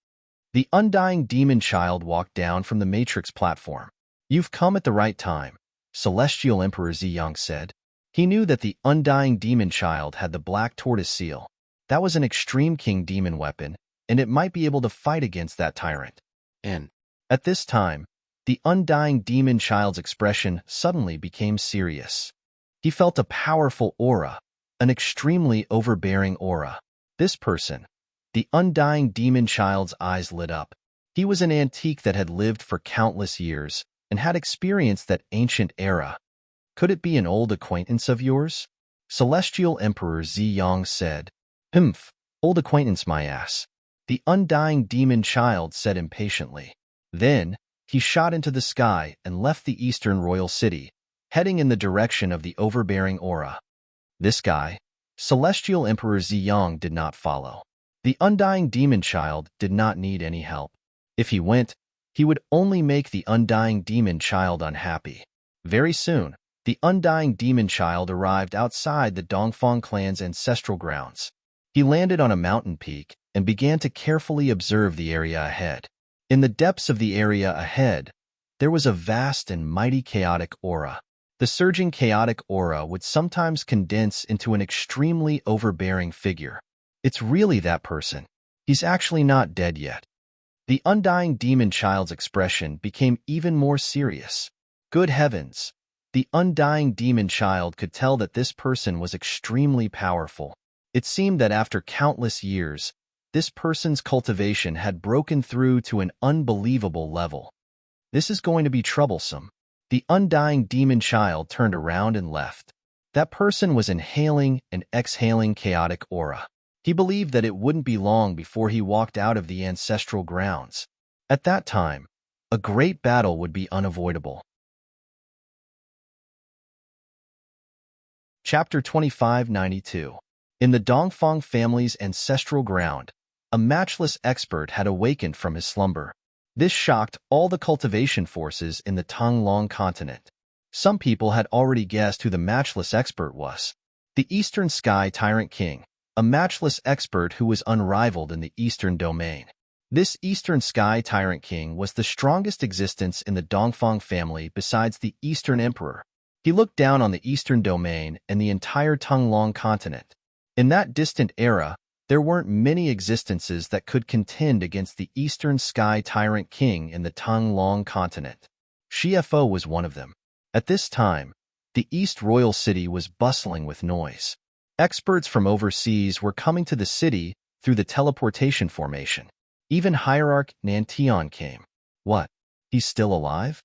The undying demon child walked down from the Matrix platform. "You've come at the right time," Celestial Emperor Ziyang said. He knew that the undying demon child had the Black Tortoise Seal. That was an extreme king demon weapon, and it might be able to fight against that tyrant. And at this time, the undying demon child's expression suddenly became serious. He felt a powerful aura, an extremely overbearing aura. This person, the undying demon child's eyes lit up. He was an antique that had lived for countless years and had experienced that ancient era. "Could it be an old acquaintance of yours?" Celestial Emperor Ziyang said. "Humph, old acquaintance my ass," the undying demon child said impatiently. Then, he shot into the sky and left the Eastern Royal City, heading in the direction of the overbearing aura. This guy, Celestial Emperor Ziyang did not follow. The undying demon child did not need any help. If he went, he would only make the undying demon child unhappy. Very soon, the undying demon child arrived outside the Dongfang clan's ancestral grounds. He landed on a mountain peak and began to carefully observe the area ahead. In the depths of the area ahead, there was a vast and mighty chaotic aura. The surging chaotic aura would sometimes condense into an extremely overbearing figure. "It's really that person. He's actually not dead yet." The undying demon child's expression became even more serious. Good heavens! The undying demon child could tell that this person was extremely powerful. It seemed that after countless years, this person's cultivation had broken through to an unbelievable level. This is going to be troublesome. The undying demon child turned around and left. That person was inhaling and exhaling chaotic aura. He believed that it wouldn't be long before he walked out of the ancestral grounds. At that time, a great battle would be unavoidable. Chapter 2592. In the Dongfang family's ancestral ground, a matchless expert had awakened from his slumber. This shocked all the cultivation forces in the Tonglong continent. Some people had already guessed who the matchless expert was. The Eastern Sky Tyrant King, a matchless expert who was unrivaled in the Eastern Domain. This Eastern Sky Tyrant King was the strongest existence in the Dongfang family besides the Eastern Emperor. He looked down on the Eastern Domain and the entire Tonglong continent. In that distant era, There weren't many existences that could contend against the Eastern Sky Tyrant King in the Tanglong continent. Shiefo was one of them. At this time, the East Royal City was bustling with noise. Experts from overseas were coming to the city through the teleportation formation. Even Hierarch Nantion came. What? He's still alive?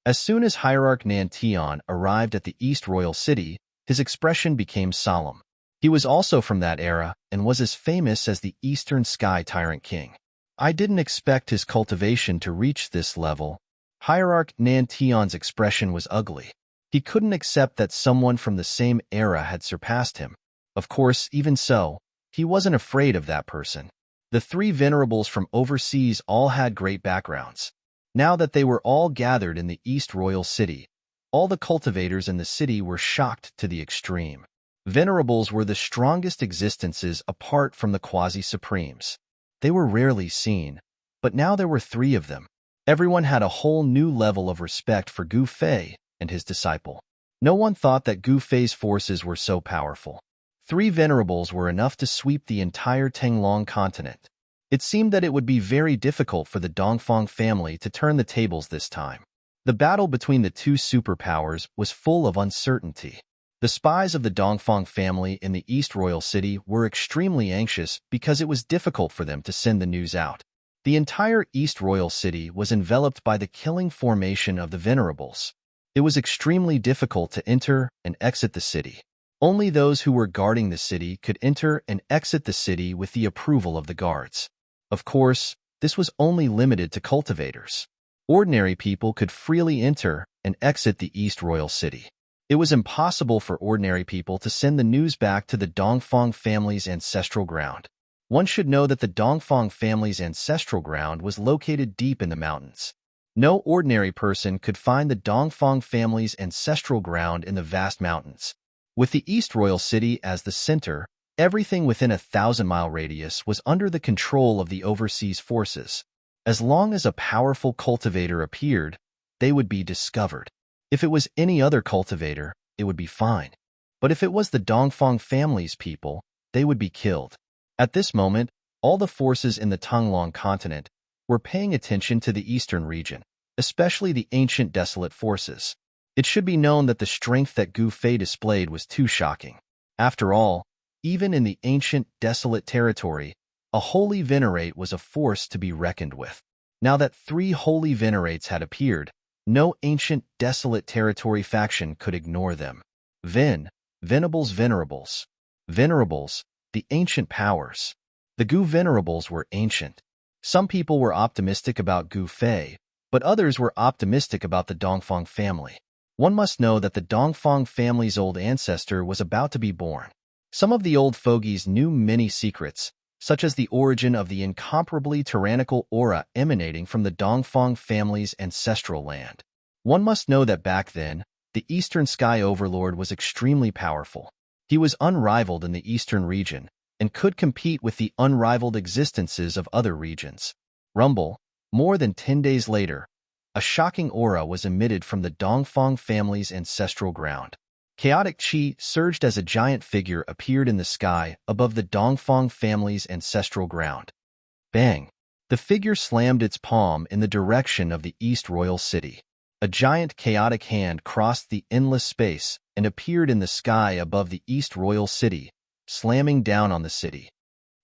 As soon as Hierarch Nantion arrived at the East Royal City, his expression became solemn. He was also from that era and was as famous as the Eastern Sky Tyrant King. I didn't expect his cultivation to reach this level. Hierarch Nantion's expression was ugly. He couldn't accept that someone from the same era had surpassed him. Of course, even so, he wasn't afraid of that person. The three venerables from overseas all had great backgrounds. Now that they were all gathered in the East Royal City, all the cultivators in the city were shocked to the extreme. Venerables were the strongest existences apart from the quasi-supremes. They were rarely seen, but now there were three of them. Everyone had a whole new level of respect for Gu Fei and his disciple. No one thought that Gu Fei's forces were so powerful. Three venerables were enough to sweep the entire Tanglong continent. It seemed that it would be very difficult for the Dongfang family to turn the tables this time. The battle between the two superpowers was full of uncertainty. The spies of the Dongfang family in the East Royal City were extremely anxious because it was difficult for them to send the news out. The entire East Royal City was enveloped by the killing formation of the Venerables. It was extremely difficult to enter and exit the city. Only those who were guarding the city could enter and exit the city with the approval of the guards. Of course, this was only limited to cultivators. Ordinary people could freely enter and exit the East Royal City. It was impossible for ordinary people to send the news back to the Dongfang family's ancestral ground. One should know that the Dongfang family's ancestral ground was located deep in the mountains. No ordinary person could find the Dongfang family's ancestral ground in the vast mountains. With the East Royal City as the center, everything within a 1,000-mile radius was under the control of the overseas forces. As long as a powerful cultivator appeared, they would be discovered. If it was any other cultivator, it would be fine. But if it was the Dongfang family's people, they would be killed. At this moment, all the forces in the Tanglong continent were paying attention to the eastern region, especially the ancient desolate forces. It should be known that the strength that Gu Fei displayed was too shocking. After all, even in the ancient desolate territory, a holy venerate was a force to be reckoned with. Now that three holy venerates had appeared, no ancient desolate territory faction could ignore them. Venerables, the ancient powers. The Gu Venerables were ancient. Some people were optimistic about Gu Fei, but others were optimistic about the Dongfang family. One must know that the Dongfang family's old ancestor was about to be born. Some of the old fogies knew many secrets, such as the origin of the incomparably tyrannical aura emanating from the Dongfang family's ancestral land. One must know that back then, the Eastern Sky Overlord was extremely powerful. He was unrivaled in the Eastern region and could compete with the unrivaled existences of other regions. More than 10 days later, a shocking aura was emitted from the Dongfang family's ancestral ground. Chaotic chi surged as a giant figure appeared in the sky above the Dongfang family's ancestral ground. Bang! The figure slammed its palm in the direction of the East Royal City. A giant chaotic hand crossed the endless space and appeared in the sky above the East Royal City, slamming down on the city.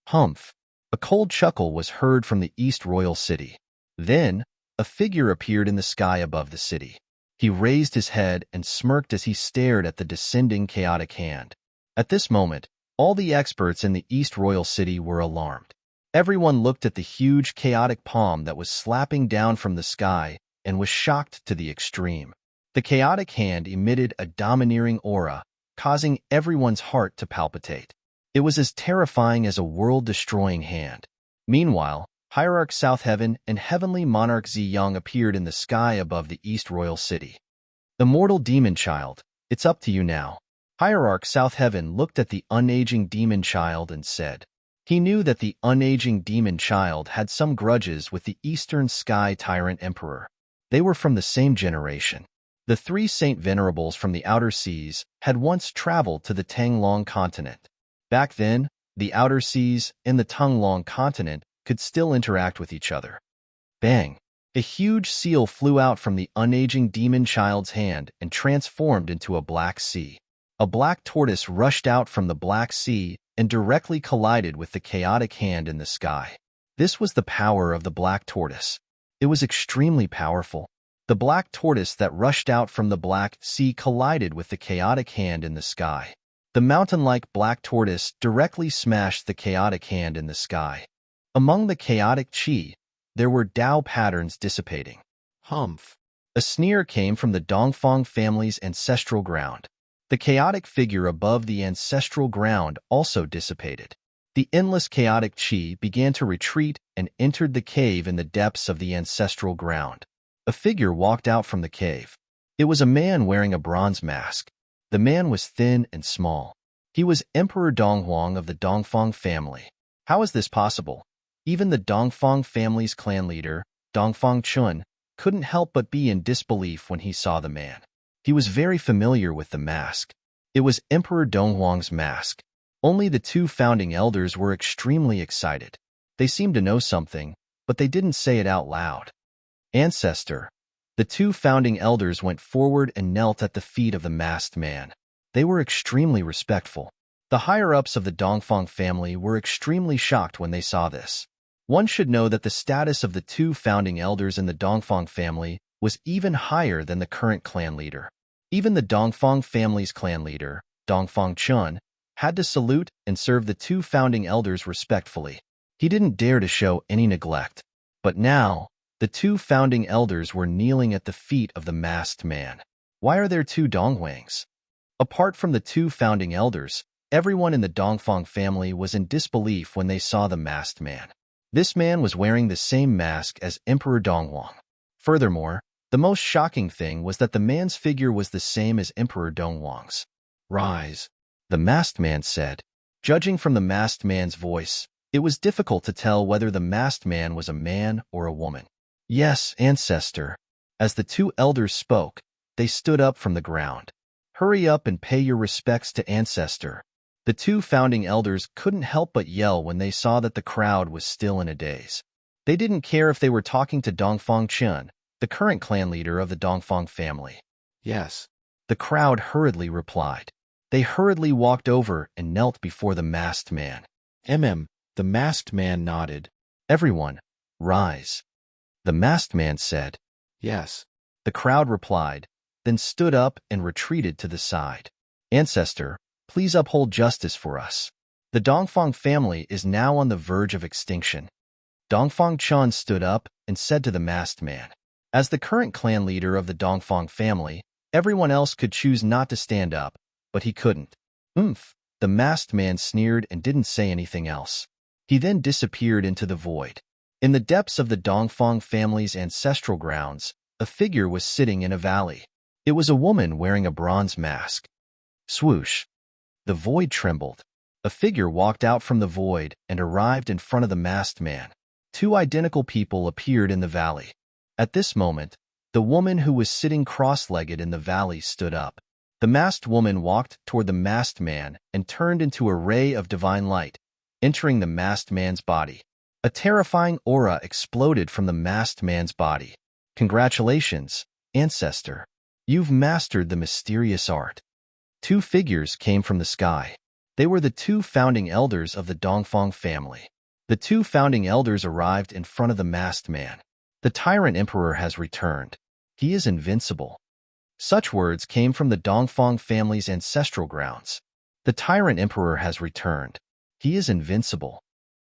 Humph! A cold chuckle was heard from the East Royal City. Then, a figure appeared in the sky above the city. He raised his head and smirked as he stared at the descending chaotic hand. At this moment, all the experts in the East Royal City were alarmed. Everyone looked at the huge chaotic palm that was slapping down from the sky and was shocked to the extreme. The chaotic hand emitted a domineering aura, causing everyone's heart to palpitate. It was as terrifying as a world-destroying hand. Meanwhile, Hierarch South Heaven and Heavenly Monarch Ziyang appeared in the sky above the East Royal City. Immortal Demon Child, it's up to you now. Hierarch South Heaven looked at the unaging demon child and said. He knew that the unaging demon child had some grudges with the Eastern Sky Tyrant Emperor. They were from the same generation. The three Saint Venerables from the outer seas had once traveled to the Tanglong continent. Back then, The outer seas and the Tonglong continent could still interact with each other. Bang! A huge seal flew out from the unaging demon child's hand and transformed into a black sea. A black tortoise rushed out from the black sea and directly collided with the chaotic hand in the sky. This was the power of the black tortoise. It was extremely powerful. The black tortoise that rushed out from the black sea collided with the chaotic hand in the sky. The mountain-like black tortoise directly smashed the chaotic hand in the sky. Among the chaotic chi, there were Tao patterns dissipating. Humph! A sneer came from the Dongfang family's ancestral ground. The chaotic figure above the ancestral ground also dissipated. The endless chaotic chi began to retreat and entered the cave in the depths of the ancestral ground. A figure walked out from the cave. It was a man wearing a bronze mask. The man was thin and small. He was Emperor Donghuang of the Dongfang family. How is this possible? Even the Dongfang family's clan leader, Dongfang Chun, couldn't help but be in disbelief when he saw the man. He was very familiar with the mask. It was Emperor Donghuang's mask. Only the two founding elders were extremely excited. They seemed to know something, but they didn't say it out loud. Ancestor. The two founding elders went forward and knelt at the feet of the masked man. They were extremely respectful. The higher-ups of the Dongfang family were extremely shocked when they saw this. One should know that the status of the two founding elders in the Dongfang family was even higher than the current clan leader. Even the Dongfang family's clan leader, Dongfang Chun, had to salute and serve the two founding elders respectfully. He didn't dare to show any neglect. But now, the two founding elders were kneeling at the feet of the masked man. Why are there two Donghuangs? Apart from the two founding elders, everyone in the Dongfang family was in disbelief when they saw the masked man. This man was wearing the same mask as Emperor Donghuang. Furthermore, the most shocking thing was that the man's figure was the same as Emperor Donghuang's. Rise, the masked man said. Judging from the masked man's voice, it was difficult to tell whether the masked man was a man or a woman. Yes, ancestor. As the two elders spoke, they stood up from the ground. Hurry up and pay your respects to ancestor. The two founding elders couldn't help but yell when they saw that the crowd was still in a daze. They didn't care if they were talking to Dongfang Chun, the current clan leader of the Dongfang family. Yes. The crowd hurriedly replied. They hurriedly walked over and knelt before the masked man. The masked man nodded. Everyone, rise. The masked man said. Yes. The crowd replied, then stood up and retreated to the side. Ancestor, please uphold justice for us. The Dongfang family is now on the verge of extinction. Dongfang Chun stood up and said to the masked man. As the current clan leader of the Dongfang family, everyone else could choose not to stand up, but he couldn't. The masked man sneered and didn't say anything else. He then disappeared into the void. In the depths of the Dongfang family's ancestral grounds, a figure was sitting in a valley. It was a woman wearing a bronze mask. Swoosh! The void trembled. A figure walked out from the void and arrived in front of the masked man. Two identical people appeared in the valley. At this moment, the woman who was sitting cross-legged in the valley stood up. The masked woman walked toward the masked man and turned into a ray of divine light, entering the masked man's body. A terrifying aura exploded from the masked man's body. Congratulations, ancestor. You've mastered the mysterious art. Two figures came from the sky. They were the two founding elders of the Dongfang family. The two founding elders arrived in front of the masked man. The tyrant emperor has returned. He is invincible. Such words came from the Dongfang family's ancestral grounds. The tyrant emperor has returned. He is invincible.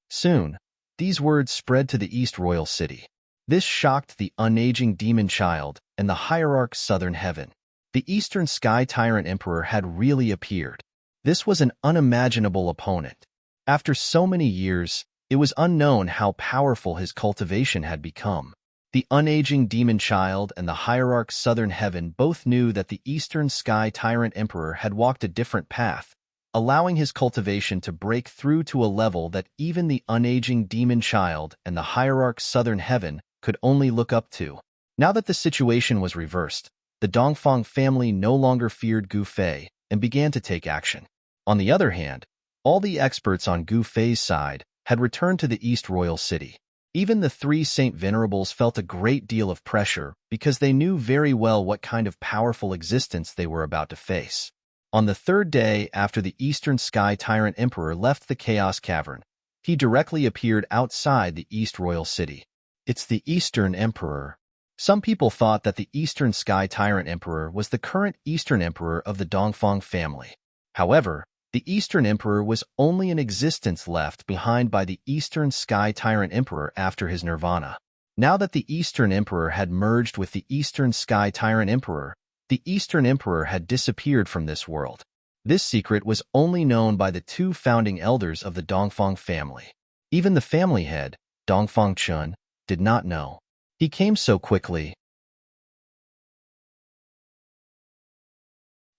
Soon, these words spread to the East Royal City. This shocked the unaging demon child and the hierarch Southern Heaven. The Eastern Sky Tyrant Emperor had really appeared. This was an unimaginable opponent. After so many years, it was unknown how powerful his cultivation had become. The unaging demon child and the hierarch Southern Heaven both knew that the Eastern Sky Tyrant Emperor had walked a different path, allowing his cultivation to break through to a level that even the unaging demon child and the hierarch Southern Heaven could only look up to. Now that the situation was reversed, the Dongfang family no longer feared Gu Fei and began to take action. On the other hand, All the experts on Gu Fei's side had returned to the East Royal City. Even the three Saint Venerables felt a great deal of pressure because they knew very well what kind of powerful existence they were about to face. On the third day after the Eastern Sky Tyrant Emperor left the Chaos Cavern, he directly appeared outside the East Royal City. It's the Eastern Emperor. Some people thought that the Eastern Sky Tyrant Emperor was the current Eastern Emperor of the Dongfang family. However, the Eastern Emperor was only an existence left behind by the Eastern Sky Tyrant Emperor after his nirvana. Now that the Eastern Emperor had merged with the Eastern Sky Tyrant Emperor, the Eastern Emperor had disappeared from this world. This secret was only known by the two founding elders of the Dongfang family. Even the family head, Dongfang Chun, did not know. He came so quickly.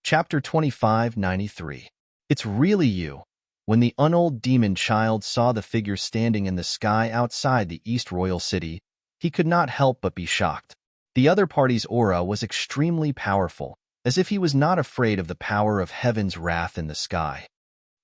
Chapter 2593. It's really you. When the unold demon child saw the figure standing in the sky outside the East Royal City, he could not help but be shocked. The other party's aura was extremely powerful, as if he was not afraid of the power of heaven's wrath in the sky.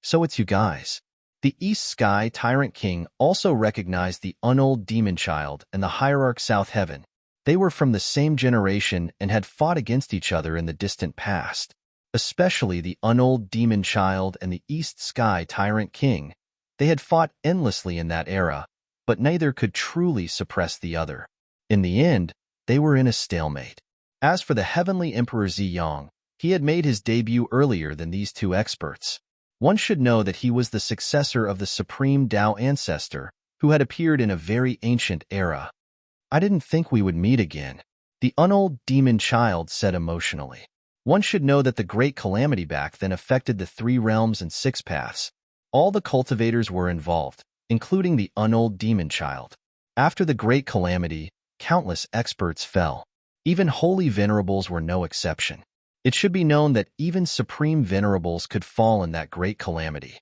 So it's you guys. The East Sky Tyrant King also recognized the unold demon child and the hierarch South Heaven. They were from the same generation and had fought against each other in the distant past. Especially the unold demon child and the East Sky Tyrant King. They had fought endlessly in that era, but neither could truly suppress the other. In the end, they were in a stalemate. As for the Heavenly Emperor Ziyang, he had made his debut earlier than these two experts. One should know that he was the successor of the Supreme Tao Ancestor, who had appeared in a very ancient era. I didn't think we would meet again, the unold demon child said emotionally. One should know that the Great Calamity back then affected the 3 realms and 6 paths. All the cultivators were involved, including the unold demon child. After the Great Calamity, countless experts fell. Even holy venerables were no exception. It should be known that even supreme venerables could fall in that great calamity.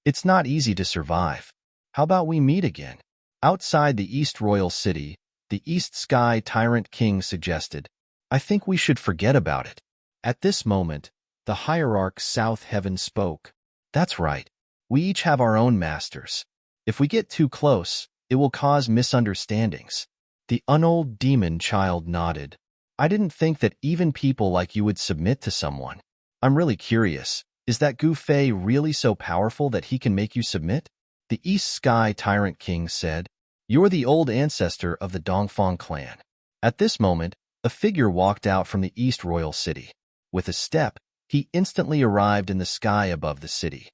It's not easy to survive. How about we meet again? Outside the East Royal City, the East Sky Tyrant King suggested, I think we should forget about it. At this moment, the hierarch South Heaven spoke. That's right. We each have our own masters. If we get too close, it will cause misunderstandings. The unold demon child nodded. I didn't think that even people like you would submit to someone. I'm really curious. Is that Gu Fei really so powerful that he can make you submit? The East Sky Tyrant King said. You're the old ancestor of the Dongfang clan. At this moment, a figure walked out from the East Royal City. With a step, he instantly arrived in the sky above the city.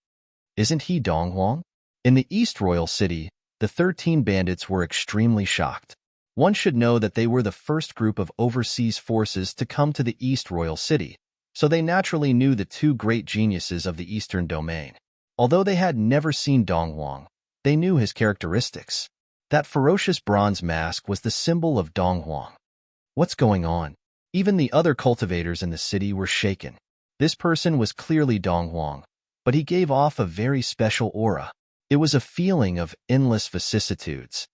Isn't he Donghuang? In the East Royal City, the 13 bandits were extremely shocked. One should know that they were the first group of overseas forces to come to the East Royal City, so they naturally knew the two great geniuses of the Eastern Domain. Although they had never seen Donghuang, they knew his characteristics. That ferocious bronze mask was the symbol of Donghuang. What's going on? Even the other cultivators in the city were shaken. This person was clearly Donghuang, but he gave off a very special aura. It was a feeling of endless vicissitudes.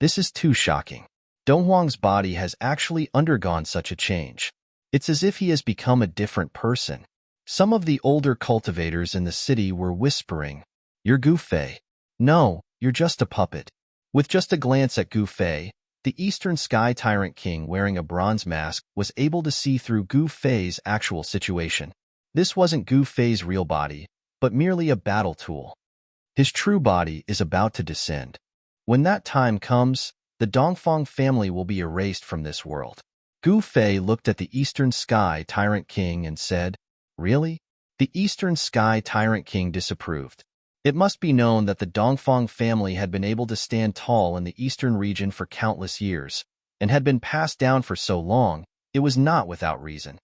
This is too shocking. Donghuang's body has actually undergone such a change. It's as if he has become a different person. Some of the older cultivators in the city were whispering, You're Gu Fei. No, you're just a puppet. With just a glance at Gu Fei, the Eastern Sky Tyrant King wearing a bronze mask was able to see through Gu Fei's actual situation. This wasn't Gu Fei's real body, but merely a battle tool. His true body is about to descend. When that time comes, the Dongfang family will be erased from this world. Gu Fei looked at the Eastern Sky Tyrant King and said, Really? The Eastern Sky Tyrant King disapproved. It must be known that the Dongfang family had been able to stand tall in the eastern region for countless years, and had been passed down for so long, it was not without reason.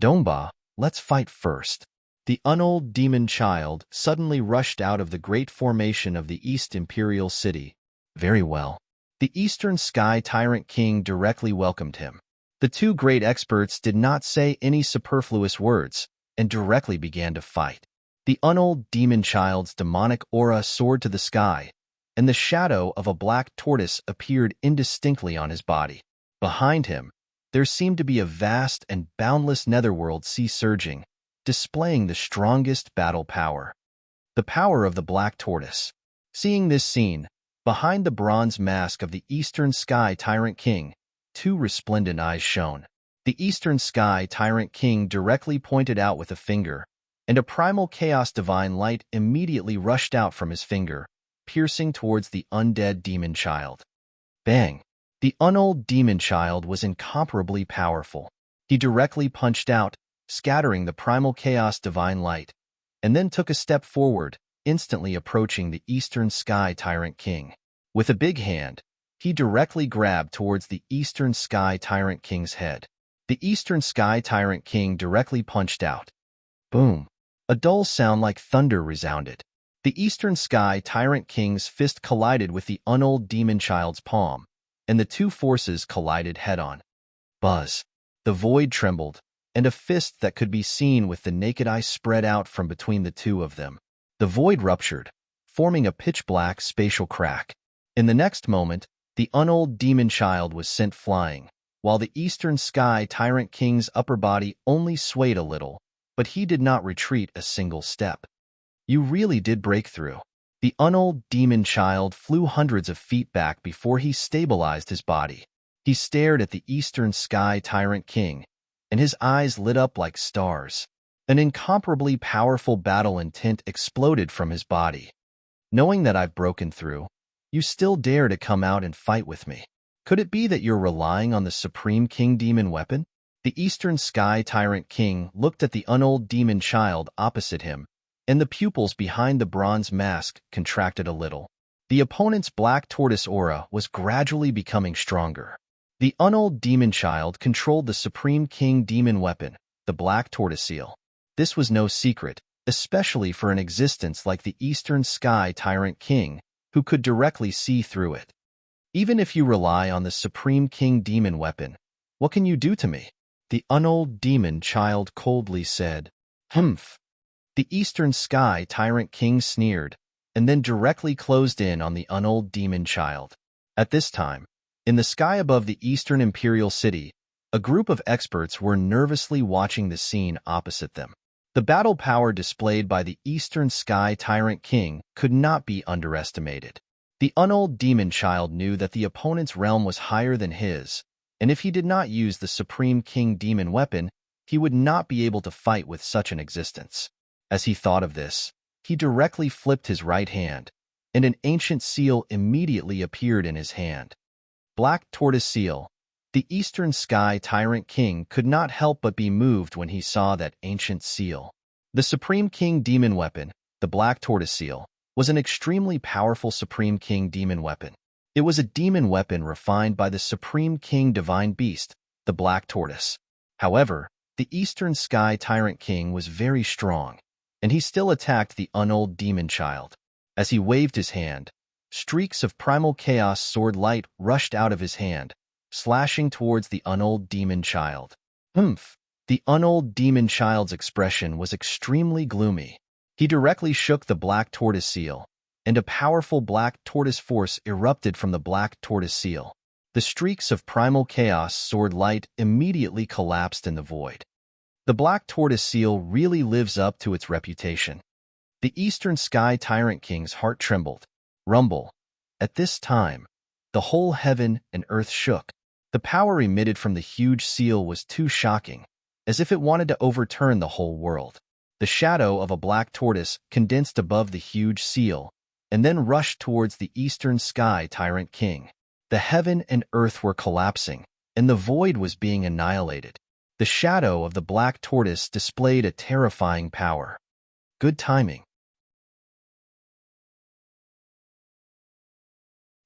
Dongba, let's fight first. The unold demon child suddenly rushed out of the great formation of the East Imperial City. Very well. The Eastern Sky Tyrant King directly welcomed him. The two great experts did not say any superfluous words, and directly began to fight. The unold demon child's demonic aura soared to the sky, and the shadow of a black tortoise appeared indistinctly on his body. Behind him, there seemed to be a vast and boundless netherworld sea surging, displaying the strongest battle power. The power of the black tortoise. Seeing this scene, behind the bronze mask of the Eastern Sky Tyrant King, two resplendent eyes shone. The Eastern Sky Tyrant King directly pointed out with a finger, and a primal chaos divine light immediately rushed out from his finger, piercing towards the undead demon child. Bang! The unold demon child was incomparably powerful. He directly punched out, scattering the primal chaos divine light, and then took a step forward, instantly approaching the Eastern Sky Tyrant King. With a big hand, he directly grabbed towards the Eastern Sky Tyrant King's head. The Eastern Sky Tyrant King directly punched out. Boom! A dull sound like thunder resounded. The Eastern Sky Tyrant King's fist collided with the unold demon child's palm, and the two forces collided head-on. Buzz! The void trembled, and a fist that could be seen with the naked eye spread out from between the two of them. The void ruptured, forming a pitch-black spatial crack. In the next moment, the unold demon child was sent flying, while the Eastern Sky Tyrant King's upper body only swayed a little, but he did not retreat a single step. You really did break through. The unold demon child flew hundreds of feet back before he stabilized his body. He stared at the Eastern Sky Tyrant King, and his eyes lit up like stars. An incomparably powerful battle intent exploded from his body. Knowing that I've broken through, you still dare to come out and fight with me. Could it be that you're relying on the Supreme King Demon weapon? The Eastern Sky Tyrant King looked at the unold demon child opposite him, and the pupils behind the bronze mask contracted a little. The opponent's black tortoise aura was gradually becoming stronger. The unold demon child controlled the Supreme King Demon weapon, the black tortoise seal. This was no secret, especially for an existence like the Eastern Sky Tyrant King, who could directly see through it. Even if you rely on the Supreme King Demon weapon, what can you do to me? The unold demon child coldly said. Humph. The Eastern Sky Tyrant King sneered, and then directly closed in on the unold demon child. At this time, in the sky above the Eastern Imperial City, a group of experts were nervously watching the scene opposite them. The battle power displayed by the Eastern Sky Tyrant King could not be underestimated. The unold demon child knew that the opponent's realm was higher than his, and if he did not use the Supreme King Demon weapon, he would not be able to fight with such an existence. As he thought of this, he directly flipped his right hand, and an ancient seal immediately appeared in his hand. Black Tortoise Seal. The Eastern Sky Tyrant King could not help but be moved when he saw that ancient seal. The Supreme King Demon weapon, the Black Tortoise Seal, was an extremely powerful Supreme King Demon weapon. It was a demon weapon refined by the Supreme King Divine Beast, the Black Tortoise. However, the Eastern Sky Tyrant King was very strong, and he still attacked the unold demon child. As he waved his hand, streaks of primal chaos sword light rushed out of his hand, slashing towards the unold demon child. Humph! The unold demon child's expression was extremely gloomy. He directly shook the Black Tortoise Seal, and a powerful black tortoise force erupted from the Black Tortoise Seal. The streaks of primal chaos sword light immediately collapsed in the void. The Black Tortoise Seal really lives up to its reputation. The Eastern Sky Tyrant King's heart trembled. Rumble. At this time, the whole heaven and earth shook. The power emitted from the huge seal was too shocking, as if it wanted to overturn the whole world. The shadow of a black tortoise condensed above the huge seal, and then rushed towards the Eastern Sky Tyrant King. The heaven and earth were collapsing, and the void was being annihilated. The shadow of the black tortoise displayed a terrifying power. Good timing.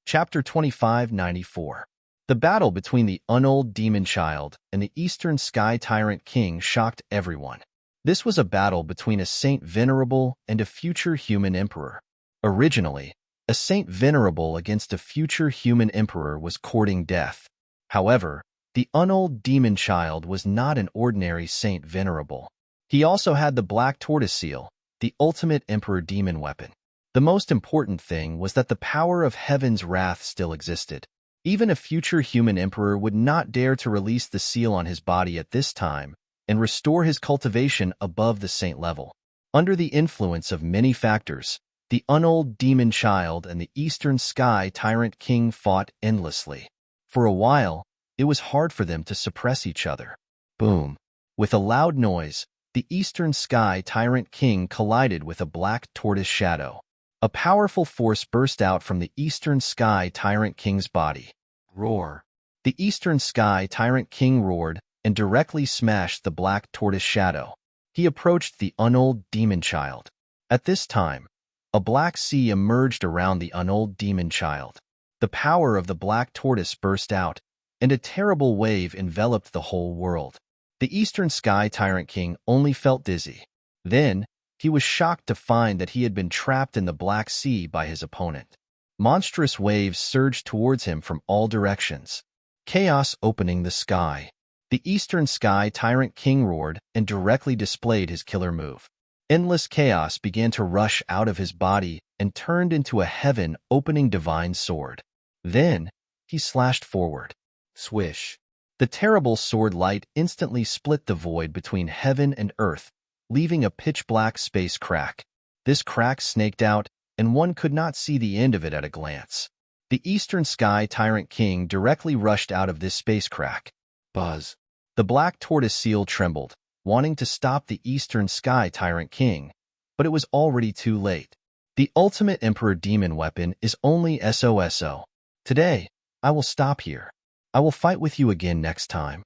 Chapter 2594. The battle between the unold demon child and the Eastern Sky Tyrant King shocked everyone. This was a battle between a Saint Venerable and a future human emperor. Originally, a Saint Venerable against a future human emperor was courting death. However, the unold demon child was not an ordinary Saint Venerable. He also had the Black Tortoise Seal, the ultimate emperor demon weapon. The most important thing was that the power of heaven's wrath still existed. Even a future human emperor would not dare to release the seal on his body at this time and restore his cultivation above the saint level. Under the influence of many factors, the unold demon child and the eastern sky tyrant king fought endlessly. For a while, it was hard for them to suppress each other. Boom! With a loud noise, the eastern sky tyrant king collided with a black tortoise shadow. A powerful force burst out from the eastern sky tyrant king's body. Roar! The eastern sky tyrant king roared and directly smashed the black tortoise shadow. He approached the unold demon child. At this time, a black sea emerged around the unold demon child. The power of the black tortoise burst out, and a terrible wave enveloped the whole world. The eastern sky tyrant king only felt dizzy. Then, he was shocked to find that he had been trapped in the Black Sea by his opponent. Monstrous waves surged towards him from all directions. Chaos opening the sky. The eastern sky tyrant king roared and directly displayed his killer move. Endless chaos began to rush out of his body and turned into a heaven-opening divine sword. Then, he slashed forward. Swish! The terrible sword light instantly split the void between heaven and earth, leaving a pitch-black space crack. This crack snaked out, and one could not see the end of it at a glance. The eastern sky tyrant king directly rushed out of this space crack. Buzz! The black tortoise seal trembled, wanting to stop the eastern sky tyrant king, but it was already too late. The ultimate emperor demon weapon is only SOSO. Today, I will stop here. I will fight with you again next time.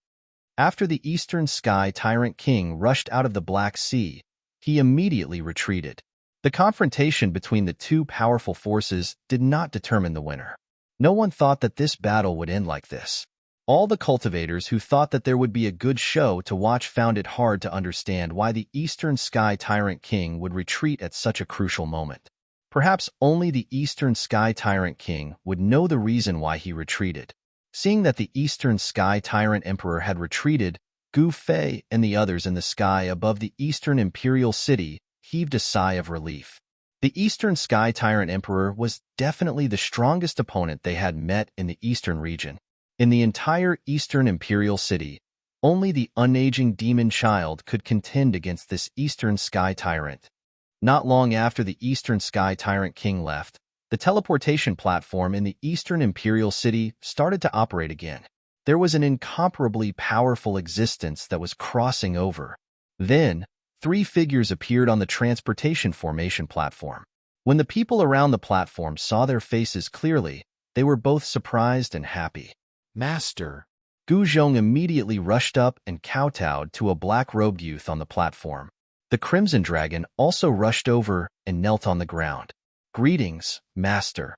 After the eastern sky tyrant king rushed out of the Black Sea, he immediately retreated. The confrontation between the two powerful forces did not determine the winner. No one thought that this battle would end like this. All the cultivators who thought that there would be a good show to watch found it hard to understand why the eastern sky tyrant king would retreat at such a crucial moment. Perhaps only the eastern sky tyrant king would know the reason why he retreated. Seeing that the eastern sky tyrant emperor had retreated, Gu Fei and the others in the sky above the eastern imperial city heaved a sigh of relief. The eastern sky tyrant emperor was definitely the strongest opponent they had met in the eastern region. In the entire eastern imperial city, only the unaging demon child could contend against this eastern sky tyrant. Not long after the eastern sky tyrant king left, the teleportation platform in the eastern imperial city started to operate again. There was an incomparably powerful existence that was crossing over. Then, 3 figures appeared on the transportation formation platform. When the people around the platform saw their faces clearly, they were both surprised and happy. Master! Gu Zhong immediately rushed up and kowtowed to a black-robed youth on the platform. The Crimson Dragon also rushed over and knelt on the ground. Greetings, Master.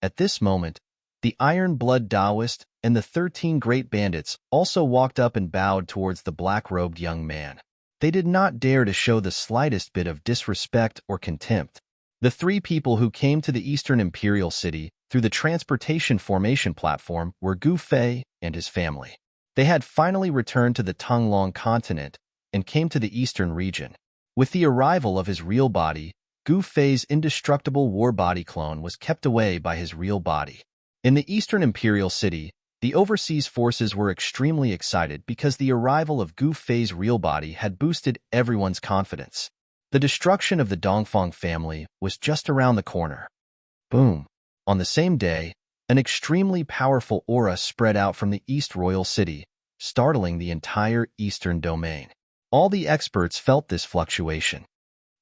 At this moment, the Iron Blood Taoist and the 13 Great Bandits also walked up and bowed towards the black-robed young man. They did not dare to show the slightest bit of disrespect or contempt. The 3 people who came to the Eastern Imperial City through the transportation formation platform were Gu Fei and his family. They had finally returned to the Tonglong continent and came to the eastern region. With the arrival of his real body, Gu Fei's indestructible war body clone was kept away by his real body. In the Eastern Imperial City, the overseas forces were extremely excited because the arrival of Gu Fei's real body had boosted everyone's confidence. The destruction of the Dongfang family was just around the corner. Boom! On the same day, an extremely powerful aura spread out from the East Royal City, startling the entire Eastern domain. All the experts felt this fluctuation.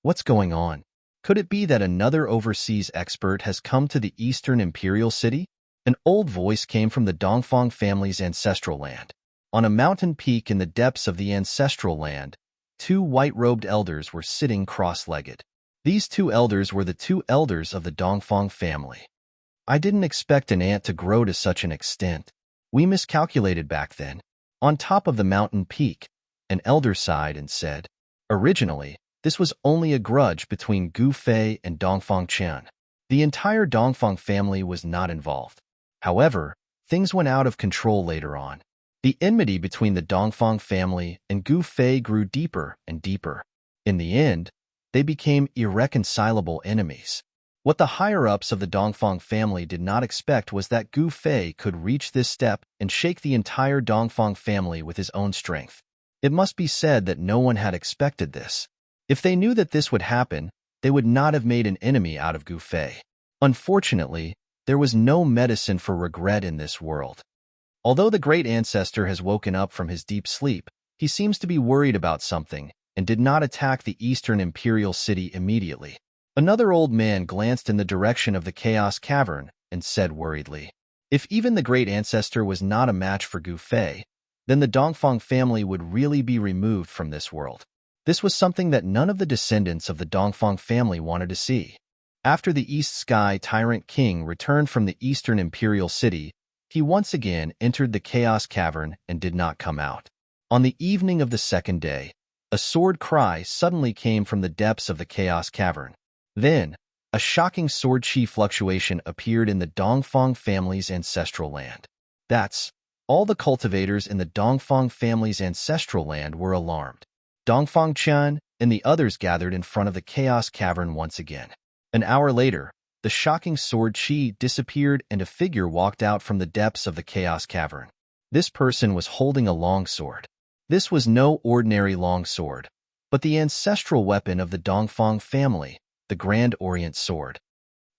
What's going on? Could it be that another overseas expert has come to the Eastern Imperial City? An old voice came from the Dongfang family's ancestral land. On a mountain peak in the depths of the ancestral land, 2 white-robed elders were sitting cross-legged. These 2 elders were the 2 elders of the Dongfang family. I didn't expect an ant to grow to such an extent. We miscalculated back then. On top of the mountain peak, an elder sighed and said, originally, this was only a grudge between Gu Fei and Dongfang Qian. The entire Dongfang family was not involved. However, things went out of control later on. The enmity between the Dongfang family and Gu Fei grew deeper and deeper. In the end, they became irreconcilable enemies. What the higher-ups of the Dongfang family did not expect was that Gu Fei could reach this step and shake the entire Dongfang family with his own strength. It must be said that no one had expected this. If they knew that this would happen, they would not have made an enemy out of Gu Fei. Unfortunately, there was no medicine for regret in this world. Although the great ancestor has woken up from his deep sleep, he seems to be worried about something and did not attack the Eastern Imperial City immediately. Another old man glanced in the direction of the Chaos Cavern and said worriedly, "If even the great ancestor was not a match for Gu Fei, then the Dongfang family would really be removed from this world." This was something that none of the descendants of the Dongfang family wanted to see. After the East Sky Tyrant King returned from the Eastern Imperial City, he once again entered the Chaos Cavern and did not come out. On the evening of the second day, a sword cry suddenly came from the depths of the Chaos Cavern. Then, a shocking sword chi fluctuation appeared in the Dongfang family's ancestral land. All the cultivators in the Dongfang family's ancestral land were alarmed. Dongfang Qian and the others gathered in front of the Chaos Cavern once again. An hour later, the shocking sword chi disappeared and a figure walked out from the depths of the Chaos Cavern. This person was holding a long sword. This was no ordinary long sword, but the ancestral weapon of the Dongfang family, the Grand Orient Sword.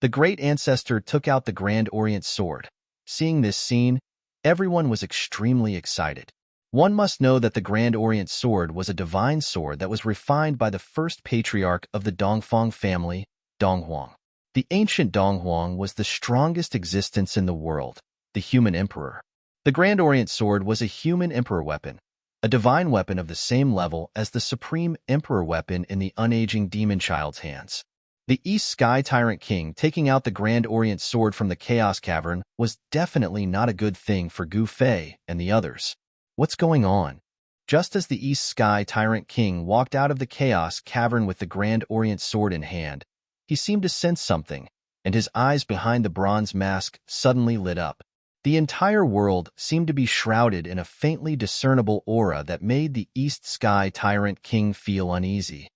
The great ancestor took out the Grand Orient Sword. Seeing this scene, everyone was extremely excited. One must know that the Grand Orient Sword was a divine sword that was refined by the first patriarch of the Dongfang family, Donghuang. The ancient Donghuang was the strongest existence in the world, the human emperor. The Grand Orient Sword was a human emperor weapon, a divine weapon of the same level as the supreme emperor weapon in the unaging demon child's hands. The East Sky Tyrant King taking out the Grand Orient Sword from the Chaos Cavern was definitely not a good thing for Gu Fei and the others. What's going on? Just as the East Sky Tyrant King walked out of the Chaos Cavern with the Grand Orient Sword in hand, he seemed to sense something, and his eyes behind the bronze mask suddenly lit up. The entire world seemed to be shrouded in a faintly discernible aura that made the East Sky Tyrant King feel uneasy.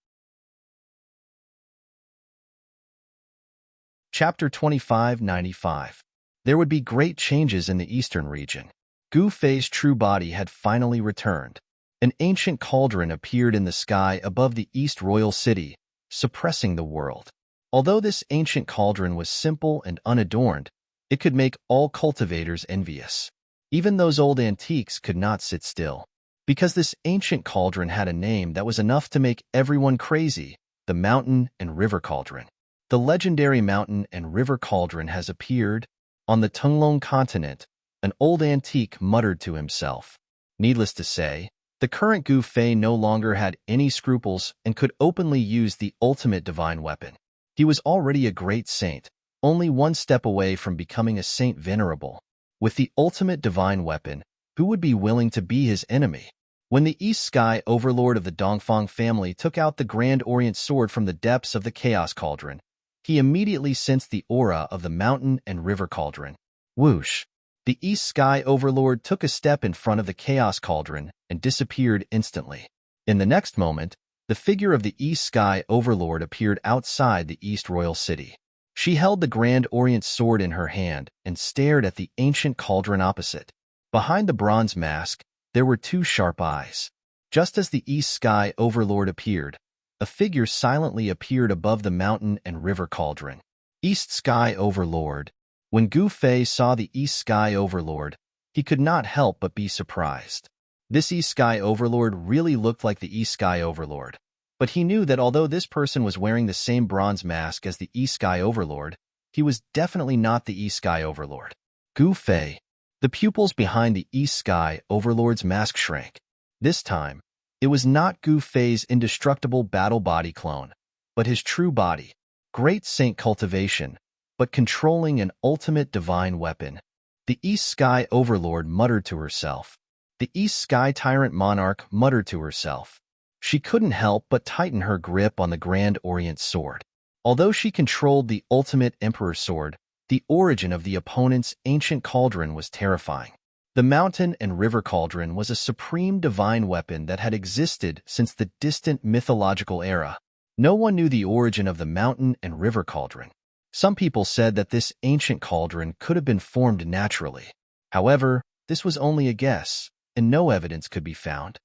Chapter 2595. There would be great changes in the eastern region. Gu Fei's true body had finally returned. An ancient cauldron appeared in the sky above the East Royal City, suppressing the world. Although this ancient cauldron was simple and unadorned, it could make all cultivators envious. Even those old antiques could not sit still. Because this ancient cauldron had a name that was enough to make everyone crazy, the Mountain and River Cauldron. The legendary Mountain and River Cauldron has appeared. On the Tunglong continent, an old antique muttered to himself. Needless to say, the current Gu Fei no longer had any scruples and could openly use the ultimate divine weapon. He was already a great saint, only one step away from becoming a Saint Venerable. With the ultimate divine weapon, who would be willing to be his enemy? When the East Sky Overlord of the Dongfang family took out the Grand Orient Sword from the depths of the Chaos Cauldron, he immediately sensed the aura of the Mountain and River Cauldron. Whoosh! The East Sky Overlord took a step in front of the Chaos Cauldron and disappeared instantly. In the next moment, the figure of the East Sky Overlord appeared outside the East Royal City. She held the Grand Orient Sword in her hand and stared at the ancient cauldron opposite. Behind the bronze mask, there were two sharp eyes. Just as the East Sky Overlord appeared, a figure silently appeared above the Mountain and River Cauldron. East Sky Overlord. When Gu Fei saw the East Sky Overlord, he could not help but be surprised. This East Sky Overlord really looked like the East Sky Overlord, but he knew that although this person was wearing the same bronze mask as the East Sky Overlord, he was definitely not the East Sky Overlord. Gu Fei. The pupils behind the East Sky Overlord's mask shrank. This time, it was not Gu Fei's indestructible battle body clone, but his true body. Great saint cultivation, but controlling an ultimate divine weapon. The East Sky Overlord muttered to herself. The East Sky Tyrant Monarch muttered to herself. She couldn't help but tighten her grip on the Grand Orient Sword. Although she controlled the ultimate Emperor Sword, the origin of the opponent's ancient cauldron was terrifying. The Mountain and River Cauldron was a supreme divine weapon that had existed since the distant mythological era. No one knew the origin of the Mountain and River Cauldron. Some people said that this ancient cauldron could have been formed naturally. However, this was only a guess, and no evidence could be found.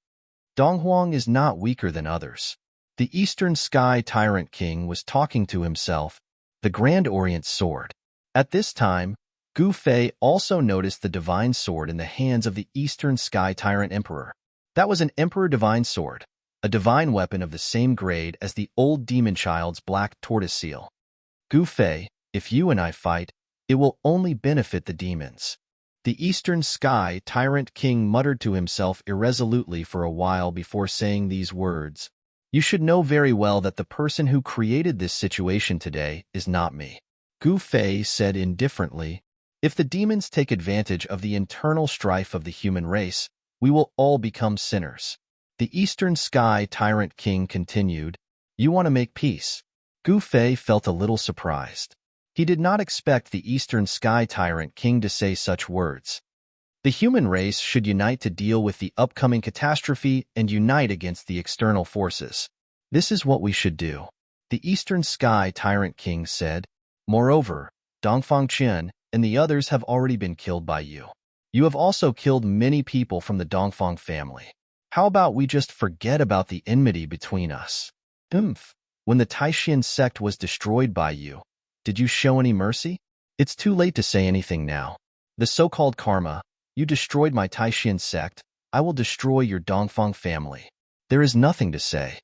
Donghuang is not weaker than others. The Eastern Sky Tyrant King was talking to himself, the Grand Orient Sword. At this time, Gu Fei also noticed the divine sword in the hands of the Eastern Sky Tyrant Emperor. That was an Emperor Divine Sword, a divine weapon of the same grade as the old demon child's black tortoise seal. Gu Fei, if you and I fight, it will only benefit the demons. The Eastern Sky Tyrant King muttered to himself irresolutely for a while before saying these words. You should know very well that the person who created this situation today is not me. Gu Fei said indifferently, if the demons take advantage of the internal strife of the human race, we will all become sinners. The Eastern Sky Tyrant King continued, you want to make peace. Gu Fei felt a little surprised. He did not expect the Eastern Sky Tyrant King to say such words. The human race should unite to deal with the upcoming catastrophe and unite against the external forces. This is what we should do. The Eastern Sky Tyrant King said. Moreover, Dongfang Chen and the others have already been killed by you. You have also killed many people from the Dongfang family. How about we just forget about the enmity between us? When the Taishan sect was destroyed by you, did you show any mercy? It's too late to say anything now. The so-called karma, you destroyed my Taishan sect, I will destroy your Dongfang family. There is nothing to say.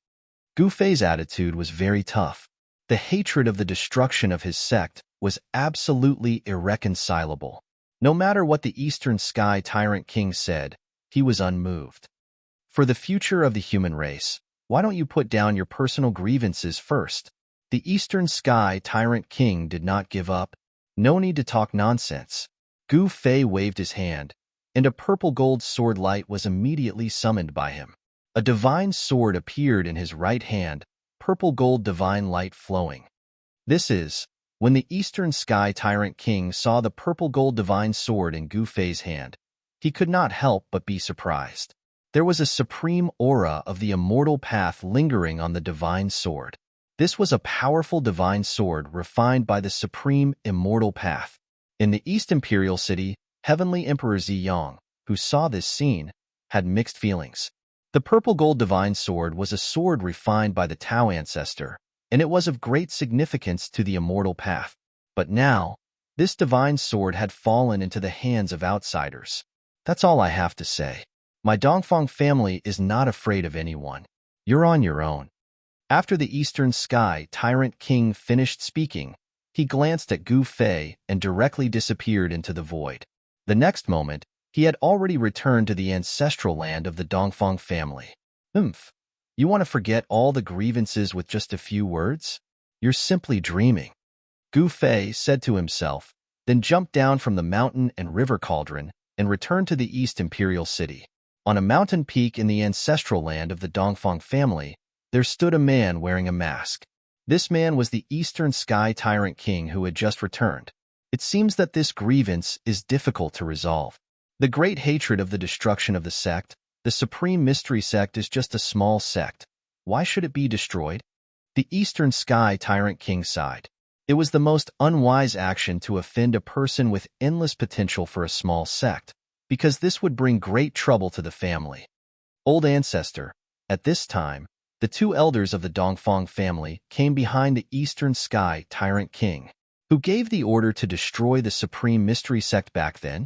Gu Fei's attitude was very tough. The hatred of the destruction of his sect was absolutely irreconcilable. No matter what the Eastern Sky Tyrant King said, he was unmoved. For the future of the human race, why don't you put down your personal grievances first? The Eastern Sky Tyrant King did not give up. No need to talk nonsense. Gu Fei waved his hand, and a purple gold sword light was immediately summoned by him. A divine sword appeared in his right hand, purple gold divine light flowing. This is, when the Eastern Sky Tyrant King saw the purple gold divine sword in Gu Fei's hand, he could not help but be surprised. There was a supreme aura of the immortal path lingering on the divine sword. This was a powerful divine sword refined by the supreme immortal path. In the East Imperial City, Heavenly Emperor Ziyang, who saw this scene, had mixed feelings. The purple gold divine sword was a sword refined by the Tao ancestor, and it was of great significance to the immortal path. But now, this divine sword had fallen into the hands of outsiders. That's all I have to say. My Dongfang family is not afraid of anyone. You're on your own. After the Eastern Sky Tyrant King finished speaking, he glanced at Gu Fei and directly disappeared into the void. The next moment, he had already returned to the ancestral land of the Dongfang family. You want to forget all the grievances with just a few words? You're simply dreaming. Gu Fei said to himself, then jumped down from the mountain and river cauldron and returned to the East Imperial City. On a mountain peak in the ancestral land of the Dongfang family, there stood a man wearing a mask. This man was the Eastern Sky Tyrant King who had just returned. It seems that this grievance is difficult to resolve. The great hatred of the destruction of the sect, the Supreme Mystery Sect, is just a small sect. Why should it be destroyed? The Eastern Sky Tyrant King sighed. It was the most unwise action to offend a person with endless potential for a small sect, because this would bring great trouble to the family. Old Ancestor, at this time, the two elders of the Dongfang family came behind the Eastern Sky Tyrant King, who gave the order to destroy the Supreme Mystery Sect back then.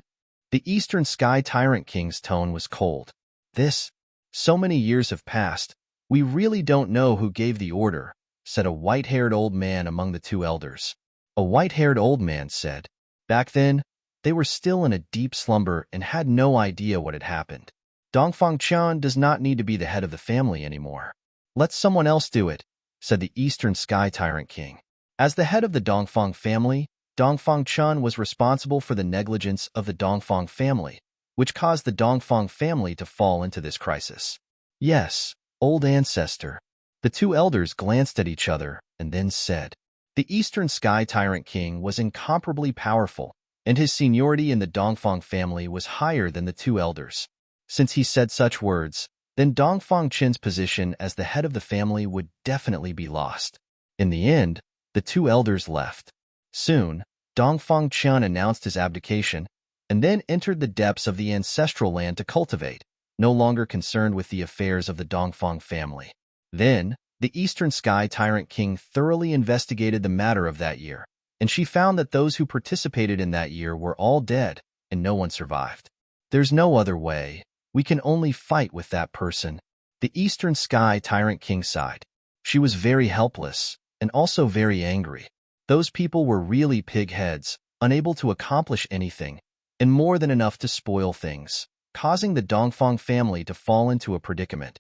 The Eastern Sky Tyrant King's tone was cold. So many years have passed, we really don't know who gave the order, said a white-haired old man among the two elders. A white-haired old man said, back then, they were still in a deep slumber and had no idea what had happened. Dongfang Chan does not need to be the head of the family anymore. Let someone else do it, said the Eastern Sky Tyrant King. As the head of the Dongfang family, Dongfang Chan was responsible for the negligence of the Dongfang family, which caused the Dongfang family to fall into this crisis. Yes, old ancestor. The two elders glanced at each other and then said, the Eastern Sky Tyrant King was incomparably powerful, and his seniority in the Dongfang family was higher than the two elders. Since he said such words, then Dongfang Chen's position as the head of the family would definitely be lost. In the end, the two elders left. Soon, Dongfang Chen announced his abdication and then entered the depths of the ancestral land to cultivate, no longer concerned with the affairs of the Dongfang family. Then, The Eastern Sky Tyrant King thoroughly investigated the matter of that year, and she found that those who participated in that year were all dead, and no one survived. There's no other way. We can only fight with that person. The Eastern Sky Tyrant King sighed. She was very helpless, and also very angry. Those people were really pig-heads, unable to accomplish anything, and more than enough to spoil things, causing the Dongfang family to fall into a predicament.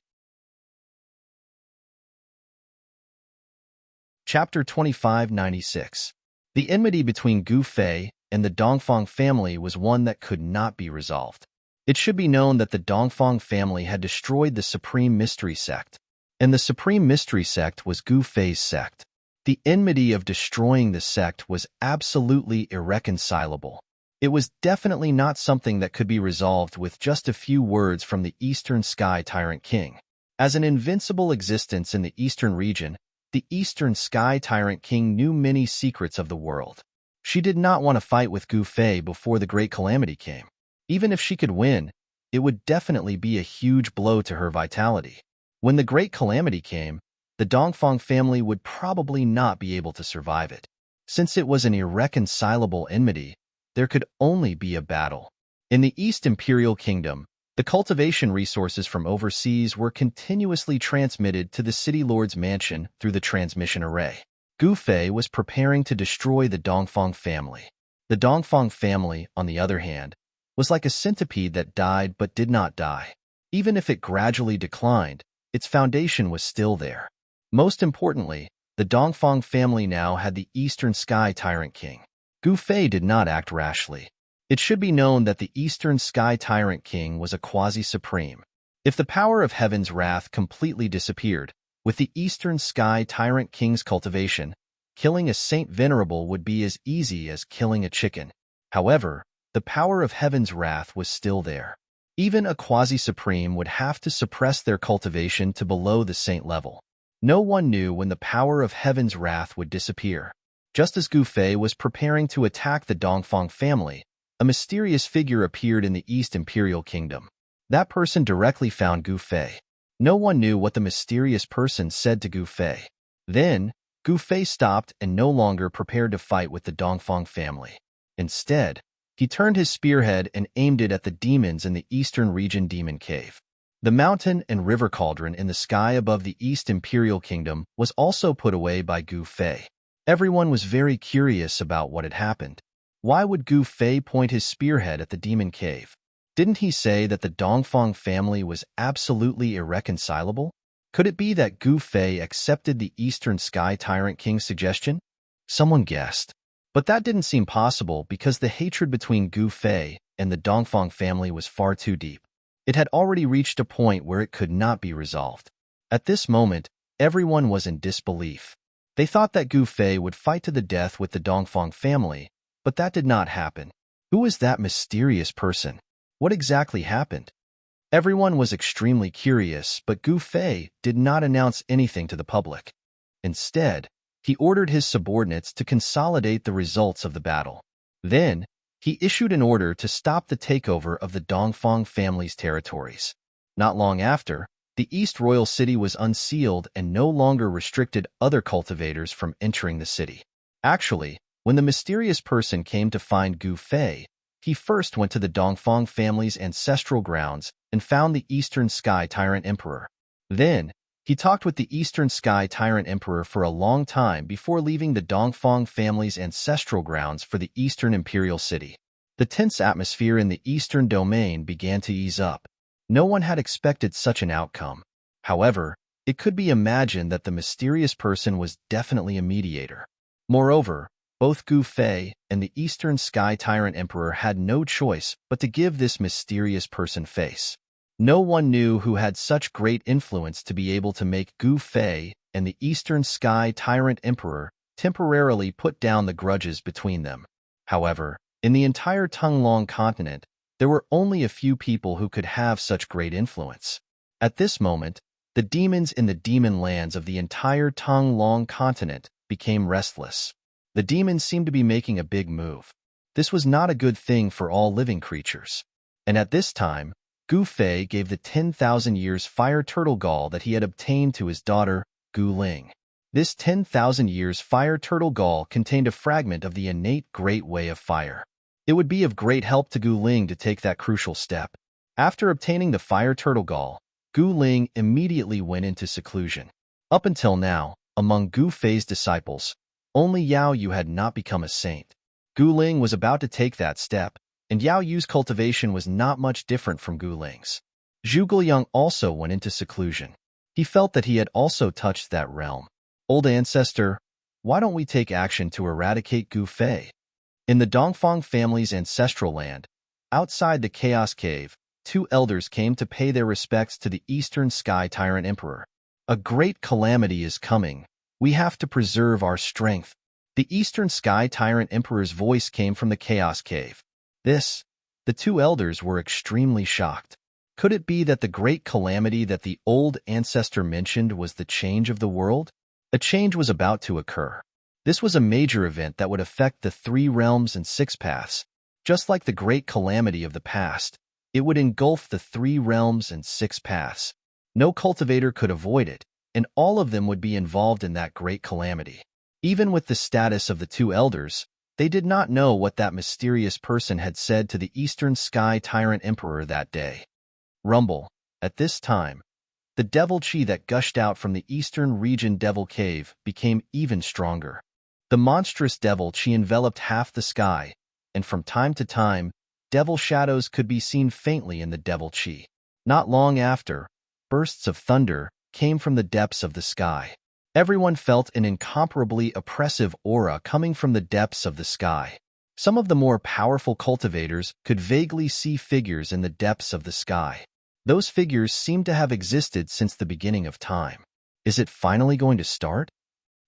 Chapter 2596. The enmity between Gu Fei and the Dongfang family was one that could not be resolved. It should be known that the Dongfang family had destroyed the Supreme Mystery Sect, and the Supreme Mystery Sect was Gu Fei's sect. The enmity of destroying the sect was absolutely irreconcilable. It was definitely not something that could be resolved with just a few words from the Eastern Sky Tyrant King. As an invincible existence in the Eastern region, the Eastern Sky Tyrant King knew many secrets of the world. She did not want to fight with Gu Fei before the Great Calamity came. Even if she could win, it would definitely be a huge blow to her vitality. When the Great Calamity came, the Dongfang family would probably not be able to survive it. Since it was an irreconcilable enmity, there could only be a battle. In the East Imperial Kingdom, the cultivation resources from overseas were continuously transmitted to the City Lord's mansion through the transmission array. Gu Fei was preparing to destroy the Dongfang family. The Dongfang family, on the other hand, was like a centipede that died but did not die. Even if it gradually declined, its foundation was still there. Most importantly, the Dongfang family now had the Eastern Sky Tyrant King. Gu Fei did not act rashly. It should be known that the Eastern Sky Tyrant King was a quasi-supreme. If the power of heaven's wrath completely disappeared, with the Eastern Sky Tyrant King's cultivation, killing a Saint Venerable would be as easy as killing a chicken. However, the power of heaven's wrath was still there. Even a quasi-supreme would have to suppress their cultivation to below the saint level. No one knew when the power of heaven's wrath would disappear. Just as Gu Fei was preparing to attack the Dongfang family, a mysterious figure appeared in the East Imperial Kingdom. That person directly found Gu Fei. No one knew what the mysterious person said to Gu Fei. Then, Gu Fei stopped and no longer prepared to fight with the Dongfang family. Instead, he turned his spearhead and aimed it at the demons in the Eastern Region Demon Cave. The mountain and river cauldron in the sky above the East Imperial Kingdom was also put away by Gu Fei. Everyone was very curious about what had happened. Why would Gu Fei point his spearhead at the demon cave? Didn't he say that the Dongfang family was absolutely irreconcilable? Could it be that Gu Fei accepted the Eastern Sky Tyrant King's suggestion? Someone guessed. But that didn't seem possible because the hatred between Gu Fei and the Dongfang family was far too deep. It had already reached a point where it could not be resolved. At this moment, everyone was in disbelief. They thought that Gu Fei would fight to the death with the Dongfang family, but that did not happen. Who was that mysterious person? What exactly happened? Everyone was extremely curious, but Gu Fei did not announce anything to the public. Instead, he ordered his subordinates to consolidate the results of the battle. Then, he issued an order to stop the takeover of the Dongfang family's territories. Not long after, the East Royal City was unsealed and no longer restricted other cultivators from entering the city. Actually, when the mysterious person came to find Gu Fei, he first went to the Dongfang family's ancestral grounds and found the Eastern Sky Tyrant Emperor. Then, he talked with the Eastern Sky Tyrant Emperor for a long time before leaving the Dongfang family's ancestral grounds for the Eastern Imperial City. The tense atmosphere in the Eastern Domain began to ease up. No one had expected such an outcome. However, it could be imagined that the mysterious person was definitely a mediator. Moreover, both Gu Fei and the Eastern Sky Tyrant Emperor had no choice but to give this mysterious person face. No one knew who had such great influence to be able to make Gu Fei and the Eastern Sky Tyrant Emperor temporarily put down the grudges between them. However, in the entire Tunglong continent, there were only a few people who could have such great influence. At this moment, the demons in the demon lands of the entire Tunglong continent became restless. The demons seemed to be making a big move. This was not a good thing for all living creatures. And at this time, Gu Fei gave the 10,000 years fire turtle gall that he had obtained to his daughter, Gu Ling. This 10,000 years fire turtle gall contained a fragment of the innate great way of fire. It would be of great help to Gu Ling to take that crucial step. After obtaining the fire turtle gall, Gu Ling immediately went into seclusion. Up until now, among Gu Fei's disciples, only Yao Yu had not become a saint. Gu Ling was about to take that step, and Yao Yu's cultivation was not much different from Gu Ling's. Zhu Guoyang also went into seclusion. He felt that he had also touched that realm. Old ancestor, why don't we take action to eradicate Gu Fei? In the Dongfang family's ancestral land, outside the Chaos Cave, two elders came to pay their respects to the Eastern Sky Tyrant Emperor. A great calamity is coming. We have to preserve our strength. The Eastern Sky Tyrant Emperor's voice came from the Chaos Cave. The two elders were extremely shocked. Could it be that the great calamity that the old ancestor mentioned was the change of the world? A change was about to occur. This was a major event that would affect the 3 realms and 6 paths. Just like the great calamity of the past, it would engulf the 3 realms and 6 paths. No cultivator could avoid it, and all of them would be involved in that great calamity. Even with the status of the 2 elders, they did not know what that mysterious person had said to the Eastern Sky Tyrant Emperor that day. Rumble. At this time, the devil chi that gushed out from the Eastern Region Devil Cave became even stronger. The monstrous devil chi enveloped half the sky, and from time to time, devil shadows could be seen faintly in the devil chi. Not long after, bursts of thunder came from the depths of the sky. Everyone felt an incomparably oppressive aura coming from the depths of the sky. Some of the more powerful cultivators could vaguely see figures in the depths of the sky. Those figures seemed to have existed since the beginning of time. Is it finally going to start?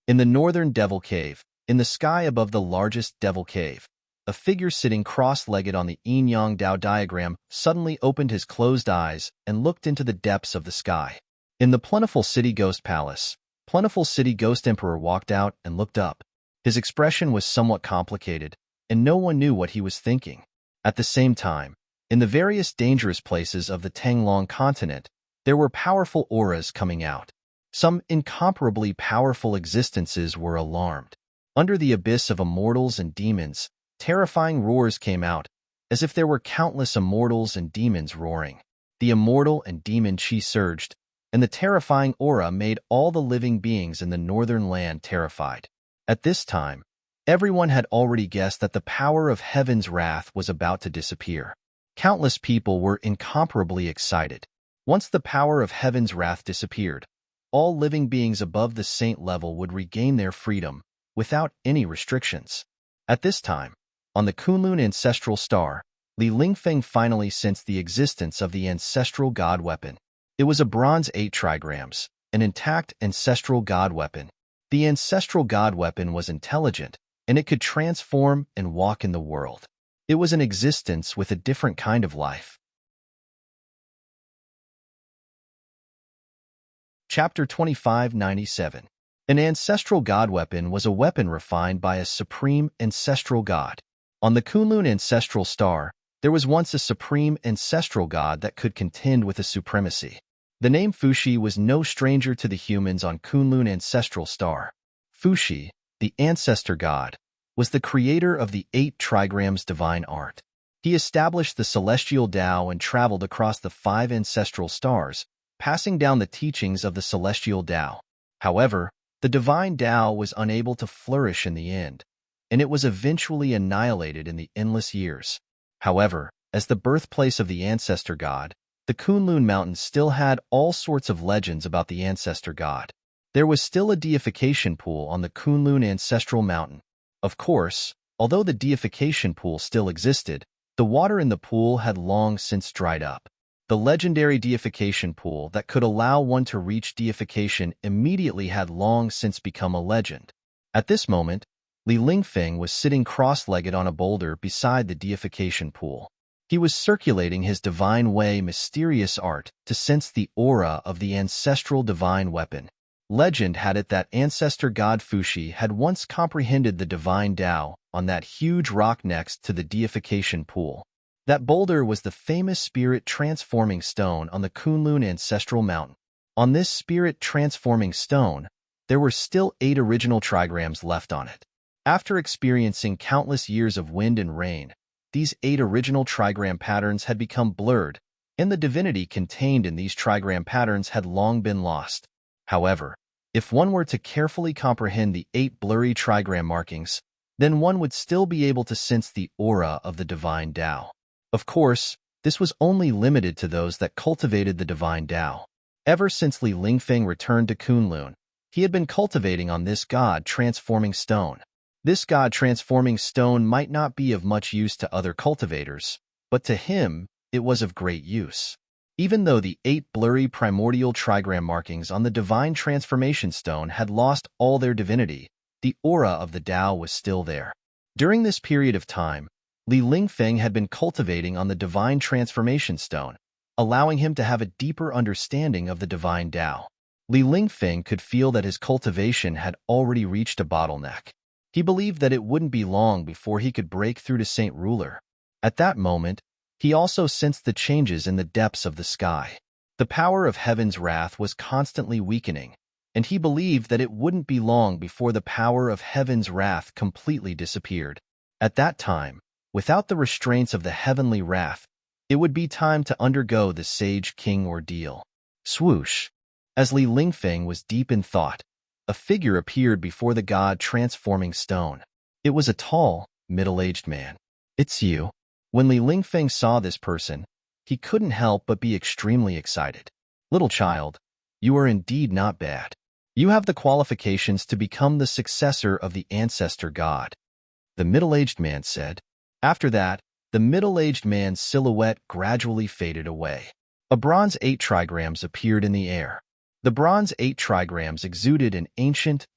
In the northern Devil Cave, in the sky above the largest Devil Cave, a figure sitting cross-legged on the yin-yang Dao diagram suddenly opened his closed eyes and looked into the depths of the sky. In the Plentiful City Ghost Palace, Plentiful City Ghost Emperor walked out and looked up. His expression was somewhat complicated, and no one knew what he was thinking. At the same time, in the various dangerous places of the Tanglong continent, there were powerful auras coming out. Some incomparably powerful existences were alarmed. Under the abyss of immortals and demons, terrifying roars came out, as if there were countless immortals and demons roaring. The immortal and demon chi surged, and the terrifying aura made all the living beings in the northern land terrified. At this time, everyone had already guessed that the power of heaven's wrath was about to disappear. Countless people were incomparably excited. Once the power of heaven's wrath disappeared, all living beings above the saint level would regain their freedom, without any restrictions. At this time, on the Kunlun ancestral star, Li Lingfeng finally sensed the existence of the ancestral god weapon. It was a bronze 8 trigrams, an intact ancestral god weapon. The ancestral god weapon was intelligent, and it could transform and walk in the world. It was an existence with a different kind of life. Chapter 2597. An ancestral god weapon was a weapon refined by a supreme ancestral god. On the Kunlun ancestral star, there was once a supreme ancestral god that could contend with a supremacy. The name Fuxi was no stranger to the humans on Kunlun ancestral star. Fuxi, the ancestor god, was the creator of the 8 trigrams divine art. He established the celestial Tao and traveled across the 5 ancestral stars, passing down the teachings of the celestial Tao. However, the divine Tao was unable to flourish in the end, and it was eventually annihilated in the endless years. However, as the birthplace of the ancestor god, the Kunlun Mountains still had all sorts of legends about the ancestor god. There was still a deification pool on the Kunlun ancestral mountain. Of course, although the deification pool still existed, the water in the pool had long since dried up. The legendary deification pool that could allow one to reach deification immediately had long since become a legend. At this moment, Li Lingfeng was sitting cross-legged on a boulder beside the deification pool. He was circulating his divine way mysterious art to sense the aura of the ancestral divine weapon. Legend had it that ancestor god Fuxi had once comprehended the divine Tao on that huge rock next to the deification pool. That boulder was the famous spirit transforming stone on the Kunlun ancestral mountain. On this spirit-transforming stone, there were still 8 original trigrams left on it. After experiencing countless years of wind and rain, these 8 original trigram patterns had become blurred, and the divinity contained in these trigram patterns had long been lost. However, if one were to carefully comprehend the 8 blurry trigram markings, then one would still be able to sense the aura of the divine Tao. Of course, this was only limited to those that cultivated the divine Tao. Ever since Li Lingfeng returned to Kunlun, he had been cultivating on this God-transforming stone. This God-transforming stone might not be of much use to other cultivators, but to him, it was of great use. Even though the 8 blurry primordial trigram markings on the divine transformation stone had lost all their divinity, the aura of the Tao was still there. During this period of time, Li Lingfeng had been cultivating on the divine transformation stone, allowing him to have a deeper understanding of the divine Tao. Li Lingfeng could feel that his cultivation had already reached a bottleneck. He believed that it wouldn't be long before he could break through to Saint Ruler. At that moment, he also sensed the changes in the depths of the sky. The power of heaven's wrath was constantly weakening, and he believed that it wouldn't be long before the power of heaven's wrath completely disappeared. At that time, without the restraints of the heavenly wrath, it would be time to undergo the Sage King ordeal. Swoosh! As Li Lingfeng was deep in thought, a figure appeared before the God-transforming stone. It was a tall, middle-aged man. "It's you." When Li Lingfeng saw this person, he couldn't help but be extremely excited. "Little child, you are indeed not bad. You have the qualifications to become the successor of the ancestor god," the middle-aged man said. After that, the middle-aged man's silhouette gradually faded away. A bronze 8 trigrams appeared in the air. The bronze 8 trigrams exuded an ancient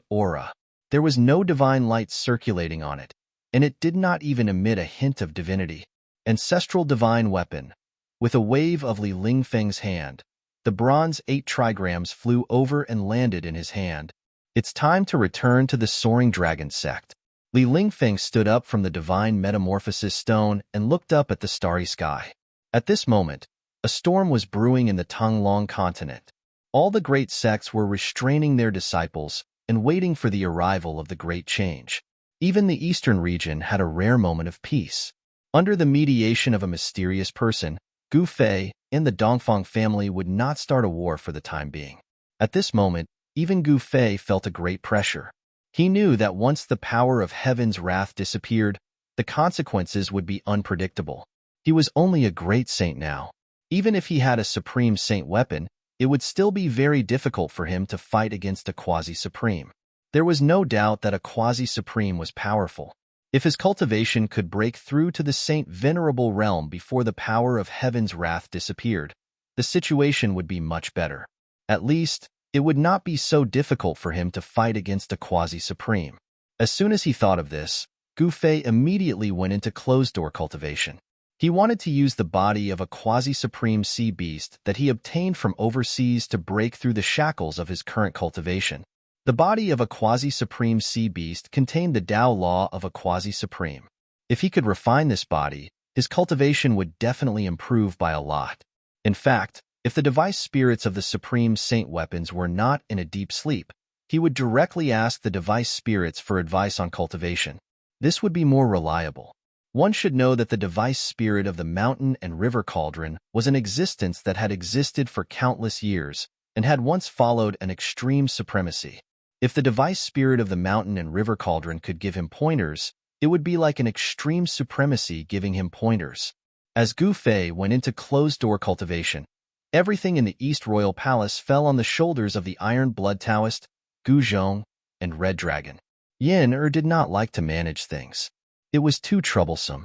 aura. There was no divine light circulating on it, and it did not even emit a hint of divinity. Ancestral divine weapon. With a wave of Li Lingfeng's hand, the bronze 8 trigrams flew over and landed in his hand. "It's time to return to the Soaring Dragon sect." Li Lingfeng stood up from the divine metamorphosis stone and looked up at the starry sky. At this moment, a storm was brewing in the Tonglong continent. All the great sects were restraining their disciples and waiting for the arrival of the great change. Even the eastern region had a rare moment of peace. Under the mediation of a mysterious person, Gu Fei and the Dongfang family would not start a war for the time being. At this moment, even Gu Fei felt a great pressure. He knew that once the power of heaven's wrath disappeared, the consequences would be unpredictable. He was only a great saint now. Even if he had a supreme saint weapon, it would still be very difficult for him to fight against a quasi-supreme. There was no doubt that a quasi-supreme was powerful. If his cultivation could break through to the Saint Venerable realm before the power of heaven's wrath disappeared, the situation would be much better. At least, it would not be so difficult for him to fight against a quasi-supreme. As soon as he thought of this, Gu Fei immediately went into closed-door cultivation. He wanted to use the body of a quasi-supreme sea beast that he obtained from overseas to break through the shackles of his current cultivation. The body of a quasi-supreme sea beast contained the Tao law of a quasi-supreme. If he could refine this body, his cultivation would definitely improve by a lot. In fact, if the device spirits of the supreme saint weapons were not in a deep sleep, he would directly ask the device spirits for advice on cultivation. This would be more reliable. One should know that the device spirit of the mountain and river cauldron was an existence that had existed for countless years and had once followed an extreme supremacy. If the device spirit of the mountain and river cauldron could give him pointers, it would be like an extreme supremacy giving him pointers. As Gu Fei went into closed-door cultivation, everything in the East Royal Palace fell on the shoulders of the Iron Blood Taoist, Gu Zhong, and Red Dragon. Yin did not like to manage things. It was too troublesome.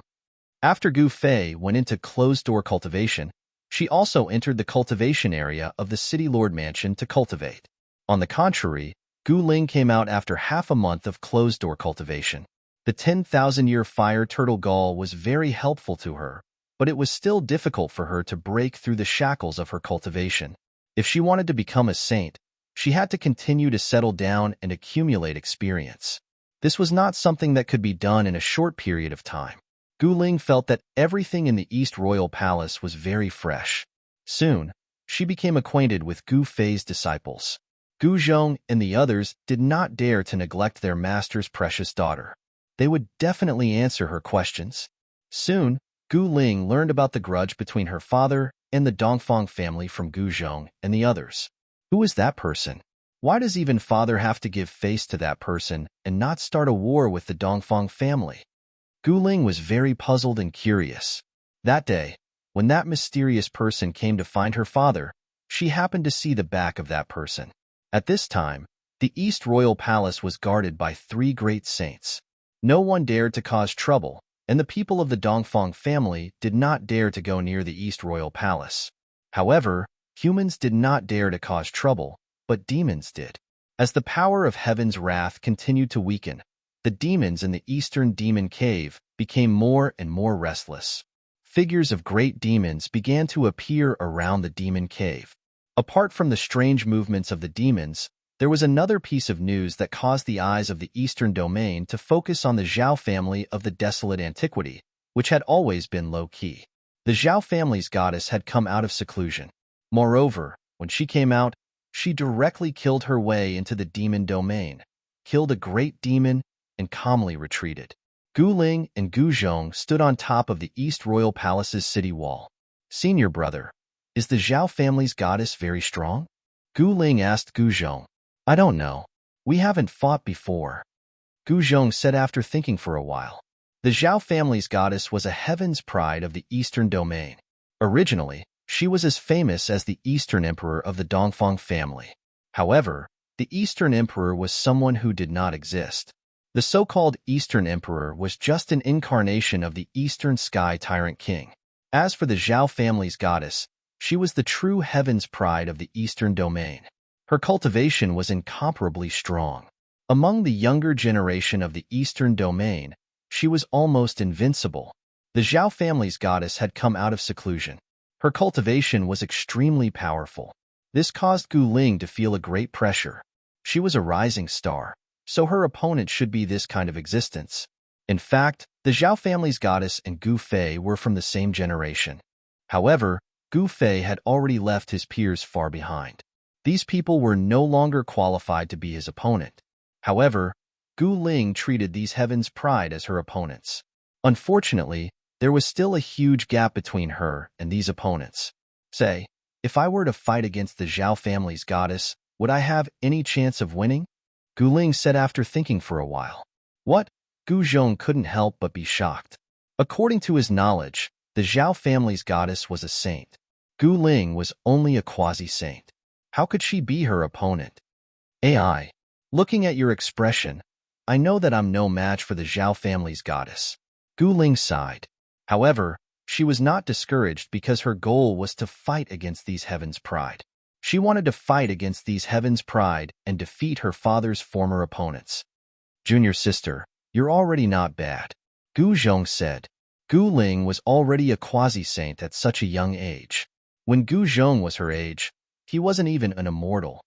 After Gu Fei went into closed-door cultivation, she also entered the cultivation area of the City Lord Mansion to cultivate. On the contrary, Gu Ling came out after half a month of closed-door cultivation. The 10,000-year fire turtle gall was very helpful to her, but it was still difficult for her to break through the shackles of her cultivation. If she wanted to become a saint, she had to continue to settle down and accumulate experience. This was not something that could be done in a short period of time. Gu Ling felt that everything in the East Royal Palace was very fresh. Soon, she became acquainted with Gu Fei's disciples. Gu Zhong and the others did not dare to neglect their master's precious daughter. They would definitely answer her questions. Soon, Gu Ling learned about the grudge between her father and the Dongfang family from Gu Zhong and the others. Who is that person? Why does even father have to give face to that person and not start a war with the Dongfang family? Gu Ling was very puzzled and curious. That day, when that mysterious person came to find her father, she happened to see the back of that person. At this time, the East Royal Palace was guarded by 3 great saints. No one dared to cause trouble, and the people of the Dongfang family did not dare to go near the East Royal Palace. However, humans did not dare to cause trouble, but demons did. As the power of heaven's wrath continued to weaken, the demons in the Eastern Demon Cave became more and more restless. Figures of great demons began to appear around the Demon Cave. Apart from the strange movements of the demons, there was another piece of news that caused the eyes of the Eastern Domain to focus on the Zhao family of the desolate antiquity, which had always been low-key. The Zhao family's goddess had come out of seclusion. Moreover, when she came out, she directly killed her way into the demon domain, killed a great demon, and calmly retreated. Gu Ling and Gu Zhong stood on top of the East Royal Palace's city wall. "Senior brother, is the Zhao family's goddess very strong?" Gu Ling asked Gu Zhong. "I don't know. We haven't fought before," Gu Zhong said after thinking for a while. The Zhao family's goddess was a heaven's pride of the Eastern Domain. Originally, she was as famous as the Eastern Emperor of the Dongfang family. However, the Eastern Emperor was someone who did not exist. The so-called Eastern Emperor was just an incarnation of the Eastern Sky Tyrant King. As for the Zhao family's goddess, she was the true heaven's pride of the Eastern Domain. Her cultivation was incomparably strong. Among the younger generation of the Eastern Domain, she was almost invincible. The Zhao family's goddess had come out of seclusion. Her cultivation was extremely powerful. This caused Gu Ling to feel a great pressure. She was a rising star, so her opponent should be this kind of existence. In fact, the Zhao family's goddess and Gu Fei were from the same generation. However, Gu Fei had already left his peers far behind. These people were no longer qualified to be his opponent. However, Gu Ling treated these heaven's pride as her opponents. Unfortunately, there was still a huge gap between her and these opponents. Say, if I were to fight against the Zhao family's goddess, would I have any chance of winning? Gu Ling said after thinking for a while. What? Gu Zhong couldn't help but be shocked. According to his knowledge, the Zhao family's goddess was a saint. Gu Ling was only a quasi-saint. How could she be her opponent? AI. Looking at your expression, I know that I'm no match for the Zhao family's goddess. Gu Ling sighed. However, she was not discouraged because her goal was to fight against these heaven's pride. She wanted to fight against these heaven's pride and defeat her father's former opponents. Junior sister, you're already not bad, Gu Zhong said. Gu Ling was already a quasi-saint at such a young age. When Gu Zhong was her age, he wasn't even an immortal.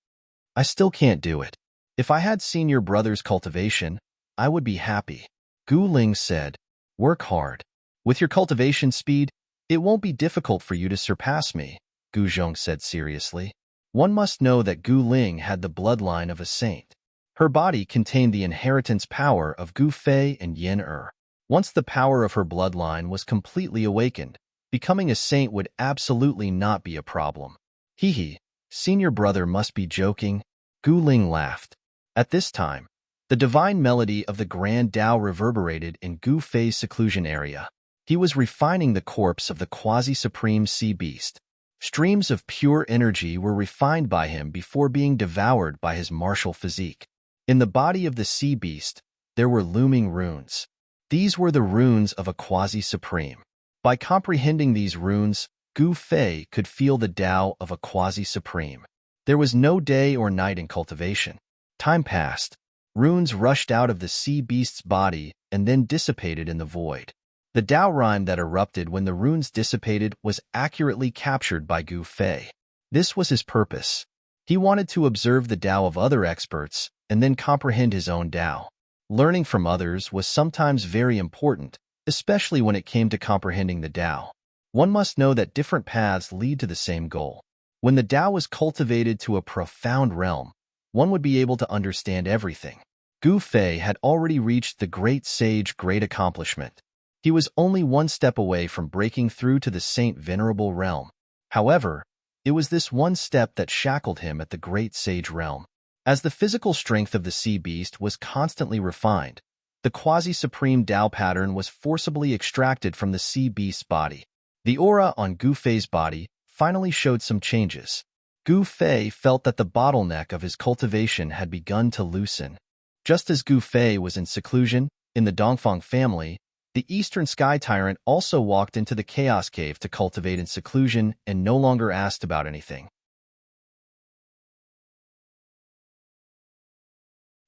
I still can't do it. If I had seen your brother's cultivation, I would be happy. Gu Ling said, work hard. With your cultivation speed, it won't be difficult for you to surpass me, Gu Zhong said seriously. One must know that Gu Ling had the bloodline of a saint. Her body contained the inheritance power of Gu Fei and Yin Er. Once the power of her bloodline was completely awakened, becoming a saint would absolutely not be a problem. Hee, senior brother must be joking, Gu Ling laughed. At this time, the divine melody of the Grand Tao reverberated in Gu Fei's seclusion area. He was refining the corpse of the quasi-supreme sea beast. Streams of pure energy were refined by him before being devoured by his martial physique. In the body of the sea beast, there were looming runes. These were the runes of a quasi-supreme. By comprehending these runes, Gu Fei could feel the Tao of a quasi-supreme. There was no day or night in cultivation. Time passed. Runes rushed out of the sea beast's body and then dissipated in the void. The Tao rhyme that erupted when the runes dissipated was accurately captured by Gu Fei. This was his purpose. He wanted to observe the Tao of other experts and then comprehend his own Tao. Learning from others was sometimes very important, especially when it came to comprehending the Tao. One must know that different paths lead to the same goal. When the Tao was cultivated to a profound realm, one would be able to understand everything. Gu Fei had already reached the great sage great accomplishment. He was only one step away from breaking through to the Saint Venerable realm. However, it was this one step that shackled him at the great sage realm. As the physical strength of the sea beast was constantly refined, the quasi-supreme Tao pattern was forcibly extracted from the sea beast's body. The aura on Gu Fei's body finally showed some changes. Gu Fei felt that the bottleneck of his cultivation had begun to loosen. Just as Gu Fei was in seclusion in the Dongfang family, the Eastern Sky Tyrant also walked into the Chaos Cave to cultivate in seclusion and no longer asked about anything.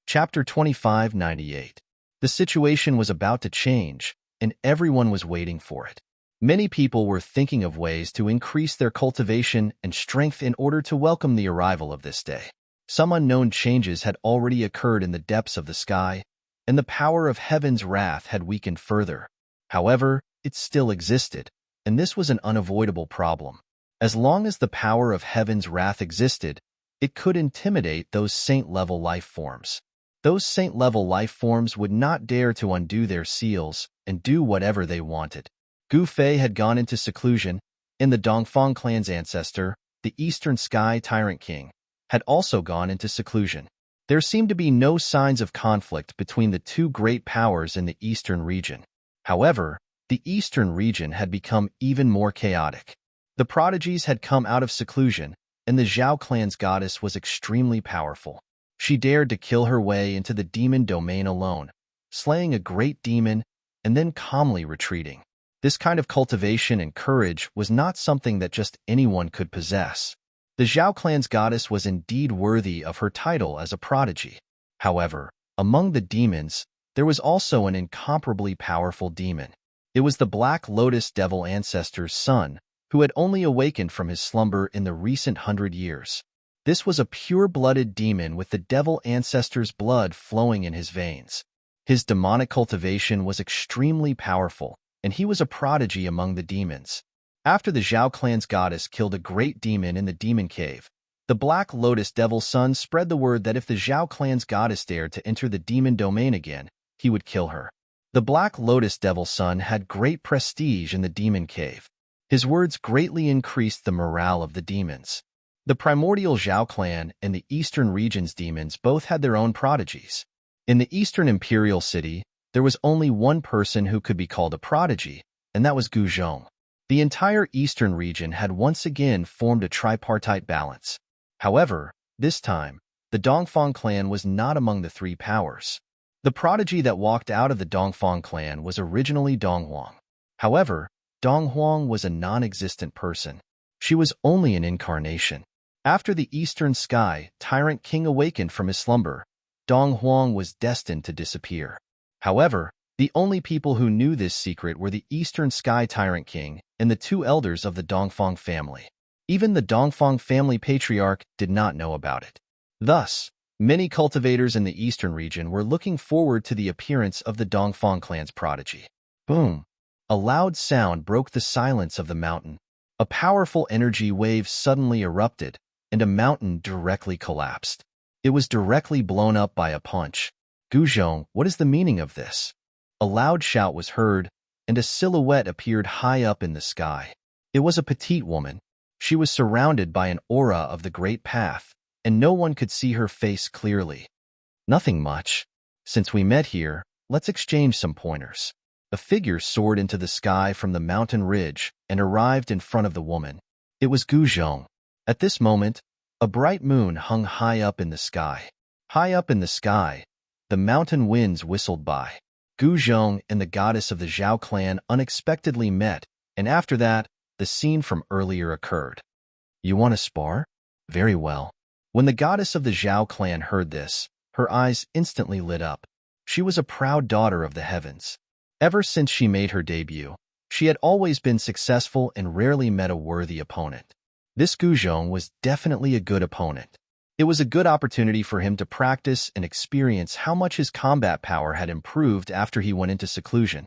Chapter 2598. The situation was about to change, and everyone was waiting for it. Many people were thinking of ways to increase their cultivation and strength in order to welcome the arrival of this day. Some unknown changes had already occurred in the depths of the sky, and the power of heaven's wrath had weakened further. However, it still existed, and this was an unavoidable problem. As long as the power of heaven's wrath existed, it could intimidate those saint-level life forms. Those saint-level life forms would not dare to undo their seals and do whatever they wanted. Gu Fei had gone into seclusion, and the Dongfang clan's ancestor, the Eastern Sky Tyrant King, had also gone into seclusion. There seemed to be no signs of conflict between the two great powers in the eastern region. However, the eastern region had become even more chaotic. The prodigies had come out of seclusion, and the Zhao clan's goddess was extremely powerful. She dared to kill her way into the demon domain alone, slaying a great demon and then calmly retreating. This kind of cultivation and courage was not something that just anyone could possess. The Zhao clan's goddess was indeed worthy of her title as a prodigy. However, among the demons, there was also an incomparably powerful demon. It was the Black Lotus Devil ancestor's son, who had only awakened from his slumber in the recent 100 years. This was a pure-blooded demon with the devil ancestor's blood flowing in his veins. His demonic cultivation was extremely powerful, and he was a prodigy among the demons. After the Zhao clan's goddess killed a great demon in the demon cave, the Black Lotus Devil's son spread the word that if the Zhao clan's goddess dared to enter the demon domain again, he would kill her. The Black Lotus Devil's son had great prestige in the demon cave. His words greatly increased the morale of the demons. The primordial Zhao clan and the eastern region's demons both had their own prodigies. In the eastern imperial city, there was only one person who could be called a prodigy, and that was Gu Zhong. The entire eastern region had once again formed a tripartite balance. However, this time, the Dongfang clan was not among the three powers. The prodigy that walked out of the Dongfang clan was originally Donghuang. However, Donghuang was a non-existent person. She was only an incarnation. After the Eastern Sky Tyrant King awakened from his slumber, Donghuang was destined to disappear. However, the only people who knew this secret were the Eastern Sky Tyrant King and the two elders of the Dongfang family. Even the Dongfang family patriarch did not know about it. Thus, many cultivators in the eastern region were looking forward to the appearance of the Dongfang clan's prodigy. Boom! A loud sound broke the silence of the mountain. A powerful energy wave suddenly erupted, and a mountain directly collapsed. It was directly blown up by a punch. Gu Zhong, what is the meaning of this? A loud shout was heard, and a silhouette appeared high up in the sky. It was a petite woman. She was surrounded by an aura of the Great Path, and no one could see her face clearly. Nothing much. Since we met here, let's exchange some pointers. A figure soared into the sky from the mountain ridge and arrived in front of the woman. It was Gu Zhong. At this moment, a bright moon hung high up in the sky. High up in the sky, the mountain winds whistled by. Gu Zhong and the goddess of the Zhao clan unexpectedly met, and after that, the scene from earlier occurred. You want to spar? Very well. When the goddess of the Zhao clan heard this, her eyes instantly lit up. She was a proud daughter of the heavens. Ever since she made her debut, she had always been successful and rarely met a worthy opponent. This Gu Zhong was definitely a good opponent. It was a good opportunity for him to practice and experience how much his combat power had improved after he went into seclusion.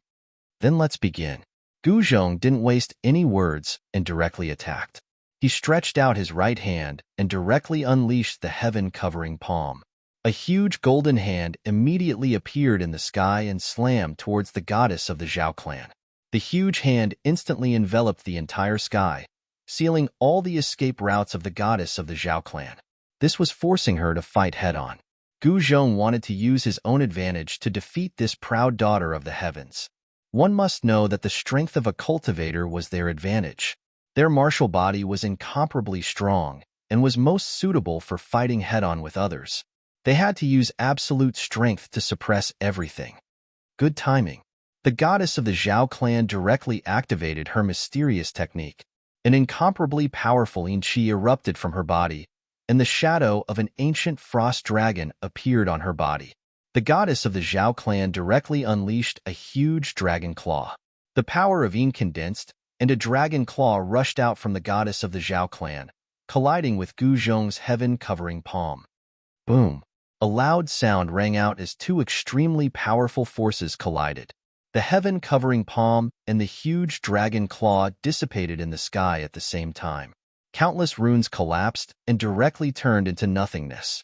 Then let's begin. Gu Zhong didn't waste any words and directly attacked. He stretched out his right hand and directly unleashed the heaven-covering palm. A huge golden hand immediately appeared in the sky and slammed towards the goddess of the Zhao clan. The huge hand instantly enveloped the entire sky, sealing all the escape routes of the goddess of the Zhao clan. This was forcing her to fight head-on. Gu Zhong wanted to use his own advantage to defeat this proud daughter of the heavens. One must know that the strength of a cultivator was their advantage. Their martial body was incomparably strong and was most suitable for fighting head-on with others. They had to use absolute strength to suppress everything. Good timing. The goddess of the Zhao clan directly activated her mysterious technique. An incomparably powerful yin qi erupted from her body, and the shadow of an ancient frost dragon appeared on her body. The goddess of the Zhao clan directly unleashed a huge dragon claw. The power of yin condensed, and a dragon claw rushed out from the goddess of the Zhao clan, colliding with Gu Zhong's heaven-covering palm. Boom! A loud sound rang out as two extremely powerful forces collided. The heaven-covering palm and the huge dragon claw dissipated in the sky at the same time. Countless runes collapsed and directly turned into nothingness.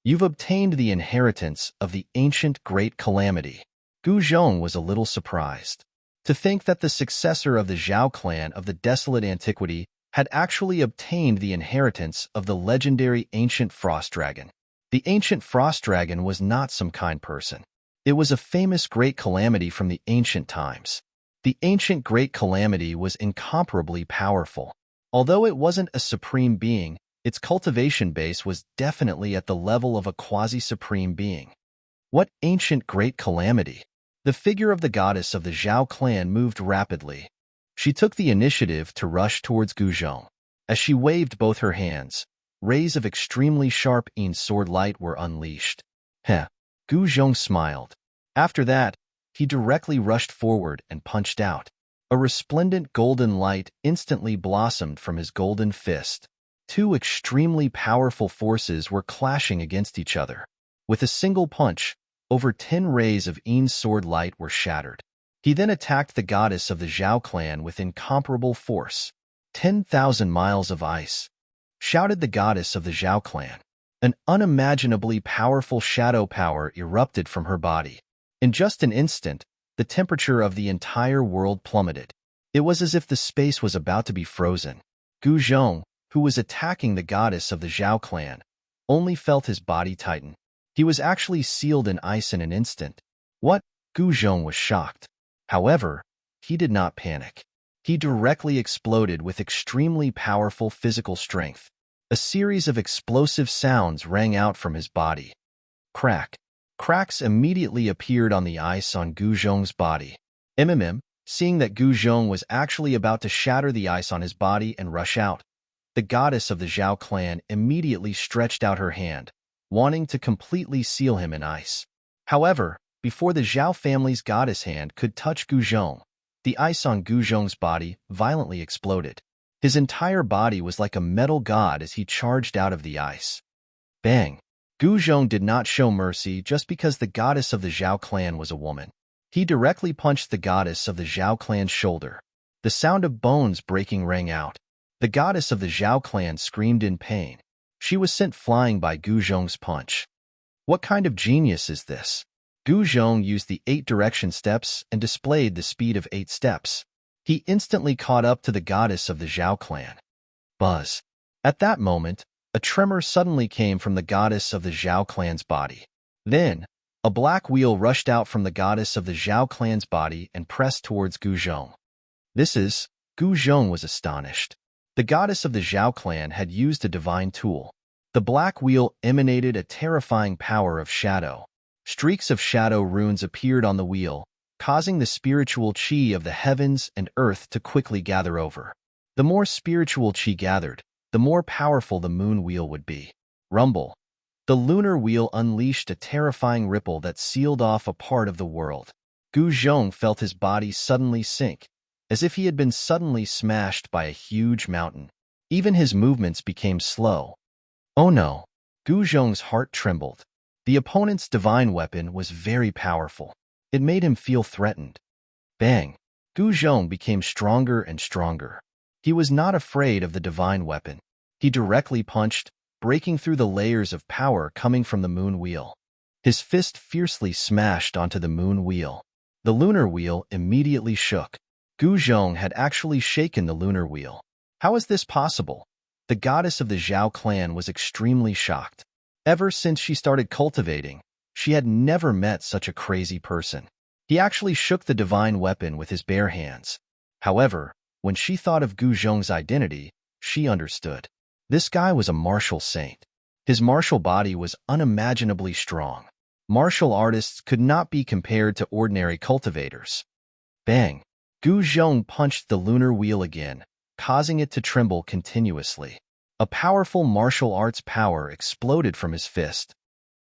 You've obtained the inheritance of the ancient great calamity. Gu Zhong was a little surprised. To think that the successor of the Zhao clan of the desolate antiquity had actually obtained the inheritance of the legendary ancient frost dragon. The ancient frost dragon was not some kind person. It was a famous great calamity from the ancient times. The ancient great calamity was incomparably powerful. Although it wasn't a supreme being, its cultivation base was definitely at the level of a quasi-supreme being. What ancient great calamity? The figure of the goddess of the Zhao clan moved rapidly. She took the initiative to rush towards Gu Zhong. As she waved both her hands, rays of extremely sharp yin sword light were unleashed. Heh. Gu Zhong smiled. After that, he directly rushed forward and punched out. A resplendent golden light instantly blossomed from his golden fist. Two extremely powerful forces were clashing against each other. With a single punch, over 10 rays of yin sword light were shattered. He then attacked the goddess of the Zhao clan with incomparable force. 10,000 miles of ice, shouted the goddess of the Zhao clan. An unimaginably powerful shadow power erupted from her body. In just an instant, the temperature of the entire world plummeted. It was as if the space was about to be frozen. Gu Zhong, who was attacking the goddess of the Zhao clan, only felt his body tighten. He was actually sealed in ice in an instant. What? Gu Zhong was shocked. However, he did not panic. He directly exploded with extremely powerful physical strength. A series of explosive sounds rang out from his body. Crack. Cracks immediately appeared on the ice on Gu Zhong's body. Seeing that Gu Zhong was actually about to shatter the ice on his body and rush out, the goddess of the Zhao clan immediately stretched out her hand, wanting to completely seal him in ice. However, before the Zhao family's goddess hand could touch Gu Zhong, the ice on Gu Zhong's body violently exploded. His entire body was like a metal god as he charged out of the ice. Bang! Gu Zhong did not show mercy just because the goddess of the Zhao clan was a woman. He directly punched the goddess of the Zhao clan's shoulder. The sound of bones breaking rang out. The goddess of the Zhao clan screamed in pain. She was sent flying by Gu Zhong's punch. What kind of genius is this? Gu Zhong used the 8 direction steps and displayed the speed of 8 steps. He instantly caught up to the goddess of the Zhao clan. Buzz. At that moment, a tremor suddenly came from the goddess of the Zhao clan's body. Then, a black wheel rushed out from the goddess of the Zhao clan's body and pressed towards Gu Zhong. Gu Zhong was astonished. The goddess of the Zhao clan had used a divine tool. The black wheel emanated a terrifying power of shadow. Streaks of shadow runes appeared on the wheel, causing the spiritual qi of the heavens and earth to quickly gather over. The more spiritual qi gathered, the more powerful the moon wheel would be. Rumble. The lunar wheel unleashed a terrifying ripple that sealed off a part of the world. Gu Zhong felt his body suddenly sink, as if he had been suddenly smashed by a huge mountain. Even his movements became slow. Oh no! Gu Zhong's heart trembled. The opponent's divine weapon was very powerful. It made him feel threatened. Bang! Gu Zhong became stronger and stronger. He was not afraid of the divine weapon. He directly punched, breaking through the layers of power coming from the moon wheel. His fist fiercely smashed onto the moon wheel. The lunar wheel immediately shook. Gu Zhong had actually shaken the lunar wheel. How is this possible? The goddess of the Zhao clan was extremely shocked. Ever since she started cultivating, she had never met such a crazy person. He actually shook the divine weapon with his bare hands. However, when she thought of Gu Zhong's identity, she understood. This guy was a martial saint. His martial body was unimaginably strong. Martial artists could not be compared to ordinary cultivators. Bang! Gu Zhong punched the lunar wheel again, causing it to tremble continuously. A powerful martial arts power exploded from his fist.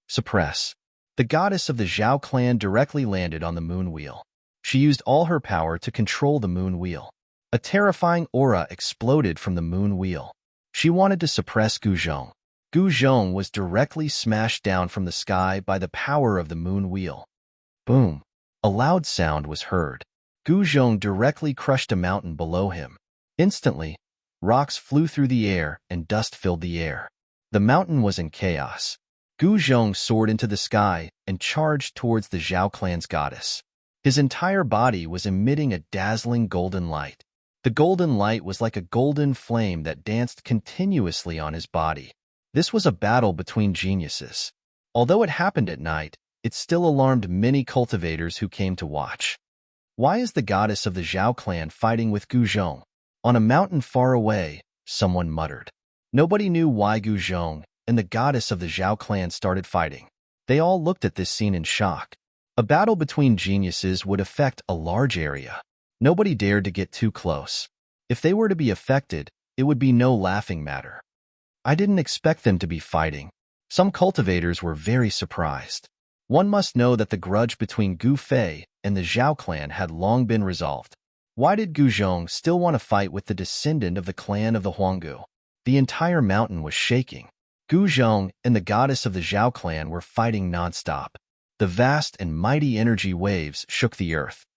Suppress. The goddess of the Zhao clan directly landed on the moon wheel. She used all her power to control the moon wheel. A terrifying aura exploded from the moon wheel. She wanted to suppress Gu Zhong. Gu Zhong was directly smashed down from the sky by the power of the moon wheel. Boom! A loud sound was heard. Gu Zhong directly crushed a mountain below him. Instantly, rocks flew through the air and dust filled the air. The mountain was in chaos. Gu Zhong soared into the sky and charged towards the Zhao clan's goddess. His entire body was emitting a dazzling golden light. The golden light was like a golden flame that danced continuously on his body. This was a battle between geniuses. Although it happened at night, it still alarmed many cultivators who came to watch. Why is the goddess of the Zhao clan fighting with Gu Zhong? On a mountain far away, someone muttered. Nobody knew why Gu Zhong and the goddess of the Zhao clan started fighting. They all looked at this scene in shock. A battle between geniuses would affect a large area. Nobody dared to get too close. If they were to be affected, it would be no laughing matter. I didn't expect them to be fighting. Some cultivators were very surprised. One must know that the grudge between Gu Fei and the Zhao clan had long been resolved. Why did Gu Zhong still want to fight with the descendant of the clan of the Huanggu? The entire mountain was shaking. Gu Zhong and the goddess of the Zhao clan were fighting non-stop. The vast and mighty energy waves shook the earth.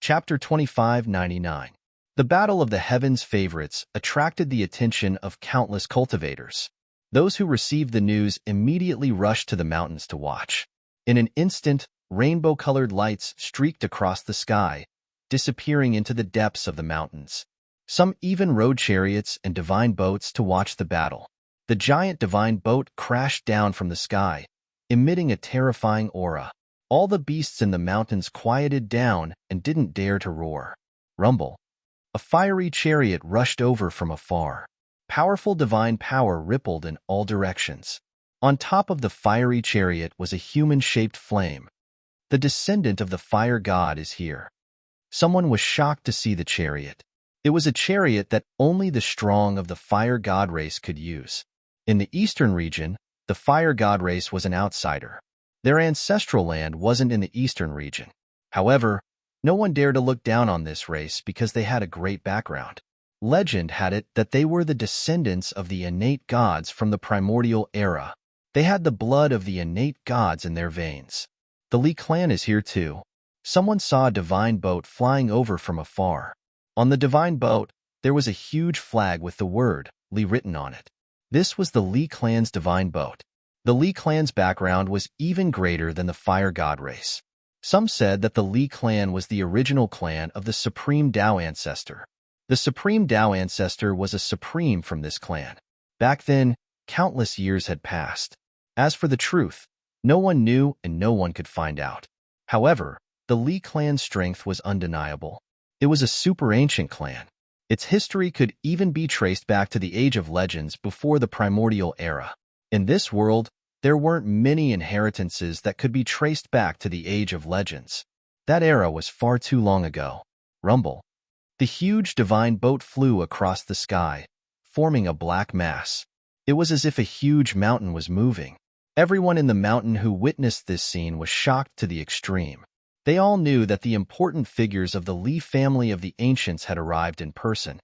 Chapter 2599. The Battle of the Heavens favorites attracted the attention of countless cultivators. Those who received the news immediately rushed to the mountains to watch. In an instant, rainbow-colored lights streaked across the sky, disappearing into the depths of the mountains. Some even rode chariots and divine boats to watch the battle. The giant divine boat crashed down from the sky, emitting a terrifying aura. All the beasts in the mountains quieted down and didn't dare to roar. Rumble. A fiery chariot rushed over from afar. Powerful divine power rippled in all directions. On top of the fiery chariot was a human-shaped flame. The descendant of the fire god is here. Someone was shocked to see the chariot. It was a chariot that only the strong of the fire god race could use. In the eastern region, the fire god race was an outsider. Their ancestral land wasn't in the eastern region. However, no one dared to look down on this race because they had a great background. Legend had it that they were the descendants of the innate gods from the primordial era. They had the blood of the innate gods in their veins. The Li clan is here too. Someone saw a divine boat flying over from afar. On the divine boat, there was a huge flag with the word Li written on it. This was the Li clan's divine boat. The Li clan's background was even greater than the fire god race. Some said that the Li clan was the original clan of the Supreme Tao ancestor. The Supreme Tao ancestor was a supreme from this clan. Back then, countless years had passed. As for the truth, no one knew and no one could find out. However, the Li clan's strength was undeniable. It was a super ancient clan. Its history could even be traced back to the Age of Legends before the primordial era. In this world, there weren't many inheritances that could be traced back to the Age of Legends. That era was far too long ago. Rumble. The huge divine boat flew across the sky, forming a black mass. It was as if a huge mountain was moving. Everyone in the mountain who witnessed this scene was shocked to the extreme. They all knew that the important figures of the Li family of the ancients had arrived in person.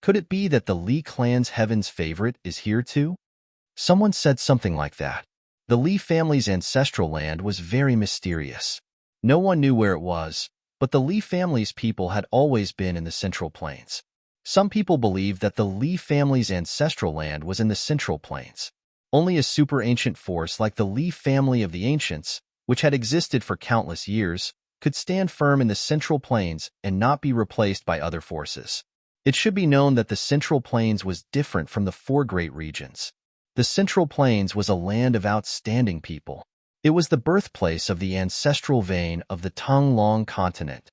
Could it be that the Li clan's heaven's favorite is here too? Someone said something like that. The Li family's ancestral land was very mysterious. No one knew where it was, But the Li family's people had always been in the Central Plains. Some people believed that the Li family's ancestral land was in the Central Plains. Only a super-ancient force like the Li family of the ancients, which had existed for countless years, could stand firm in the Central Plains and not be replaced by other forces. It should be known that the Central Plains was different from the four great regions. The Central Plains was a land of outstanding people. It was the birthplace of the ancestral vein of the Tonglong continent.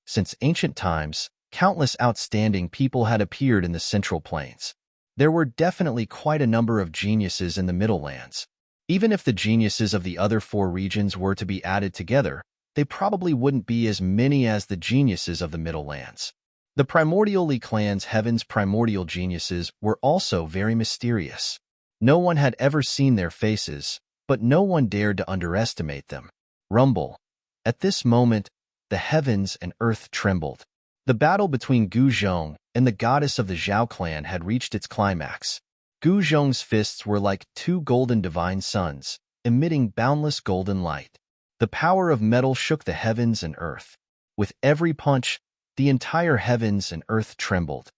Since ancient times, countless outstanding people had appeared in the Central Plains. There were definitely quite a number of geniuses in the Middle Lands. Even if the geniuses of the other four regions were to be added together, they probably wouldn't be as many as the geniuses of the Middle Lands. The primordial Li clan's heaven's primordial geniuses were also very mysterious. No one had ever seen their faces, but no one dared to underestimate them. Rumble. At this moment, the heavens and earth trembled. The battle between Gu Zhong and the goddess of the Zhao clan had reached its climax. Gu Zhong's fists were like two golden divine suns, emitting boundless golden light. The power of metal shook the heavens and earth. With every punch, the entire heavens and earth trembled.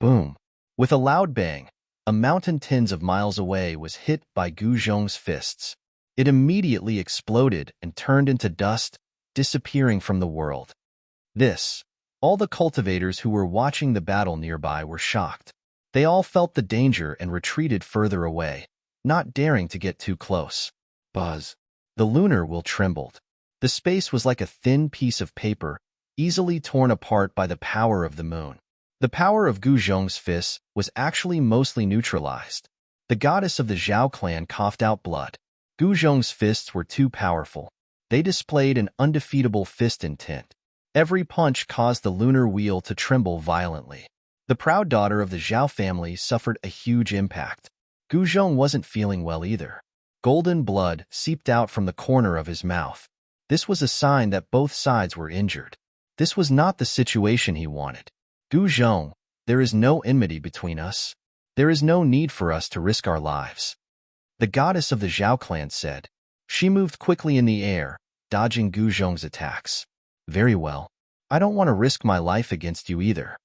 Boom! With a loud bang, a mountain tens of miles away was hit by Gu Zhong's fists. It immediately exploded and turned into dust, disappearing from the world. All the cultivators who were watching the battle nearby were shocked. They all felt the danger and retreated further away, not daring to get too close. Buzz. The lunar wheel trembled. The space was like a thin piece of paper, easily torn apart by the power of the moon. The power of Gu Zhong's fists was actually mostly neutralized. The goddess of the Zhao clan coughed out blood. Gu Zhong's fists were too powerful. They displayed an undefeatable fist intent. Every punch caused the lunar wheel to tremble violently. The proud daughter of the Zhao family suffered a huge impact. Gu Zhong wasn't feeling well either. Golden blood seeped out from the corner of his mouth. This was a sign that both sides were injured. This was not the situation he wanted. Gu Zhong, there is no enmity between us. There is no need for us to risk our lives. The goddess of the Zhao clan said. She moved quickly in the air, dodging Gu Zhong's attacks. Very well. I don't want to risk my life against you either.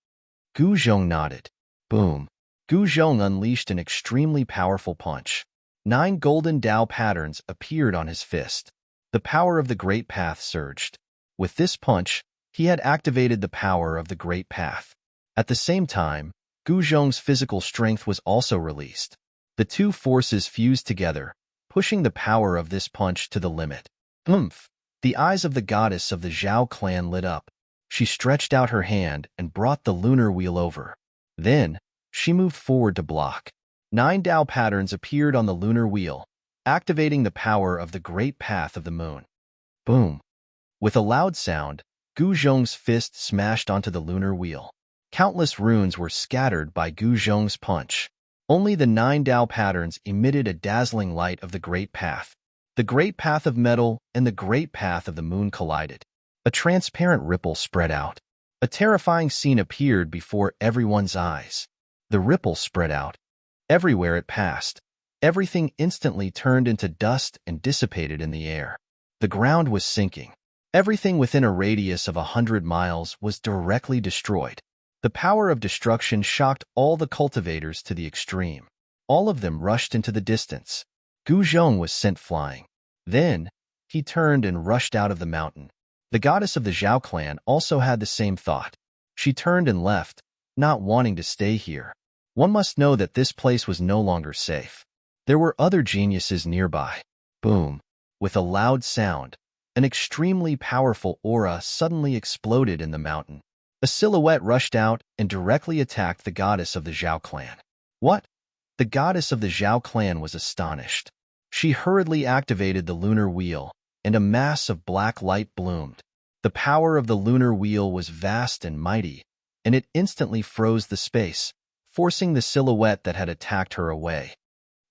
Gu Zhong nodded. Boom. Gu Zhong unleashed an extremely powerful punch. 9 golden Dao patterns appeared on his fist. The power of the Great Path surged. With this punch, he had activated the power of the Great Path. At the same time, Gu Zhong's physical strength was also released. The two forces fused together, pushing the power of this punch to the limit. Oomph! The eyes of the goddess of the Zhao clan lit up. She stretched out her hand and brought the lunar wheel over. Then, she moved forward to block. 9 Dao patterns appeared on the lunar wheel, activating the power of the Great Path of the moon. Boom! With a loud sound, Gu Zhong's fist smashed onto the lunar wheel. Countless runes were scattered by Gu Zhong's punch. Only the 9 Dao patterns emitted a dazzling light of the Great Path. The Great Path of metal and the Great Path of the moon collided. A transparent ripple spread out. A terrifying scene appeared before everyone's eyes. The ripple spread out. Everywhere it passed, everything instantly turned into dust and dissipated in the air. The ground was sinking. Everything within a radius of 100 miles was directly destroyed. The power of destruction shocked all the cultivators to the extreme. All of them rushed into the distance. Gu Zhong was sent flying. Then, he turned and rushed out of the mountain. The goddess of the Zhao clan also had the same thought. She turned and left, not wanting to stay here. One must know that this place was no longer safe. There were other geniuses nearby. Boom! With a loud sound, an extremely powerful aura suddenly exploded in the mountain. A silhouette rushed out and directly attacked the goddess of the Zhao clan. What? The goddess of the Zhao clan was astonished. She hurriedly activated the lunar wheel, and a mass of black light bloomed. The power of the lunar wheel was vast and mighty, and it instantly froze the space, forcing the silhouette that had attacked her away.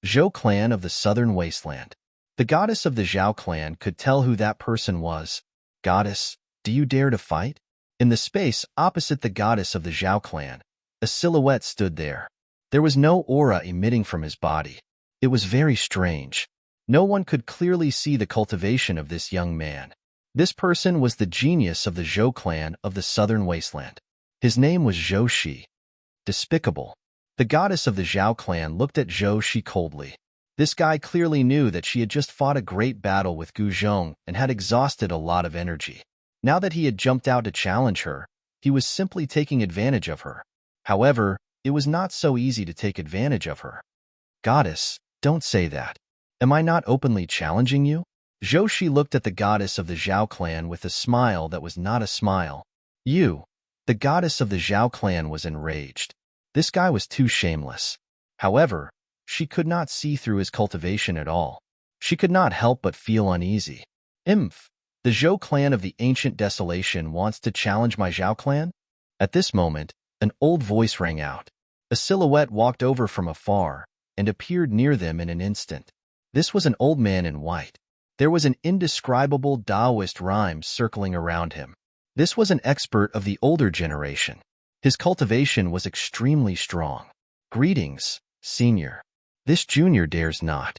Zhou clan of the southern wasteland. The goddess of the Zhao clan could tell who that person was. Goddess, do you dare to fight? In the space opposite the goddess of the Zhao clan, a silhouette stood there. There was no aura emitting from his body. It was very strange. No one could clearly see the cultivation of this young man. This person was the genius of the Zhou clan of the southern wasteland. His name was Zhou Shi. Despicable. The goddess of the Zhao clan looked at Zhou Shi coldly. This guy clearly knew that she had just fought a great battle with Gu Zhong and had exhausted a lot of energy. Now that he had jumped out to challenge her, he was simply taking advantage of her. However, it was not so easy to take advantage of her. Goddess, don't say that. Am I not openly challenging you? Zhou Shi looked at the goddess of the Zhao clan with a smile that was not a smile. You. The goddess of the Zhao clan was enraged. This guy was too shameless. However, she could not see through his cultivation at all. She could not help but feel uneasy. Imph! The Zhou clan of the ancient desolation wants to challenge my Zhao clan? At this moment, an old voice rang out. A silhouette walked over from afar and appeared near them in an instant. This was an old man in white. There was an indescribable Taoist rhyme circling around him. This was an expert of the older generation. His cultivation was extremely strong. Greetings, senior. This junior dares not.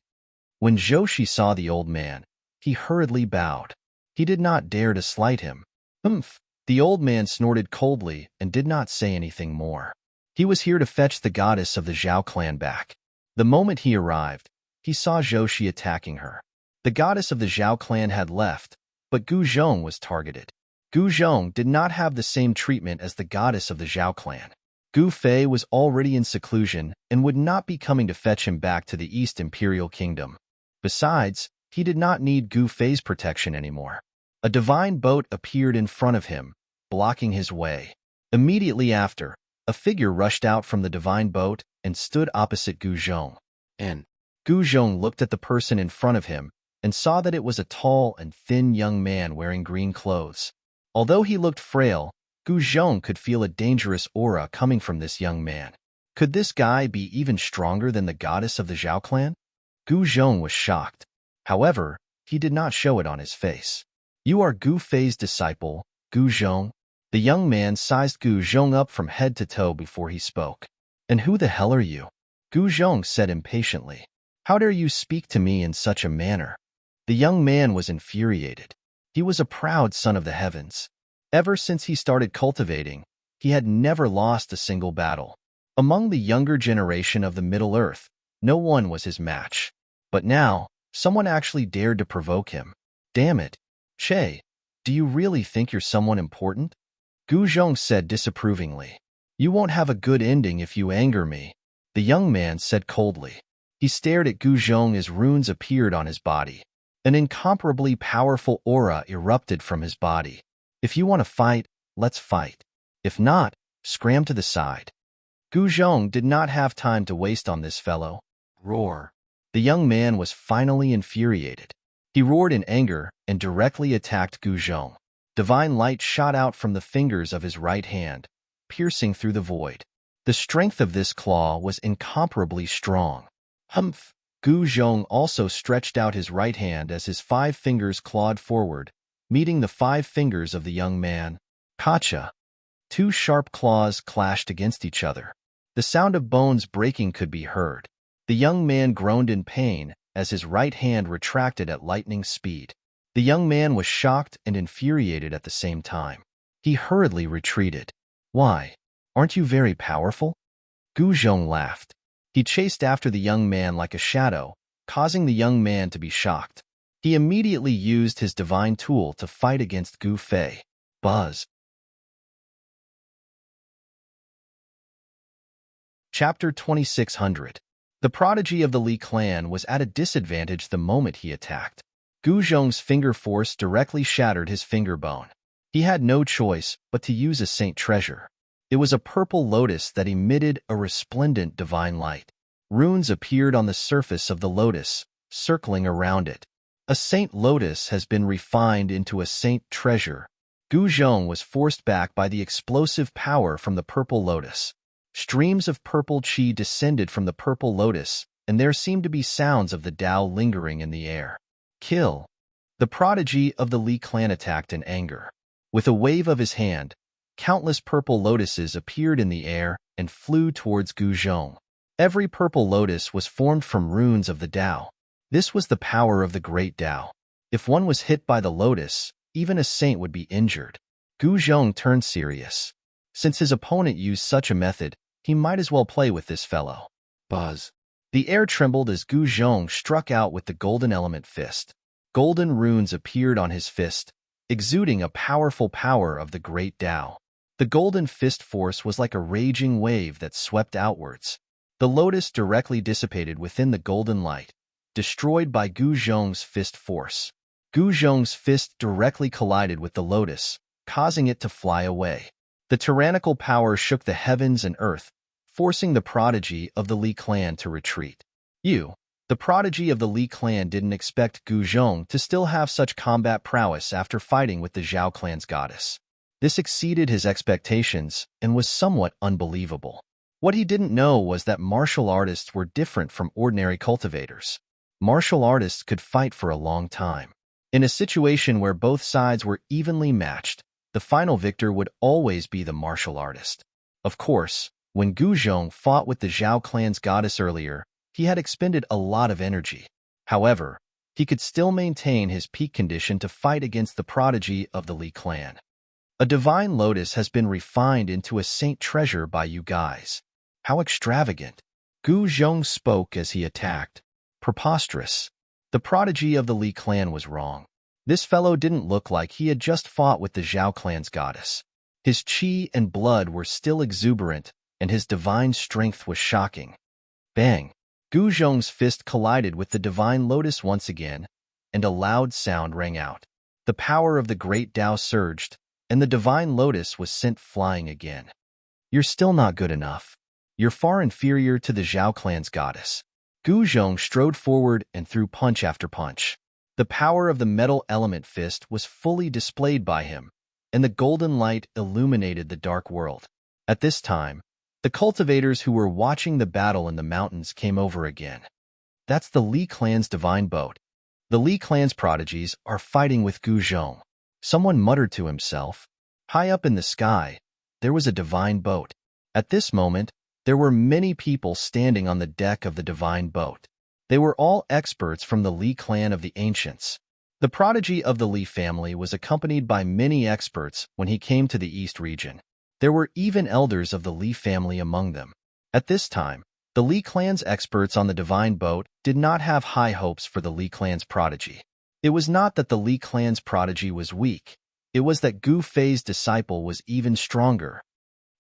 When Zhou Shi saw the old man, he hurriedly bowed. He did not dare to slight him. Humph! The old man snorted coldly and did not say anything more. He was here to fetch the goddess of the Zhao clan back. The moment he arrived, he saw Zhou Shi attacking her. The goddess of the Zhao clan had left, but Gu Zhong was targeted. Gu Zhong did not have the same treatment as the goddess of the Zhao clan. Gu Fei was already in seclusion and would not be coming to fetch him back to the East Imperial Kingdom. Besides, he did not need Gu Fei's protection anymore. A divine boat appeared in front of him, blocking his way. Immediately after, a figure rushed out from the divine boat and stood opposite Gu Zhong. And Gu Zhong looked at the person in front of him and saw that it was a tall and thin young man wearing green clothes. Although he looked frail, Gu Zhong could feel a dangerous aura coming from this young man. Could this guy be even stronger than the goddess of the Zhao clan? Gu Zhong was shocked. However, he did not show it on his face. You are Gu Fei's disciple, Gu Zhong? The young man sized Gu Zhong up from head to toe before he spoke. And who the hell are you? Gu Zhong said impatiently. How dare you speak to me in such a manner? The young man was infuriated. He was a proud son of the heavens. Ever since he started cultivating, he had never lost a single battle. Among the younger generation of the Middle Earth, no one was his match. But now, someone actually dared to provoke him. Damn it. Che, do you really think you're someone important? Gu Zhong said disapprovingly. You won't have a good ending if you anger me, the young man said coldly. He stared at Gu Zhong as runes appeared on his body. An incomparably powerful aura erupted from his body. If you want to fight, let's fight. If not, scram to the side. Gu Zhong did not have time to waste on this fellow. Roar. The young man was finally infuriated. He roared in anger and directly attacked Gu Zhong. Divine light shot out from the fingers of his right hand, piercing through the void. The strength of this claw was incomparably strong. Humph! Gu Zhong also stretched out his right hand as his 5 fingers clawed forward, meeting the 5 fingers of the young man. Kacha! 2 sharp claws clashed against each other. The sound of bones breaking could be heard. The young man groaned in pain as his right hand retracted at lightning speed. The young man was shocked and infuriated at the same time. He hurriedly retreated. Why? Aren't you very powerful? Gu Zhong laughed. He chased after the young man like a shadow, causing the young man to be shocked. He immediately used his divine tool to fight against Gu Fei. Buzz. Chapter 2600. The prodigy of the Li clan was at a disadvantage the moment he attacked. Gu Zhong's finger force directly shattered his finger bone. He had no choice but to use a saint treasure. It was a purple lotus that emitted a resplendent divine light. Runes appeared on the surface of the lotus, circling around it. A saint lotus has been refined into a saint treasure. Gu Zhong was forced back by the explosive power from the purple lotus. Streams of purple qi descended from the purple lotus, and there seemed to be sounds of the Tao lingering in the air. Kill. The prodigy of the Li clan attacked in anger. With a wave of his hand, countless purple lotuses appeared in the air and flew towards Gu Zhong. Every purple lotus was formed from runes of the Tao. This was the power of the great Tao. If one was hit by the lotus, even a saint would be injured. Gu Zhong turned serious. Since his opponent used such a method, he might as well play with this fellow. Buzz. The air trembled as Gu Zhong struck out with the golden element fist. Golden runes appeared on his fist, exuding a powerful power of the great Tao. The golden fist force was like a raging wave that swept outwards. The lotus directly dissipated within the golden light, destroyed by Gu Zhong's fist force. Gu Zhong's fist directly collided with the lotus, causing it to fly away. The tyrannical power shook the heavens and earth, forcing the prodigy of the Li clan to retreat. The prodigy of the Li clan didn't expect Gu Zhong to still have such combat prowess after fighting with the Zhao clan's goddess. This exceeded his expectations and was somewhat unbelievable. What he didn't know was that martial artists were different from ordinary cultivators. Martial artists could fight for a long time. In a situation where both sides were evenly matched, the final victor would always be the martial artist. Of course, when Gu Zhong fought with the Zhao clan's goddess earlier, he had expended a lot of energy. However, he could still maintain his peak condition to fight against the prodigy of the Li clan. A divine lotus has been refined into a saint treasure by you guys. How extravagant. Gu Zhong spoke as he attacked. Preposterous. The prodigy of the Li clan was wrong. This fellow didn't look like he had just fought with the Zhao clan's goddess. His qi and blood were still exuberant, and his divine strength was shocking. Bang! Gu Zhong's fist collided with the divine lotus once again, and a loud sound rang out. The power of the great Tao surged, and the divine lotus was sent flying again. You're still not good enough. You're far inferior to the Zhao clan's goddess. Gu Zhong strode forward and threw punch after punch. The power of the metal element fist was fully displayed by him, and the golden light illuminated the dark world. At this time, the cultivators who were watching the battle in the mountains came over again. That's the Li clan's divine boat. The Li clan's prodigies are fighting with Gu Zhong. Someone muttered to himself. High up in the sky, there was a divine boat. At this moment, there were many people standing on the deck of the divine boat. They were all experts from the Li clan of the ancients. The prodigy of the Li family was accompanied by many experts when he came to the East region. There were even elders of the Li family among them. At this time, the Li clan's experts on the divine boat did not have high hopes for the Li clan's prodigy. It was not that the Li clan's prodigy was weak. It was that Gu Fei's disciple was even stronger.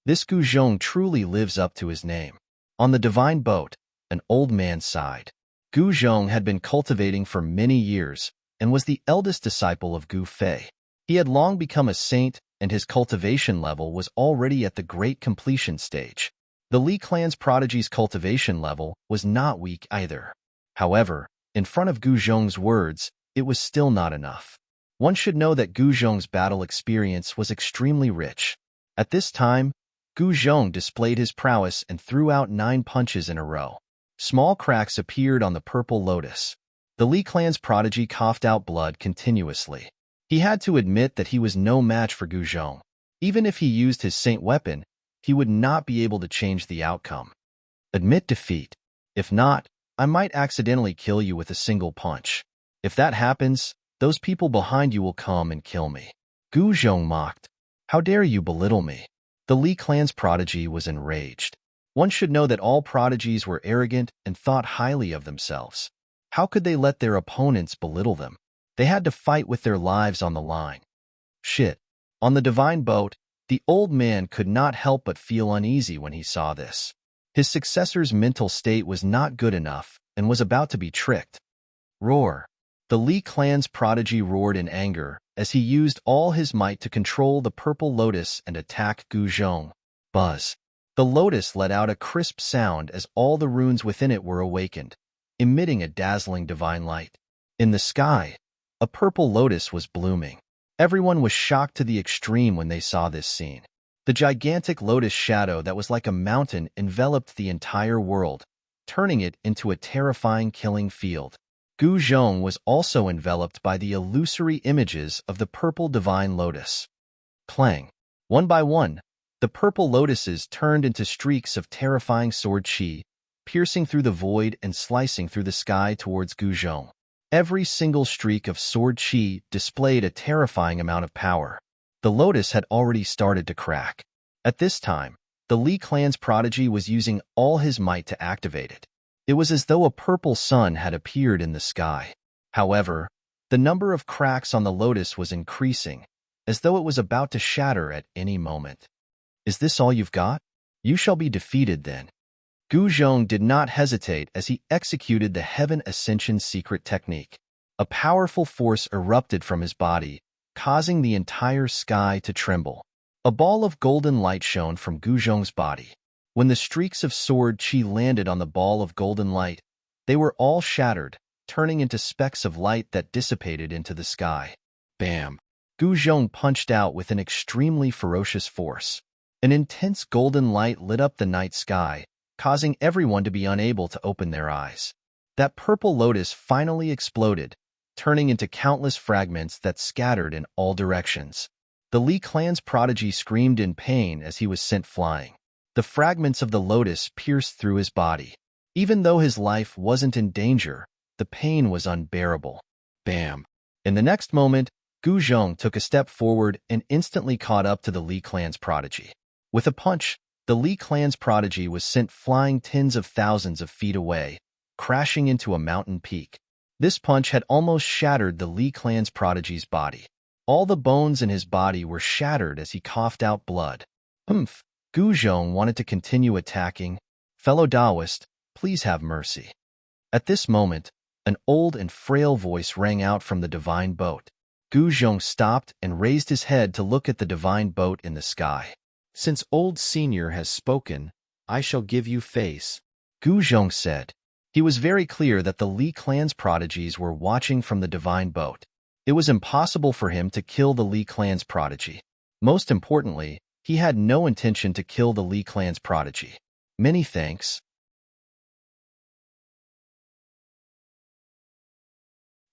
This Gu Zhong truly lives up to his name. On the divine boat, an old man sighed. Gu Zhong had been cultivating for many years and was the eldest disciple of Gu Fei. He had long become a saint, and his cultivation level was already at the great completion stage. The Li clan's prodigy's cultivation level was not weak either. However, in front of Gu Zhong's words, it was still not enough. One should know that Gu Zhong's battle experience was extremely rich. At this time, Gu Zhong displayed his prowess and threw out 9 punches in a row. Small cracks appeared on the purple lotus. The Li clan's prodigy coughed out blood continuously. He had to admit that he was no match for Gu Zhong. Even if he used his saint weapon, he would not be able to change the outcome. Admit defeat. If not, I might accidentally kill you with a single punch. If that happens, those people behind you will come and kill me. Gu Zhong mocked. How dare you belittle me? The Li clan's prodigy was enraged. One should know that all prodigies were arrogant and thought highly of themselves. How could they let their opponents belittle them? They had to fight with their lives on the line. Shit. On the divine boat, the old man could not help but feel uneasy when he saw this. His successor's mental state was not good enough and was about to be tricked. Roar. The Li clan's prodigy roared in anger as he used all his might to control the purple lotus and attack Gu Zhong. Buzz. The lotus let out a crisp sound as all the runes within it were awakened, emitting a dazzling divine light. In the sky, a purple lotus was blooming. Everyone was shocked to the extreme when they saw this scene. The gigantic lotus shadow that was like a mountain enveloped the entire world, turning it into a terrifying killing field. Gu Zhong was also enveloped by the illusory images of the purple divine lotus. Clang. One by one, the purple lotuses turned into streaks of terrifying sword qi, piercing through the void and slicing through the sky towards Gu Zhong. Every single streak of sword chi displayed a terrifying amount of power. The lotus had already started to crack. At this time, the Li clan's prodigy was using all his might to activate it. It was as though a purple sun had appeared in the sky. However, the number of cracks on the lotus was increasing, as though it was about to shatter at any moment. Is this all you've got? You shall be defeated then. Gu Zhong did not hesitate as he executed the Heaven Ascension secret technique. A powerful force erupted from his body, causing the entire sky to tremble. A ball of golden light shone from Gu Zhong's body. When the streaks of sword chi landed on the ball of golden light, they were all shattered, turning into specks of light that dissipated into the sky. Bam! Gu Zhong punched out with an extremely ferocious force. An intense golden light lit up the night sky, causing everyone to be unable to open their eyes. That purple lotus finally exploded, turning into countless fragments that scattered in all directions. The Li clan's prodigy screamed in pain as he was sent flying. The fragments of the lotus pierced through his body. Even though his life wasn't in danger, the pain was unbearable. Bam! In the next moment, Gu Zhong took a step forward and instantly caught up to the Li clan's prodigy. With a punch, the Li clan's prodigy was sent flying tens of thousands of feet away, crashing into a mountain peak. This punch had almost shattered the Li clan's prodigy's body. All the bones in his body were shattered as he coughed out blood. Gu Zhong wanted to continue attacking. Fellow Taoist, please have mercy. At this moment, an old and frail voice rang out from the divine boat. Gu Zhong stopped and raised his head to look at the divine boat in the sky. Since old senior has spoken, I shall give you face, Gu Zhong said. He was very clear that the Li clan's prodigies were watching from the divine boat. It was impossible for him to kill the Li clan's prodigy. Most importantly, he had no intention to kill the Li clan's prodigy. Many thanks.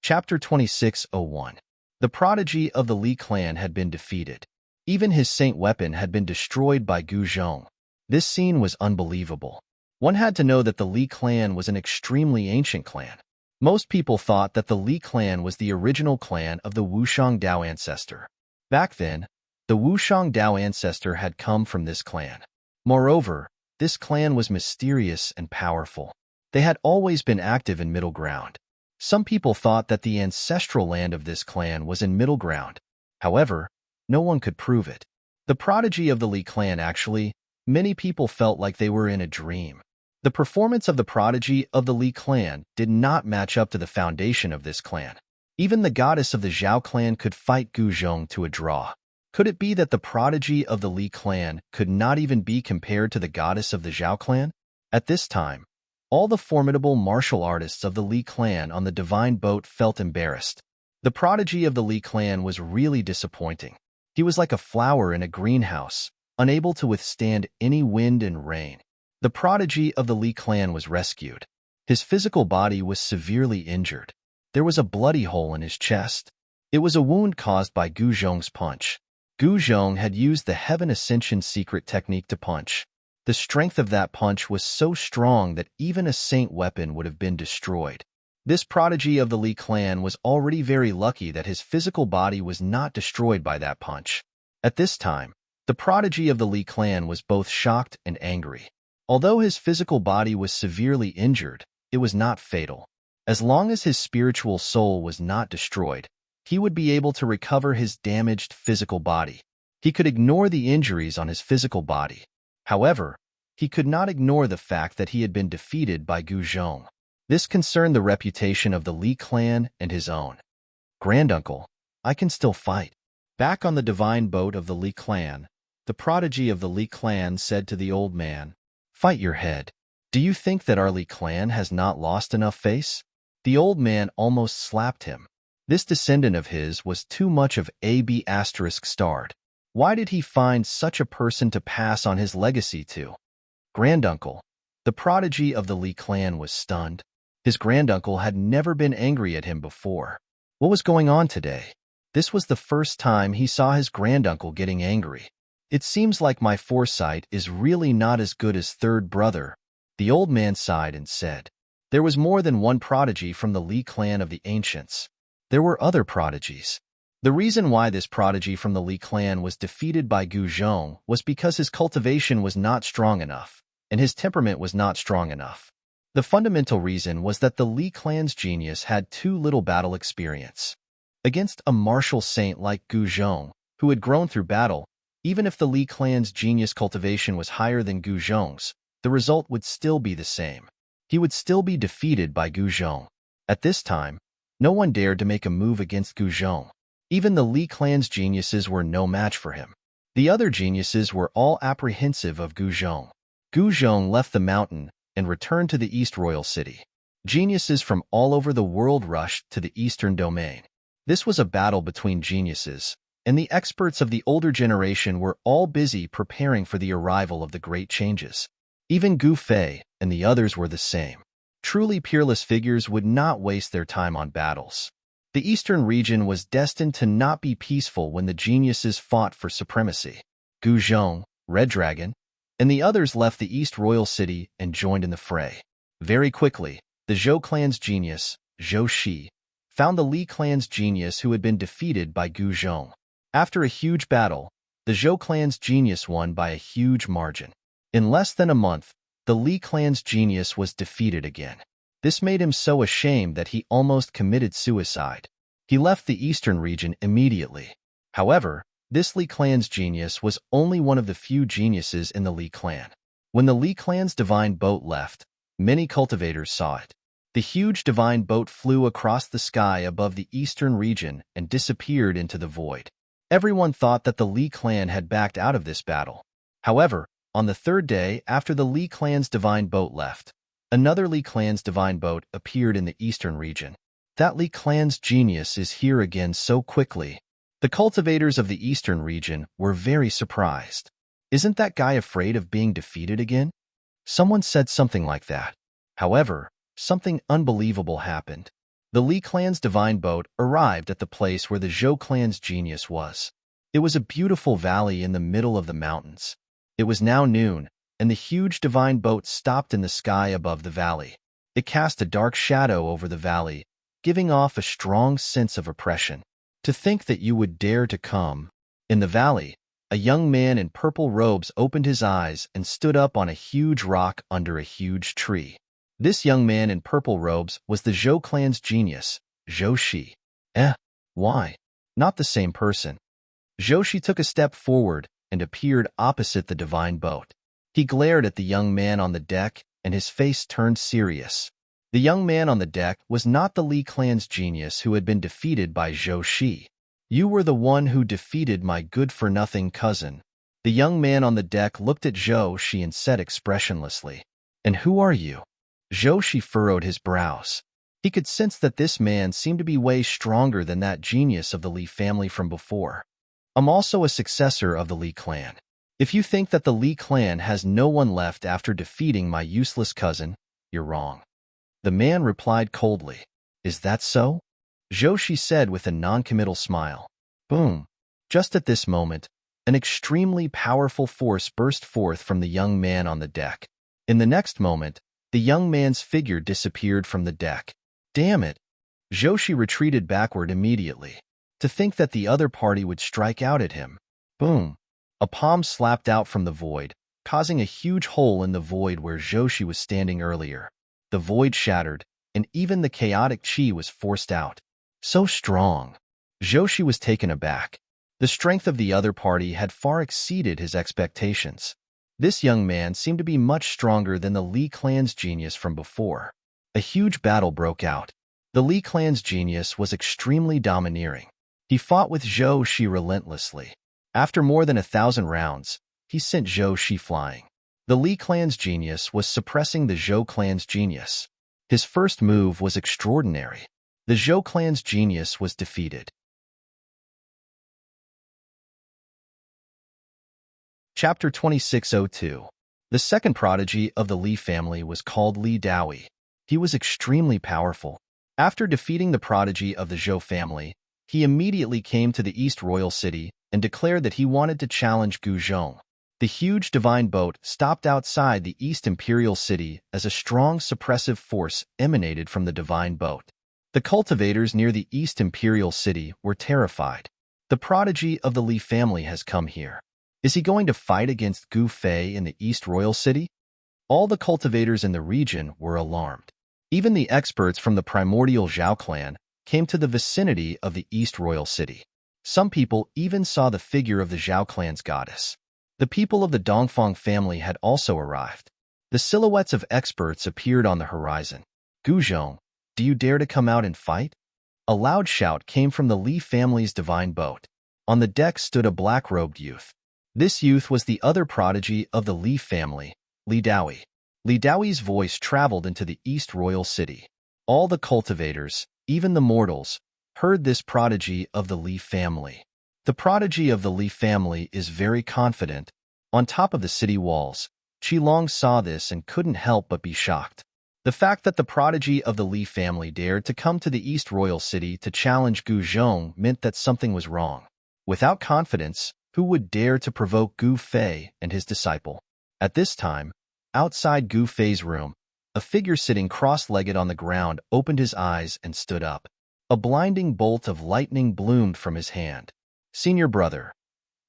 Chapter 26:01. The prodigy of the Li clan had been defeated. Even his saint weapon had been destroyed by Gu Zhong. This scene was unbelievable. One had to know that the Li clan was an extremely ancient clan. Most people thought that the Li clan was the original clan of the Wushang Dao ancestor. Back then, the Wushang Dao ancestor had come from this clan. Moreover, this clan was mysterious and powerful. They had always been active in Middle Ground. Some people thought that the ancestral land of this clan was in Middle Ground. However, no one could prove it. The prodigy of the Li clan actually, many people felt like they were in a dream. The performance of the prodigy of the Li clan did not match up to the foundation of this clan. Even the goddess of the Zhao clan could fight Gu Zhong to a draw. Could it be that the prodigy of the Li clan could not even be compared to the goddess of the Zhao clan? At this time, all the formidable martial artists of the Li clan on the divine boat felt embarrassed. The prodigy of the Li clan was really disappointing. He was like a flower in a greenhouse, unable to withstand any wind and rain. The prodigy of the Li clan was rescued. His physical body was severely injured. There was a bloody hole in his chest. It was a wound caused by Gu Zhong's punch. Gu Zhong had used the Heaven Ascension secret technique to punch. The strength of that punch was so strong that even a saint weapon would have been destroyed. This prodigy of the Li clan was already very lucky that his physical body was not destroyed by that punch. At this time, the prodigy of the Li clan was both shocked and angry. Although his physical body was severely injured, it was not fatal. As long as his spiritual soul was not destroyed, he would be able to recover his damaged physical body. He could ignore the injuries on his physical body. However, he could not ignore the fact that he had been defeated by Gu Zhong. This concerned the reputation of the Li clan and his own. Granduncle, I can still fight. Back on the divine boat of the Li clan, the prodigy of the Li clan said to the old man, "Fight your head. Do you think that our Li clan has not lost enough face?" The old man almost slapped him. This descendant of his was too much of AB** starred. Why did he find such a person to pass on his legacy to? Granduncle, the prodigy of the Li clan was stunned. His granduncle had never been angry at him before. What was going on today? This was the first time he saw his granduncle getting angry. It seems like my foresight is really not as good as third brother. The old man sighed and said, There was more than one prodigy from the Li clan of the ancients. There were other prodigies. The reason why this prodigy from the Li clan was defeated by Gu Zhong was because his cultivation was not strong enough, and his temperament was not strong enough. The fundamental reason was that the Li clan's genius had too little battle experience. Against a martial saint like Gu Zhong, who had grown through battle, even if the Li clan's genius cultivation was higher than Gu Zhong's, the result would still be the same. He would still be defeated by Gu Zhong. At this time, no one dared to make a move against Gu Zhong. Even the Li clan's geniuses were no match for him. The other geniuses were all apprehensive of Gu Zhong. Gu Zhong left the mountain and returned to the East Royal City. Geniuses from all over the world rushed to the Eastern Domain. This was a battle between geniuses, and the experts of the older generation were all busy preparing for the arrival of the great changes. Even Gu Fei and the others were the same. Truly peerless figures would not waste their time on battles. The eastern region was destined to not be peaceful when the geniuses fought for supremacy. Gu Zhong, Red Dragon, and the others left the East Royal City and joined in the fray. Very quickly, the Zhou clan's genius, Zhou Shi, found the Li clan's genius who had been defeated by Gu Zhong. After a huge battle, the Zhou clan's genius won by a huge margin. In less than a month, the Li clan's genius was defeated again. This made him so ashamed that he almost committed suicide. He left the eastern region immediately. However, this Li clan's genius was only one of the few geniuses in the Li clan. When the Li clan's divine boat left, many cultivators saw it. The huge divine boat flew across the sky above the eastern region and disappeared into the void. Everyone thought that the Li clan had backed out of this battle. However, on the third day after the Li clan's divine boat left, another Li clan's divine boat appeared in the eastern region. That Li clan's genius is here again so quickly. The cultivators of the eastern region were very surprised. Isn't that guy afraid of being defeated again? Someone said something like that. However, something unbelievable happened. The Li clan's divine boat arrived at the place where the Zhou clan's genius was. It was a beautiful valley in the middle of the mountains. It was now noon, and the huge divine boat stopped in the sky above the valley. It cast a dark shadow over the valley, giving off a strong sense of oppression. To think that you would dare to come. In the valley, a young man in purple robes opened his eyes and stood up on a huge rock under a huge tree. This young man in purple robes was the Zhou clan's genius, Zhou Shi. Why? Not the same person. Zhou Shi took a step forward and appeared opposite the divine boat. He glared at the young man on the deck, and his face turned serious. The young man on the deck was not the Li clan's genius who had been defeated by Zhou Shi. You were the one who defeated my good-for-nothing cousin. The young man on the deck looked at Zhou Shi and said expressionlessly, "And who are you?" Zhou Shi furrowed his brows. He could sense that this man seemed to be way stronger than that genius of the Li family from before. I'm also a successor of the Li clan. If you think that the Li clan has no one left after defeating my useless cousin, you're wrong. The man replied coldly. Is that so? Zhou Shi said with a non-committal smile. Boom. Just at this moment, an extremely powerful force burst forth from the young man on the deck. In the next moment, the young man's figure disappeared from the deck. Damn it! Zhou Shi retreated backward immediately. To think that the other party would strike out at him. Boom! A palm slapped out from the void, causing a huge hole in the void where Zhou Shi was standing earlier. The void shattered, and even the chaotic chi was forced out. So strong! Zhou Shi was taken aback. The strength of the other party had far exceeded his expectations. This young man seemed to be much stronger than the Li clan's genius from before. A huge battle broke out. The Li clan's genius was extremely domineering. He fought with Zhou Shi relentlessly. After more than 1,000 rounds, he sent Zhou Shi flying. The Li clan's genius was suppressing the Zhou clan's genius. His first move was extraordinary. The Zhou clan's genius was defeated. Chapter 2602. The second prodigy of the Li family was called Li Daoyi. He was extremely powerful. After defeating the prodigy of the Zhou family, he immediately came to the East Royal City and declared that he wanted to challenge Gu Zhong. The huge divine boat stopped outside the East Imperial City as a strong suppressive force emanated from the divine boat. The cultivators near the East Imperial City were terrified. The prodigy of the Li family has come here. Is he going to fight against Gu Fei in the East Royal City? All the cultivators in the region were alarmed. Even the experts from the primordial Zhao clan came to the vicinity of the East Royal City. Some people even saw the figure of the Zhao clan's goddess. The people of the Dongfang family had also arrived. The silhouettes of experts appeared on the horizon. Gu Zhong, do you dare to come out and fight? A loud shout came from the Li family's divine boat. On the deck stood a black-robed youth. This youth was the other prodigy of the Li family, Li Daoyi. Li Daoyi's voice traveled into the East Royal City. All the cultivators, even the mortals, heard this prodigy of the Li family. The prodigy of the Li family is very confident. On top of the city walls, Qilong saw this and couldn't help but be shocked. The fact that the prodigy of the Li family dared to come to the East Royal City to challenge Gu Zhong meant that something was wrong. Without confidence, who would dare to provoke Gu Fei and his disciple? At this time, outside Gu Fei's room, a figure sitting cross-legged on the ground opened his eyes and stood up. A blinding bolt of lightning bloomed from his hand. Senior brother,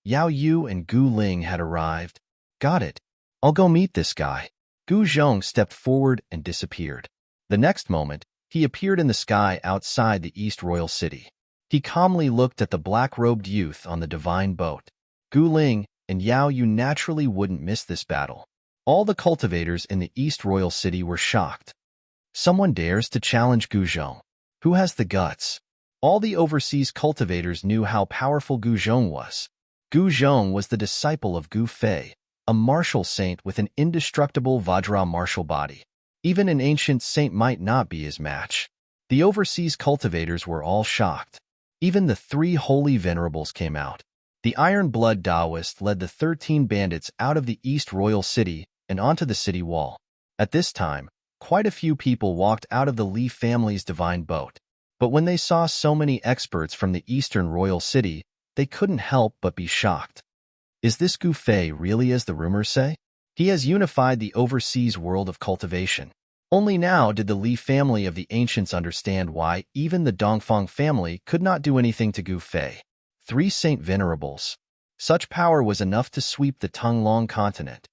Yao Yu and Gu Ling had arrived. Got it. I'll go meet this guy. Gu Zhong stepped forward and disappeared. The next moment, he appeared in the sky outside the East Royal City. He calmly looked at the black-robed youth on the divine boat. Gu Ling and Yao Yu naturally wouldn't miss this battle. All the cultivators in the East Royal City were shocked. Someone dares to challenge Gu Zhong. Who has the guts? All the overseas cultivators knew how powerful Gu Zhong was. Gu Zhong was the disciple of Gu Fei, a martial saint with an indestructible Vajra martial body. Even an ancient saint might not be his match. The overseas cultivators were all shocked. Even the 3 holy venerables came out. The Iron Blood Taoist led the 13 bandits out of the East Royal City and onto the city wall. At this time, quite a few people walked out of the Li family's divine boat. But when they saw so many experts from the Eastern Royal City, they couldn't help but be shocked. Is this Gu Fei really as the rumors say? He has unified the overseas world of cultivation. Only now did the Li family of the ancients understand why even the Dongfang family could not do anything to Gu Fei. 3 Saint Venerables. Such power was enough to sweep the Tonglong continent.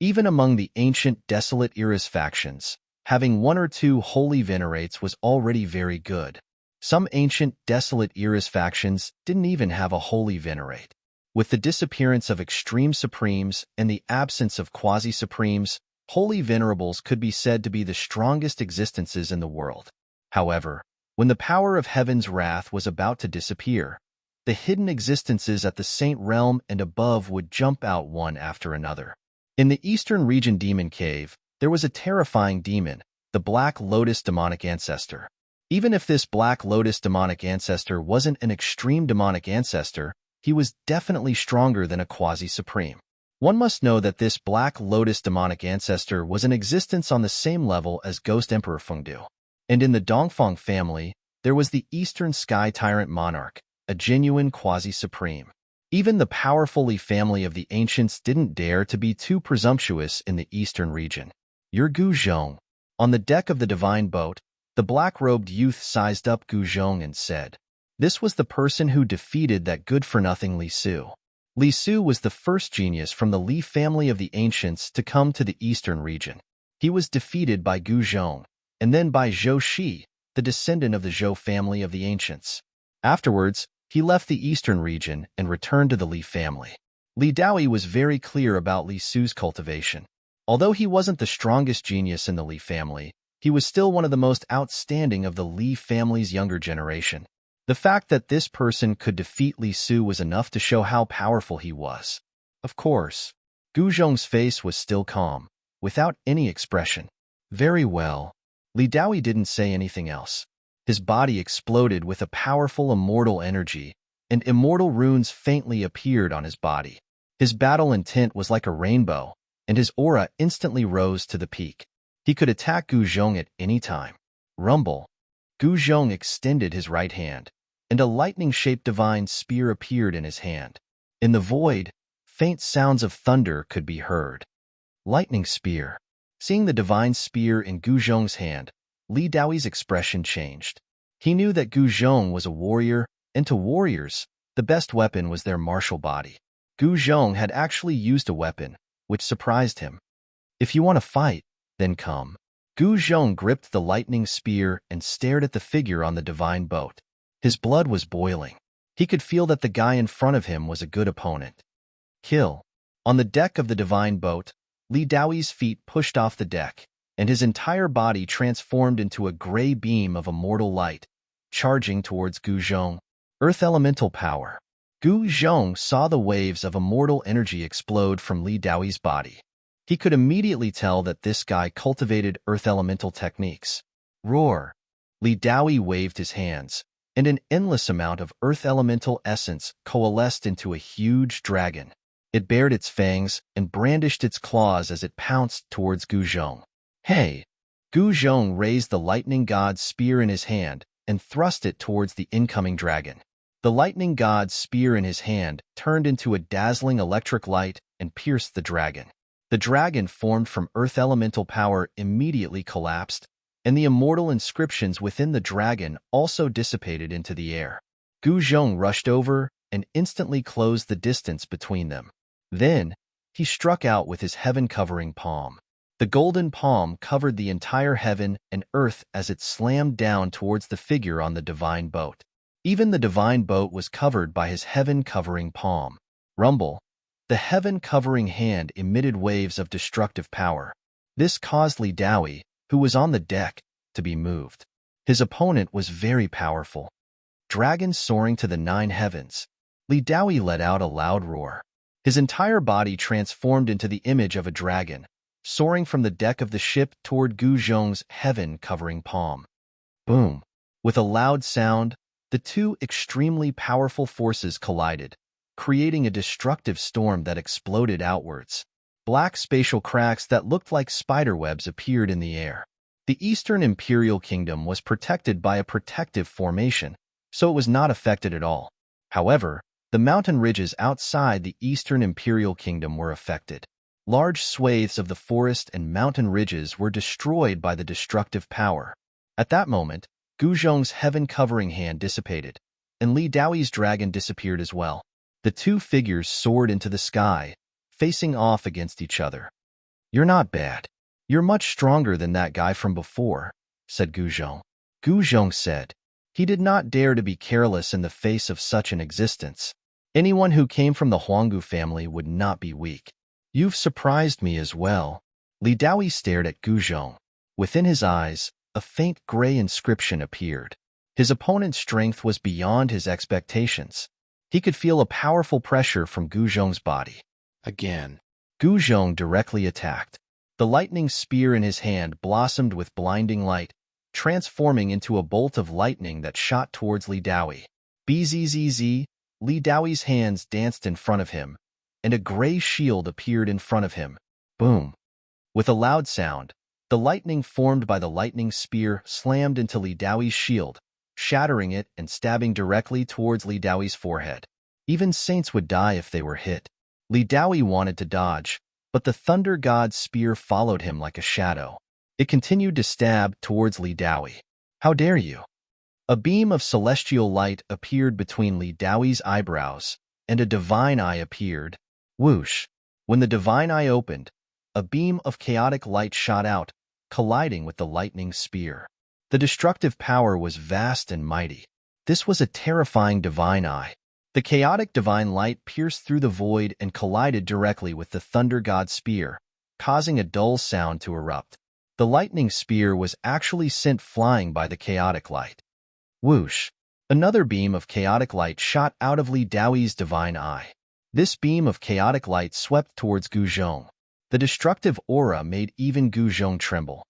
Even among the ancient desolate Eras factions, having 1 or 2 holy venerates was already very good. Some ancient desolate Eras factions didn't even have a holy venerate. With the disappearance of extreme supremes and the absence of quasi-supremes, holy venerables could be said to be the strongest existences in the world. However, when the power of heaven's wrath was about to disappear, the hidden existences at the saint realm and above would jump out one after another. In the eastern region demon cave, there was a terrifying demon, the Black Lotus demonic ancestor. Even if this Black Lotus demonic ancestor wasn't an extreme demonic ancestor, he was definitely stronger than a quasi-supreme. One must know that this Black Lotus demonic ancestor was in existence on the same level as Ghost Emperor Fengdu. And in the Dongfang family, there was the Eastern Sky Tyrant Monarch, a genuine quasi-supreme. Even the powerful Li family of the ancients didn't dare to be too presumptuous in the eastern region. You're Gu Zhong. On the deck of the divine boat, the black-robed youth sized up Gu Zhong and said, "This was the person who defeated that good-for-nothing Li Su." Li Su was the first genius from the Li family of the ancients to come to the eastern region. He was defeated by Gu Zhong, and then by Zhou Shi, the descendant of the Zhou family of the ancients. Afterwards, he left the eastern region and returned to the Li family. Li Daoyi was very clear about Li Su's cultivation. Although he wasn't the strongest genius in the Li family, he was still one of the most outstanding of the Li family's younger generation. The fact that this person could defeat Li Su was enough to show how powerful he was. Of course, Gu Zhong's face was still calm, without any expression. Very well. Li Daoyi didn't say anything else. His body exploded with a powerful immortal energy, and immortal runes faintly appeared on his body. His battle intent was like a rainbow, and his aura instantly rose to the peak. He could attack Gu Zhong at any time. Rumble. Gu Zhong extended his right hand, and a lightning-shaped divine spear appeared in his hand. In the void, Faint sounds of thunder could be heard. Lightning spear. Seeing the divine spear in Gu Zhong's hand, Li Daoi's expression changed. He knew that Gu Zhong was a warrior, and to warriors, the best weapon was their martial body. Gu Zhong had actually used a weapon, which surprised him. If you want to fight, then come. Gu Zhong gripped the lightning spear and stared at the figure on the divine boat. His blood was boiling. He could feel that the guy in front of him was a good opponent. Kill. On the deck of the divine boat, Li Daoi's feet pushed off the deck, and his entire body transformed into a gray beam of immortal light, charging towards Gu Zhong. Earth elemental power. Gu Zhong saw the waves of immortal energy explode from Li Daoi's body. He could immediately tell that this guy cultivated earth elemental techniques. Roar! Li Daoi waved his hands, and an endless amount of earth elemental essence coalesced into a huge dragon. It bared its fangs and brandished its claws as it pounced towards Gu Zhong. Hey! Gu Zhong raised the lightning god's spear in his hand and thrust it towards the incoming dragon. The lightning god's spear in his hand turned into a dazzling electric light and pierced the dragon. The dragon formed from earth elemental power immediately collapsed, and the immortal inscriptions within the dragon also dissipated into the air. Gu Zhong rushed over and instantly closed the distance between them. Then, he struck out with his heaven-covering palm. The golden palm covered the entire heaven and earth as it slammed down towards the figure on the divine boat. Even the divine boat was covered by his heaven-covering palm. Rumble. The heaven-covering hand emitted waves of destructive power. This caused Li Daoi, who was on the deck, to be moved. His opponent was very powerful. Dragon soaring to the 9 heavens. Li Daoi let out a loud roar. His entire body transformed into the image of a dragon, soaring from the deck of the ship toward Gu Zhong's heaven-covering palm. Boom! With a loud sound, the two extremely powerful forces collided, creating a destructive storm that exploded outwards. Black spatial cracks that looked like spiderwebs appeared in the air. The Eastern Imperial Kingdom was protected by a protective formation, so it was not affected at all. However, the mountain ridges outside the Eastern Imperial Kingdom were affected. Large swathes of the forest and mountain ridges were destroyed by the destructive power. At that moment, Gu Zhong's heaven-covering hand dissipated, and Li Daoi's dragon disappeared as well. The two figures soared into the sky, facing off against each other. You're not bad. You're much stronger than that guy from before, said Gu Zhong. Gu Zhong said. He did not dare to be careless in the face of such an existence. Anyone who came from the Huanggu family would not be weak. You've surprised me as well. Li Daoi stared at Gu Zhong. Within his eyes, a faint gray inscription appeared. His opponent's strength was beyond his expectations. He could feel a powerful pressure from Gu Zhong's body. Again, Gu Zhong directly attacked. The lightning spear in his hand blossomed with blinding light, transforming into a bolt of lightning that shot towards Li Daoi. Bzzz, Li Daoi's hands danced in front of him, and a gray shield appeared in front of him. Boom! With a loud sound, the lightning formed by the lightning spear slammed into Li Daoi's shield, shattering it and stabbing directly towards Li Daoi's forehead. Even saints would die if they were hit. Li Daoi wanted to dodge, but the thunder god's spear followed him like a shadow. It continued to stab towards Li Daoi. How dare you? A beam of celestial light appeared between Li Daoi's eyebrows, and a divine eye appeared. Whoosh! When the divine eye opened, a beam of chaotic light shot out, colliding with the lightning spear. The destructive power was vast and mighty. This was a terrifying divine eye. The chaotic divine light pierced through the void and collided directly with the thunder god's spear, causing a dull sound to erupt. The lightning spear was actually sent flying by the chaotic light. Whoosh! Another beam of chaotic light shot out of Li Daoi's divine eye. This beam of chaotic light swept towards Gu Zhong. The destructive aura made even Gu Zhong tremble.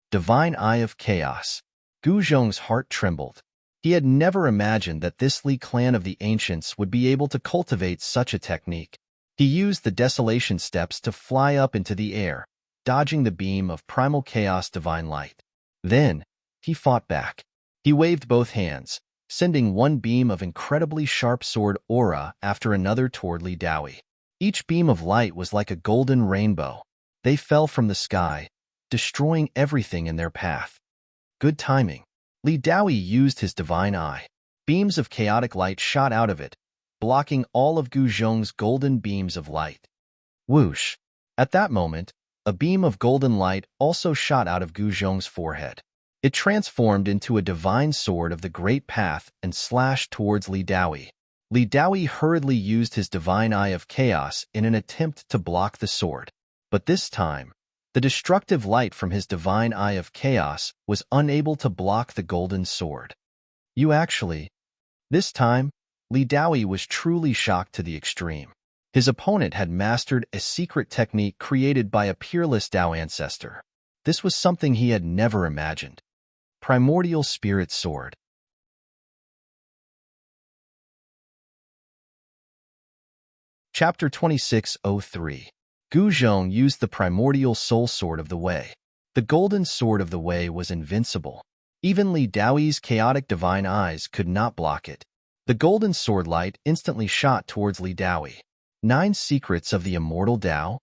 Divine Eye of Chaos. Gu Zhong's heart trembled. He had never imagined that this Li clan of the ancients would be able to cultivate such a technique. He used the desolation steps to fly up into the air, dodging the beam of primal chaos divine light. Then, he fought back. He waved both hands, sending one beam of incredibly sharp sword aura after another toward Li Daoi. Each beam of light was like a golden rainbow. They fell from the sky, destroying everything in their path. Good timing. Li Daoi used his divine eye. Beams of chaotic light shot out of it, blocking all of Gu Zhong's golden beams of light. Whoosh! At that moment, a beam of golden light also shot out of Gu Zhong's forehead. It transformed into a divine sword of the Great Path and slashed towards Li Daoi. Li Daoi hurriedly used his divine eye of chaos in an attempt to block the sword. But this time, the destructive light from his divine eye of chaos was unable to block the golden sword. This time, Li Daoi was truly shocked to the extreme. His opponent had mastered a secret technique created by a peerless Tao ancestor. This was something he had never imagined. Primordial Spirit Sword. Chapter 2603. Gu Zhong used the primordial soul sword of the Way. The golden sword of the Way was invincible. Even Li Daoi's chaotic divine eyes could not block it. The golden sword light instantly shot towards Li Daoi. 9 secrets of the immortal Tao?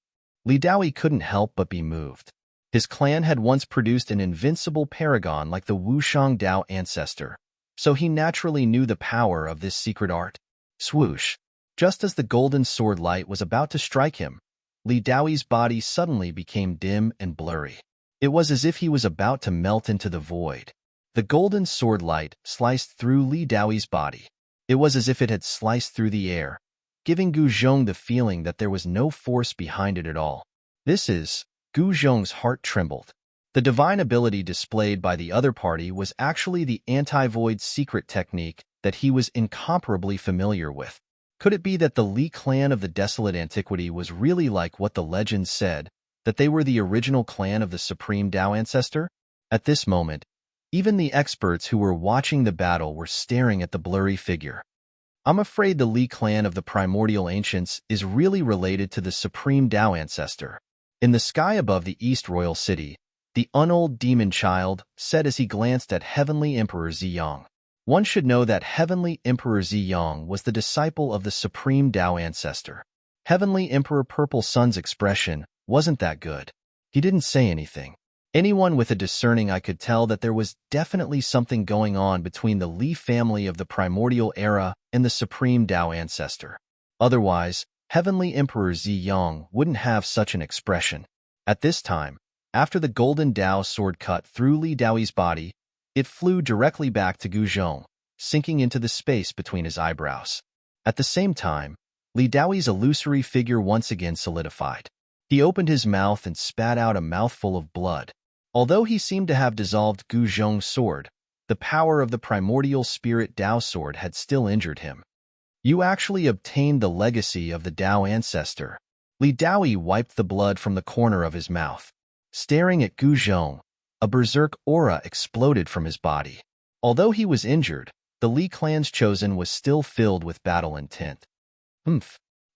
Li Daoi couldn't help but be moved. His clan had once produced an invincible paragon like the Wushang Tao ancestor, so he naturally knew the power of this secret art. Swoosh! Just as the golden sword light was about to strike him, Li Daoi's body suddenly became dim and blurry. It was as if he was about to melt into the void. The golden sword light sliced through Li Daoi's body. It was as if it had sliced through the air, giving Gu Zhong the feeling that there was no force behind it at all. Gu Zhong's heart trembled. The divine ability displayed by the other party was actually the anti-void secret technique that he was incomparably familiar with. Could it be that the Li clan of the desolate antiquity was really like what the legends said, that they were the original clan of the supreme Tao ancestor? At this moment, even the experts who were watching the battle were staring at the blurry figure. I'm afraid the Li clan of the primordial ancients is really related to the supreme Tao ancestor. In the sky above the East Royal City, the unold demon child said as he glanced at Heavenly Emperor Ziyang. One should know that Heavenly Emperor Ziyang was the disciple of the supreme Tao ancestor. Heavenly Emperor Purple Sun's expression wasn't that good. He didn't say anything. Anyone with a discerning eye could tell that there was definitely something going on between the Li family of the primordial era and the supreme Tao ancestor. Otherwise, Heavenly Emperor Ziyang wouldn't have such an expression. At this time, after the golden Tao sword cut through Li Daoi's body, it flew directly back to Gu Zhong, sinking into the space between his eyebrows. At the same time, Li Daoi's illusory figure once again solidified. He opened his mouth and spat out a mouthful of blood. Although he seemed to have dissolved Gu Zhong's sword, the power of the primordial spirit Tao sword had still injured him. You actually obtained the legacy of the Tao ancestor. Li Daoi wiped the blood from the corner of his mouth. Staring at Gu Zhong, a berserk aura exploded from his body. Although he was injured, the Li clan's chosen was still filled with battle intent. Gu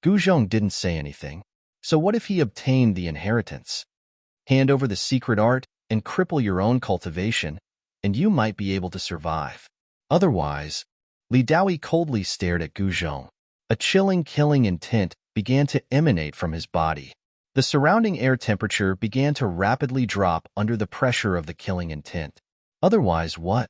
Zhong didn't say anything. So what if he obtained the inheritance? Hand over the secret art and cripple your own cultivation, and you might be able to survive. Otherwise, Li Daoi coldly stared at Gu Zhong. A chilling, killing intent began to emanate from his body. The surrounding air temperature began to rapidly drop under the pressure of the killing intent. Otherwise what?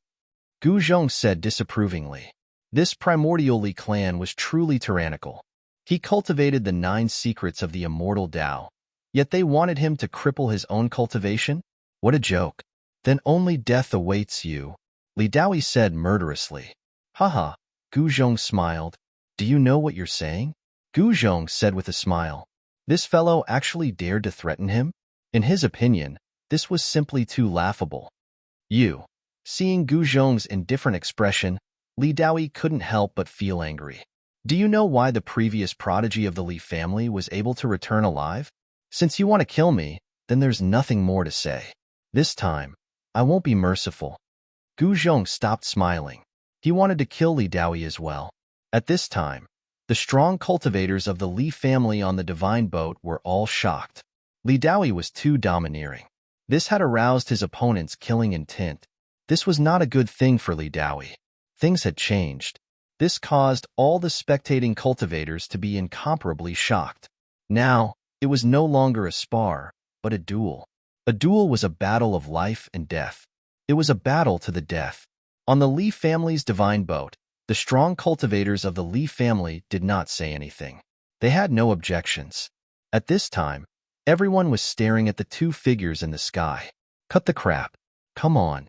Gu Zhong said disapprovingly. This primordial Li clan was truly tyrannical. He cultivated the 9 secrets of the immortal Tao, yet they wanted him to cripple his own cultivation? What a joke. Then only death awaits you, Li Daoi said murderously. Haha, Gu Zhong smiled. Do you know what you're saying? Gu Zhong said with a smile. This fellow actually dared to threaten him? In his opinion, this was simply too laughable. Seeing Gu Zhong's indifferent expression, Li Daoi couldn't help but feel angry. Do you know why the previous prodigy of the Li family was able to return alive? Since you want to kill me, then there's nothing more to say. This time, I won't be merciful. Gu Zhong stopped smiling. He wanted to kill Li Daoi as well. At this time, the strong cultivators of the Li family on the divine boat were all shocked. Li Daoi was too domineering. This had aroused his opponent's killing intent. This was not a good thing for Li Daoi. Things had changed. This caused all the spectating cultivators to be incomparably shocked. Now, it was no longer a spar, but a duel. A duel was a battle of life and death. It was a battle to the death. On the Li family's divine boat, the strong cultivators of the Li family did not say anything. They had no objections. At this time, everyone was staring at the two figures in the sky. Cut the crap. Come on.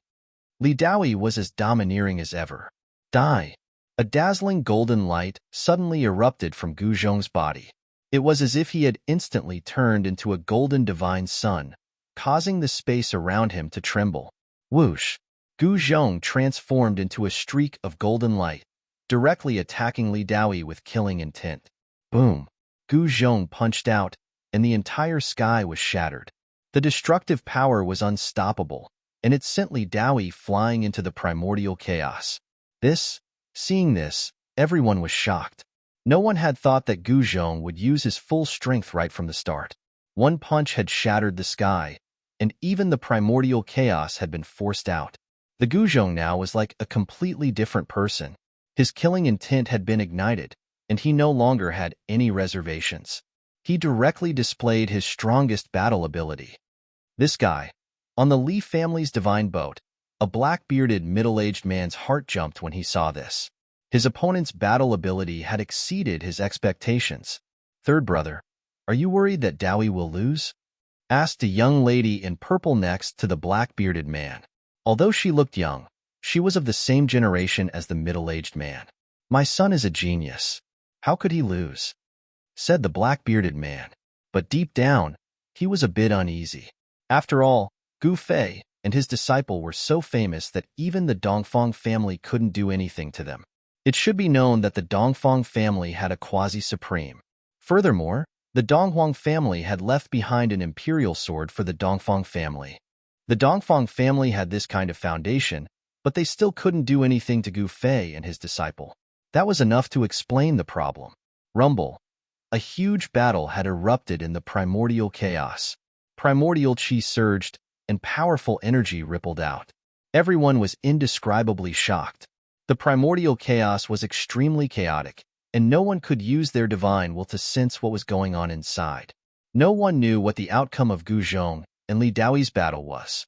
Li Daoyi was as domineering as ever. Die. A dazzling golden light suddenly erupted from Gu Zhong's body. It was as if he had instantly turned into a golden divine sun, causing the space around him to tremble. Whoosh! Gu Zhong transformed into a streak of golden light, directly attacking Li Daoyi with killing intent. Boom! Gu Zhong punched out, and the entire sky was shattered. The destructive power was unstoppable, and it sent Li Daoyi flying into the primordial chaos. Seeing this, everyone was shocked. No one had thought that Gu Zhong would use his full strength right from the start. One punch had shattered the sky, and even the primordial chaos had been forced out. The Gu Zhong now was like a completely different person. His killing intent had been ignited, and he no longer had any reservations. He directly displayed his strongest battle ability. This guy, on the Li family's divine boat, a black-bearded middle-aged man's heart jumped when he saw this. His opponent's battle ability had exceeded his expectations. Third brother, are you worried that Daoyi will lose? Asked a young lady in purple next to the black-bearded man. Although she looked young, she was of the same generation as the middle-aged man. My son is a genius. How could he lose? Said the black-bearded man. But deep down, he was a bit uneasy. After all, Gu Fei and his disciple were so famous that even the Dongfang family couldn't do anything to them. It should be known that the Dongfang family had a quasi-supreme. Furthermore, the Donghuang family had left behind an imperial sword for the Dongfang family. The Dongfang family had this kind of foundation, but they still couldn't do anything to Gu Fei and his disciple. That was enough to explain the problem. Rumble. A huge battle had erupted in the primordial chaos. Primordial chi surged, and powerful energy rippled out. Everyone was indescribably shocked. The primordial chaos was extremely chaotic, and no one could use their divine will to sense what was going on inside. No one knew what the outcome of Gu Zhong and Li Daoyi's battle was.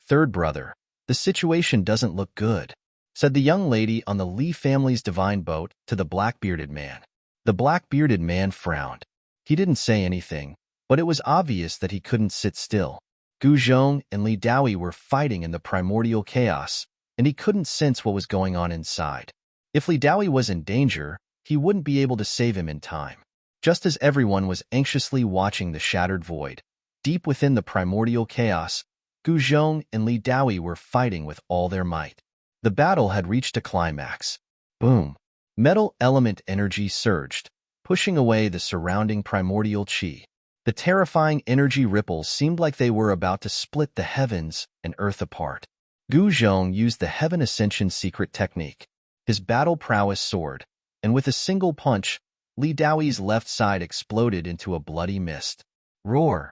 Third brother, the situation doesn't look good, said the young lady on the Li family's divine boat to the black-bearded man. The black-bearded man frowned. He didn't say anything, but it was obvious that he couldn't sit still. Gu Zhong and Li Daoyi were fighting in the primordial chaos, and he couldn't sense what was going on inside. If Li Daoyi was in danger, he wouldn't be able to save him in time. Just as everyone was anxiously watching the shattered void, deep within the primordial chaos, Gu Zhong and Li Daoyi were fighting with all their might. The battle had reached a climax. Boom! Metal element energy surged, pushing away the surrounding primordial chi. The terrifying energy ripples seemed like they were about to split the heavens and earth apart. Gu Zhong used the Heaven Ascension secret technique. His battle prowess soared, and with a single punch, Li Daoyi's left side exploded into a bloody mist. Roar!